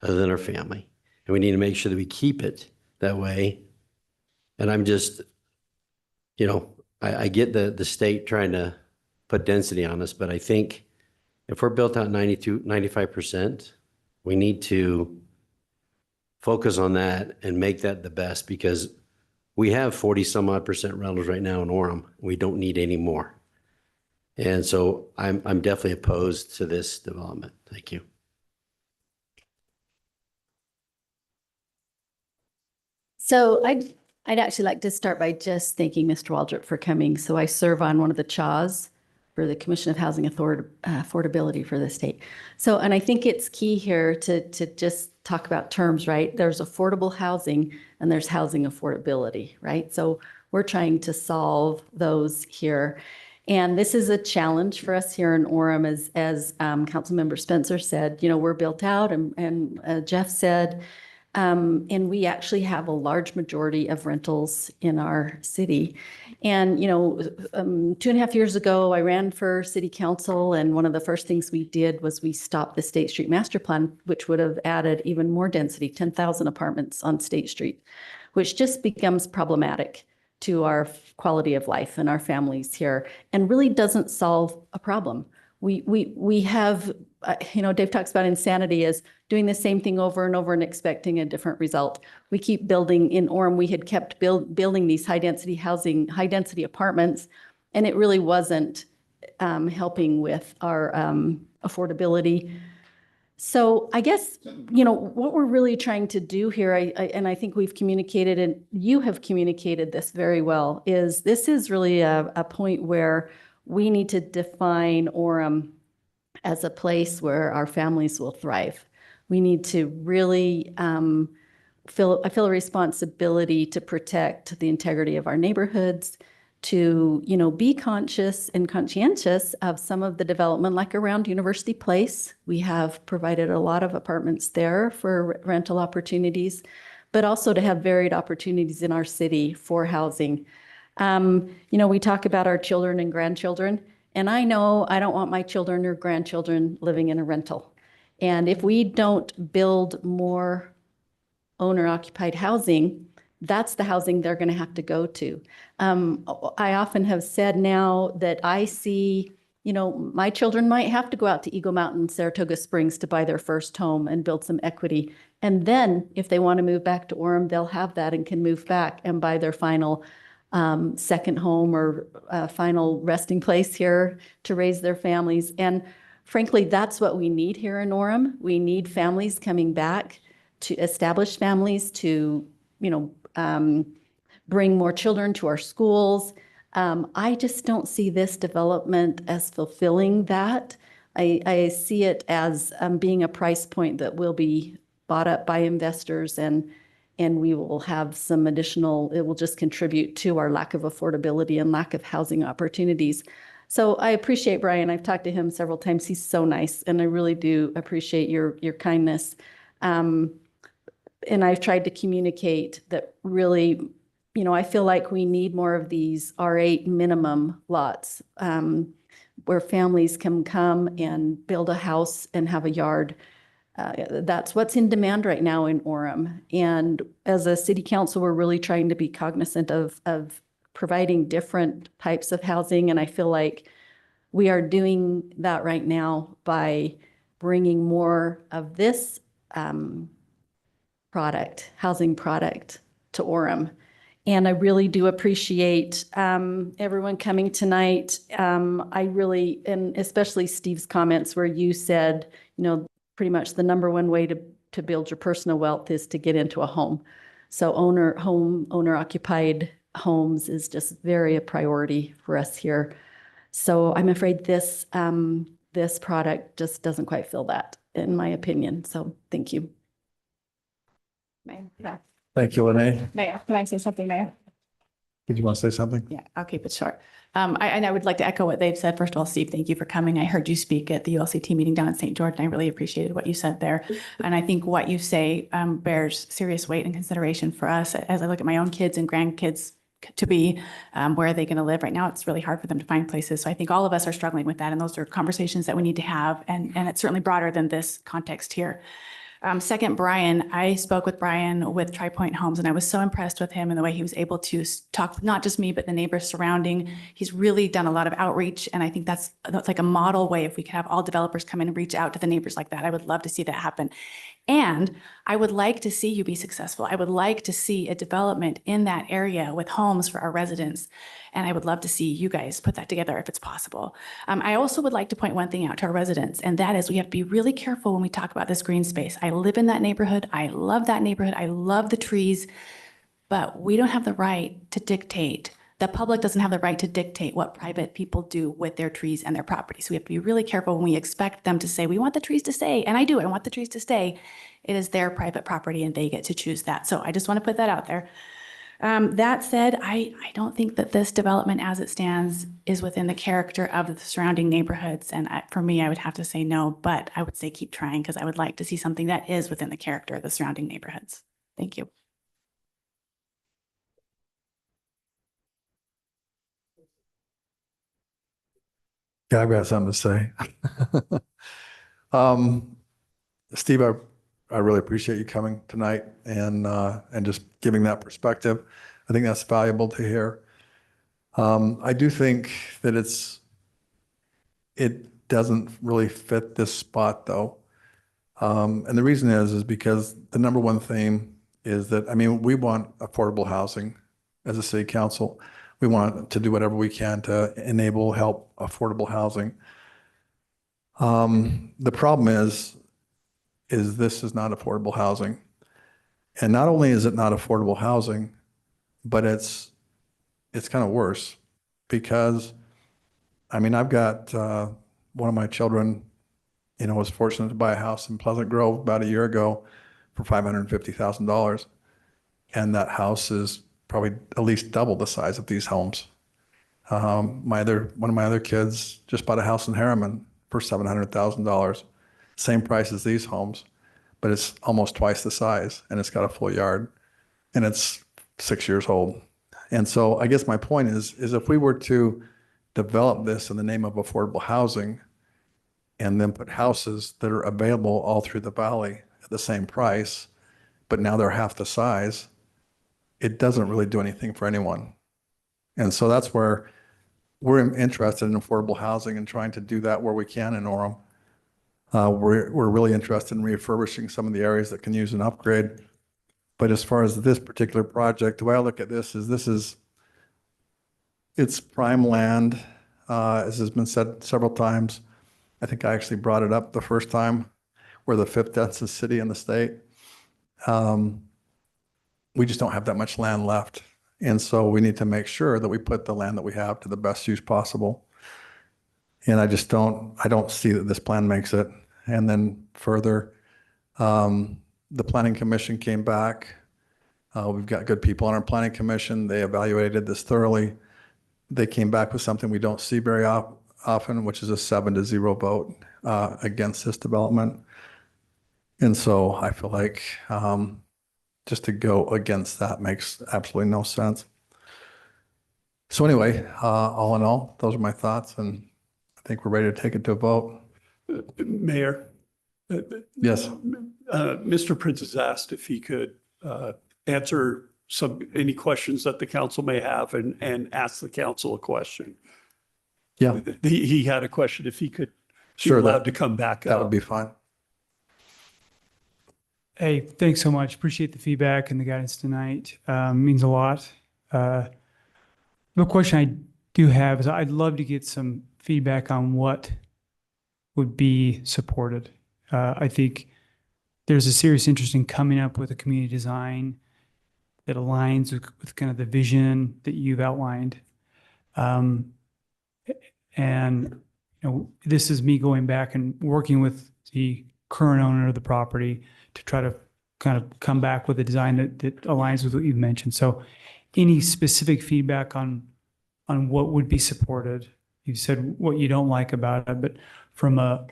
[SPEAKER 7] other than our family. And we need to make sure that we keep it that way. And I'm just, you know, I get the state trying to put density on us, but I think if we're built out 95%, we need to focus on that and make that the best, because we have 40 some odd % rentals right now in Orem. We don't need any more. And so I'm definitely opposed to this development. Thank you.
[SPEAKER 5] So I'd actually like to start by just thanking Mr. Waldrop for coming. So I serve on one of the CHAWs for the Commission of Housing Affordability for the state. So, and I think it's key here to just talk about terms, right? There's affordable housing and there's housing affordability, right? So we're trying to solve those here. And this is a challenge for us here in Orem, as Councilmember Spencer said, you know, we're built out and Jeff said, and we actually have a large majority of rentals in our city. And, you know, 2.5 years ago, I ran for city council, and one of the first things we did was we stopped the State Street Master Plan, which would have added even more density, 10,000 apartments on State Street, which just becomes problematic to our quality of life and our families here, and really doesn't solve a problem. We have, you know, Dave talks about insanity as doing the same thing over and over and expecting a different result. We keep building in Orem. We had kept building these high density housing, high density apartments, and it really wasn't helping with our affordability. So I guess, you know, what we're really trying to do here, and I think we've communicated, and you have communicated this very well, is this is really a point where we need to define Orem as a place where our families will thrive. We need to really feel a responsibility to protect the integrity of our neighborhoods, to, you know, be conscious and conscientious of some of the development, like around University Place. We have provided a lot of apartments there for rental opportunities, but also to have varied opportunities in our city for housing. You know, we talk about our children and grandchildren, and I know I don't want my children or grandchildren living in a rental. And if we don't build more owner-occupied housing, that's the housing they're going to have to go to. I often have said now that I see, you know, my children might have to go out to Eagle Mountain, Saratoga Springs to buy their first home and build some equity. And then if they want to move back to Orem, they'll have that and can move back and buy their final second home or final resting place here to raise their families. And frankly, that's what we need here in Orem. We need families coming back, to establish families, to, you know, bring more children to our schools. I just don't see this development as fulfilling that. I see it as being a price point that will be bought up by investors, and we will have some additional, it will just contribute to our lack of affordability and lack of housing opportunities. So I appreciate Brian. I've talked to him several times. He's so nice, and I really do appreciate your kindness. And I've tried to communicate that really, you know, I feel like we need more of these R8 minimum lots where families can come and build a house and have a yard. That's what's in demand right now in Orem. And as a city council, we're really trying to be cognizant of providing different types of housing. And I feel like we are doing that right now by bringing more of this housing product to Orem. And I really do appreciate everyone coming tonight. I really, and especially Steve's comments where you said, you know, pretty much the number one way to build your personal wealth is to get into a home. So owner occupied homes is just very a priority for us here. So I'm afraid this product just doesn't quite fill that, in my opinion. So thank you.
[SPEAKER 19] Mayor.
[SPEAKER 20] Thank you, Lene.
[SPEAKER 9] Mayor, can I say something, Mayor?
[SPEAKER 20] Did you want to say something?
[SPEAKER 9] Yeah, I'll keep it short. And I would like to echo what they've said. First of all, Steve, thank you for coming. I heard you speak at the ULCT meeting down in St. George, and I really appreciated what you said there. And I think what you say bears serious weight and consideration for us as I look at my own kids and grandkids to be, where are they going to live? Right now, it's really hard for them to find places. So I think all of us are struggling with that. And those are conversations that we need to have. And it's certainly broader than this context here. Second, Brian, I spoke with Brian with Tri Point Homes, and I was so impressed with him and the way he was able to talk with not just me, but the neighbors surrounding. He's really done a lot of outreach, and I think that's like a model way. If we could have all developers come in and reach out to the neighbors like that, I would love to see that happen. And I would like to see you be successful. I would like to see a development in that area with homes for our residents. And I would love to see you guys put that together if it's possible. I also would like to point one thing out to our residents, and that is we have to be really careful when we talk about this green space. I live in that neighborhood. I love that neighborhood. I love the trees, but we don't have the right to dictate. The public doesn't have the right to dictate what private people do with their trees and their properties. So we have to be really careful when we expect them to say, we want the trees to stay. And I do, I want the trees to stay. It is their private property and they get to choose that. So I just want to put that out there. That said, I don't think that this development as it stands is within the character of the surrounding neighborhoods. And for me, I would have to say no, but I would say keep trying because I would like to see something that is within the character of the surrounding neighborhoods. Thank you.
[SPEAKER 20] Yeah, I've got something to say. Steve, I really appreciate you coming tonight and just giving that perspective. I think that's valuable to hear. I do think that it doesn't really fit this spot though. And the reason is because the number one theme is that, I mean, we want affordable housing as a city council. We want to do whatever we can to enable, help affordable housing. The problem is this is not affordable housing. And not only is it not affordable housing, but it's kind of worse because, I mean, I've got one of my children, you know, was fortunate to buy a house in Pleasant Grove about a year ago for $550,000. And that house is probably at least double the size of these homes. One of my other kids just bought a house in Harriman for $700,000, same price as these homes, but it's almost twice the size and it's got a full yard and it's 6 years old. And so I guess my point is if we were to develop this in the name of affordable housing and then put houses that are available all through the valley at the same price, but now they're half the size, it doesn't really do anything for anyone. And so that's where we're interested in affordable housing and trying to do that where we can in Orem. We're really interested in refurbishing some of the areas that can use an upgrade. But as far as this particular project, the way I look at this is it's prime land, as has been said several times. I think I actually brought it up the first time. We're the 5th densest city in the state. We just don't have that much land left. And so we need to make sure that we put the land that we have to the best use possible. And I don't see that this plan makes it. And then further, the planning commission came back. We've got good people on our planning commission. They evaluated this thoroughly. They came back with something we don't see very often, which is a 7-0 vote against this development. And so I feel like just to go against that makes absolutely no sense. So anyway, all in all, those are my thoughts, and I think we're ready to take it to a vote.
[SPEAKER 23] Mayor?
[SPEAKER 20] Yes.
[SPEAKER 23] Mr. Prince has asked if he could answer any questions that the council may have and ask the council a question.
[SPEAKER 20] Yeah.
[SPEAKER 23] He had a question if he could be
[SPEAKER 20] Sure,
[SPEAKER 23] allowed to come back
[SPEAKER 20] that
[SPEAKER 23] up.
[SPEAKER 20] would be fine.
[SPEAKER 10] Hey, thanks so much. Appreciate the feedback and the guidance tonight. Means a lot. The question I do have is I'd love to get some feedback on what would be supported. I think there's a serious interest in coming up with a community design that aligns with kind of the vision that you've outlined. And you know, this is me going back and working with the current owner of the property to try to kind of come back with a design that aligns with what you've mentioned. So any specific feedback on what would be supported? You said what you don't like about it, but from a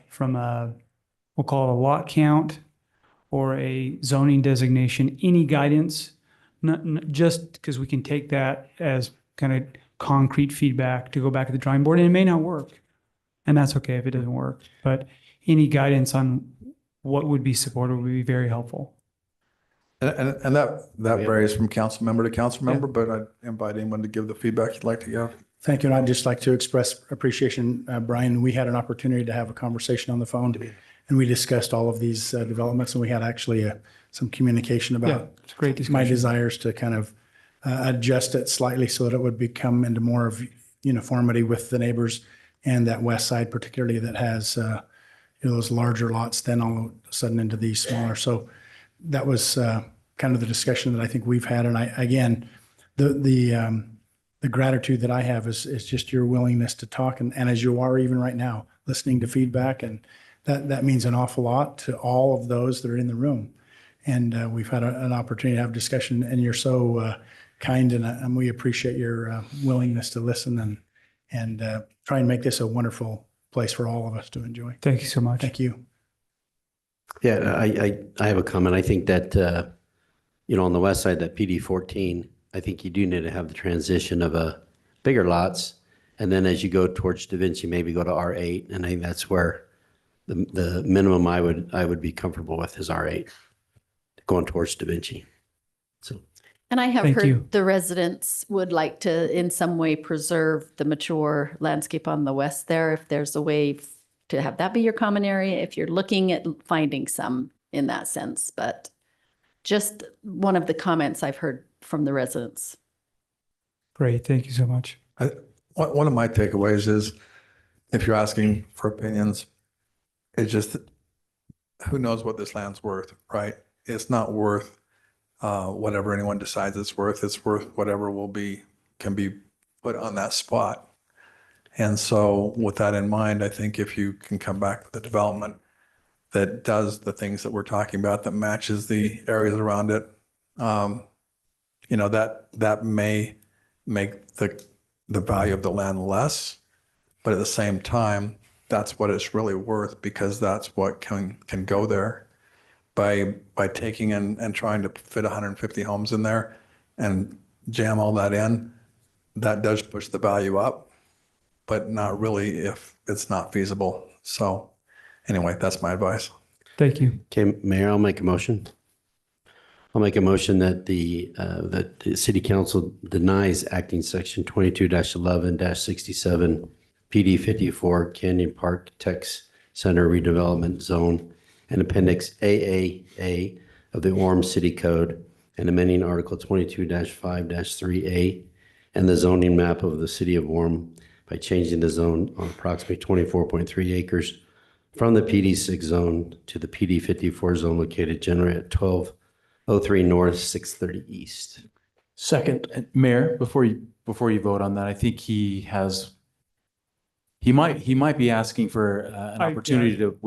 [SPEAKER 10] we'll call it a lot count or a zoning designation, any guidance, not just because we can take that as kind of concrete feedback to go back to the drawing board, and it may not work, and that's okay if it doesn't work, but any guidance on what would be supported would be very helpful.
[SPEAKER 20] And that varies from council member to council member, but I'd invite anyone to give the feedback you'd like to give.
[SPEAKER 4] Thank you. And I'd just like to express appreciation, Brian. We had an opportunity to have a conversation on the phone and we discussed all of these developments, and we had actually some communication about
[SPEAKER 10] it's a great discussion.
[SPEAKER 4] my desires to kind of adjust it slightly so that it would become into more of uniformity with the neighbors and that west side particularly that has those larger lots then all of a sudden into these smaller. So that was kind of the discussion that I think we've had. And again, the gratitude that I have is just your willingness to talk and as you are even right now, listening to feedback. And that means an awful lot to all of those that are in the room. And we've had an opportunity to have discussion, and you're so kind, and we appreciate your willingness to listen and try and make this a wonderful place for all of us to enjoy.
[SPEAKER 10] Thank you so much.
[SPEAKER 4] Thank you.
[SPEAKER 7] Yeah, I have a comment. I think that, on the west side, that PD 14, I think you do need to have the transition of bigger lots. And then as you go towards Da Vinci, maybe go to R8. And I think that's where the minimum I would be comfortable with is R8, going towards Da Vinci. So.
[SPEAKER 5] And I have
[SPEAKER 10] Thank
[SPEAKER 5] heard
[SPEAKER 10] you.
[SPEAKER 5] the residents would like to in some way preserve the mature landscape on the west there. If there's a way to have that be your common area, if you're looking at finding some in that sense, but just one of the comments I've heard from the residents.
[SPEAKER 10] Great. Thank you so much.
[SPEAKER 20] One of my takeaways is, if you're asking for opinions, it's just, who knows what this land's worth, right? It's not worth whatever anyone decides it's worth. It's worth whatever can be put on that spot. And so with that in mind, I think if you can come back with a development that does the things that we're talking about, that matches the areas around it, that may make the value of the land less, but at the same time, that's what it's really worth, because that's what can go there. By taking and trying to fit 150 homes in there and jam all that in, that does push the value up, but not really if it's not feasible. So anyway, that's my advice.
[SPEAKER 10] Thank you.
[SPEAKER 7] Okay, Mayor, I'll make a motion. I'll make a motion that the city council denies acting section 22-11-67 PD 54 Canyon Park Tech Center redevelopment zone and appendix AAA of the Orem City Code and amending article 22-5-3A and the zoning map of the city of Orem by changing the zone on approximately 24.3 acres from the PD 6 zone to the PD 54 zone located generally at 1203 North, 630 East.
[SPEAKER 3] Second.
[SPEAKER 12] Mayor, before you vote on that, I think he might be asking for an opportunity to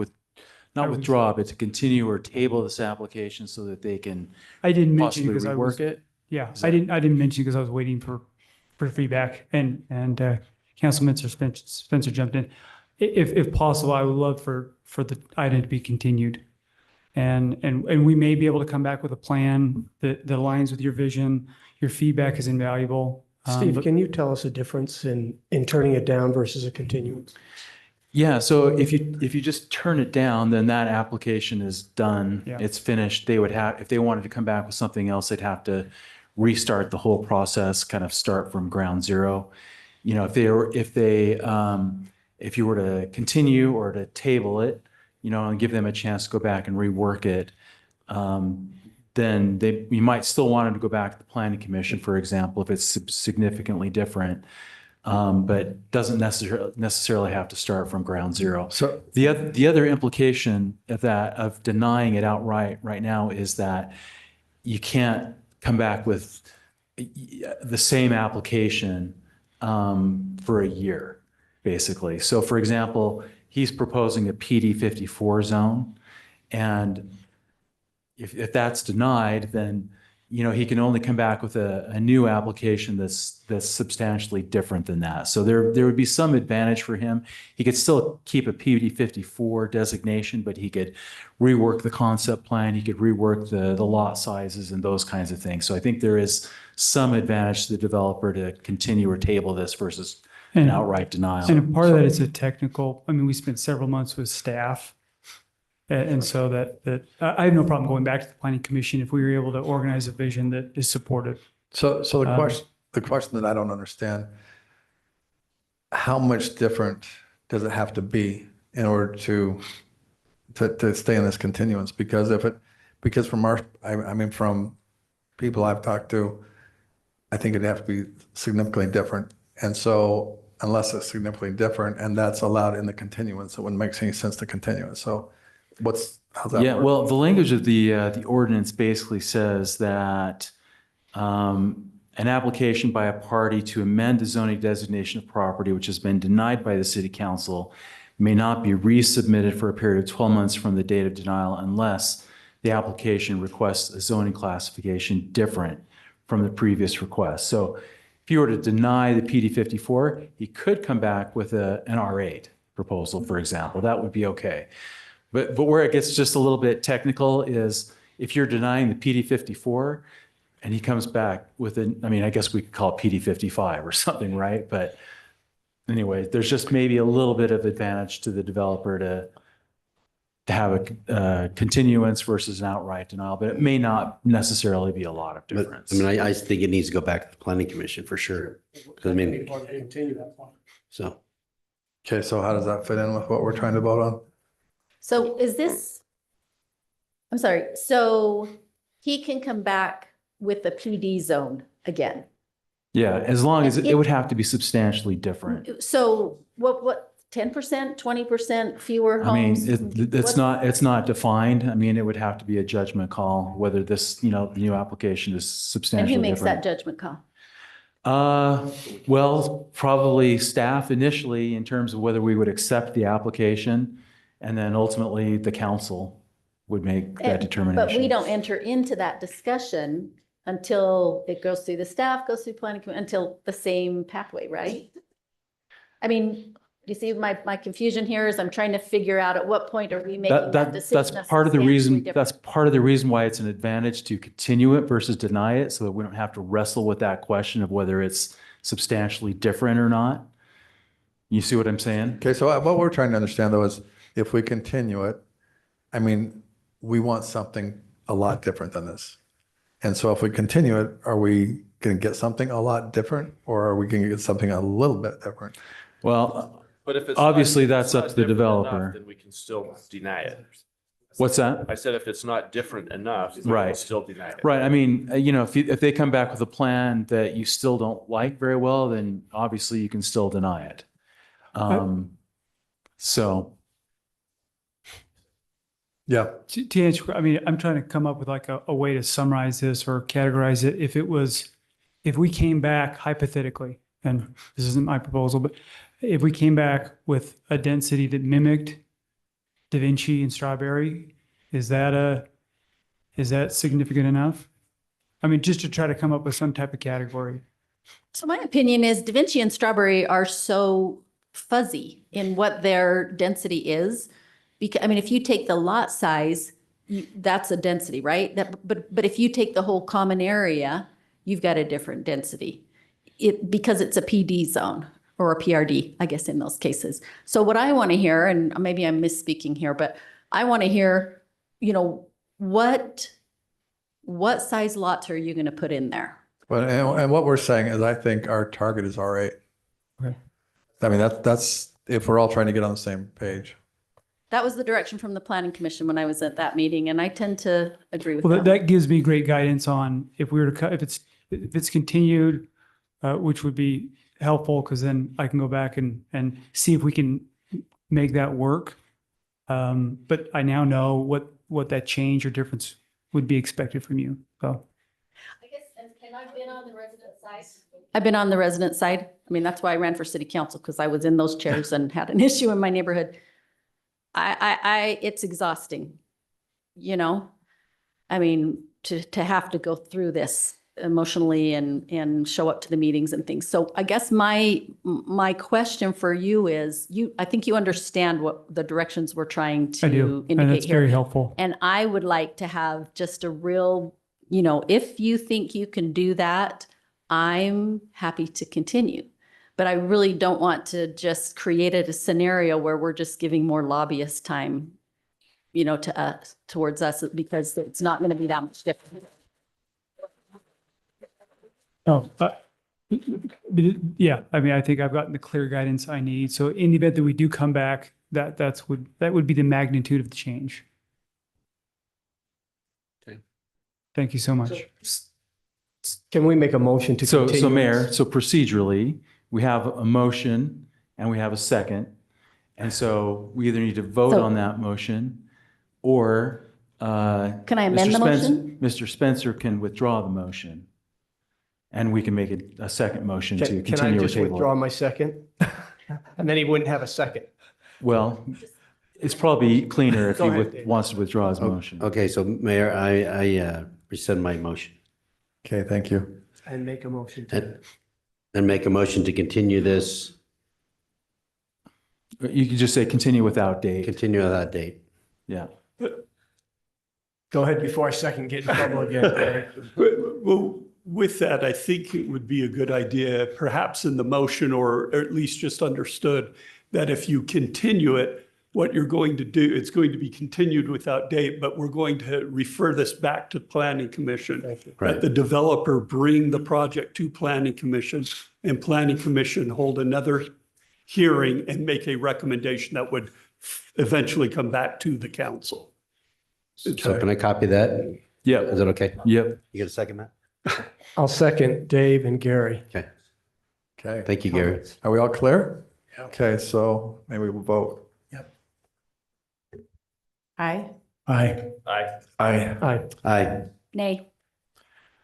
[SPEAKER 12] not withdraw, but to continue or table this application so that they can
[SPEAKER 10] I didn't mention
[SPEAKER 12] possibly
[SPEAKER 10] because I was,
[SPEAKER 12] rework it.
[SPEAKER 10] yeah, I didn't mention because I was waiting for feedback and Councilman Spencer jumped in. If possible, I would love for the item to be continued. And we may be able to come back with a plan that aligns with your vision. Your feedback is invaluable.
[SPEAKER 3] Steve, can you tell us a difference in turning it down versus a continuance?
[SPEAKER 12] Yeah, so if you just turn it down, then that application is done.
[SPEAKER 10] Yeah.
[SPEAKER 12] It's finished. They would have, if they wanted to come back with something else, they'd have to restart the whole process, kind of start from ground zero. If you were to continue or to table it, and give them a chance to go back and rework it, then you might still want them to go back to the planning commission, for example, if it's significantly different. But doesn't necessarily have to start from ground zero.
[SPEAKER 20] So
[SPEAKER 12] the other implication of denying it outright right now is that you can't come back with the same application for a year, basically. So, for example, he's proposing a PD 54 zone, and if that's denied, then he can only come back with a new application that's substantially different than that. So there would be some advantage for him. He could still keep a PD 54 designation, but he could rework the concept plan. He could rework the lot sizes and those kinds of things. So I think there is some advantage to the developer to continue or table this versus an outright denial.
[SPEAKER 10] And a part of that is a technical, we spent several months with staff And so I have no problem going back to the planning commission if we were able to organize a vision that is supported.
[SPEAKER 20] So the question that I don't understand, how much different does it have to be in order to stay in this continuance? Because from people I've talked to, I think it'd have to be significantly different. And so unless it's significantly different and that's allowed in the continuance, it wouldn't make any sense to continue it. So how's that
[SPEAKER 12] Yeah,
[SPEAKER 20] work?
[SPEAKER 12] well, the language of the ordinance basically says that an application by a party to amend the zoning designation of property which has been denied by the city council may not be resubmitted for a period of 12 months from the date of denial unless the application requests a zoning classification different from the previous request. So if you were to deny the PD 54, he could come back with an R8 proposal, for example. That would be okay. But where it gets just a little bit technical is if you're denying the PD 54 and he comes back with I guess we could call it PD 55 or something, right? But anyway, there's just maybe a little bit of advantage to the developer to have a continuance versus an outright denial, but it may not necessarily be a lot of difference.
[SPEAKER 7] I think it needs to go back to the planning commission for sure. So.
[SPEAKER 20] Okay, so how does that fit in with what we're trying to vote on?
[SPEAKER 5] So I'm sorry, so he can come back with the PD zone again?
[SPEAKER 12] Yeah, as long as it would have to be substantially different.
[SPEAKER 5] So what, 10%, 20% fewer homes?
[SPEAKER 12] It's not defined. It would have to be a judgment call whether this, the new application is substantially
[SPEAKER 5] And who
[SPEAKER 12] different.
[SPEAKER 5] makes that judgment call?
[SPEAKER 12] Well, probably staff initially in terms of whether we would accept the application, and then ultimately the council would make that determination.
[SPEAKER 5] But we don't enter into that discussion until it goes through the staff, goes through planning, until the same pathway, right? Do you see my confusion here is I'm trying to figure out at what point are we making that decision?
[SPEAKER 12] That's part of the reason. That's part of the reason why it's an advantage to continue it versus deny it, so that we don't have to wrestle with that question of whether it's substantially different or not. You see what I'm saying?
[SPEAKER 20] Okay, so what we're trying to understand though is if we continue it, we want something a lot different than this. And so if we continue it, are we going to get something a lot different, or are we going to get something a little bit different?
[SPEAKER 12] Well,
[SPEAKER 1] But if it's
[SPEAKER 12] obviously
[SPEAKER 1] not-
[SPEAKER 12] that's
[SPEAKER 1] if
[SPEAKER 12] up
[SPEAKER 1] it's
[SPEAKER 12] to the
[SPEAKER 1] not different
[SPEAKER 12] developer.
[SPEAKER 1] enough, then we can still deny it.
[SPEAKER 12] What's that?
[SPEAKER 1] I said if it's not different enough, then we
[SPEAKER 12] Right.
[SPEAKER 1] can still deny it.
[SPEAKER 12] Right. If they come back with a plan that you still don't like very well, then obviously you can still deny it. So.
[SPEAKER 20] Yeah.
[SPEAKER 10] To answer, I'm trying to come up with like a way to summarize this or categorize it. If we came back hypothetically, and this isn't my proposal, but if we came back with a density that mimicked Da Vinci and Strawberry, is that significant enough? Just to try to come up with some type of category.
[SPEAKER 5] So my opinion is Da Vinci and Strawberry are so fuzzy in what their density is. Because, if you take the lot size, that's a density, right? But if you take the whole common area, you've got a different density. Because it's a PD zone or a PRD, I guess in those cases. So what I want to hear, and maybe I'm misspeaking here, but I want to hear, what size lots are you going to put in there?
[SPEAKER 20] Well, and what we're saying is I think our target is R8.
[SPEAKER 10] Okay.
[SPEAKER 20] That's if we're all trying to get on the same page.
[SPEAKER 5] That was the direction from the planning commission when I was at that meeting, and I tend to agree with
[SPEAKER 10] Well,
[SPEAKER 5] that.
[SPEAKER 10] that gives me great guidance on if we were to cut, if it's continued, which would be helpful because then I can go back and see if we can make that work. But I now know what that change or difference would be expected from you. So.
[SPEAKER 5] I guess, and I've been on the resident side. I've been on the resident side. That's why I ran for city council, because I was in those chairs and had an issue in my neighborhood. It's exhausting, to have to go through this emotionally and show up to the meetings and things. So I guess my question for you is, I think you understand what the directions we're trying to indicate
[SPEAKER 10] and that's
[SPEAKER 5] here.
[SPEAKER 10] very helpful.
[SPEAKER 5] And I would like to have just a real, if you think you can do that, I'm happy to continue. But I really don't want to just create a scenario where we're just giving more lobbyist time. to us, towards us, because it's not going to be that much different.
[SPEAKER 10] Oh, yeah, I mean, I think I've gotten the clear guidance I need. So in the event that we do come back, that would be the magnitude of the change.
[SPEAKER 7] Okay.
[SPEAKER 10] Thank you so much.
[SPEAKER 3] Can we make a motion to
[SPEAKER 12] So
[SPEAKER 3] continue?
[SPEAKER 12] Mayor, so procedurally, we have a motion and we have a second. And so we either need to vote
[SPEAKER 5] So-
[SPEAKER 12] on that motion or
[SPEAKER 5] Can I amend the motion?
[SPEAKER 12] Mr. Spencer can withdraw the motion. And we can make it a second motion to
[SPEAKER 3] Can I
[SPEAKER 12] continue or
[SPEAKER 3] just
[SPEAKER 12] table
[SPEAKER 3] withdraw
[SPEAKER 12] it.
[SPEAKER 3] my second? And then he wouldn't have a second.
[SPEAKER 12] Well, it's probably cleaner if
[SPEAKER 3] Go
[SPEAKER 12] he
[SPEAKER 3] ahead, Dave.
[SPEAKER 12] wants to withdraw his motion.
[SPEAKER 7] Okay, so Mayor, I rescind my motion
[SPEAKER 20] Okay, thank you.
[SPEAKER 3] And make a motion to.
[SPEAKER 7] and make a motion to continue this,
[SPEAKER 12] You can just say continue without date.
[SPEAKER 7] continue on that date.
[SPEAKER 12] Yeah.
[SPEAKER 3] Go ahead before I second get in trouble again.
[SPEAKER 23] Well, with that, I think it would be a good idea, perhaps in the motion, or at least just understood, that if you continue it, what you're going to do, it's going to be continued without date, but we're going to refer this back to Planning Commission.
[SPEAKER 3] Thank you.
[SPEAKER 23] That the developer bring the project to Planning Commission, and Planning Commission hold another hearing and make a recommendation that would eventually come back to the council.
[SPEAKER 7] So can I copy that?
[SPEAKER 12] Yeah.
[SPEAKER 7] Is that okay?
[SPEAKER 12] Yep.
[SPEAKER 7] You get a second, Matt?
[SPEAKER 3] I'll second Dave and Gary.
[SPEAKER 7] Okay.
[SPEAKER 20] Okay.
[SPEAKER 7] Thank you, Gary.
[SPEAKER 20] Are we all clear? Okay, so maybe we'll vote.
[SPEAKER 9] Aye.
[SPEAKER 4] Aye.
[SPEAKER 20] Aye.
[SPEAKER 3] Aye.
[SPEAKER 7] Aye.
[SPEAKER 5] Nay.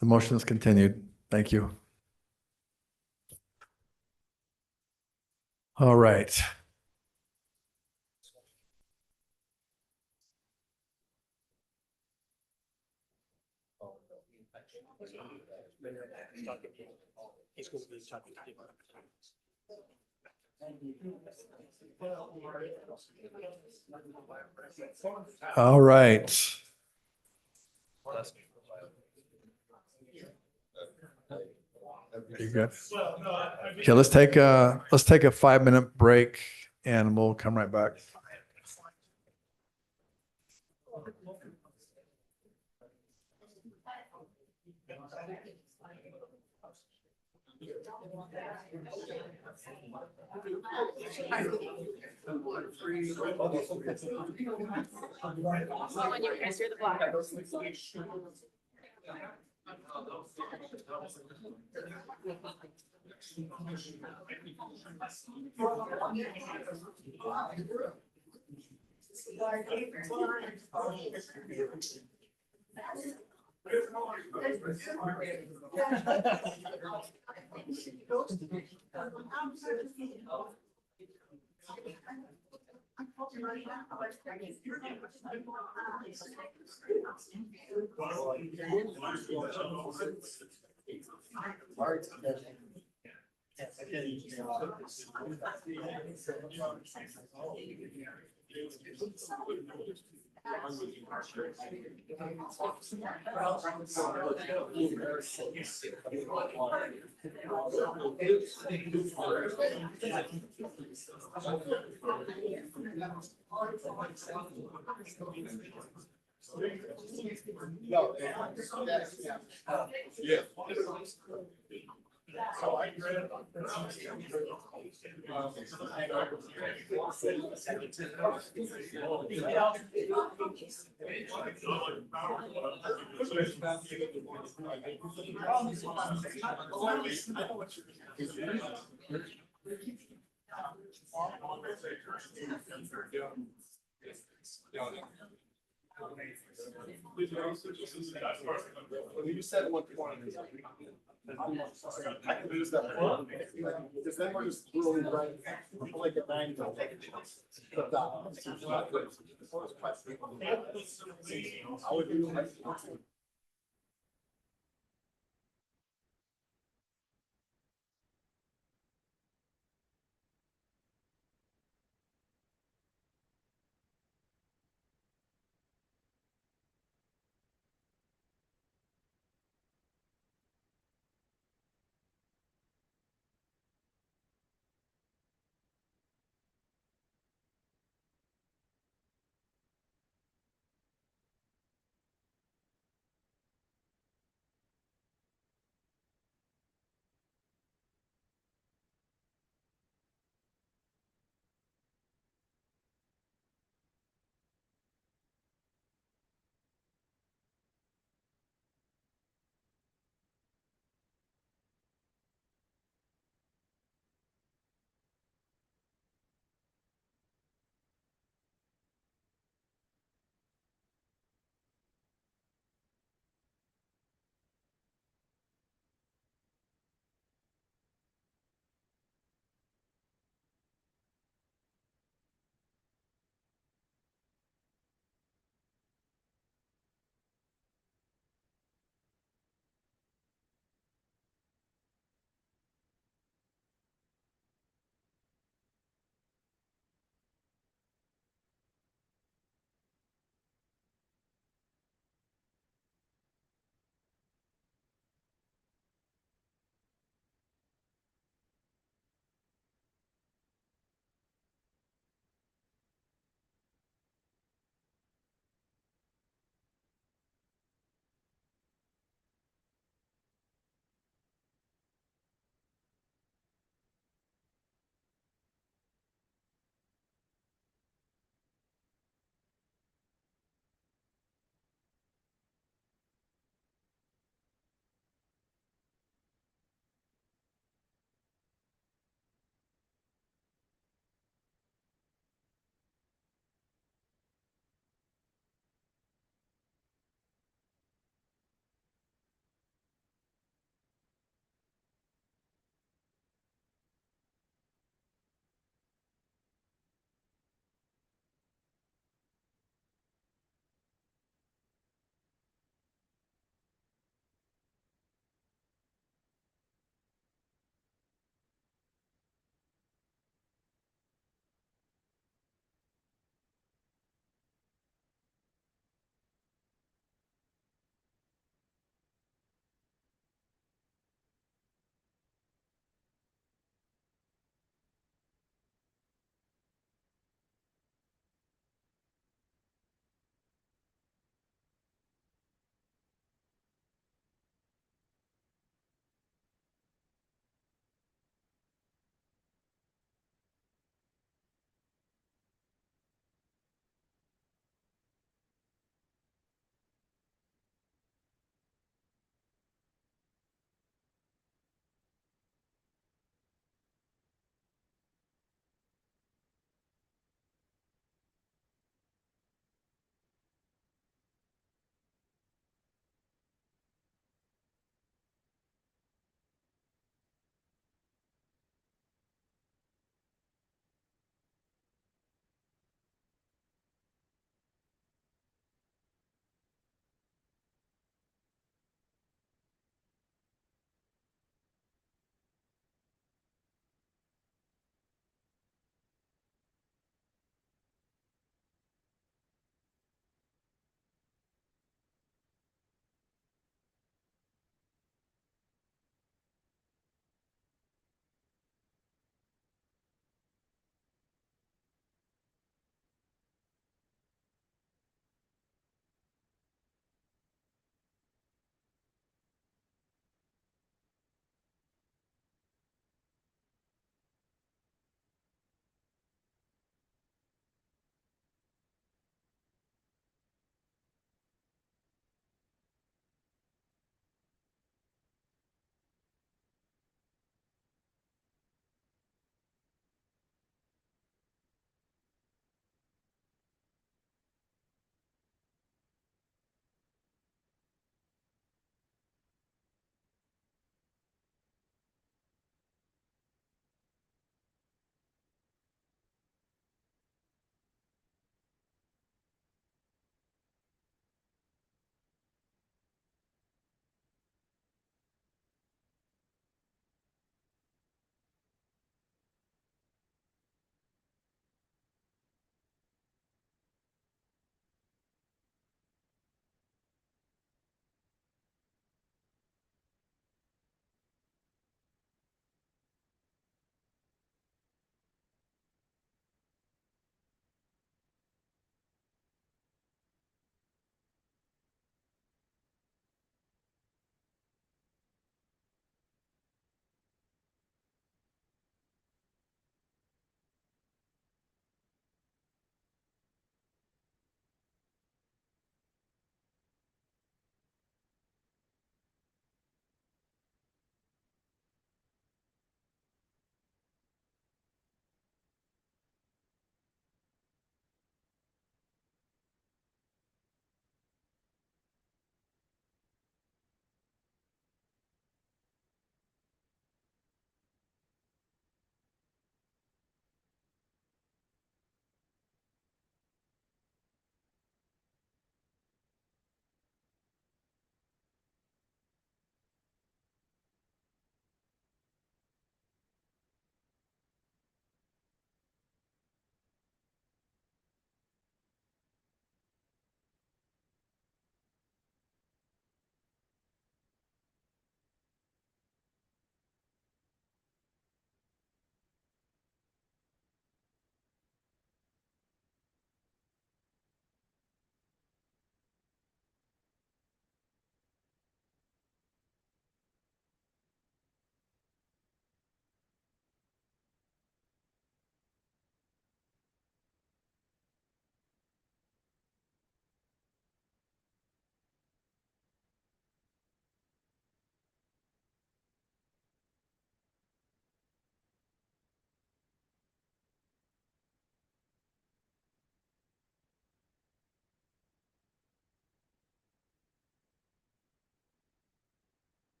[SPEAKER 20] The motion is continued. Thank you. All right. All right. You good? Okay, let's take a 5-minute break and we'll come right back.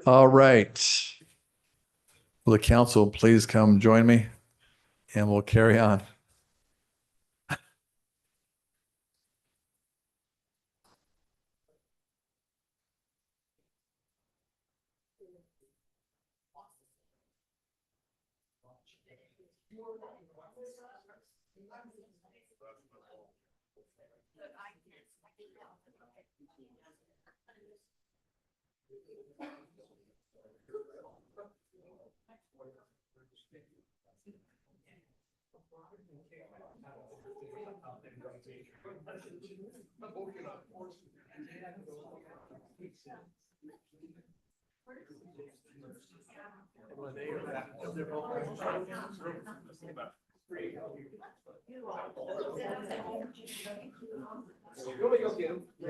[SPEAKER 20] All right. Will the council please come join me and we'll carry on.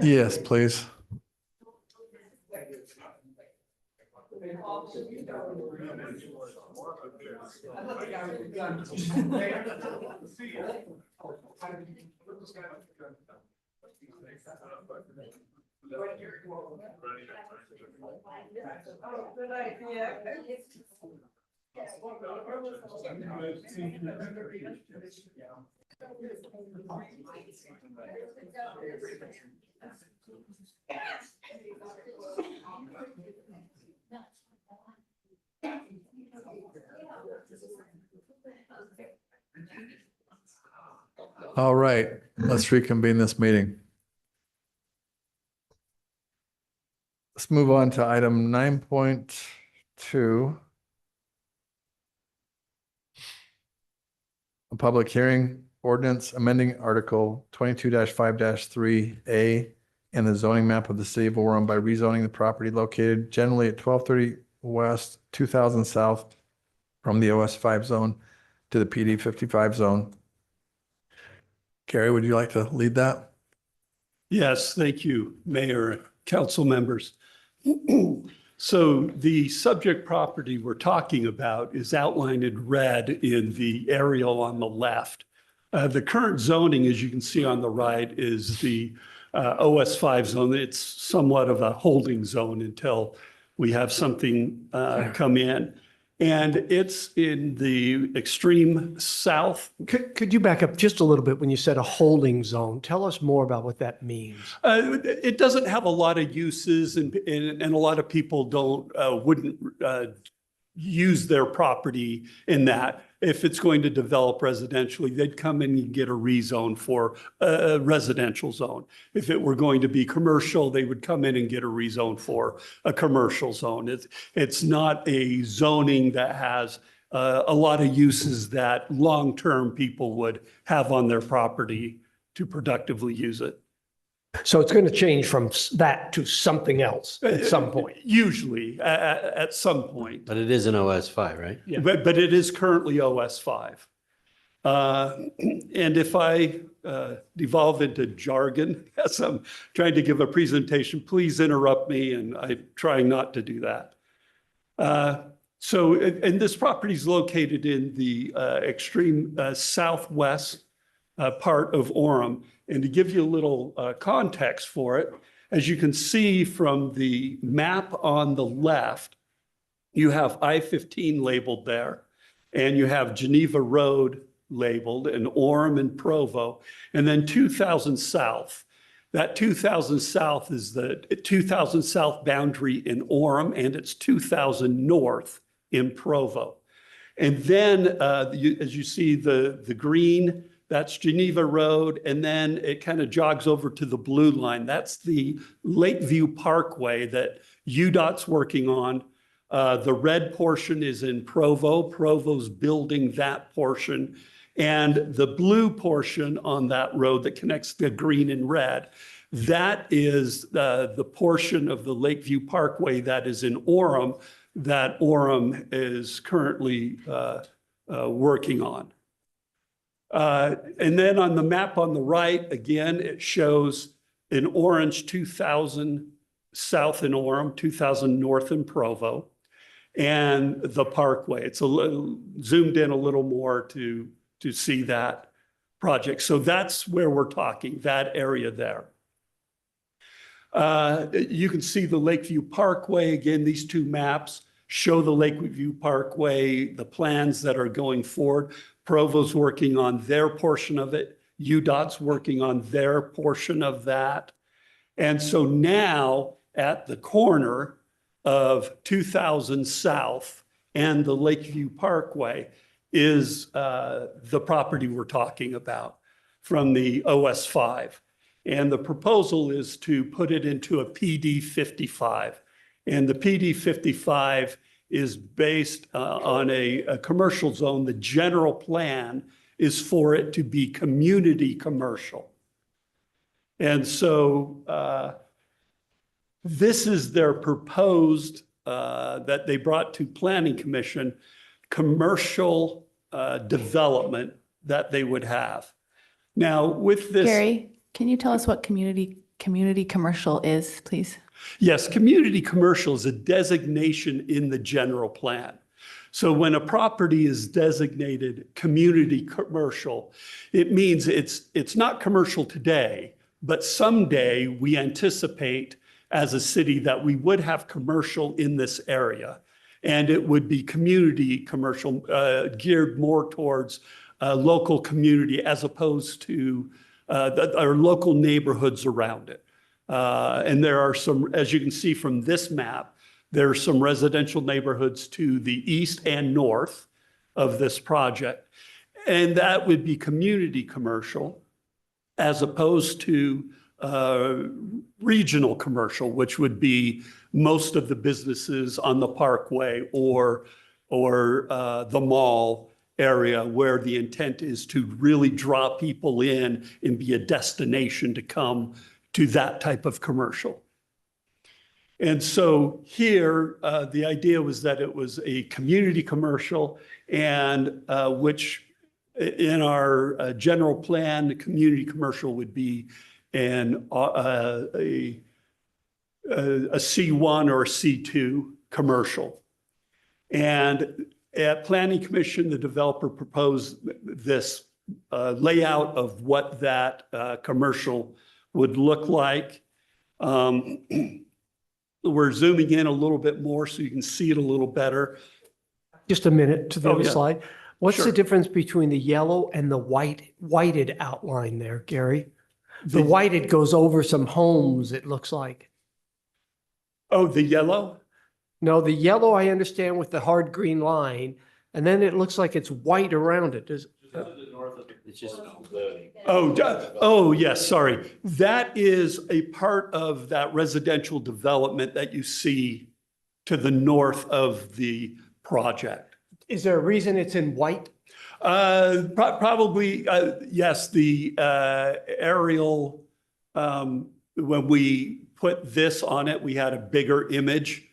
[SPEAKER 20] Yes, please. All right, let's reconvene this meeting. Let's move on to item 9.2. A public hearing ordinance amending Article 22-5-3A in the zoning map of the city of Orem by rezoning the property located generally at 1230 West, 2000 South from the OS 5 zone to the PD 55 zone. Gary, would you like to lead that?
[SPEAKER 23] Yes, thank you, Mayor, council members. So the subject property we're talking about is outlined in red in the aerial on the left. The current zoning, as you can see on the right, is the OS 5 zone. It's somewhat of a holding zone until we have something come in. And it's in the extreme south.
[SPEAKER 3] Could you back up just a little bit when you said a holding zone? Tell us more about what that means.
[SPEAKER 23] It doesn't have a lot of uses, and a lot of people wouldn't use their property in that. If it's going to develop residentially, they'd come in and get a rezone for a residential zone. If it were going to be commercial, they would come in and get a rezone for a commercial zone. It's not a zoning that has a lot of uses that long-term people would have on their property to productively use it.
[SPEAKER 3] So it's going to change from that to something else at some point.
[SPEAKER 23] Usually at some point.
[SPEAKER 7] But it is an OS 5, right?
[SPEAKER 23] Yeah. But it is currently OS 5. And if I devolve into jargon as I'm trying to give a presentation, please interrupt me, and I'm trying not to do that. And this property is located in the extreme southwest part of Orem. And to give you a little context for it, as you can see from the map on the left, you have I-15 labeled there, and you have Geneva Road labeled, and Orem and Provo, and then 2000 South. That 2000 South is the 2000 South boundary in Orem, and it's 2000 North in Provo. And then as you see the green, that's Geneva Road, and then it kind of jogs over to the blue line. That's the Lakeview Parkway that UDOT's working on. The red portion is in Provo. Provo's building that portion. And the blue portion on that road that connects the green and red, that is the portion of the Lakeview Parkway that is in Orem that Orem is currently working on. And then on the map on the right, again, it shows in orange 2000 south in Orem, 2000 north in Provo, and the parkway. It's zoomed in a little more to see that project. So that's where we're talking, that area there. You can see the Lakeview Parkway. Again, these two maps show the Lakeview Parkway, the plans that are going forward. Provo's working on their portion of it. UDOT's working on their portion of that. And so now at the corner of 2000 South and the Lakeview Parkway is the property we're talking about from the OS5. And the proposal is to put it into a PD 55. And the PD 55 is based on a commercial zone. The general plan is for it to be community commercial. And so this is their proposed, that they brought to Planning Commission, commercial development that they would have. Now with this.
[SPEAKER 9] Gary, can you tell us what community commercial is, please?
[SPEAKER 23] Yes, community commercial is a designation in the general plan. So when a property is designated community commercial, it means it's not commercial today, but someday we anticipate as a city that we would have commercial in this area. And it would be community commercial, geared more towards local community as opposed to our local neighborhoods around it. And there are some, as you can see from this map, there are some residential neighborhoods to the east and north of this project. And that would be community commercial as opposed to regional commercial, which would be most of the businesses on the parkway or the mall area, where the intent is to really draw people in and be a destination to come to that type of commercial. And so here, the idea was that it was a community commercial, and which in our general plan, the community commercial would be a C1 or a C2 commercial. And at Planning Commission, the developer proposed this layout of what that commercial would look like. We're zooming in a little bit more so you can see it a little better.
[SPEAKER 3] Just a minute to the other
[SPEAKER 23] yeah.
[SPEAKER 3] slide. What's
[SPEAKER 23] Sure.
[SPEAKER 3] the difference between the yellow and the whited outline there, Gary? The whited goes over some homes, it looks like.
[SPEAKER 23] Oh, the yellow?
[SPEAKER 3] No, the yellow I understand with the hard green line, and then it looks like it's white around it.
[SPEAKER 7] It's just.
[SPEAKER 23] Oh, yes, sorry. That is a part of that residential development that you see to the north of the project.
[SPEAKER 3] Is there a reason it's in white?
[SPEAKER 23] Probably, yes, the aerial, when we put this on it, we had a bigger image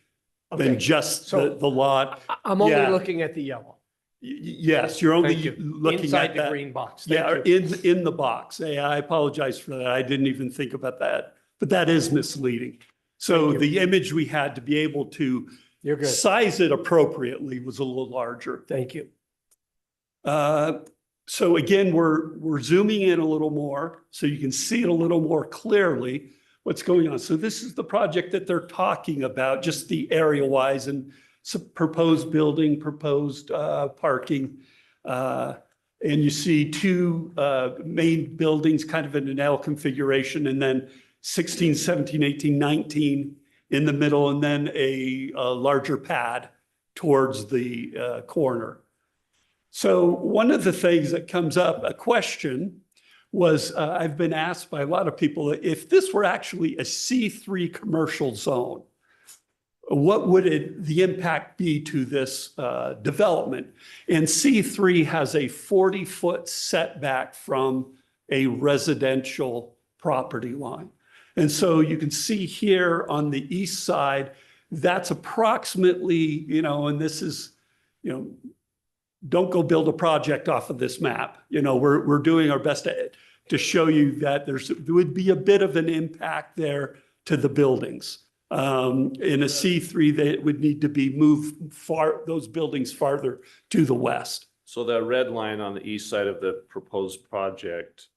[SPEAKER 23] than just the lot.
[SPEAKER 3] I'm only
[SPEAKER 23] Yeah.
[SPEAKER 3] looking at the yellow.
[SPEAKER 23] Yes, you're only
[SPEAKER 3] Thank you.
[SPEAKER 23] looking
[SPEAKER 3] Inside
[SPEAKER 23] at
[SPEAKER 3] the
[SPEAKER 23] that.
[SPEAKER 3] green box.
[SPEAKER 23] Yeah,
[SPEAKER 3] Thank you.
[SPEAKER 23] in the box. Yeah, I apologize for that. I didn't even think about that, but that is misleading. So the image we had to be able to
[SPEAKER 3] You're good.
[SPEAKER 23] size it appropriately was a little larger.
[SPEAKER 3] Thank you.
[SPEAKER 23] So again, we're zooming in a little more so you can see it a little more clearly what's going on. So this is the project that they're talking about, just the area wise, and some proposed building, proposed parking. And you see two main buildings kind of in an L configuration, and then 16, 17, 18, 19 in the middle, and then a larger pad towards the corner. So one of the things that comes up, a question was, I've been asked by a lot of people, if this were actually a C3 commercial zone, what would the impact be to this development? And C3 has a 40-foot setback from a residential property line. And so you can see here on the east side, that's approximately, and this is, don't go build a project off of this map. We're doing our best to show you that there would be a bit of an impact there to the buildings. In a C3, they would need to be moved those buildings farther to the west.
[SPEAKER 1] So that red line on the east side of the proposed project,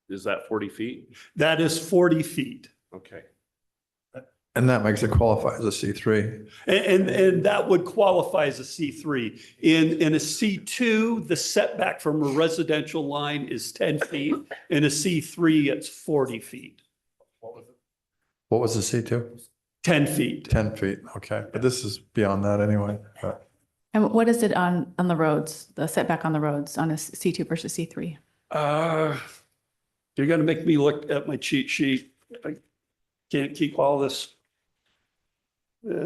[SPEAKER 1] is that 40 feet?
[SPEAKER 23] That is 40 feet.
[SPEAKER 1] Okay.
[SPEAKER 20] And that makes it qualify as a C3.
[SPEAKER 23] And that would qualify as a C3. In a C2, the setback from a residential line is 10 feet. In a C3, it's 40 feet,
[SPEAKER 20] What was the C2?
[SPEAKER 23] 10 feet.
[SPEAKER 20] 10 feet, okay. But this is beyond that anyway. But
[SPEAKER 9] And what is it on the roads, the setback on the roads on a C2 versus C3?
[SPEAKER 23] You're gonna make me look at my cheat sheet. I can't keep all this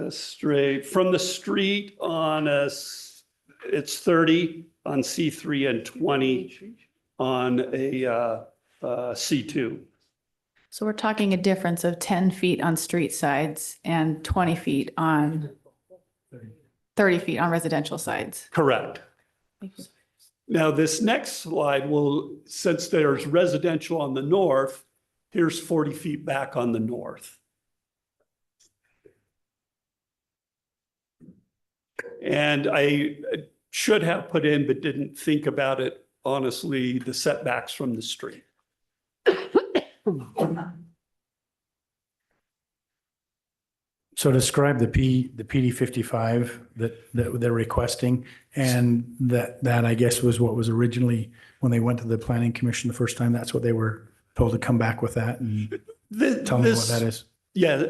[SPEAKER 23] straight. From the street on it's 30 on C3 and 20 on a C2.
[SPEAKER 9] So we're talking a difference of 10 feet on street sides and 20 feet on 30 feet on residential sides.
[SPEAKER 23] Correct. Now, this next slide will, since there's residential on the north, here's 40 feet back on the north. And I should have put in, but didn't think about it, honestly, the setbacks from the street.
[SPEAKER 4] So describe the PD 55 that they're requesting, and that I guess was what was originally when they went to the planning commission the first time. That's what they were told to come back with that, and tell me what that is.
[SPEAKER 23] Yeah,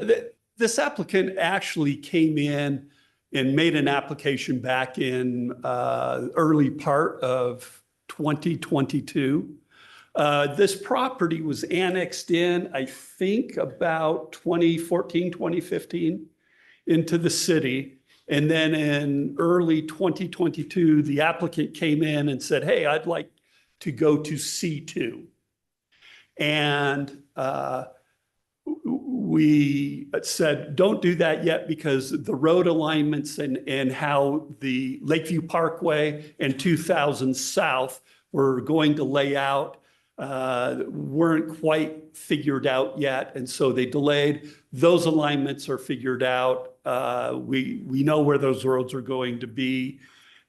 [SPEAKER 23] this applicant actually came in and made an application back in early part of 2022. This property was annexed in, I think, about 2014, 2015 into the city. And then in early 2022, the applicant came in and said, hey, I'd like to go to C2. And we said, don't do that yet, because the road alignments and how the Lakeview Parkway and 2000 South were going to lay out weren't quite figured out yet. And so they delayed. Those alignments are figured out. We know where those roads are going to be.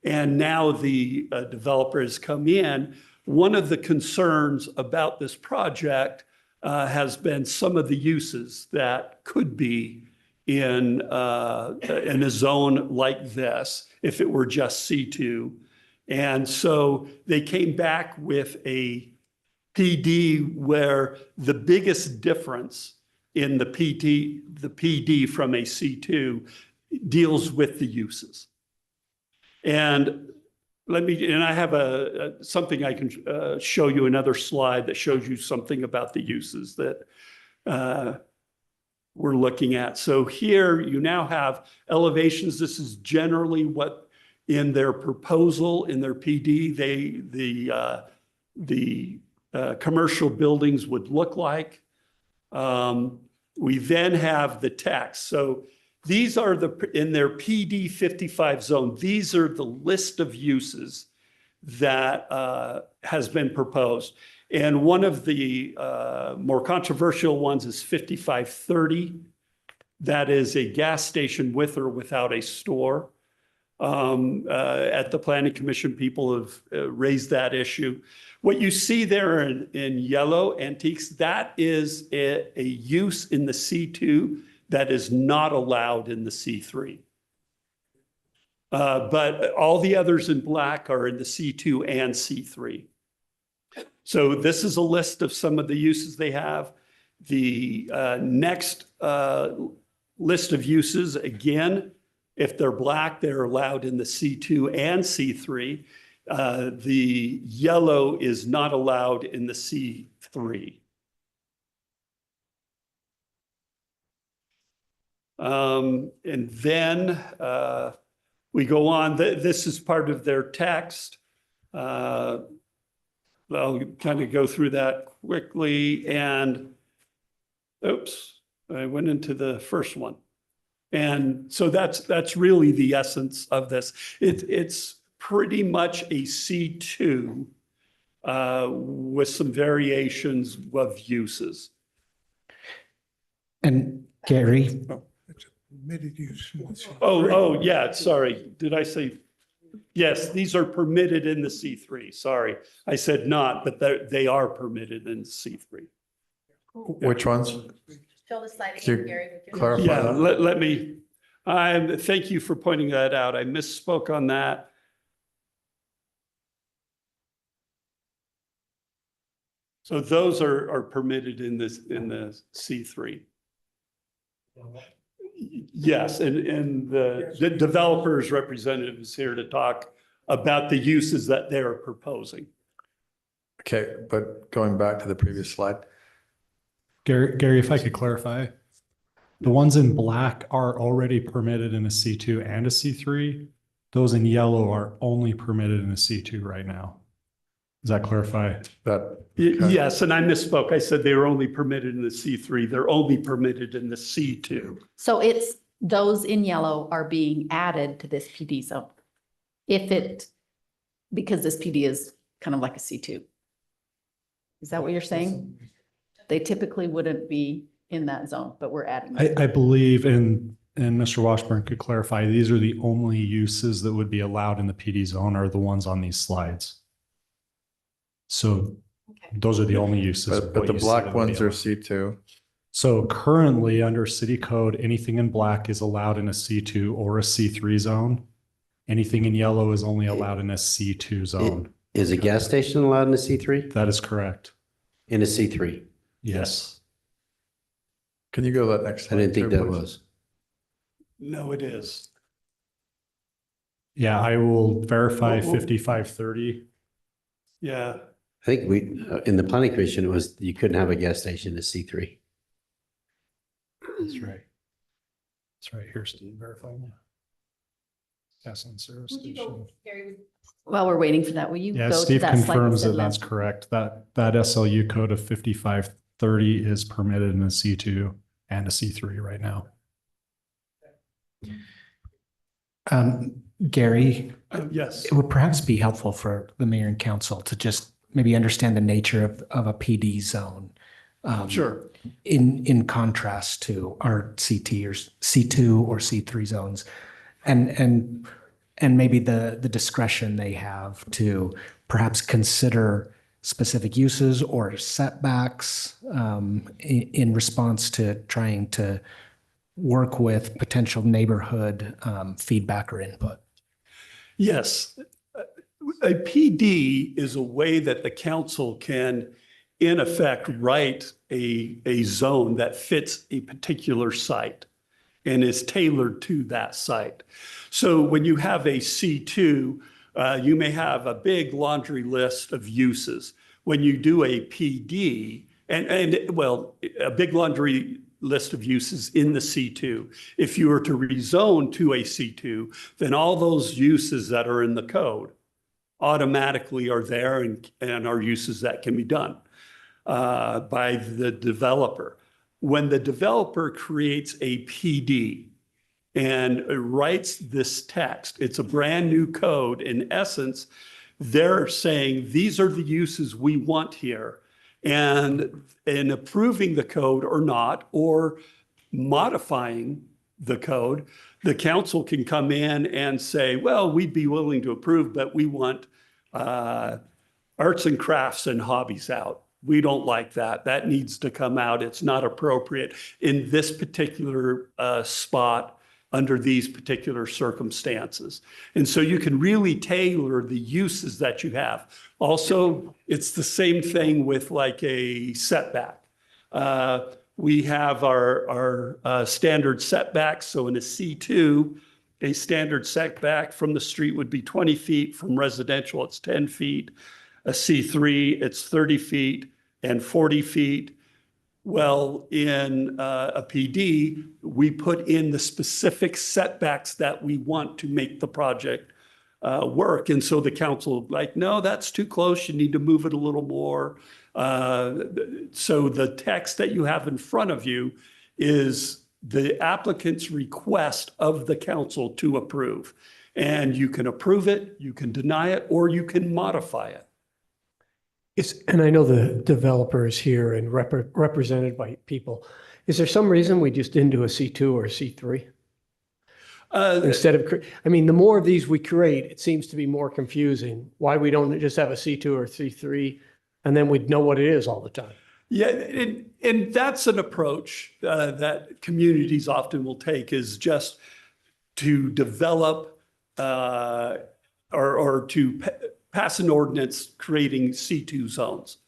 [SPEAKER 23] And now the developer has come in. One of the concerns about this project has been some of the uses that could be in a zone like this if it were just C2. And so they came back with a PD where the biggest difference in the PD from a C2 deals with the uses. And I have something I can show you, another slide that shows you something about the uses that we're looking at. So here you now have elevations. This is generally what in their proposal, in their PD, the commercial buildings would look like. We then have the text. So these are in their PD 55 zone, these are the list of uses that has been proposed. And one of the more controversial ones is 5530. That is a gas station with or without a store. At the Planning Commission, people have raised that issue. What you see there in yellow, antiques, that is a use in the C2 that is not allowed in the C3. But all the others in black are in the C2 and C3. So this is a list of some of the uses they have. The next list of uses, again, if they're black, they're allowed in the C2 and C3. The yellow is not allowed in the C3. And then we go on. This is part of their text. I'll kind of go through that quickly. And oops, I went into the first one. And so that's really the essence of this. It's pretty much a C2 with some variations of uses.
[SPEAKER 3] And Gary?
[SPEAKER 21] Permitted use.
[SPEAKER 23] Oh, yeah, sorry. Did I say? Yes, these are permitted in the C3. Sorry, I said not, but they are permitted in C3.
[SPEAKER 20] which ones?
[SPEAKER 9] Show the slide
[SPEAKER 20] Can you
[SPEAKER 9] again, Gary.
[SPEAKER 20] clarify
[SPEAKER 23] Yeah,
[SPEAKER 20] that?
[SPEAKER 23] let me, thank you for pointing that out. I misspoke on that. So those are permitted in the C3. Yes, and the developer's representative is here to talk about the uses that they're proposing.
[SPEAKER 20] Okay, but going back to the previous slide,
[SPEAKER 6] Gary, if I could clarify, the ones in black are already permitted in a C2 and a C3. Those in yellow are only permitted in a C2 right now. Does that clarify that?
[SPEAKER 20] Okay.
[SPEAKER 23] Yes, and I misspoke. I said they were only permitted in the C3. They're only permitted in the C2.
[SPEAKER 5] So it's, those in yellow are being added to this PD zone. Because this PD is kind of like a C2. Is that what you're saying? They typically wouldn't be in that zone, but we're adding them.
[SPEAKER 6] I believe, and Mr. Washburn could clarify, these are the only uses that would be allowed in the PD zone are the ones on these slides. So those are the only uses.
[SPEAKER 20] but the black ones are C2.
[SPEAKER 6] So currently under city code, anything in black is allowed in a C2 or a C3 zone. Anything in yellow is only allowed in a C2 zone.
[SPEAKER 7] Is a gas station allowed in a C3?
[SPEAKER 6] That is correct.
[SPEAKER 7] In a C3?
[SPEAKER 6] Yes.
[SPEAKER 20] Can you go to that next
[SPEAKER 7] I
[SPEAKER 20] slide?
[SPEAKER 7] didn't think
[SPEAKER 20] too,
[SPEAKER 7] that
[SPEAKER 20] please?
[SPEAKER 7] was.
[SPEAKER 23] No, it is.
[SPEAKER 6] Yeah, I will verify
[SPEAKER 23] Well,
[SPEAKER 6] 5530.
[SPEAKER 23] Yeah.
[SPEAKER 7] I think in the planning commission, it was, you couldn't have a gas station in a C3.
[SPEAKER 6] That's right. That's right. Here's Steve verifying that. Gas and service station.
[SPEAKER 5] While we're waiting for that, will you
[SPEAKER 6] Yeah,
[SPEAKER 5] go to
[SPEAKER 6] Steve
[SPEAKER 5] that slide?
[SPEAKER 6] confirms
[SPEAKER 5] said
[SPEAKER 6] that that's
[SPEAKER 5] last-
[SPEAKER 6] correct. That SLU code of 5530 is permitted in a C2 and a C3 right now.
[SPEAKER 13] Gary,
[SPEAKER 23] Yes.
[SPEAKER 13] it would perhaps be helpful for the mayor and council to just maybe understand the nature of a PD zone.
[SPEAKER 23] Sure.
[SPEAKER 13] In contrast to our CT or C2 or C3 zones, and maybe the discretion they have to perhaps consider specific uses or setbacks in response to trying to work with potential neighborhood feedback or input.
[SPEAKER 23] Yes. A PD is a way that the council can, in effect, write a zone that fits a particular site and is tailored to that site. So when you have a C2, you may have a big laundry list of uses. When you do a PD, a big laundry list of uses in the C2. If you were to rezone to a C2, then all those uses that are in the code automatically are there and are uses that can be done by the developer. When the developer creates a PD and writes this text, it's a brand new code. In essence, they're saying, these are the uses we want here. And in approving the code or not, or modifying the code, the council can come in and say, well, we'd be willing to approve, but we want arts and crafts and hobbies out. We don't like that. That needs to come out. It's not appropriate in this particular spot under these particular circumstances. And so you can really tailor the uses that you have. Also, it's the same thing with like a setback. We have our standard setbacks. So in a C2, a standard setback from the street would be 20 feet. From residential, it's 10 feet. A C3, it's 30 feet and 40 feet. Well, in a PD, we put in the specific setbacks that we want to make the project work. And so the council like, no, that's too close. You need to move it a little more. So the text that you have in front of you is the applicant's request of the council to approve. And you can approve it, you can deny it, or you can modify it.
[SPEAKER 3] And I know the developer is here and represented by people. Is there some reason we just didn't do a C2 or a C3? Instead of, the more of these we create, it seems to be more confusing. Why we don't just have a C2 or C3, and then we'd know what it is all the time.
[SPEAKER 23] Yeah, and that's an approach that communities often will take, is just to develop or to pass an ordinance creating C2 zones.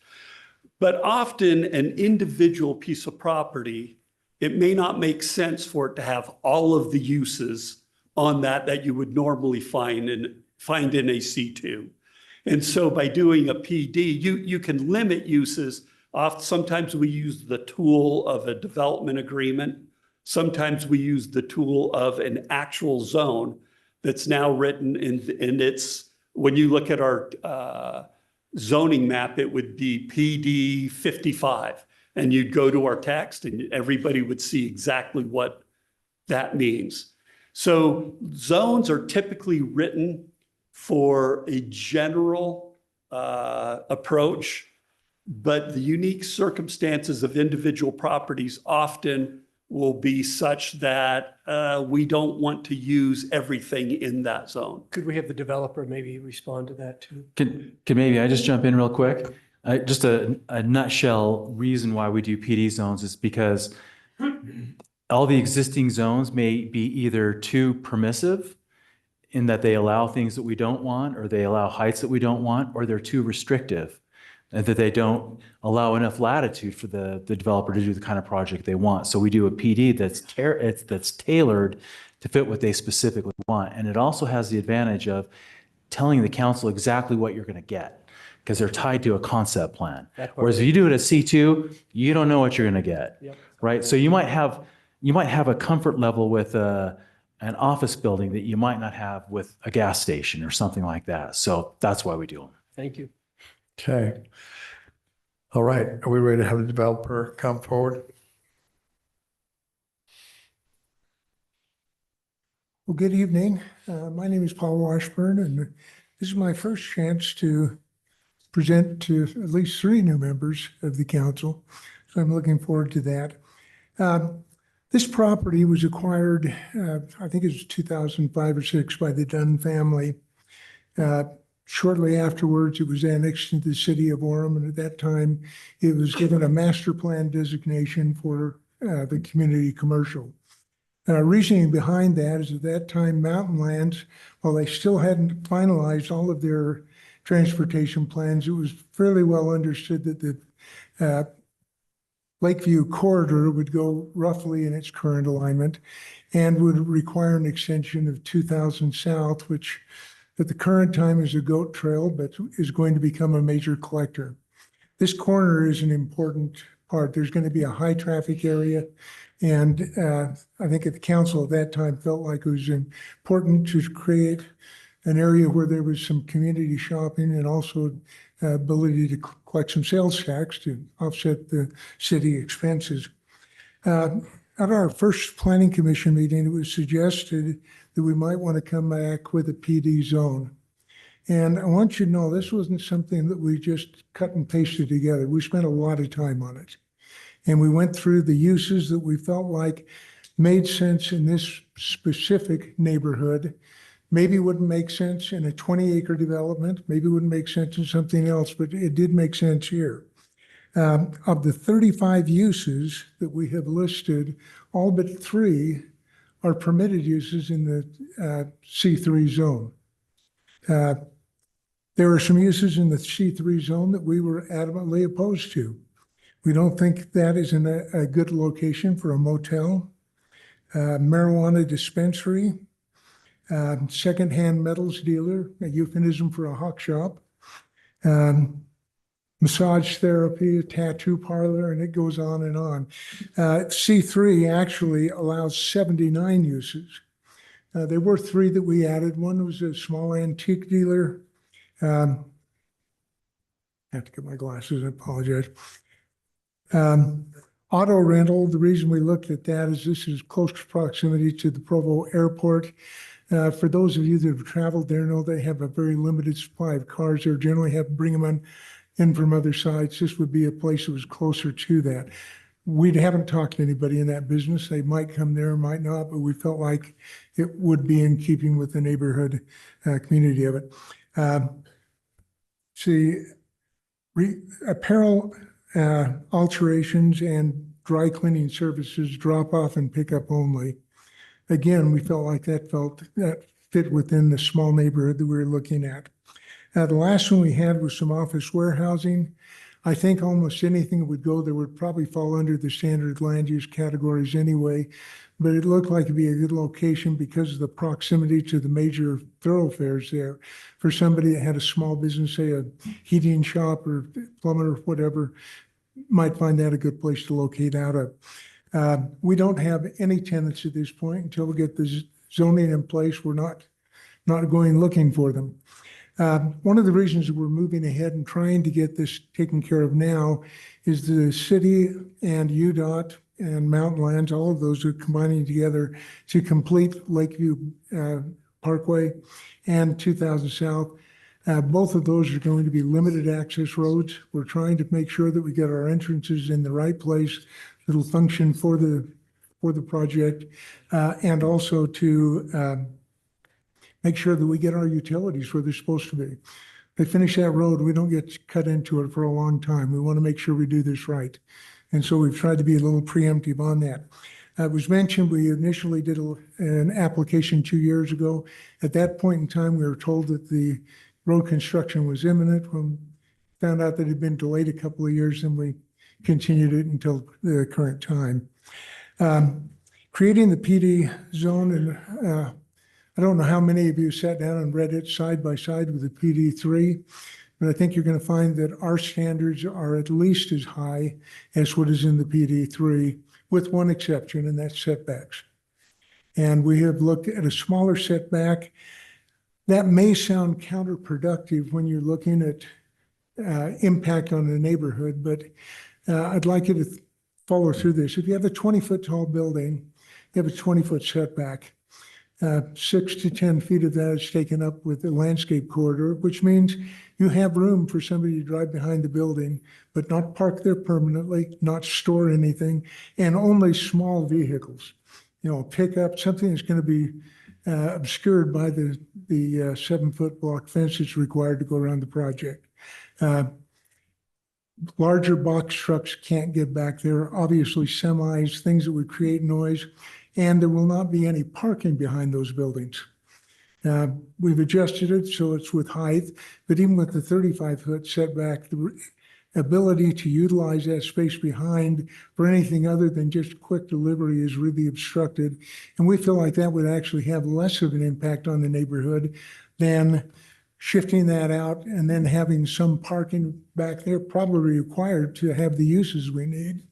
[SPEAKER 23] But often an individual piece of property, it may not make sense for it to have all of the uses on that you would normally find in a C2. And so by doing a PD, you can limit uses. Sometimes we use the tool of a development agreement. Sometimes we use the tool of an actual zone that's now written and it's, when you look at our zoning map, it would be PD 55. And you'd go to our text and everybody would see exactly what that means. So zones are typically written for a general approach, but the unique circumstances of individual properties often will be such that we don't want to use everything in that zone.
[SPEAKER 3] Could we have the developer maybe respond to that too?
[SPEAKER 12] Can maybe I just jump in real quick? Just a nutshell reason why we do PD zones is because all the existing zones may be either too permissive in that they allow things that we don't want, or they allow heights that we don't want, or they're too restrictive and that they don't allow enough latitude for the developer to do the kind of project they want. So we do a PD that's tailored to fit what they specifically want. And it also has the advantage of telling the council exactly what you're going to get, because they're tied to a concept plan. Whereas if you do it at C2, you don't know what you're going to get, right? So you might have a comfort level with an office building that you might not have with a gas station or something like that. So that's why we do them.
[SPEAKER 3] Thank you.
[SPEAKER 20] Okay. All right. Are we ready to have the developer come forward?
[SPEAKER 14] Well, good evening. My name is Paul Washburn, and this is my first chance to present to at least 3 new members of the council. So I'm looking forward to that. This property was acquired, I think it was 2005 or 6 by the Dunn family. Shortly afterwards, it was annexed into the city of Orem, and at that time, it was given a master plan designation for the community commercial. Reasoning behind that is at that time, Mountain Lands, while they still hadn't finalized all of their transportation plans, it was fairly well understood that the Lakeview corridor would go roughly in its current alignment and would require an extension of 2000 South, which at the current time is a goat trail, but is going to become a major collector. This corner is an important part. There's going to be a high traffic area. And I think the council at that time felt like it was important to create an area where there was some community shopping and also ability to collect some sales tax to offset the city expenses. At our first planning commission meeting, it was suggested that we might want to come back with a PD zone. And I want you to know this wasn't something that we just cut and pasted together. We spent a lot of time on it. And we went through the uses that we felt like made sense in this specific neighborhood. Maybe wouldn't make sense in a 20-acre development, maybe wouldn't make sense in something else, but it did make sense here. Of the 35 uses that we have listed, all but 3 are permitted uses in the C3 zone. There are some uses in the C3 zone that we were adamantly opposed to. We don't think that is in a good location for a motel, marijuana dispensary, secondhand metals dealer, a euphemism for a hawk shop, massage therapy, a tattoo parlor, and it goes on and on. C3 actually allows 79 uses. There were 3 that we added. One was a small antique dealer. I have to get my glasses, I apologize. Auto rental, the reason we looked at that is this is close proximity to the Provo Airport. For those of you that have traveled there, know they have a very limited supply of cars. They generally have to bring them in from other sites. This would be a place that was closer to that. We haven't talked to anybody in that business. They might come there, might not, but we felt like it would be in keeping with the neighborhood community of it. Apparel alterations and dry cleaning services, drop off and pickup only. Again, we felt like that fit within the small neighborhood that we were looking at. The last one we had was some office warehousing. I think almost anything that would go there would probably fall under the standard land use categories anyway, but it looked like it'd be a good location because of the proximity to the major thoroughfares there. For somebody that had a small business, say a heating shop or plumber or whatever, might find that a good place to locate out of. We don't have any tenants at this point until we get the zoning in place. We're not going looking for them. One of the reasons that we're moving ahead and trying to get this taken care of now is the city and UDOT and Mountain Lands, all of those are combining together to complete Lakeview Parkway and 2000 South. Both of those are going to be limited access roads. We're trying to make sure that we get our entrances in the right place that'll function for the project, and also to make sure that we get our utilities where they're supposed to be. They finish that road, we don't get cut into it for a long time. We want to make sure we do this right. And so we've tried to be a little preemptive on that. It was mentioned we initially did an application 2 years ago. At that point in time, we were told that the road construction was imminent. When we found out that it had been delayed a couple of years, and we continued it until the current time. Creating the PD zone, and I don't know how many of you sat down and read it side by side with the PD3, but I think you're going to find that our standards are at least as high as what is in the PD3, with one exception, and that's setbacks. And we have looked at a smaller setback. That may sound counterproductive when you're looking at impact on the neighborhood, but I'd like you to follow through this. If you have a 20-foot tall building, you have a 20-foot setback. 6 to 10 feet of that is taken up with the landscape corridor, which means you have room for somebody to drive behind the building, but not park there permanently, not store anything, and only small vehicles. Pickup, something that's going to be obscured by the 7-foot block fence that's required to go around the project. Larger box trucks can't get back there. Obviously, semis, things that would create noise. And there will not be any parking behind those buildings. We've adjusted it so it's with height, but even with the 35-foot setback, the ability to utilize that space behind for anything other than just quick delivery is really obstructed. And we feel like that would actually have less of an impact on the neighborhood than shifting that out and then having some parking back there, probably required to have the uses we need,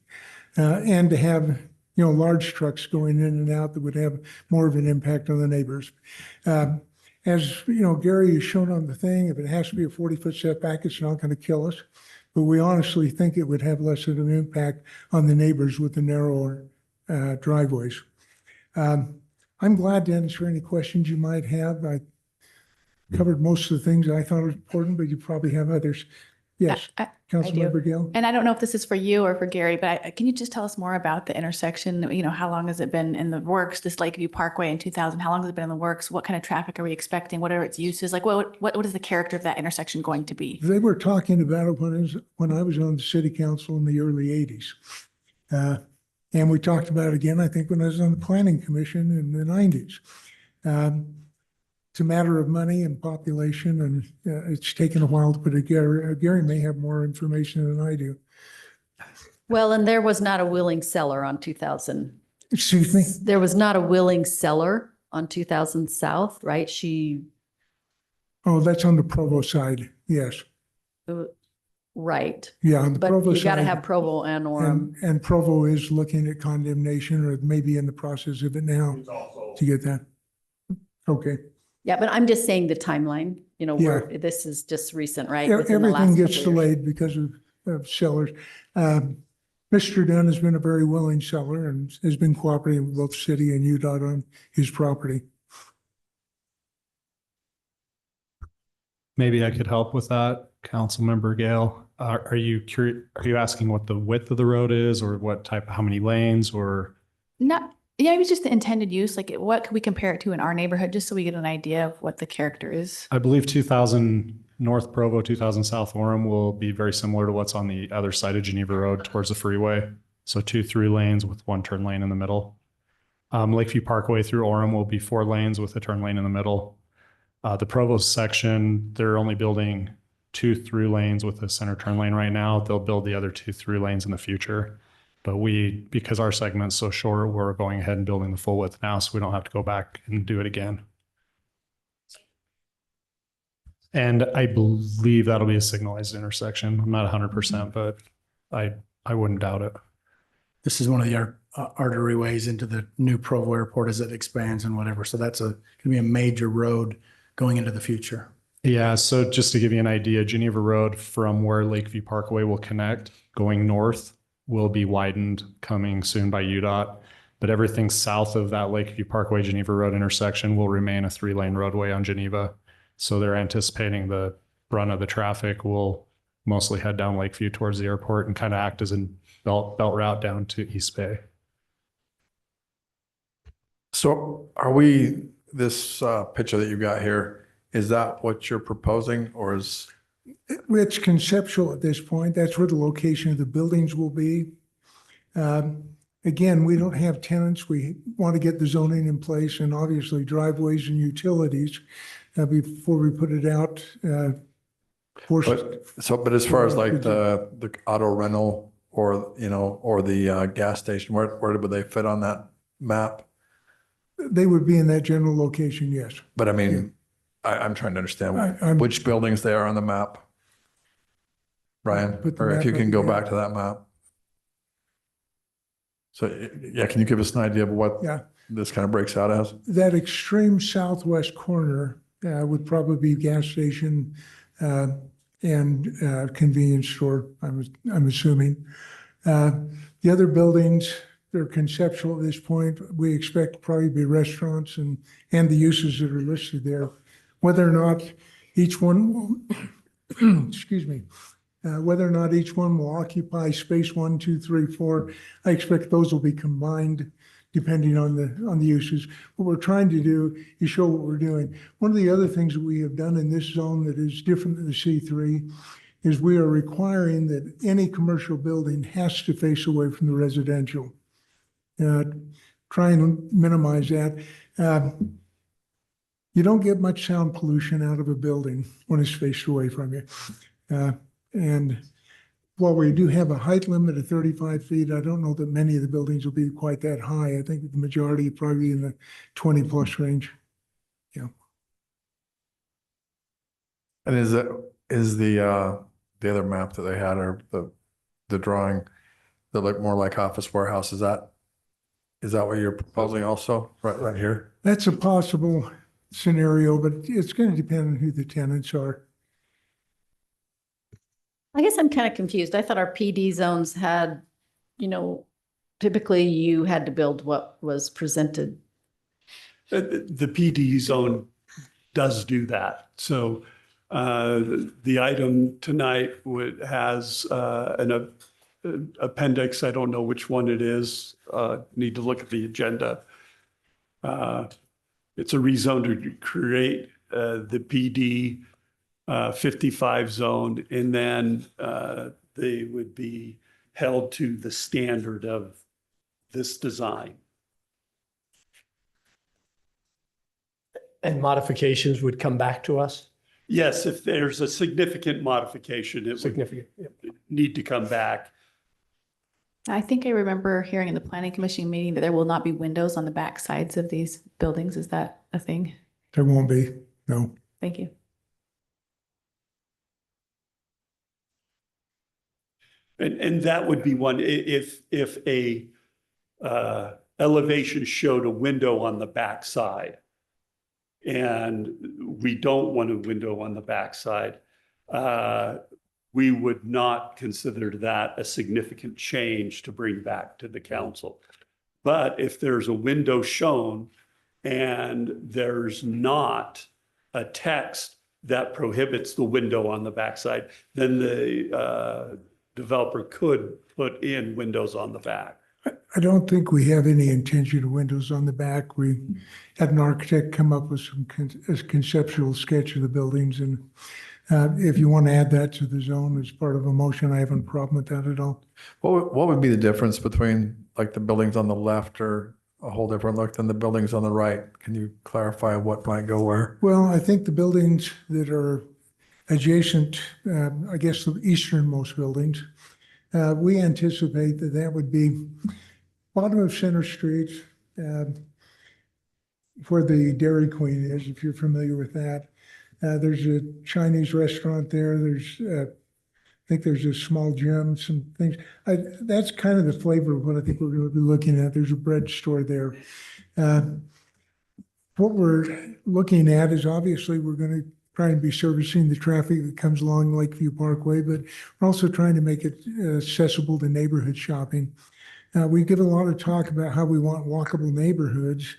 [SPEAKER 14] and to have large trucks going in and out that would have more of an impact on the neighbors. As Gary has shown on the thing, if it has to be a 40-foot setback, it's not going to kill us. But we honestly think it would have less of an impact on the neighbors with the narrower driveways. I'm glad to answer any questions you might have. I covered most of the things I thought were important, but you probably have others. Yes, Councilmember Gale.
[SPEAKER 9] And I don't know if this is for you or for Gary, but can you just tell us more about the intersection? How long has it been in the works, this Lakeview Parkway in 2000? How long has it been in the works? What kind of traffic are we expecting? What are its uses? Like, what is the character of that intersection going to be?
[SPEAKER 14] They were talking about it when I was on the city council in the early 80s. And we talked about it again, I think, when I was on the planning commission in the 90s. It's a matter of money and population, and it's taken a while to put it together. Gary may have more information than I do.
[SPEAKER 5] Well, and there was not a willing seller on 2000.
[SPEAKER 14] Excuse me?
[SPEAKER 5] There was not a willing seller on 2000 South, right?
[SPEAKER 14] Oh, that's on the Provo side, yes.
[SPEAKER 5] Right.
[SPEAKER 14] Yeah, on the Provo side.
[SPEAKER 5] You got to have Provo and Orem.
[SPEAKER 14] And Provo is looking at condemnation, or maybe in the process of it now to get that. Okay.
[SPEAKER 5] Yeah, but I'm just saying the timeline, where this is just recent, right?
[SPEAKER 14] Everything gets delayed because of sellers. Mr. Dunn has been a very willing seller and has been cooperating with both city and UDOT on his property.
[SPEAKER 6] Maybe I could help with that, Councilmember Gale. Are you asking what the width of the road is, or how many lanes, or?
[SPEAKER 9] Yeah, it was just the intended use. Like, what could we compare it to in our neighborhood, just so we get an idea of what the character is?
[SPEAKER 6] I believe 2000 North Provo, 2000 South Orem will be very similar to what's on the other side of Geneva Road towards the freeway. So 2 through lanes with 1 turn lane in the middle. Lakeview Parkway through Orem will be 4 lanes with a turn lane in the middle. The Provost section, they're only building 2 through lanes with a center turn lane right now. They'll build the other 2 through lanes in the future. But because our segment's so short, we're going ahead and building the full width now, so we don't have to go back and do it again. And I believe that'll be a signalized intersection. I'm not 100%, but I wouldn't doubt it.
[SPEAKER 4] This is one of the artery ways into the new Provo Airport as it expands and whatever. So that's going to be a major road going into the future.
[SPEAKER 6] Yeah, so just to give you an idea, Geneva Road from where Lakeview Parkway will connect, going north, will be widened coming soon by UDOT. But everything south of that Lakeview Parkway Geneva Road intersection will remain a 3-lane roadway on Geneva. So they're anticipating the brunt of the traffic will mostly head down Lakeview towards the airport and kind of act as a belt route down to East Bay.
[SPEAKER 20] So this picture that you got here, is that what you're proposing, or is?
[SPEAKER 14] It's conceptual at this point. That's where the location of the buildings will be. Again, we don't have tenants. We want to get the zoning in place and obviously driveways and utilities before we put it out.
[SPEAKER 20] But as far as like the auto rental or the gas station, where would they fit on that map?
[SPEAKER 14] They would be in that general location, yes.
[SPEAKER 20] But I mean, I'm trying to understand which buildings they are on the map. Brian, or if you can go back to that map. So yeah, can you give us an idea of what this kind of breaks out as?
[SPEAKER 14] That extreme southwest corner would probably be gas station and convenience store, I'm assuming. The other buildings, they're conceptual at this point. We expect to probably be restaurants and the uses that are listed there. Whether or not each one will, excuse me, whether or not each one will occupy space 1, 2, 3, 4, I expect those will be combined depending on the uses. What we're trying to do is show what we're doing. One of the other things that we have done in this zone that is different than the C3 is we are requiring that any commercial building has to face away from the residential. Try and minimize that. You don't get much sound pollution out of a building when it's faced away from you. And while we do have a height limit of 35 feet, I don't know that many of the buildings will be quite that high. I think the majority probably in the 20 plus range. Yeah.
[SPEAKER 20] And is the other map that they had, or the drawing that looked more like office warehouse, is that what you're proposing also right here?
[SPEAKER 14] That's a possible scenario, but it's going to depend on who the tenants are.
[SPEAKER 5] I guess I'm kind of confused. I thought our PD zones had, typically you had to build what was presented.
[SPEAKER 23] The PD zone does do that. So the item tonight has an appendix. I don't know which one it is. Need to look at the agenda. It's a rezone to create the PD 55 zone, and then they would be held to the standard of this design.
[SPEAKER 3] And modifications would come back to us?
[SPEAKER 23] Yes, if there's a significant modification, it would need to come back.
[SPEAKER 9] I think I remember hearing in the planning commission meeting that there will not be windows on the back sides of these buildings. Is that a thing?
[SPEAKER 14] There won't be, no.
[SPEAKER 9] Thank you.
[SPEAKER 23] And that would be one, if a elevation showed a window on the back side, and we don't want a window on the back side, we would not consider that a significant change to bring back to the council. But if there's a window shown and there's not a text that prohibits the window on the backside, then the developer could put in windows on the back.
[SPEAKER 14] I don't think we have any intention of windows on the back. We had an architect come up with a conceptual sketch of the buildings, and If you want to add that to the zone as part of a motion, I have no problem with that at all.
[SPEAKER 20] What would be the difference between like the buildings on the left or a whole different look than the buildings on the right? Can you clarify what might go where?
[SPEAKER 14] Well, I think the buildings that are adjacent, I guess the easternmost buildings, we anticipate that that would be bottom of Center Street, where the Dairy Queen is, if you're familiar with that. There's a Chinese restaurant there. I think there's a small gym, some things. That's kind of the flavor of what I think we're going to be looking at. There's a bread store there. What we're looking at is obviously we're going to try and be servicing the traffic that comes along Lakeview Parkway, but we're also trying to make it accessible to neighborhood shopping. We give a lot of talk about how we want walkable neighborhoods,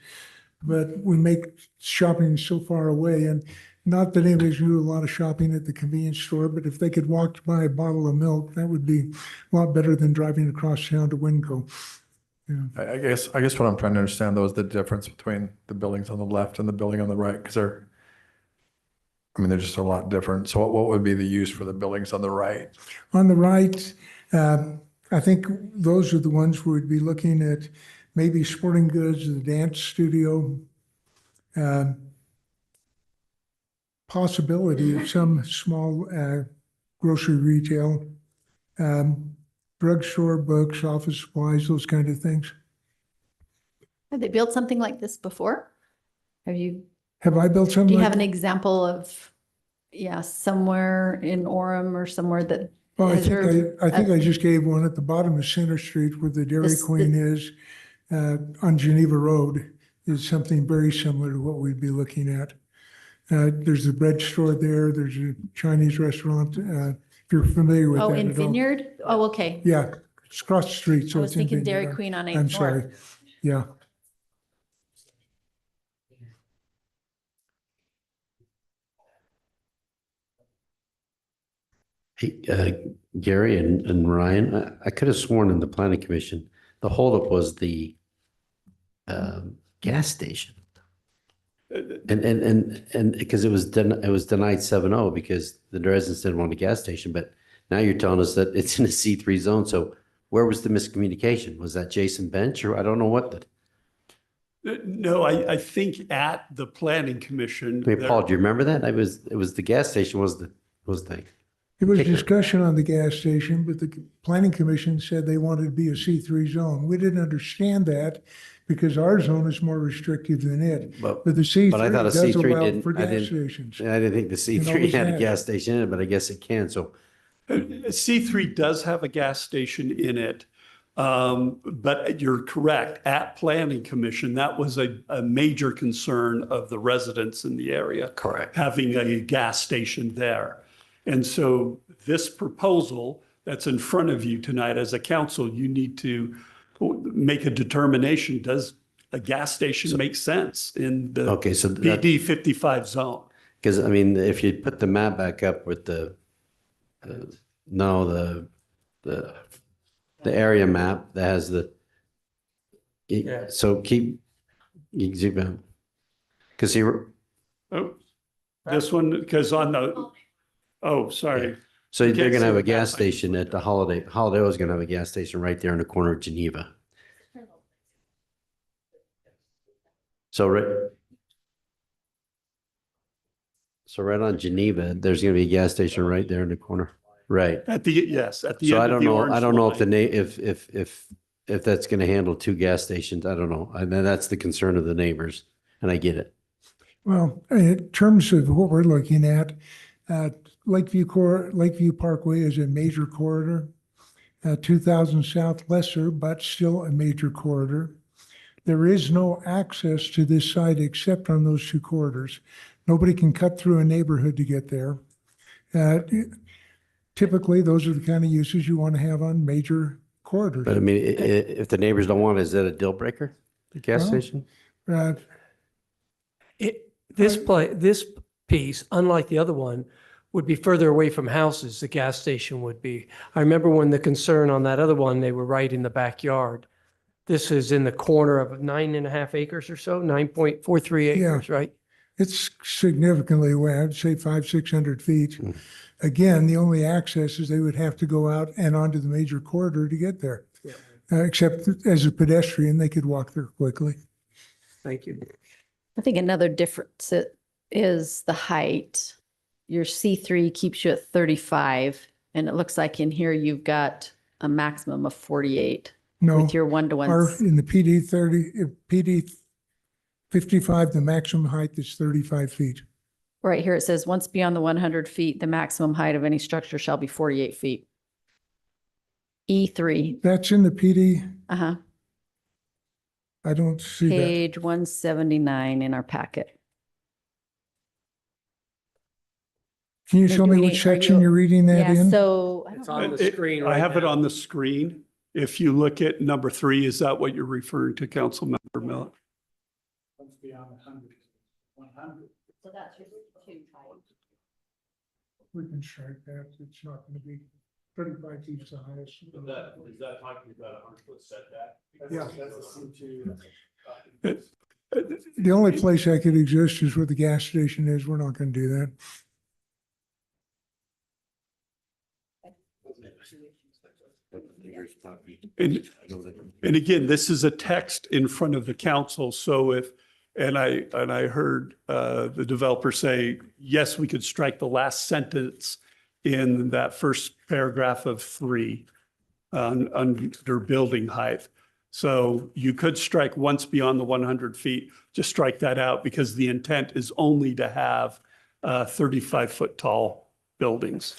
[SPEAKER 14] but we make shopping so far away. And not that anybody's do a lot of shopping at the convenience store, but if they could walk to buy a bottle of milk, that would be a lot better than driving across town to Winco. Yeah.
[SPEAKER 20] I guess what I'm trying to understand though is the difference between the buildings on the left and the building on the right, because they're just a lot different. So what would be the use for the buildings on the right?
[SPEAKER 14] On the right, I think those are the ones where we'd be looking at maybe sporting goods, the dance studio, possibility of some small grocery retail, drugstore, books, office supplies, those kind of things.
[SPEAKER 5] Have they built something like this before?
[SPEAKER 14] Have I built something?
[SPEAKER 5] Do you
[SPEAKER 14] like
[SPEAKER 5] have an example of, somewhere in Orem or somewhere that?
[SPEAKER 14] Well, I think I just gave one at the bottom of Center Street where the Dairy Queen is, on Geneva Road, is something very similar to what we'd be looking at. There's a bread store there. There's a Chinese restaurant. If you're familiar with that.
[SPEAKER 5] Oh, in Vineyard? Oh, okay.
[SPEAKER 14] Yeah, it's across the street. So
[SPEAKER 5] I was
[SPEAKER 14] it's in
[SPEAKER 5] thinking
[SPEAKER 14] Vineyard.
[SPEAKER 5] Dairy Queen on 8th
[SPEAKER 14] I'm
[SPEAKER 5] North.
[SPEAKER 14] sorry. Yeah.
[SPEAKER 7] Hey, Gary and Ryan, I could have sworn in the planning commission, the holdup was the gas station. And because it was denied 7-0 because the residents didn't want a gas station, but now you're telling us that it's in a C3 zone. So where was the miscommunication? Was that Jason Bench or I don't know what the.
[SPEAKER 23] No, I think at the planning commission.
[SPEAKER 7] Wait, Paul, do you remember that? It was the gas station was the
[SPEAKER 14] There was discussion on the gas station, but the planning commission said they wanted to be a C3 zone. We didn't understand that because our zone is more restrictive than it. But the C3
[SPEAKER 7] But I thought a
[SPEAKER 14] does
[SPEAKER 7] C3
[SPEAKER 14] allow
[SPEAKER 7] didn't.
[SPEAKER 14] for
[SPEAKER 7] I
[SPEAKER 14] gas
[SPEAKER 7] didn't.
[SPEAKER 14] stations.
[SPEAKER 7] I didn't think the C3 had a gas station in it, but I guess it can. So
[SPEAKER 23] C3 does have a gas station in it. But you're correct. At planning commission, that was a major concern of the residents in the area.
[SPEAKER 7] Correct.
[SPEAKER 23] Having a gas station there. And so this proposal that's in front of you tonight as a council, you need to make a determination. Does a gas station make sense in the BD 55 zone?
[SPEAKER 7] Because if you put the map back up with the area map that has so you zoom out. Because
[SPEAKER 23] This one, because on the, sorry.
[SPEAKER 7] So they're going to have a gas station at the Holiday. Holiday is going to have a gas station right there in the corner of Geneva. So right on Geneva, there's going to be a gas station right there in the corner. Right.
[SPEAKER 23] At the end of the
[SPEAKER 7] I don't know.
[SPEAKER 23] orange
[SPEAKER 7] I don't know
[SPEAKER 23] line.
[SPEAKER 7] if that's going to handle 2 gas stations. I don't know. And that's the concern of the neighbors, and I get it.
[SPEAKER 14] Well, in terms of what we're looking at, Lakeview Parkway is a major corridor. 2000 South lesser, but still a major corridor. There is no access to this site except on those 2 corridors. Nobody can cut through a neighborhood to get there. Typically, those are the kind of uses you want to have on major corridors.
[SPEAKER 7] But if the neighbors don't want it, is that a deal breaker? The gas station?
[SPEAKER 3] This piece, unlike the other one, would be further away from houses, the gas station would be. I remember when the concern on that other one, they were right in the backyard. This is in the corner of 9.5 acres or so, 9.43 acres, right?
[SPEAKER 14] It's significantly away. I'd say 500-600 feet. Again, the only access is they would have to go out and onto the major corridor to get there. Except as a pedestrian, they could walk there quickly.
[SPEAKER 3] Thank you.
[SPEAKER 5] I think another difference is the height. Your C3 keeps you at 35, and it looks like in here you've got a maximum of 48
[SPEAKER 14] No,
[SPEAKER 5] with your one-to-one.
[SPEAKER 14] in the PD 30, PD 55, the maximum height is 35 feet.
[SPEAKER 5] Right here it says, once beyond the 100 feet, the maximum height of any structure shall be 48 feet. E3.
[SPEAKER 14] That's in the PD.
[SPEAKER 5] Uh-huh.
[SPEAKER 14] I don't see that.
[SPEAKER 5] Page 179 in our packet.
[SPEAKER 14] Can you show me which section you're reading that
[SPEAKER 5] Yeah,
[SPEAKER 14] in?
[SPEAKER 5] so
[SPEAKER 3] It's on the screen
[SPEAKER 23] I
[SPEAKER 3] right
[SPEAKER 23] have it
[SPEAKER 3] now.
[SPEAKER 23] on the screen. If you look at number 3, is that what you're referring to, Councilmember Millet?
[SPEAKER 5] So that's your two height.
[SPEAKER 14] We can strike that. It's not going to be 35 feet is the highest.
[SPEAKER 1] Is that talking about a 100-foot setback?
[SPEAKER 14] Yeah.
[SPEAKER 1] That's a C2.
[SPEAKER 14] The only place I could exist is where the gas station is. We're not going to do that.
[SPEAKER 23] And again, this is a text in front of the council. So if, and I heard the developer say, yes, we could strike the last sentence in that first paragraph of 3 under building height. So you could strike once beyond the 100 feet, just strike that out because the intent is only to have 35-foot tall buildings.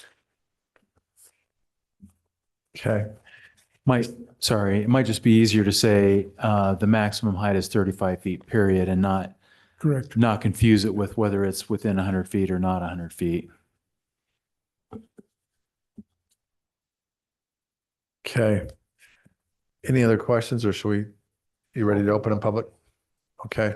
[SPEAKER 20] Okay.
[SPEAKER 12] It might just be easier to say the maximum height is 35 feet, period, and not
[SPEAKER 14] Correct.
[SPEAKER 12] not confuse it with whether it's within 100 feet or not 100 feet.
[SPEAKER 20] Okay. Any other questions or you ready to open in public? Okay.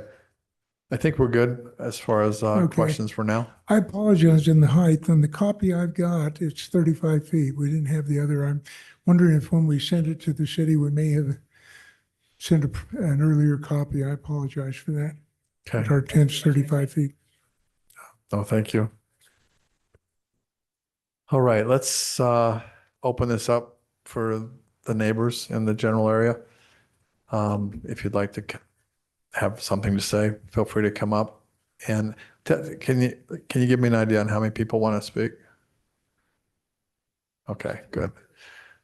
[SPEAKER 20] I think we're good as far as questions for now.
[SPEAKER 14] I apologize in the height. On the copy I've got, it's 35 feet. We didn't have the other. I'm wondering if when we sent it to the city, we may have sent an earlier copy. I apologize for that.
[SPEAKER 20] Okay.
[SPEAKER 14] But our tent's 35 feet.
[SPEAKER 20] Oh, thank you. All right, let's open this up for the neighbors in the general area. If you'd like to have something to say, feel free to come up. And can you give me an idea on how many people want to speak? Okay, good.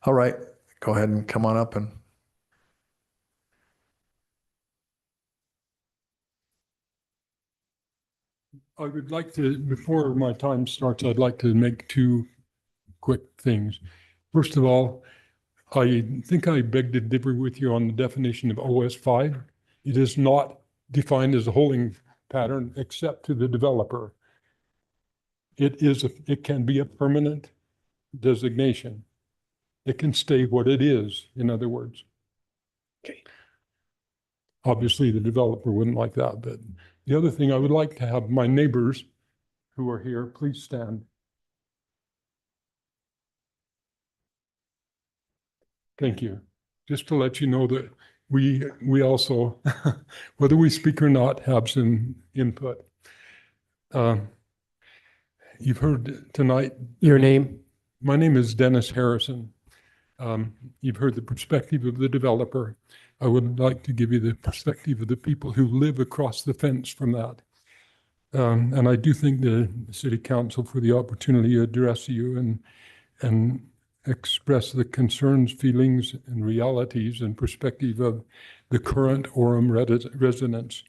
[SPEAKER 20] All right, go ahead and come on up and.
[SPEAKER 15] I would like to, before my time starts, I'd like to make 2 quick things. First of all, I think I beg to differ with you on the definition of OS5. It is not defined as a holding pattern except to the developer. It can be a permanent designation. It can stay what it is, in other words.
[SPEAKER 3] Okay.
[SPEAKER 15] Obviously, the developer wouldn't like that, but the other thing I would like to have my neighbors who are here, please stand. Thank you. Just to let you know that we also, whether we speak or not, have some input. You've heard tonight.
[SPEAKER 3] Your name?
[SPEAKER 15] My name is Dennis Harrison. You've heard the perspective of the developer. I would like to give you the perspective of the people who live across the fence from that. And I do thank the City Council for the opportunity to address you and express the concerns, feelings, and realities and perspective of the current Orem residents.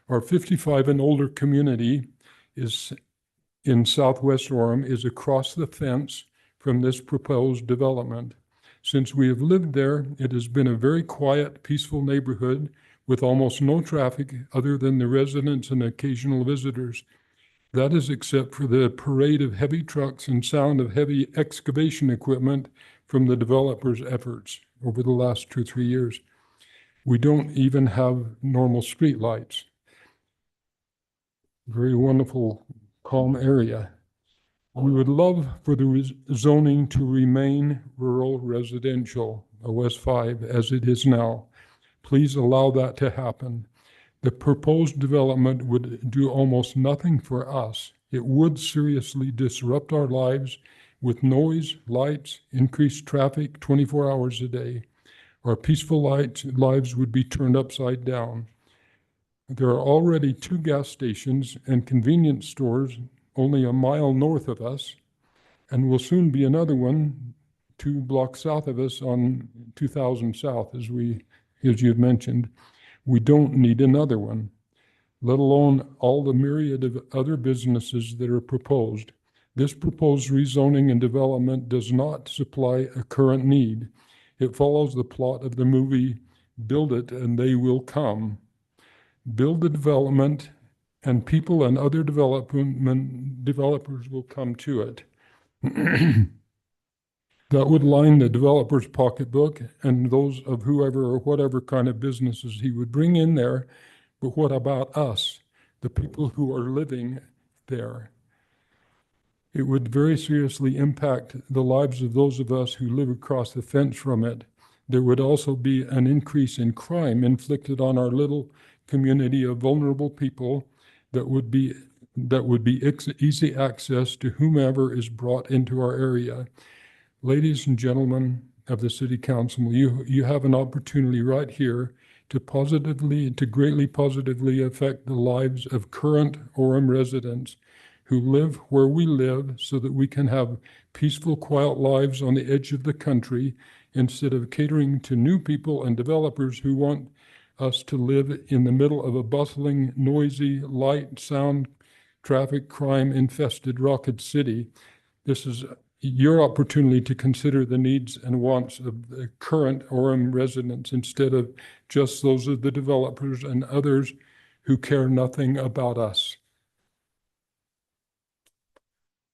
[SPEAKER 15] Our 55 and older community is in Southwest Orem is across the fence from this proposed development. Since we have lived there, it has been a very quiet, peaceful neighborhood with almost no traffic other than the residents and occasional visitors. That is except for the parade of heavy trucks and sound of heavy excavation equipment from the developers' efforts over the last 2 or 3 years. We don't even have normal street lights. Very wonderful, calm area. We would love for the zoning to remain rural residential, OS5, as it is now. Please allow that to happen. The proposed development would do almost nothing for us. It would seriously disrupt our lives with noise, lights, increased traffic 24 hours a day. Our peaceful lives would be turned upside down. There are already 2 gas stations and convenience stores only a mile north of us, and will soon be another one 2 blocks south of us on 2000 South, as you've mentioned. We don't need another one, let alone all the myriad of other businesses that are proposed. This proposed rezoning and development does not supply a current need. It follows the plot of the movie Build It and They Will Come. Build the development and people and other developers will come to it. That would line the developer's pocketbook and those of whoever or whatever kind of businesses he would bring in there. But what about us, the people who are living there? It would very seriously impact the lives of those of us who live across the fence from it. There would also be an increase in crime inflicted on our little community of vulnerable people that would be easy access to whomever is brought into our area. Ladies and gentlemen of the City Council, you have an opportunity right here to greatly positively affect the lives of current Orem residents who live where we live so that we can have peaceful, quiet lives on the edge of the country instead of catering to new people and developers who want us to live in the middle of a bustling, noisy, light, sound, traffic, crime-infested rocket city. This is your opportunity to consider the needs and wants of the current Orem residents instead of just those of the developers and others who care nothing about us.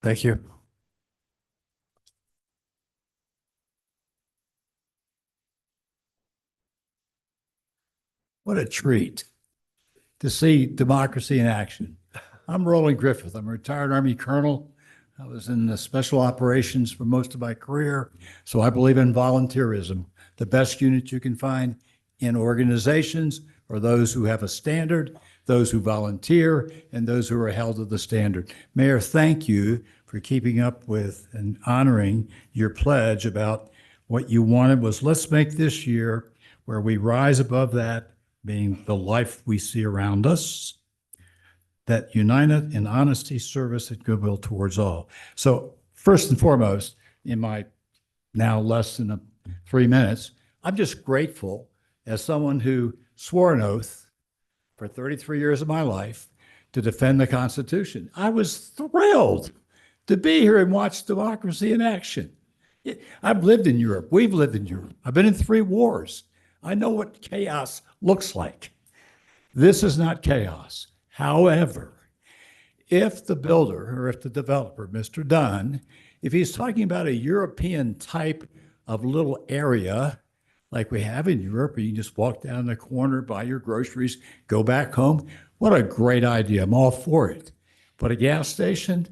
[SPEAKER 20] Thank you.
[SPEAKER 11] What a treat to see democracy in action. I'm Roland Griffith. I'm a retired Army colonel. I was in the special operations for most of my career, so I believe in volunteerism. The best unit you can find in organizations are those who have a standard, those who volunteer, and those who are held to the standard. Mayor, thank you for keeping up with and honoring your pledge about what you wanted was let's make this year where we rise above that, being the life we see around us, that united in honesty, service, and goodwill towards all. So first and foremost, in my now less than 3 minutes, I'm just grateful as someone who swore an oath for 33 years of my life to defend the Constitution. I was thrilled to be here and watch democracy in action. I've lived in Europe. We've lived in Europe. I've been in 3 wars. I know what chaos looks like. This is not chaos. However, if the builder or if the developer, Mr. Dunn, if he's talking about a European type of little area like we have in Europe, where you just walk down the corner, buy your groceries, go back home, what a great idea. I'm all for it. But a gas station,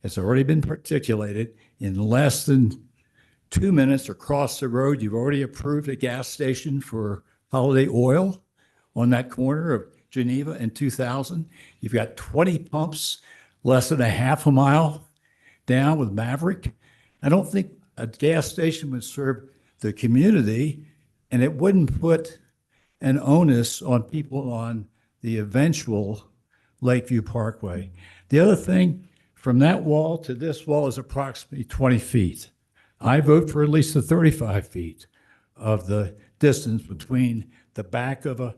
[SPEAKER 11] it's already been articulated in less than 2 minutes across the road. You've already approved a gas station for Holiday Oil on that corner of Geneva in 2000. You've got 20 pumps less than a half a mile down with Maverick. I don't think a gas station would serve the community, and it wouldn't put an onus on people on the eventual Lakeview Parkway. The other thing, from that wall to this wall is approximately 20 feet. I vote for at least the 35 feet of the distance between the back of a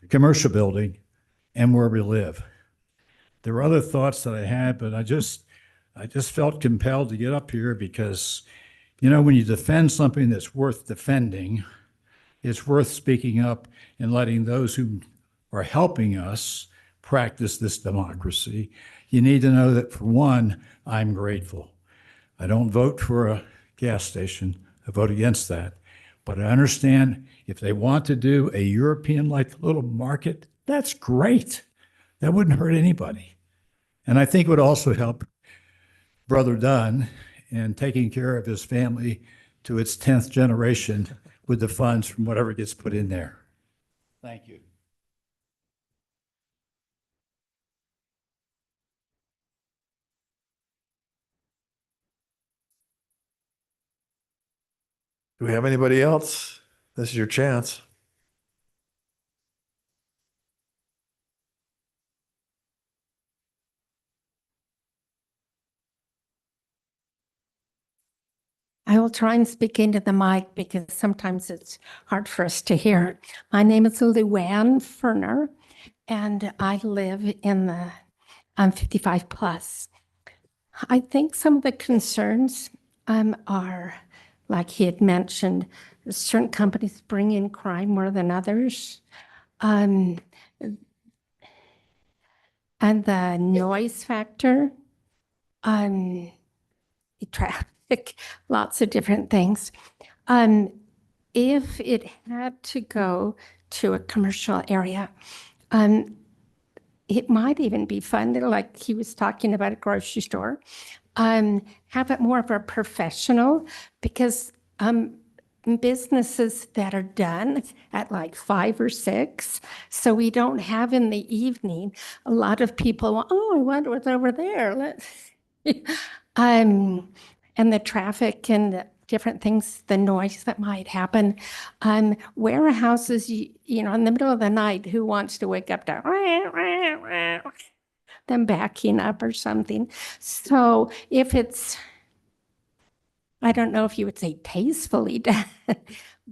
[SPEAKER 11] commercial building and where we live. There were other thoughts that I had, but I just felt compelled to get up here because, you know, when you defend something that's worth defending, it's worth speaking up and letting those who are helping us practice this democracy. You need to know that, for one, I'm grateful. I don't vote for a gas station. I vote against that. But I understand if they want to do a European-like little market, that's great. That wouldn't hurt anybody. And I think it would also help Brother Dunn in taking care of his family to its 10th generation with the funds from whatever gets put in there. Thank you.
[SPEAKER 20] Do we have anybody else? This is your chance.
[SPEAKER 16] I will try and speak into the mic because sometimes it's hard for us to hear. My name is Luann Ferner, and I live in the 55 plus. I think some of the concerns are, like he had mentioned, certain companies bring in crime more than others. And the noise factor, traffic, lots of different things. If it had to go to a commercial area, it might even be fun, like he was talking about a grocery store, have it more of a professional, because businesses that are done at like 5 or 6, so we don't have in the evening a lot of people, oh, I wonder what's over there. Let's and the traffic and the different things, the noise that might happen. Warehouses, you know, in the middle of the night, who wants to wake up to them backing up or something? So if it's, I don't know if you would say tastefully done,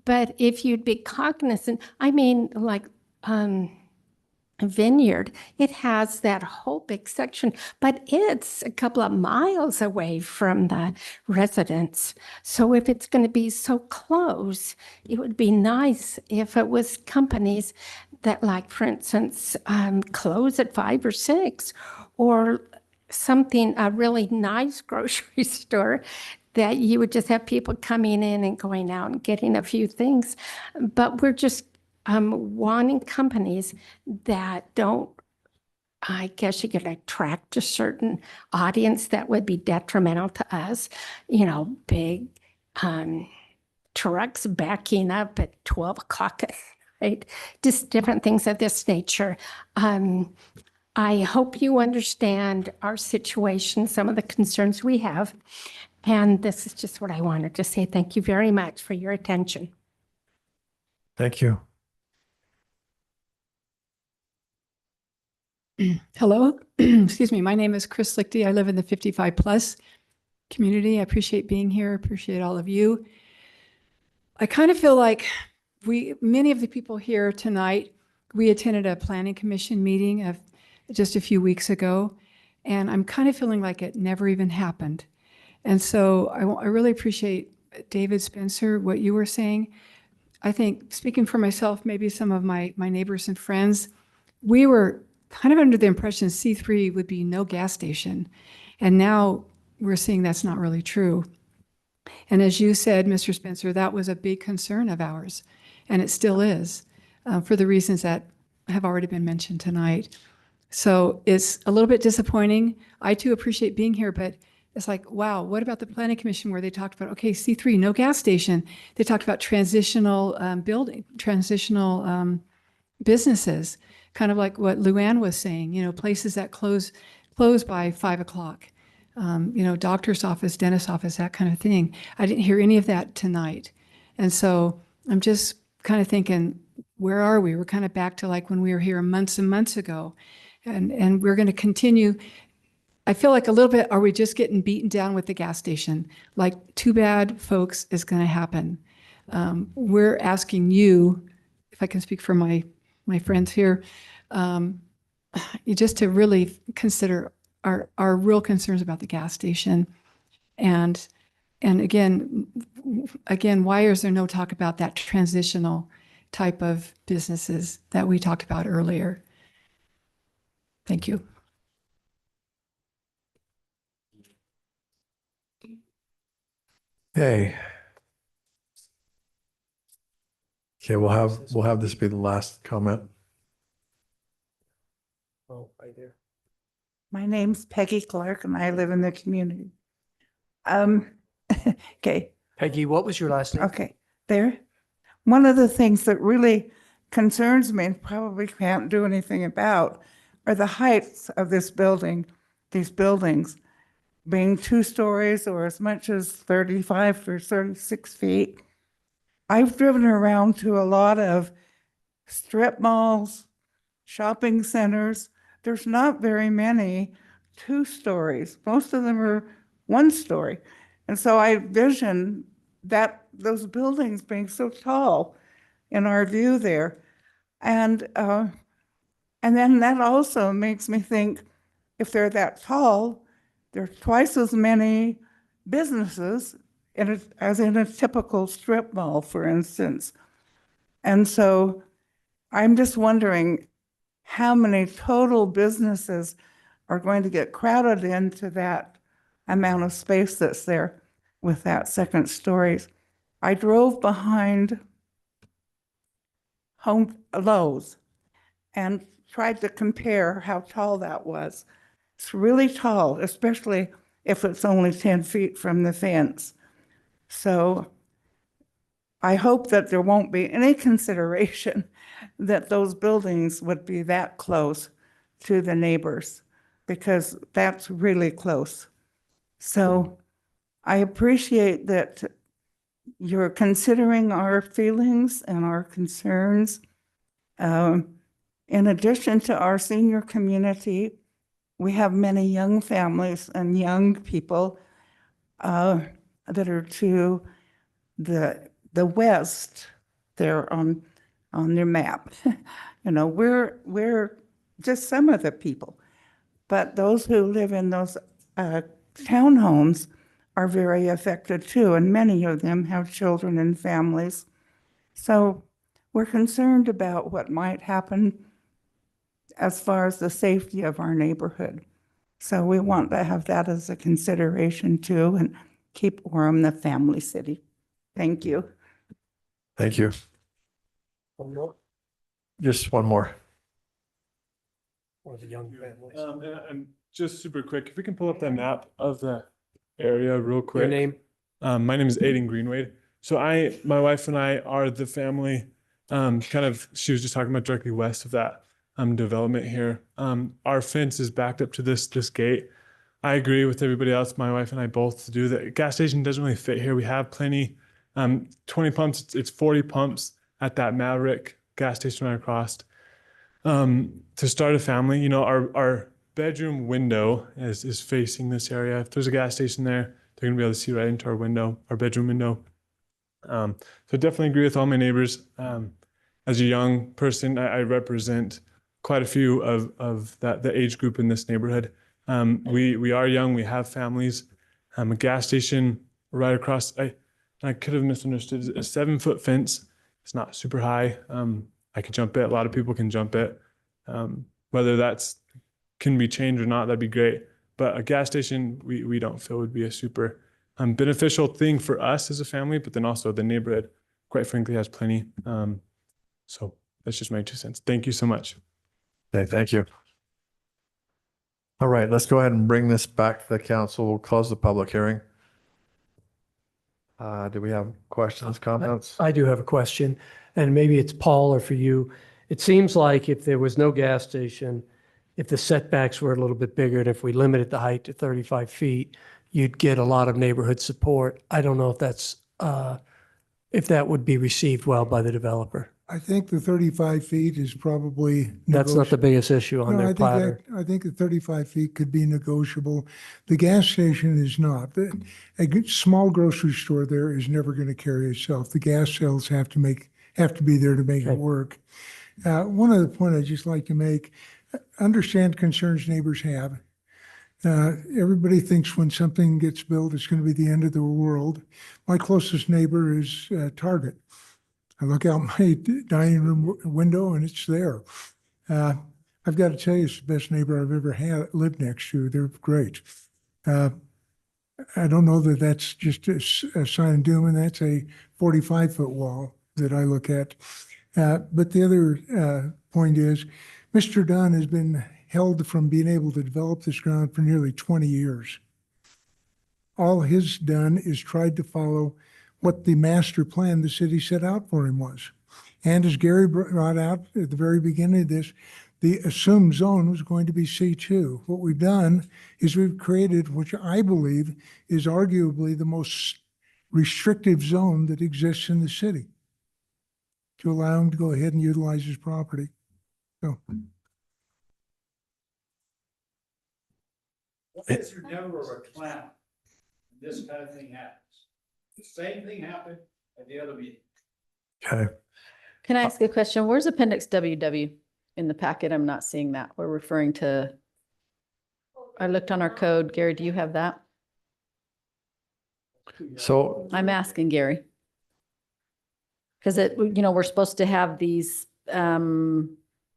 [SPEAKER 16] but if you'd be cognizant, I mean, like Vineyard, it has that whole big section, but it's a couple of miles away from the residents. So if it's going to be so close, it would be nice if it was companies that, like, for instance, close at 5 or 6, or something, a really nice grocery store that you would just have people coming in and going out and getting a few things. But we're just wanting companies that don't, I guess you could attract a certain audience that would be detrimental to us, you know, big trucks backing up at 12 o'clock at night, just different things of this nature. I hope you understand our situation, some of the concerns we have. And this is just what I wanted to say. Thank you very much for your attention.
[SPEAKER 20] Thank you.
[SPEAKER 17] Hello, excuse me. My name is Chris Lichty. I live in the 55 plus community. I appreciate being here. Appreciate all of you. I kind of feel like many of the people here tonight, we attended a planning commission meeting of just a few weeks ago, and I'm kind of feeling like it never even happened. And so I really appreciate, David Spencer, what you were saying. I think, speaking for myself, maybe some of my neighbors and friends, we were kind of under the impression C3 would be no gas station. And now we're seeing that's not really true. And as you said, Mr. Spencer, that was a big concern of ours. And it still is, for the reasons that have already been mentioned tonight. So it's a little bit disappointing. I too appreciate being here, but it's like, wow, what about the planning commission where they talked about, okay, C3, no gas station. They talked about transitional transitional businesses, kind of like what Luann was saying, you know, places that close by 5 o'clock, you know, doctor's office, dentist's office, that kind of thing. I didn't hear any of that tonight. And so I'm just kind of thinking, where are we? We're kind of back to like when we were here months and months ago. And we're going to continue. I feel like a little bit, are we just getting beaten down with the gas station? Like, too bad, folks, is going to happen. We're asking you, if I can speak for my friends here, just to really consider our real concerns about the gas station. And again, why is there no talk about that transitional type of businesses that we talked about earlier? Thank you.
[SPEAKER 20] Okay. Okay, we'll have this be the last comment.
[SPEAKER 3] Oh, right there.
[SPEAKER 18] My name's Peggy Clark and I live in the community. Okay.
[SPEAKER 3] Peggy, what was your last name?
[SPEAKER 18] Okay, there. One of the things that really concerns me and probably can't do anything about are the heights of this building, these buildings being 2 stories or as much as 35 or 36 feet. I've driven around to a lot of strip malls, shopping centers. There's not very many 2 stories. Most of them are 1 story. And so I vision that those buildings being so tall in our view there. And then that also makes me think, if they're that tall, there's twice as many businesses as in a typical strip mall, for instance. And so I'm just wondering how many total businesses are going to get crowded into that amount of space that's there with that second stories. I drove behind Lowe's and tried to compare how tall that was. It's really tall, especially if it's only 10 feet from the fence. So I hope that there won't be any consideration that those buildings would be that close to the neighbors, because that's really close. So I appreciate that you're considering our feelings and our concerns. In addition to our senior community, we have many young families and young people that are to the west there on their map. You know, we're just some of the people, but those who live in those townhomes are very affected too, and many of them have children and families. So we're concerned about what might happen as far as the safety of our neighborhood. So we want to have that as a consideration too, and keep Orem the family city. Thank you.
[SPEAKER 20] Thank you.
[SPEAKER 3] One more.
[SPEAKER 20] Just one more.
[SPEAKER 3] Or the young families.
[SPEAKER 2] And just super quick, if we can pull up that map of the area real quick.
[SPEAKER 3] Your name?
[SPEAKER 2] My name is Aiden Greenwade. So my wife and I are the family, she was just talking about directly west of that development here. Our fence is backed up to this gate. I agree with everybody else. My wife and I both do. The gas station doesn't really fit here. We have plenty, 20 pumps. It's 40 pumps at that Maverick gas station right across. To start a family, you know, our bedroom window is facing this area. If there's a gas station there, they're gonna be able to see right into our window, our bedroom window. So I definitely agree with all my neighbors. As a young person, I represent quite a few of the age group in this neighborhood. We are young, we have families. A gas station right across, I could have misunderstood, a 7-foot fence. It's not super high. I could jump it, a lot of people can jump it. Whether can be changed or not, that'd be great. But a gas station, we don't feel would be a super beneficial thing for us as a family, but then also the neighborhood, quite frankly, has plenty. So that's just my 2 cents. Thank you so much.
[SPEAKER 20] Okay, thank you. All right, let's go ahead and bring this back to the council. We'll close the public hearing. Do we have questions, comments?
[SPEAKER 3] I do have a question, and maybe it's Paul or for you. It seems like if there was no gas station, if the setbacks were a little bit bigger, and if we limited the height to 35 feet, you'd get a lot of neighborhood support. I don't know if that would be received well by the developer.
[SPEAKER 14] I think the 35 feet is probably.
[SPEAKER 3] That's not the biggest issue on their platter.
[SPEAKER 14] I think the 35 feet could be negotiable. The gas station is not. A small grocery store there is never going to carry itself. The gas sales have to be there to make it work. One other point I'd just like to make, understand concerns neighbors have. Everybody thinks when something gets built, it's going to be the end of the world. My closest neighbor is Target. I look out my dining room window and it's there. I've got to tell you, it's the best neighbor I've ever lived next to. They're great. I don't know that that's just a sign of doom, and that's a 45-foot wall that I look at. But the other point is, Mr. Dunn has been held from being able to develop this ground for nearly 20 years. All he's done is tried to follow what the master plan the city set out for him was. And as Gary brought out at the very beginning of this, the assumed zone was going to be C2. What we've done is we've created, which I believe is arguably the most restrictive zone that exists in the city, to allow him to go ahead and utilize his property. So.
[SPEAKER 11] What if there never were a clown and this kind of thing happens? The same thing happened at the other meeting.
[SPEAKER 20] Okay.
[SPEAKER 5] Can I ask a question? Where's Appendix WW in the packet? I'm not seeing that. We're referring to, I looked on our code. Gary, do you have that?
[SPEAKER 20] So
[SPEAKER 5] I'm asking Gary. Because we're supposed to have these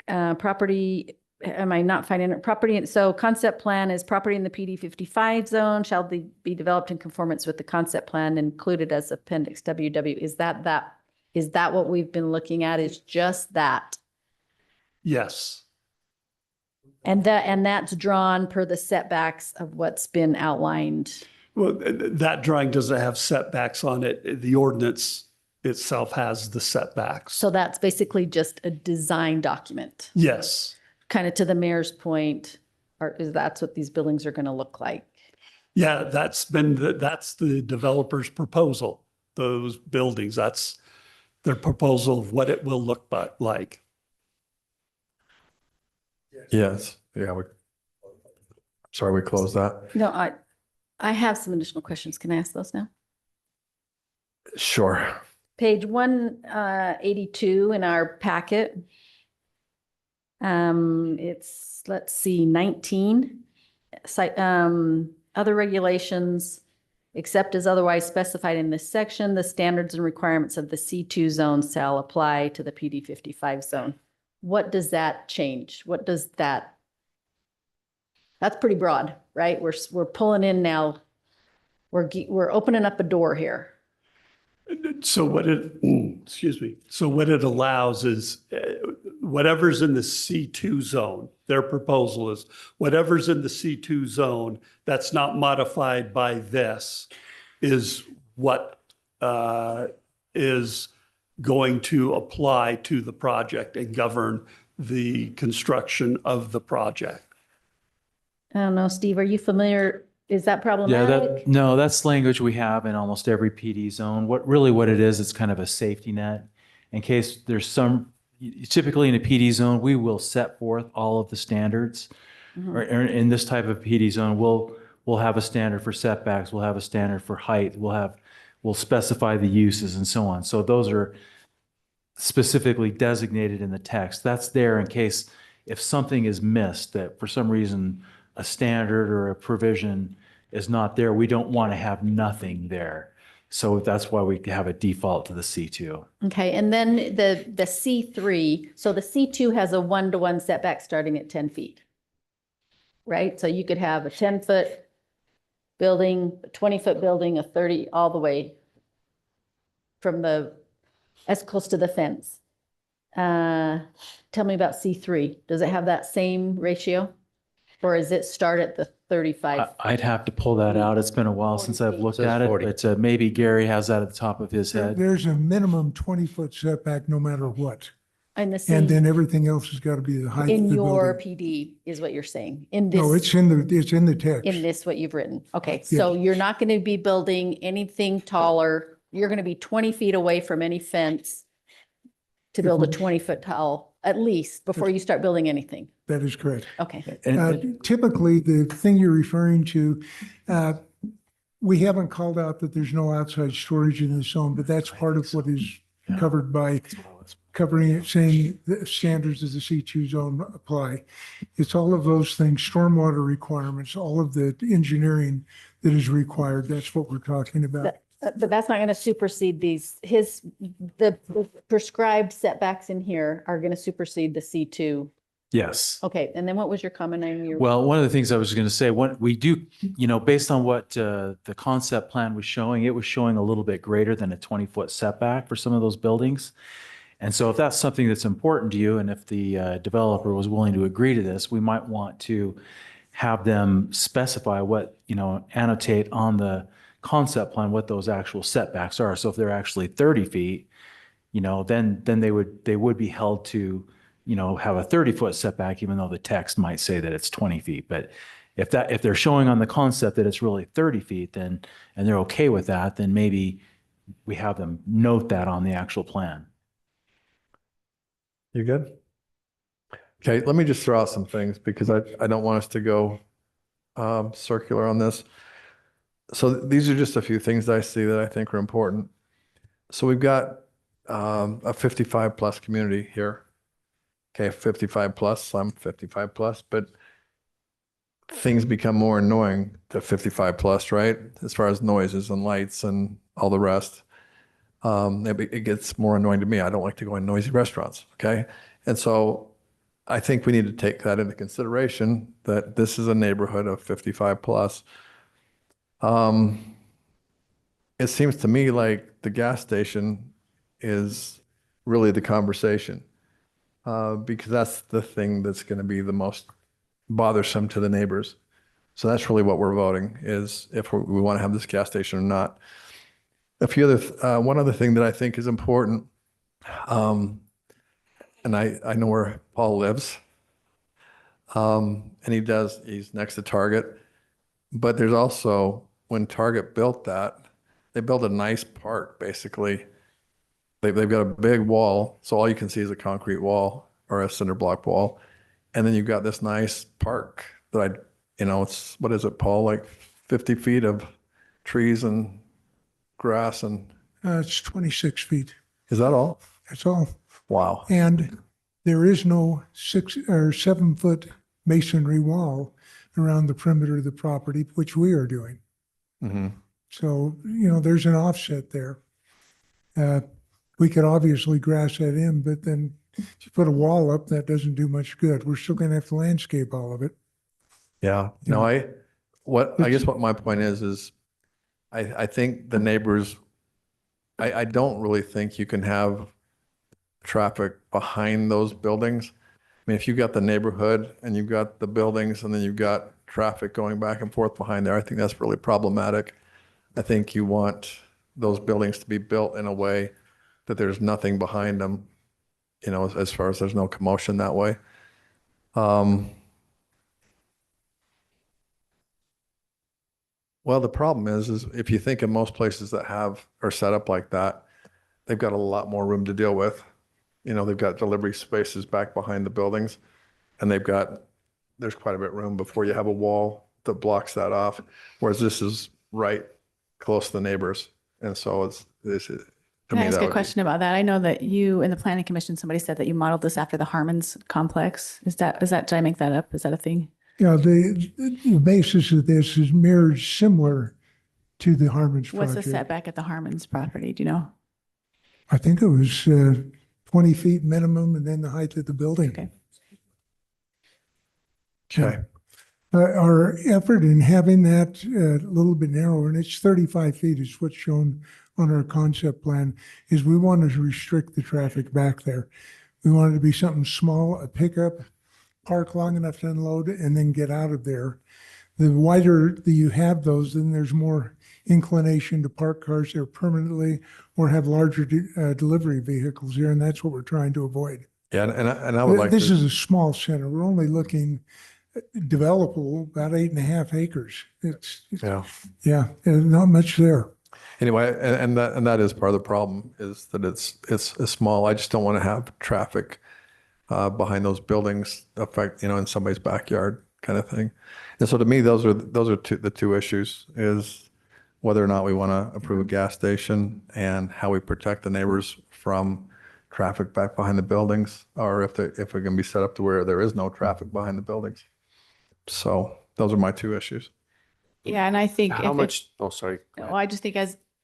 [SPEAKER 5] property, am I not finding it? Property, so concept plan is property in the PD 55 zone shall be developed in conformance with the concept plan included as Appendix WW. Is that what we've been looking at? Is just that?
[SPEAKER 23] Yes.
[SPEAKER 5] And that's drawn per the setbacks of what's been outlined.
[SPEAKER 23] Well, that drawing doesn't have setbacks on it. The ordinance itself has the setbacks.
[SPEAKER 5] So that's basically just a design document.
[SPEAKER 23] Yes.
[SPEAKER 5] Kind of to the mayor's point, or is that's what these buildings are going to look like?
[SPEAKER 23] Yeah, that's the developer's proposal. Those buildings, that's their proposal of what it will look like.
[SPEAKER 20] yes, yeah. Sorry, we closed that.
[SPEAKER 5] No, I have some additional questions. Can I ask those now?
[SPEAKER 20] Sure.
[SPEAKER 5] Page 182 in our packet. It's, let's see, 19. Site, other regulations, except as otherwise specified in this section, the standards and requirements of the C2 zone shall apply to the PD 55 zone. What does that change? What does that? That's pretty broad, right? We're pulling in now. We're opening up a door here.
[SPEAKER 23] So what it allows is whatever's in the C2 zone, their proposal is whatever's in the C2 zone that's not modified by this is what is going to apply to the project and govern the construction of the project.
[SPEAKER 5] I don't know, Steve, are you familiar? Is that
[SPEAKER 12] Yeah,
[SPEAKER 5] problematic?
[SPEAKER 12] no, that's language we have in almost every PD zone. What it is, it's kind of a safety net in case there's typically in a PD zone, we will set forth all of the standards. Or in this type of PD zone, we'll have a standard for setbacks, we'll have a standard for height, we'll specify the uses and so on. So those are specifically designated in the text. That's there in case if something is missed, that for some reason a standard or a provision is not there, we don't want to have nothing there. So that's why we have a default to the C2.
[SPEAKER 5] Okay, and then the C3, so the C2 has a 1-to-1 setback starting at 10 feet. Right? So you could have a 10-foot building, a 20-foot building, a 30, all the way from as close to the fence. Tell me about C3. Does it have that same ratio? Or does it start at the 35?
[SPEAKER 12] I'd have to pull that out. It's been a while since I've looked at it, but maybe Gary has that at the top of his head.
[SPEAKER 14] There's a minimum 20-foot setback no matter what.
[SPEAKER 5] And
[SPEAKER 14] And then everything else has got to be the height of
[SPEAKER 5] in
[SPEAKER 14] the
[SPEAKER 5] your
[SPEAKER 14] building.
[SPEAKER 5] PD is what you're saying. In this,
[SPEAKER 14] No, it's in the text.
[SPEAKER 5] in this, what you've written. Okay, so you're not going to be building anything taller. You're going to be 20 feet away from any fence to build a 20-foot tall, at least, before you start building anything.
[SPEAKER 14] That is correct.
[SPEAKER 5] Okay.
[SPEAKER 14] Typically, the thing you're referring to, we haven't called out that there's no outside storage in the zone, but that's part of what is covered by covering it, saying the standards of the C2 zone apply. It's all of those things, stormwater requirements, all of the engineering that is required. That's what we're talking about.
[SPEAKER 5] But that's not going to supersede the prescribed setbacks in here are going to supersede the C2.
[SPEAKER 12] Yes.
[SPEAKER 5] Okay, and then what was your comment on your?
[SPEAKER 12] Well, one of the things I was going to say, what we do, based on what the concept plan was showing, it was showing a little bit greater than a 20-foot setback for some of those buildings. And so if that's something that's important to you, and if the developer was willing to agree to this, we might want to have them specify what, annotate on the concept plan what those actual setbacks are. So if they're actually 30 feet, then they would be held to, have a 30-foot setback, even though the text might say that it's 20 feet. But if they're showing on the concept that it's really 30 feet, and they're okay with that, then maybe we have them note that on the actual plan.
[SPEAKER 20] You good? Okay, let me just throw out some things because I don't want us to go circular on this. So these are just a few things that I see that I think are important. So we've got a 55 plus community here. Okay, 55 plus, I'm 55 plus, but things become more annoying to 55 plus, right? As far as noises and lights and all the rest. It gets more annoying to me. I don't like to go in noisy restaurants, okay? And so I think we need to take that into consideration, that this is a neighborhood of 55 plus. It seems to me like the gas station is really the conversation, because that's the thing that's going to be the most bothersome to the neighbors. So that's really what we're voting, is if we want to have this gas station or not. One other thing that I think is important, and I know where Paul lives, and he's next to Target, but there's also, when Target built that, they built a nice park, basically. They've got a big wall, so all you can see is a concrete wall or a cinder block wall. And then you've got this nice park that it's, what is it, Paul, like 50 feet of trees and grass and.
[SPEAKER 14] It's 26 feet.
[SPEAKER 20] Is that all?
[SPEAKER 14] That's all.
[SPEAKER 20] Wow.
[SPEAKER 14] And there is no 6 or 7 foot masonry wall around the perimeter of the property, which we are doing.
[SPEAKER 20] Mm-hmm.
[SPEAKER 14] So, there's an offset there. We could obviously grass that in, but then if you put a wall up, that doesn't do much good. We're still going to have to landscape all of it.
[SPEAKER 20] Yeah. No, I guess what my point is I think the neighbors, I don't really think you can have traffic behind those buildings. I mean, if you've got the neighborhood and you've got the buildings and then you've got traffic going back and forth behind there, I think that's really problematic. I think you want those buildings to be built in a way that there's nothing behind them, as far as there's no commotion that way. Well, the problem is if you think of most places that are set up like that, they've got a lot more room to deal with. They've got delivery spaces back behind the buildings, and there's quite a bit of room before you have a wall that blocks that off. Whereas this is right close to the neighbors. And so
[SPEAKER 9] Can I ask a question about that? I know that you, in the planning commission, somebody said that you modeled this after the Harmons complex. Did I make that up? Is that a thing?
[SPEAKER 14] Yeah, the basis of this is mirrored similar to the Harmons project.
[SPEAKER 9] What's the setback at the Harmons property? Do you know?
[SPEAKER 14] I think it was 20 feet minimum, and then the height of the building.
[SPEAKER 9] Okay.
[SPEAKER 20] Okay.
[SPEAKER 14] Our effort in having that a little bit narrower, and it's 35 feet is what's shown on our concept plan, is we wanted to restrict the traffic back there. We wanted to be something small, a pickup, park long enough to unload and then get out of there. The wider that you have those, then there's more inclination to park cars there permanently or have larger delivery vehicles here, and that's what we're trying to avoid.
[SPEAKER 20] Yeah, and I would like
[SPEAKER 14] This is a small center. We're only looking developable about 8.5 acres. Yeah, not much there.
[SPEAKER 20] Anyway, and that is part of the problem, is that it's small. I just don't want to have traffic behind those buildings affect, in somebody's backyard kind of thing. And so to me, those are the two issues, is whether or not we want to approve a gas station and how we protect the neighbors from traffic back behind the buildings, or if it can be set up to where there is no traffic behind the buildings. So those are my two issues.
[SPEAKER 9] Yeah, and I think
[SPEAKER 1] sorry.
[SPEAKER 9] Well, I just think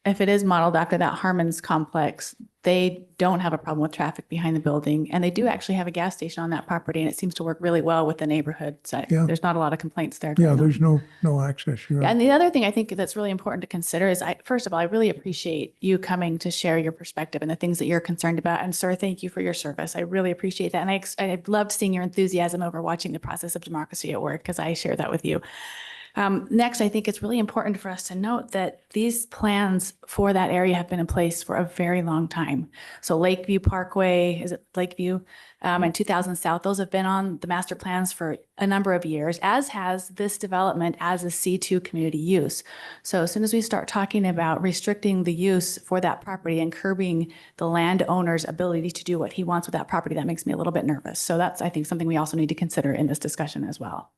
[SPEAKER 9] if it is modeled after that Harmons complex, they don't have a problem with traffic behind the building, and they do actually have a gas station on that property, and it seems to work really well with the neighborhood. So there's not a lot of complaints there.
[SPEAKER 14] Yeah, there's no access.
[SPEAKER 9] And the other thing I think that's really important to consider is, first of all, I really appreciate you coming to share your perspective and the things that you're concerned about. And sir, thank you for your service. I really appreciate that. And I loved seeing your enthusiasm over watching the process of democracy at work, because I share that with you. Next, I think it's really important for us to note that these plans for that area have been in place for a very long time. So Lakeview Parkway, is it Lakeview, and 2000 South, those have been on the master plans for a number of years, as has this development as a C2 community use. So as soon as we start talking about restricting the use for that property and curbing the landowner's ability to do what he wants with that property, that makes me a little bit nervous. So that's, I think, something we also need to consider in this discussion as well.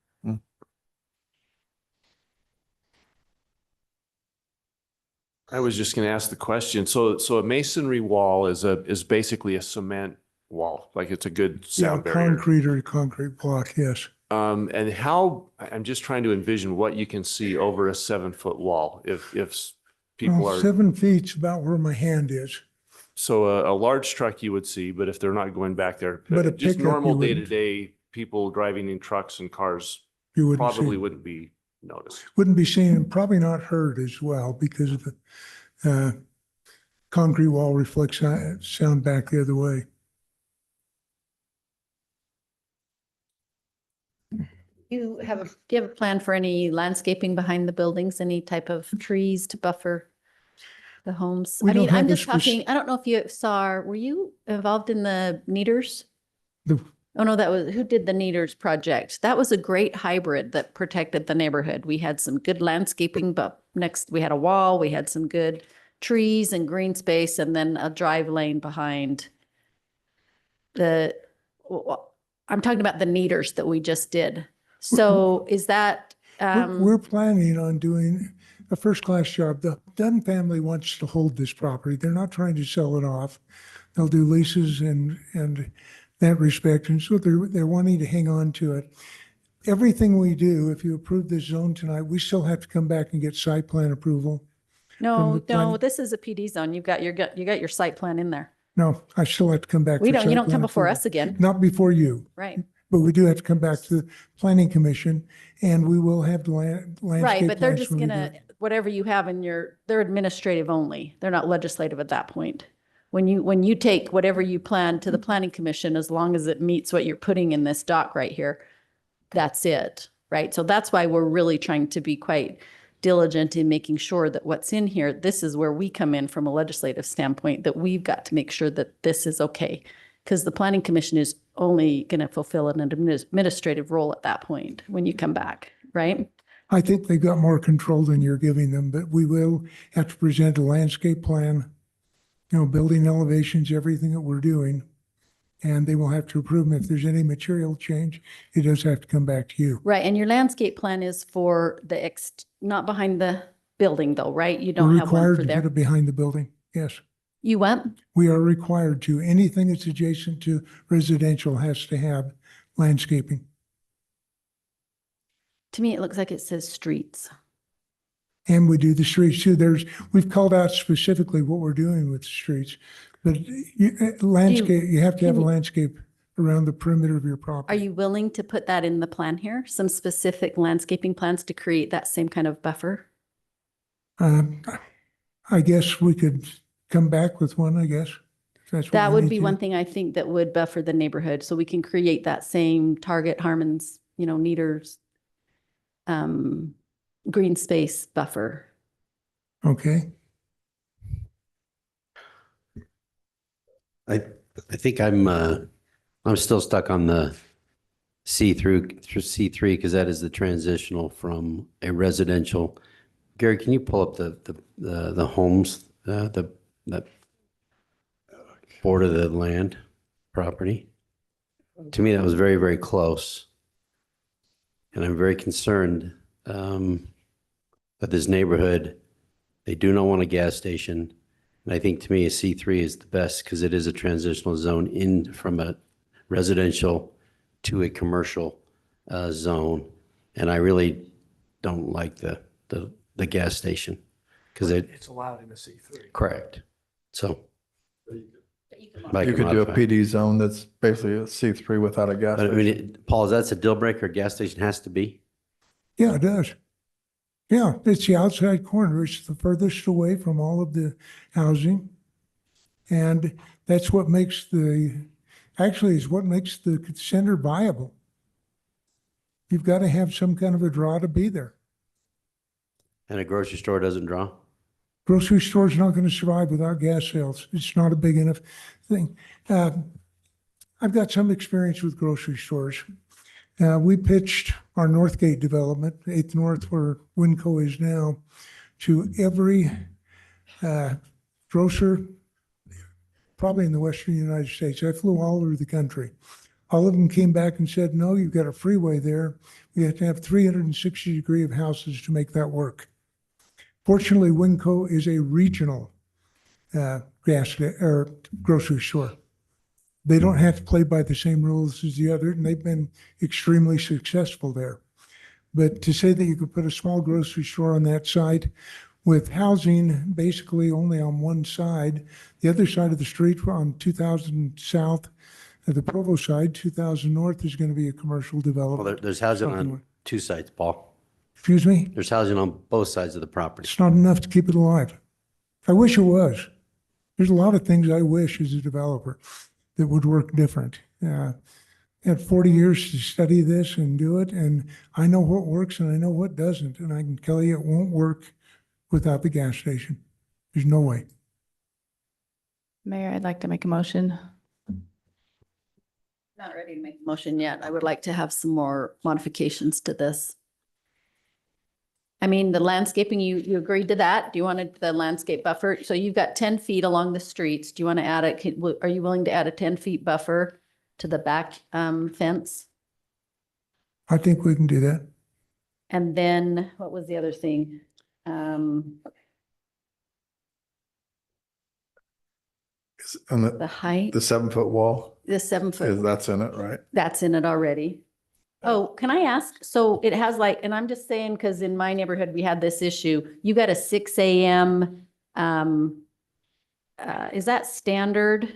[SPEAKER 1] I was just going to ask the question. So a masonry wall is basically a cement wall, like it's a good sound barrier.
[SPEAKER 14] Concrete or concrete block, yes.
[SPEAKER 1] And how, I'm just trying to envision what you can see over a 7-foot wall if people
[SPEAKER 14] Well,
[SPEAKER 1] are.
[SPEAKER 14] 7 feet's about where my hand is.
[SPEAKER 1] So a large truck you would see, but if they're not going back there,
[SPEAKER 14] But a
[SPEAKER 1] just
[SPEAKER 14] pickup
[SPEAKER 1] normal
[SPEAKER 14] you wouldn't.
[SPEAKER 1] day-to-day people driving in trucks and cars
[SPEAKER 14] You wouldn't
[SPEAKER 1] probably
[SPEAKER 14] see.
[SPEAKER 1] wouldn't be noticed.
[SPEAKER 14] Wouldn't be seen and probably not heard as well because of the concrete wall reflects sound back the other way.
[SPEAKER 5] Do you have a plan for any landscaping behind the buildings, any type of trees to buffer the homes?
[SPEAKER 14] We
[SPEAKER 5] I mean,
[SPEAKER 14] don't have
[SPEAKER 5] I'm
[SPEAKER 14] a
[SPEAKER 5] just talking, I don't know if you saw, were you involved in the Neaters? Oh, no, that was, who did the Neaters project? That was a great hybrid that protected the neighborhood. We had some good landscaping, but next we had a wall, we had some good trees and green space, and then a drive lane behind the, I'm talking about the Neaters that we just did. So is that,
[SPEAKER 14] We're planning on doing a first-class job. The Dunn family wants to hold this property. They're not trying to sell it off. They'll do leases and that respect. And so they're wanting to hang on to it. Everything we do, if you approve this zone tonight, we still have to come back and get site plan approval.
[SPEAKER 5] no, this is a PD zone. You got your site plan in there.
[SPEAKER 14] No, I still have to come back.
[SPEAKER 5] We
[SPEAKER 14] for
[SPEAKER 5] don't, you
[SPEAKER 14] site
[SPEAKER 5] don't come
[SPEAKER 14] plan
[SPEAKER 5] before
[SPEAKER 14] approval.
[SPEAKER 5] us again.
[SPEAKER 14] Not before you.
[SPEAKER 5] Right.
[SPEAKER 14] But we do have to come back to the planning commission and we will have the landscape.
[SPEAKER 5] Right, but they're
[SPEAKER 14] plans
[SPEAKER 5] just
[SPEAKER 14] when we do
[SPEAKER 5] gonna,
[SPEAKER 14] it.
[SPEAKER 5] whatever you have in they're administrative only. They're not legislative at that point. When you take whatever you plan to the planning commission, as long as it meets what you're putting in this doc right here, that's it, right? So that's why we're really trying to be quite diligent in making sure that what's in here, this is where we come in from a legislative standpoint, that we've got to make sure that this is okay. Because the planning commission is only going to fulfill an administrative role at that point when you come back, right?
[SPEAKER 14] I think they've got more control than you're giving them, but we will have to present a landscape plan, building elevations, everything that we're doing. And they will have to approve them. If there's any material change, it does have to come back to you.
[SPEAKER 5] Right, and your landscape plan is for the not behind the building though, right? You
[SPEAKER 14] We're
[SPEAKER 5] don't have one
[SPEAKER 14] required
[SPEAKER 5] for
[SPEAKER 14] to put
[SPEAKER 5] there.
[SPEAKER 14] it behind the building, yes.
[SPEAKER 5] You what?
[SPEAKER 14] We are required to. Anything that's adjacent to residential has to have landscaping.
[SPEAKER 5] To me, it looks like it says streets.
[SPEAKER 14] And we do the streets too. We've called out specifically what we're doing with the streets. But landscape, you have to have a landscape around the perimeter of your property.
[SPEAKER 5] Are you willing to put that in the plan here? Some specific landscaping plans to create that same kind of buffer?
[SPEAKER 14] I guess we could come back with one, I guess.
[SPEAKER 5] That would be one thing I think that would buffer the neighborhood. So we can create that same Target, Harmon's, Neaters, green space buffer.
[SPEAKER 14] Okay.
[SPEAKER 7] I think I'm still stuck on the C through C3 because that is the transitional from a residential. Gary, can you pull up the homes, the border of the land property? To me, that was very, very close. And I'm very concerned that this neighborhood, they do not want a gas station. And I think to me, a C3 is the best because it is a transitional zone in from a residential to a commercial zone. And I really don't like the gas station because
[SPEAKER 3] It's allowed in a C3.
[SPEAKER 7] correct. So
[SPEAKER 20] You could do a PD zone that's basically a C3 without a gas
[SPEAKER 7] But I
[SPEAKER 20] station.
[SPEAKER 7] mean, Paul, that's a deal breaker. A gas station has to be.
[SPEAKER 14] Yeah, it does. Yeah, it's the outside corner. It's the furthest away from all of the housing. And that's what makes is what makes the center viable. You've got to have some kind of a draw to be there.
[SPEAKER 7] And a grocery store doesn't draw?
[SPEAKER 14] Grocery store's not going to survive without gas sales. It's not a big enough thing. I've got some experience with grocery stores. We pitched our Northgate development, 8th North, where Winco is now, to every grocer, probably in the Western United States. I flew all over the country. All of them came back and said, no, you've got a freeway there. We have to have 360-degree of houses to make that work. Fortunately, Winco is a regional grocery store. They don't have to play by the same rules as the other, and they've been extremely successful there. But to say that you could put a small grocery store on that site with housing basically only on one side, the other side of the street on 2000 South, the Provo side, 2000 North is going to be a commercial development.
[SPEAKER 7] Well, there's housing on two sides, Paul.
[SPEAKER 14] Excuse me?
[SPEAKER 7] There's housing on both sides of the property.
[SPEAKER 14] It's not enough to keep it alive. I wish it was. There's a lot of things I wish as a developer that would work different. I had 40 years to study this and do it, and I know what works and I know what doesn't, and I can tell you it won't work without the gas station. There's no way.
[SPEAKER 9] Mayor, I'd like to make a motion.
[SPEAKER 5] Not ready to make a motion yet. I would like to have some more modifications to this. I mean, the landscaping, you agreed to that? Do you want the landscape buffer? So you've got 10 feet along the streets. Do you want to add are you willing to add a 10-feet buffer to the back fence?
[SPEAKER 14] I think we can do that.
[SPEAKER 5] And then what was the other thing?
[SPEAKER 20] And
[SPEAKER 5] The height,
[SPEAKER 20] the 7-foot wall,
[SPEAKER 5] the 7-foot.
[SPEAKER 20] that's in it, right?
[SPEAKER 5] That's in it already. Oh, can I ask? So it has like, and I'm just saying, because in my neighborhood, we had this issue. You got a 6 a.m. Is that standard?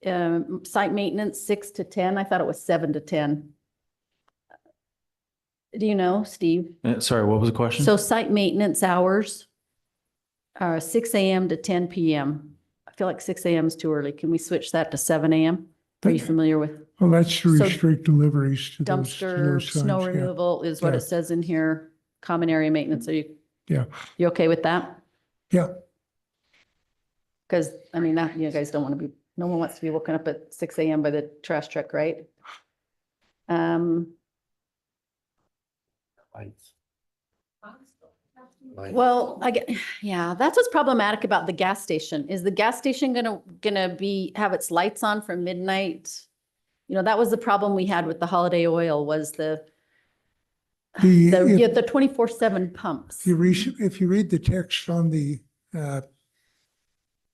[SPEAKER 5] Site maintenance 6 to 10? I thought it was 7 to 10. Do you know, Steve?
[SPEAKER 12] Sorry, what was the question?
[SPEAKER 5] So site maintenance hours are 6 a.m. to 10 p.m. I feel like 6 a.m. is too early. Can we switch that to 7 a.m.? Are you familiar with?
[SPEAKER 14] Well, that's to
[SPEAKER 5] So
[SPEAKER 14] restrict deliveries to
[SPEAKER 5] dumpster,
[SPEAKER 14] those
[SPEAKER 5] snow
[SPEAKER 14] signs, yeah.
[SPEAKER 5] removal is what
[SPEAKER 14] Yeah.
[SPEAKER 5] it says in here. Common area maintenance. Are
[SPEAKER 14] Yeah,
[SPEAKER 5] you okay with that?
[SPEAKER 14] yeah.
[SPEAKER 5] Because, I mean, that, you guys don't want to be, no one wants to be woken up at 6 a.m. by the trash truck, right? Well, yeah, that's what's problematic about the gas station. Is the gas station gonna have its lights on from midnight? You know, that was the problem we had with the Holiday Oil was the 24/7 pumps.
[SPEAKER 14] If you read the text on the,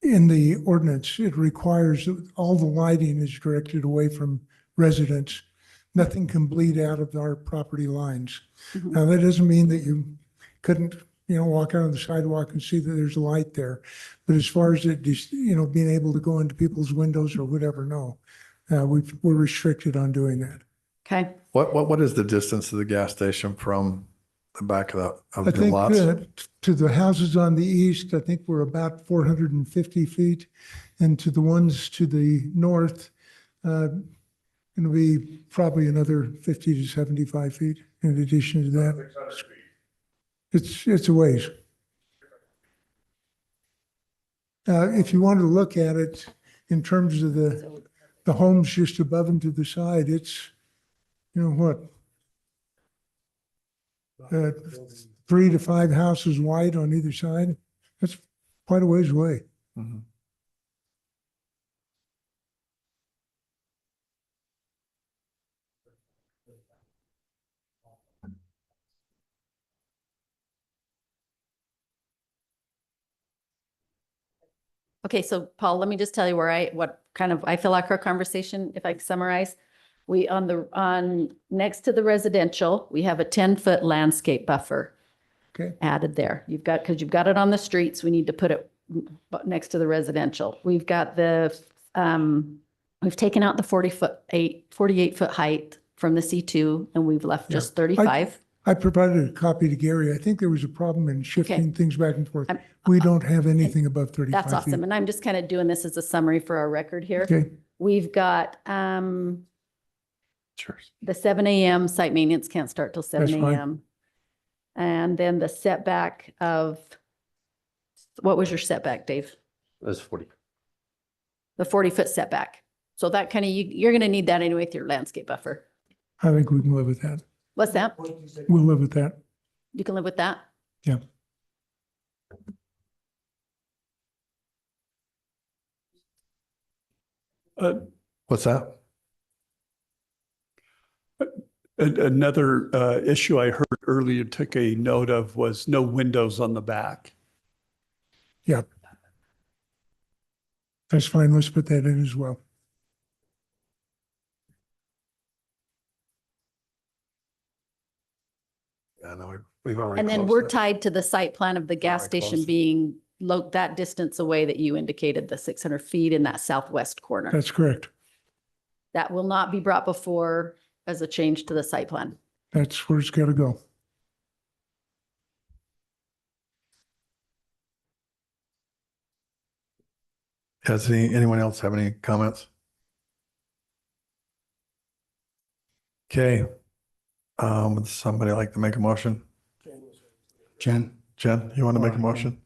[SPEAKER 14] in the ordinance, it requires that all the lighting is directed away from residents. Nothing can bleed out of our property lines.
[SPEAKER 5] Mhm.
[SPEAKER 14] Now, that doesn't mean that you couldn't, walk out on the sidewalk and see that there's a light there. But as far as it, being able to go into people's windows or whatever, no. We're restricted on doing that.
[SPEAKER 5] Okay.
[SPEAKER 20] What is the distance to the gas station from the back of
[SPEAKER 14] I
[SPEAKER 20] the
[SPEAKER 14] think
[SPEAKER 20] lots?
[SPEAKER 14] to the houses on the east, I think we're about 450 feet. And to the ones to the north, it'll be probably another 50 to 75 feet in addition to that. It's a ways. If you want to look at it in terms of the homes just above and to the side, it's, what? 3 to 5 houses wide on either side. That's quite a ways away.
[SPEAKER 20] Mhm.
[SPEAKER 5] Okay, so Paul, let me just tell you what I feel like our conversation, if I summarize. We next to the residential, we have a 10-foot landscape buffer.
[SPEAKER 14] Okay.
[SPEAKER 5] Added there. because you've got it on the streets, we need to put it next to the residential. We've got we've taken out the 48-foot height from the C2 and we've left just 35.
[SPEAKER 14] I provided a copy to Gary. I think there was a problem in shifting things back and forth. We don't have anything above 35 feet.
[SPEAKER 5] That's awesome. And I'm just kind of doing this as a summary for our record here.
[SPEAKER 14] Okay.
[SPEAKER 5] We've got
[SPEAKER 20] Sure.
[SPEAKER 5] the 7 a.m. site maintenance can't start till 7
[SPEAKER 14] That's fine.
[SPEAKER 5] a.m. And then the setback of, what was your setback, Dave?
[SPEAKER 7] That's 40.
[SPEAKER 5] The 40-foot setback. So that kind of, you're going to need that anyway with your landscape buffer.
[SPEAKER 14] I think we can live with that.
[SPEAKER 5] What's that?
[SPEAKER 14] We'll live with that.
[SPEAKER 5] You can live with that?
[SPEAKER 14] Yeah.
[SPEAKER 20] What's that?
[SPEAKER 23] Another issue I heard earlier, took a note of, was no windows on the back.
[SPEAKER 14] Yeah. That's fine. Let's put that in as well.
[SPEAKER 20] Yeah, no, we've already.
[SPEAKER 5] And then
[SPEAKER 20] closed
[SPEAKER 5] we're
[SPEAKER 20] it.
[SPEAKER 5] tied to the site plan of the gas
[SPEAKER 20] Already
[SPEAKER 5] station
[SPEAKER 20] closed.
[SPEAKER 5] being that distance away that you indicated, the 600 feet in that southwest corner.
[SPEAKER 14] That's correct.
[SPEAKER 5] That will not be brought before as a change to the site plan.
[SPEAKER 14] That's where it's got to go.
[SPEAKER 20] Does anyone else have any comments? Okay. Would somebody like to make a motion?
[SPEAKER 4] Jen?
[SPEAKER 20] Jen, you want to make a motion?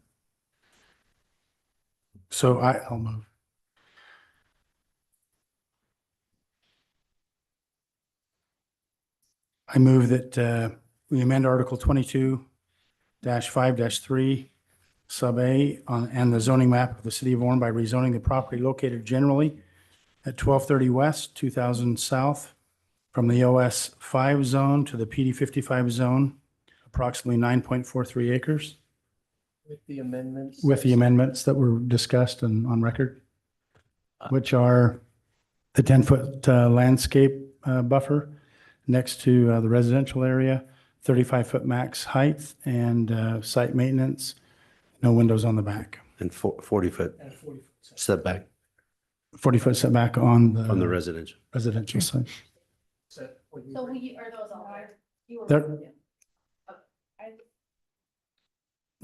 [SPEAKER 4] So I'll move. I move that we amend Article 22-5-3 Sub A and the zoning map of the city of Orem by rezoning the property located generally at 1230 West, 2000 South, from the OS 5 zone to the PD 55 zone, approximately 9.43 acres.
[SPEAKER 3] With the amendments.
[SPEAKER 4] With the amendments that were discussed and on record, which are the 10-foot landscape buffer next to the residential area, 35-foot max height, and site maintenance, no windows on the back.
[SPEAKER 7] And 40-foot setback
[SPEAKER 4] 40-foot setback on the
[SPEAKER 7] residential.
[SPEAKER 4] residential side.
[SPEAKER 5] So are those all right?
[SPEAKER 4] There-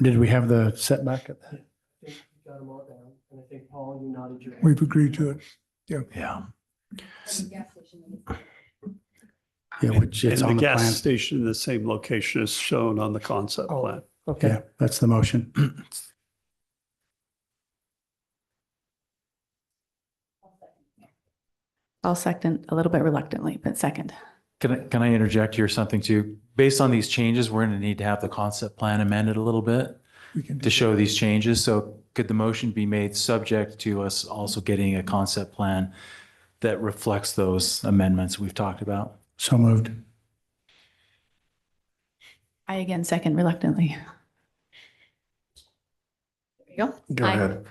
[SPEAKER 4] Did we have the setback at that?
[SPEAKER 3] Got them all down. And I think, Paul, you nodded your head.
[SPEAKER 14] We've agreed to it. Yeah.
[SPEAKER 20] Yeah.
[SPEAKER 4] Yeah, which it's
[SPEAKER 23] And
[SPEAKER 4] on
[SPEAKER 23] the
[SPEAKER 4] the
[SPEAKER 23] gas
[SPEAKER 4] plan.
[SPEAKER 23] station in the same location is shown on the concept plan.
[SPEAKER 3] Okay.
[SPEAKER 4] Yeah, that's the motion.
[SPEAKER 9] I'll second a little bit reluctantly, but second.
[SPEAKER 12] Can I interject here something too? Based on these changes, we're going to need to have the concept plan amended a little bit
[SPEAKER 14] We can do
[SPEAKER 12] to show these changes. So could the motion be made subject to us also getting a concept plan that reflects those amendments we've talked about?
[SPEAKER 4] So moved.
[SPEAKER 9] I again second reluctantly.
[SPEAKER 5] There you go.
[SPEAKER 20] Go
[SPEAKER 5] Aye.
[SPEAKER 20] ahead.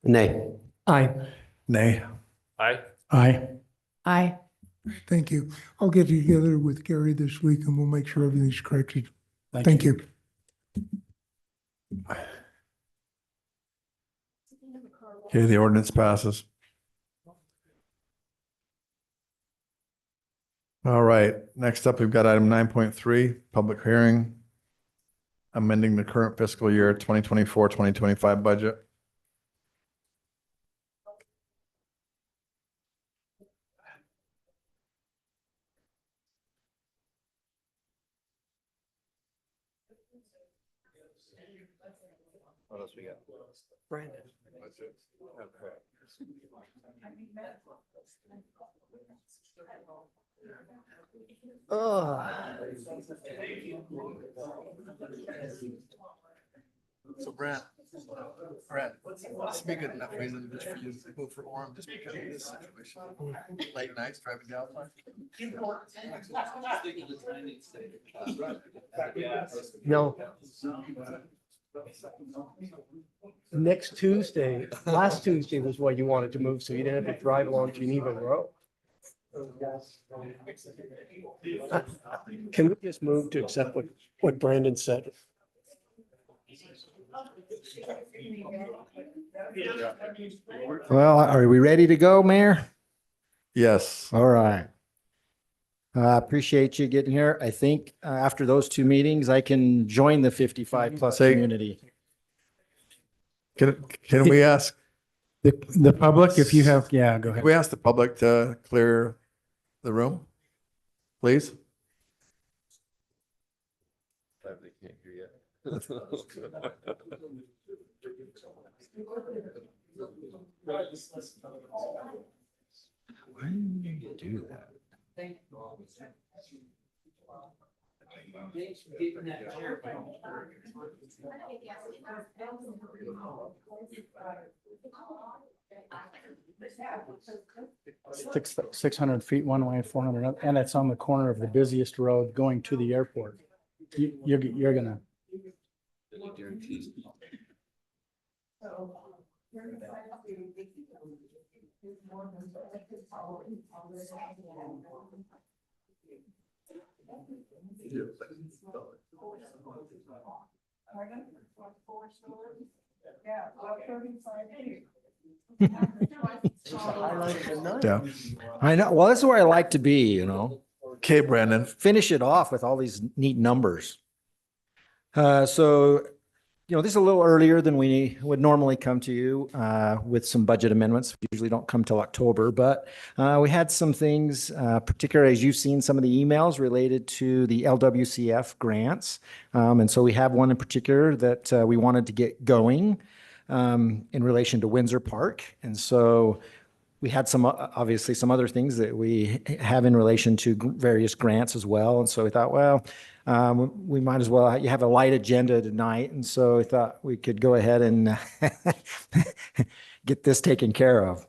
[SPEAKER 7] Nay.
[SPEAKER 3] Aye.
[SPEAKER 20] Nay.
[SPEAKER 1] Aye.
[SPEAKER 4] Aye.
[SPEAKER 9] Aye.
[SPEAKER 14] Thank you. I'll get together with Gary this week and we'll make sure everything's corrected. Thank you.
[SPEAKER 20] Okay, the ordinance passes. All right, next up, we've got item 9.3, public hearing, amending the current fiscal year 2024, 2025 budget. What else we got?
[SPEAKER 3] Brandon.
[SPEAKER 20] That's it. Okay. So Brent, this would be good enough reason just for you to move for Orem just because of this situation. Late nights driving down.
[SPEAKER 3] No. Next Tuesday, last Tuesday was what you wanted to move, so you didn't have to drive along Geneva Road. Can we just move to accept what Brandon said?
[SPEAKER 11] Well, are we ready to go, Mayor?
[SPEAKER 20] Yes.
[SPEAKER 11] All right. I appreciate you getting here. I think after those two meetings, I can join the 55 plus
[SPEAKER 20] Say-
[SPEAKER 11] community.
[SPEAKER 20] Can we ask,
[SPEAKER 4] The public, if you have, yeah, go
[SPEAKER 20] can
[SPEAKER 4] ahead.
[SPEAKER 20] we ask the public to clear the room, please?
[SPEAKER 8] Why didn't you do that?
[SPEAKER 4] Six, 600 feet one way, 400, and it's on the corner of the busiest road going to the airport. You're gonna.
[SPEAKER 11] Yeah.
[SPEAKER 8] I know. Well, this is where I like to be, you know.
[SPEAKER 20] Okay, Brandon.
[SPEAKER 8] Finish it off with all these neat numbers. So, you know, this is a little earlier than we would normally come to you with some budget amendments. We usually don't come till October, but we had some things, particularly as you've seen some of the emails related to the LWCF grants. And so we have one in particular that we wanted to get going in relation to Windsor Park. And so we had some, obviously some other things that we have in relation to various grants as well. And so we thought, well, we might as well, you have a light agenda tonight. And so we thought we could go ahead and get this taken care of.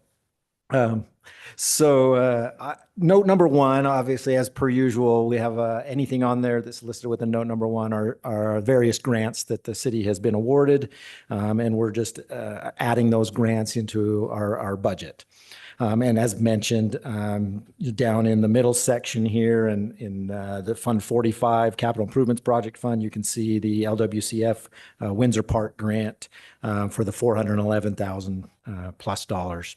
[SPEAKER 8] Note number one, obviously, as per usual, we have anything on there that's listed with a note number one are various grants that the city has been awarded. And we're just adding those grants into our budget. And as mentioned, down in the middle section here and in the Fund 45 Capital Improvements Project Fund, you can see the LWCF Windsor Park grant for the $411,000 plus dollars.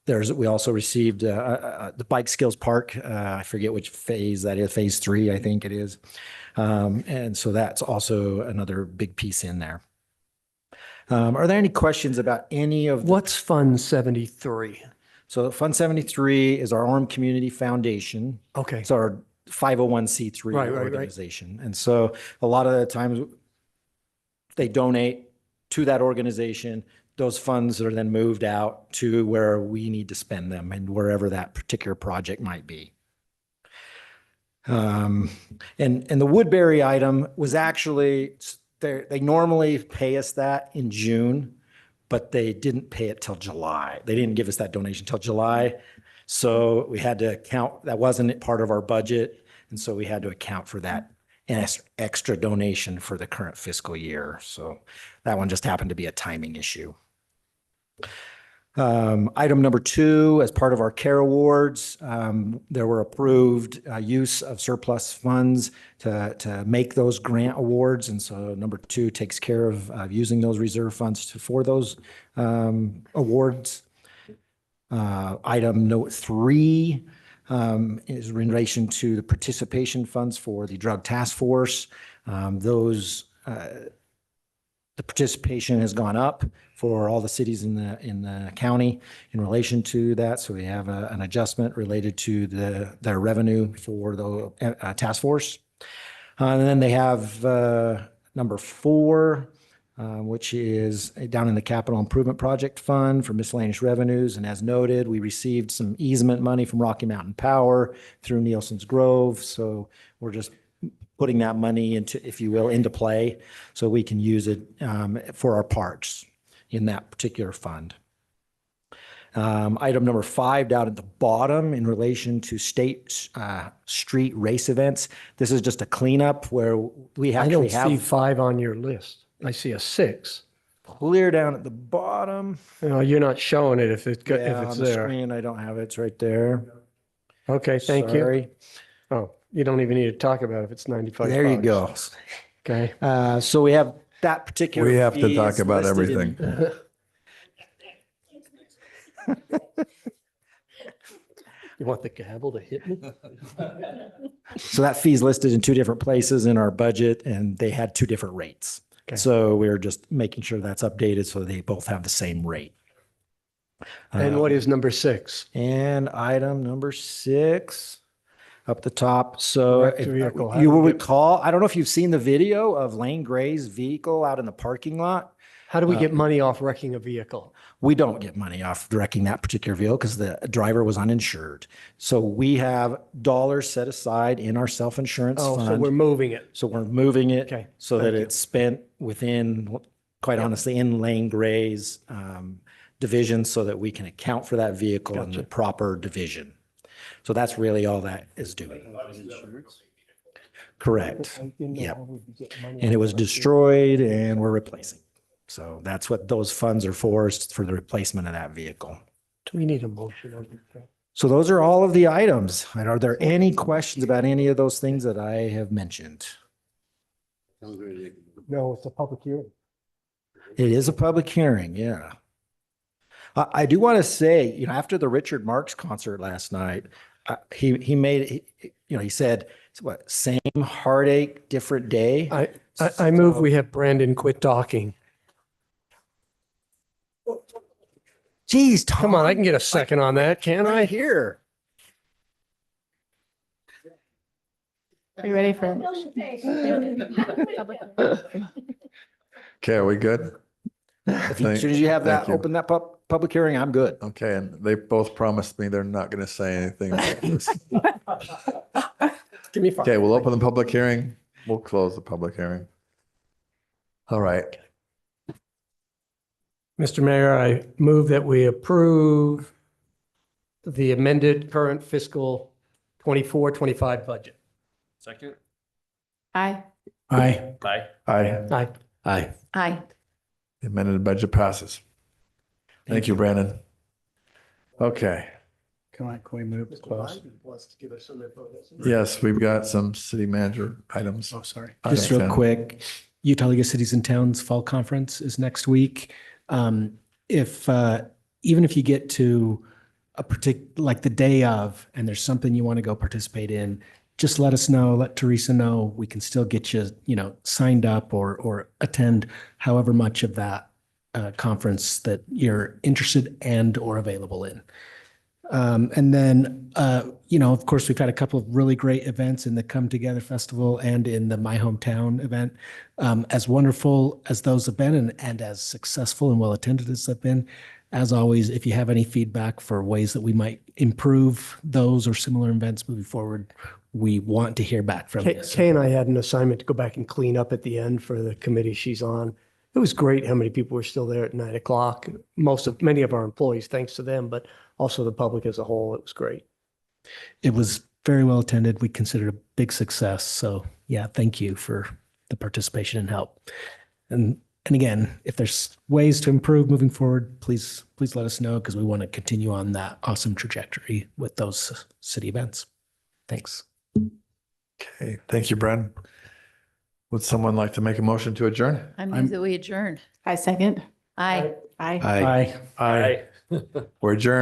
[SPEAKER 8] We also received the Bike Skills Park. I forget which phase that is, phase 3, I think it is. And so that's also another big piece in there. Are there any questions about any of
[SPEAKER 3] What's Fund 73?
[SPEAKER 8] So Fund 73 is our Orem Community Foundation.
[SPEAKER 3] Okay.
[SPEAKER 8] It's our 501c3
[SPEAKER 3] Right.
[SPEAKER 8] organization. And so a lot of the times they donate to that organization. Those funds are then moved out to where we need to spend them and wherever that particular project might be. And the Woodbury item was actually, they normally pay us that in June, but they didn't pay it till July. They didn't give us that donation till July. So we had to account, that wasn't part of our budget. And so we had to account for that extra donation for the current fiscal year. So that one just happened to be a timing issue. Item number 2, as part of our CARE awards, there were approved use of surplus funds to make those grant awards. And so number 2 takes care of using those reserve funds for those awards. Item note 3 is in relation to the participation funds for the drug task force. The participation has gone up for all the cities in the county in relation to that. So we have an adjustment related to their revenue for the task force. And then they have number 4, which is down in the Capital Improvement Project Fund for miscellaneous revenues. And as noted, we received some easement money from Rocky Mountain Power through Nielsen's Grove. So we're just putting that money into, if you will, into play so we can use it for our parks in that particular fund. Item number 5 down at the bottom in relation to state street race events. This is just a cleanup where we actually have.
[SPEAKER 3] I don't see 5 on your list. I see a 6.
[SPEAKER 8] Clear down at the bottom.
[SPEAKER 3] No, you're not showing it if it's
[SPEAKER 8] on the
[SPEAKER 3] there.
[SPEAKER 8] screen, I don't have it. It's right there.
[SPEAKER 3] Okay, thank
[SPEAKER 8] Sorry.
[SPEAKER 3] you. Oh, you don't even need to talk about it if it's 95.
[SPEAKER 8] There you go.
[SPEAKER 3] Okay.
[SPEAKER 8] So we have that particular.
[SPEAKER 20] We have to
[SPEAKER 8] fee
[SPEAKER 20] talk
[SPEAKER 8] is
[SPEAKER 20] about
[SPEAKER 8] listed in-
[SPEAKER 20] everything.
[SPEAKER 3] You want the gavel to hit me?
[SPEAKER 8] So that fee is listed in 2 different places in our budget, and they had 2 different rates.
[SPEAKER 3] Okay.
[SPEAKER 8] So we're just making sure that's updated so they both have the same rate.
[SPEAKER 3] And what is number 6?
[SPEAKER 8] And item number 6 up the top. So
[SPEAKER 3] Wrecked
[SPEAKER 8] if
[SPEAKER 3] vehicle. How
[SPEAKER 8] you
[SPEAKER 3] do we
[SPEAKER 8] will
[SPEAKER 3] get-
[SPEAKER 8] recall, I don't know if you've seen the video of Lane Gray's vehicle out in the parking lot.
[SPEAKER 3] How do we get money off wrecking a vehicle?
[SPEAKER 8] We don't get money off wrecking that particular vehicle because the driver was uninsured. So we have dollars set aside in our self-insurance
[SPEAKER 3] Oh,
[SPEAKER 8] fund.
[SPEAKER 3] so we're moving it.
[SPEAKER 8] So we're moving it
[SPEAKER 3] Okay,
[SPEAKER 8] so that
[SPEAKER 3] thank you.
[SPEAKER 8] it's spent within, quite honestly, in Lane Gray's division so that we can account for that vehicle in the proper division. So that's really all that is doing. Correct. Yep. And it was destroyed and we're replacing. So that's what those funds are for, is for the replacement of that vehicle.
[SPEAKER 3] Do we need a motion on this?
[SPEAKER 8] So those are all of the items. And are there any questions about any of those things that I have mentioned?
[SPEAKER 3] No, it's a public hearing.
[SPEAKER 8] It is a public hearing, yeah. I do want to say, you know, after the Richard Marx concert last night, he made, you know, he said, what, same heartache, different day?
[SPEAKER 3] I move we have Brandon quit talking.
[SPEAKER 8] Geez, Tom.
[SPEAKER 3] Come on, I can get a second on that, can't I?
[SPEAKER 8] Here.
[SPEAKER 9] Are you ready for?
[SPEAKER 20] Okay, are we good?
[SPEAKER 8] As soon as you have that,
[SPEAKER 20] Thank you.
[SPEAKER 8] open that public hearing, I'm good.
[SPEAKER 20] Okay, and they both promised me they're not going to say anything.
[SPEAKER 3] Give me 5.
[SPEAKER 20] Okay, we'll open the public hearing. We'll close the public hearing. All right.
[SPEAKER 3] Mr. Mayor, I move that we approve the amended current fiscal 24-25 budget.
[SPEAKER 1] Second?
[SPEAKER 9] Aye.
[SPEAKER 8] Aye.
[SPEAKER 1] Aye.
[SPEAKER 20] Aye.
[SPEAKER 3] Aye.
[SPEAKER 8] Aye.
[SPEAKER 5] Aye.
[SPEAKER 20] The amended budget passes. Thank you, Brandon. Okay.
[SPEAKER 4] Can we move close?
[SPEAKER 20] Yes, we've got some city manager items.
[SPEAKER 4] Oh, sorry.
[SPEAKER 13] Just real quick, Utah League of Cities and Towns Fall Conference is next week. If even if you get to a like the day of, and there's something you want to go participate in, just let us know, let Teresa know. We can still get you, you know, signed up or attend however much of that conference that you're interested and or available in. And then, you know, of course, we've had a couple of really great events in the Come Together Festival and in the My Hometown event. As wonderful as those have been and as successful and well attended as they've been, as always, if you have any feedback for ways that we might improve those or similar events moving forward, we want to hear back from you.
[SPEAKER 3] Kay and I had an assignment to go back and clean up at the end for the committee she's on. It was great how many people were still there at 9 o'clock. Many of our employees, thanks to them, but also the public as a whole. It was great.
[SPEAKER 13] It was very well attended. We considered a big success. So yeah, thank you for the participation and help. And again, if there's ways to improve moving forward, please let us know, because we want to continue on that awesome trajectory with those city events. Thanks.
[SPEAKER 20] Okay, thank you, Brandon. Would someone like to make a motion to adjourn?
[SPEAKER 5] I move that we adjourn.
[SPEAKER 9] I second.
[SPEAKER 5] Aye.
[SPEAKER 9] Aye.
[SPEAKER 8] Aye.
[SPEAKER 20] Aye. We're adjourned.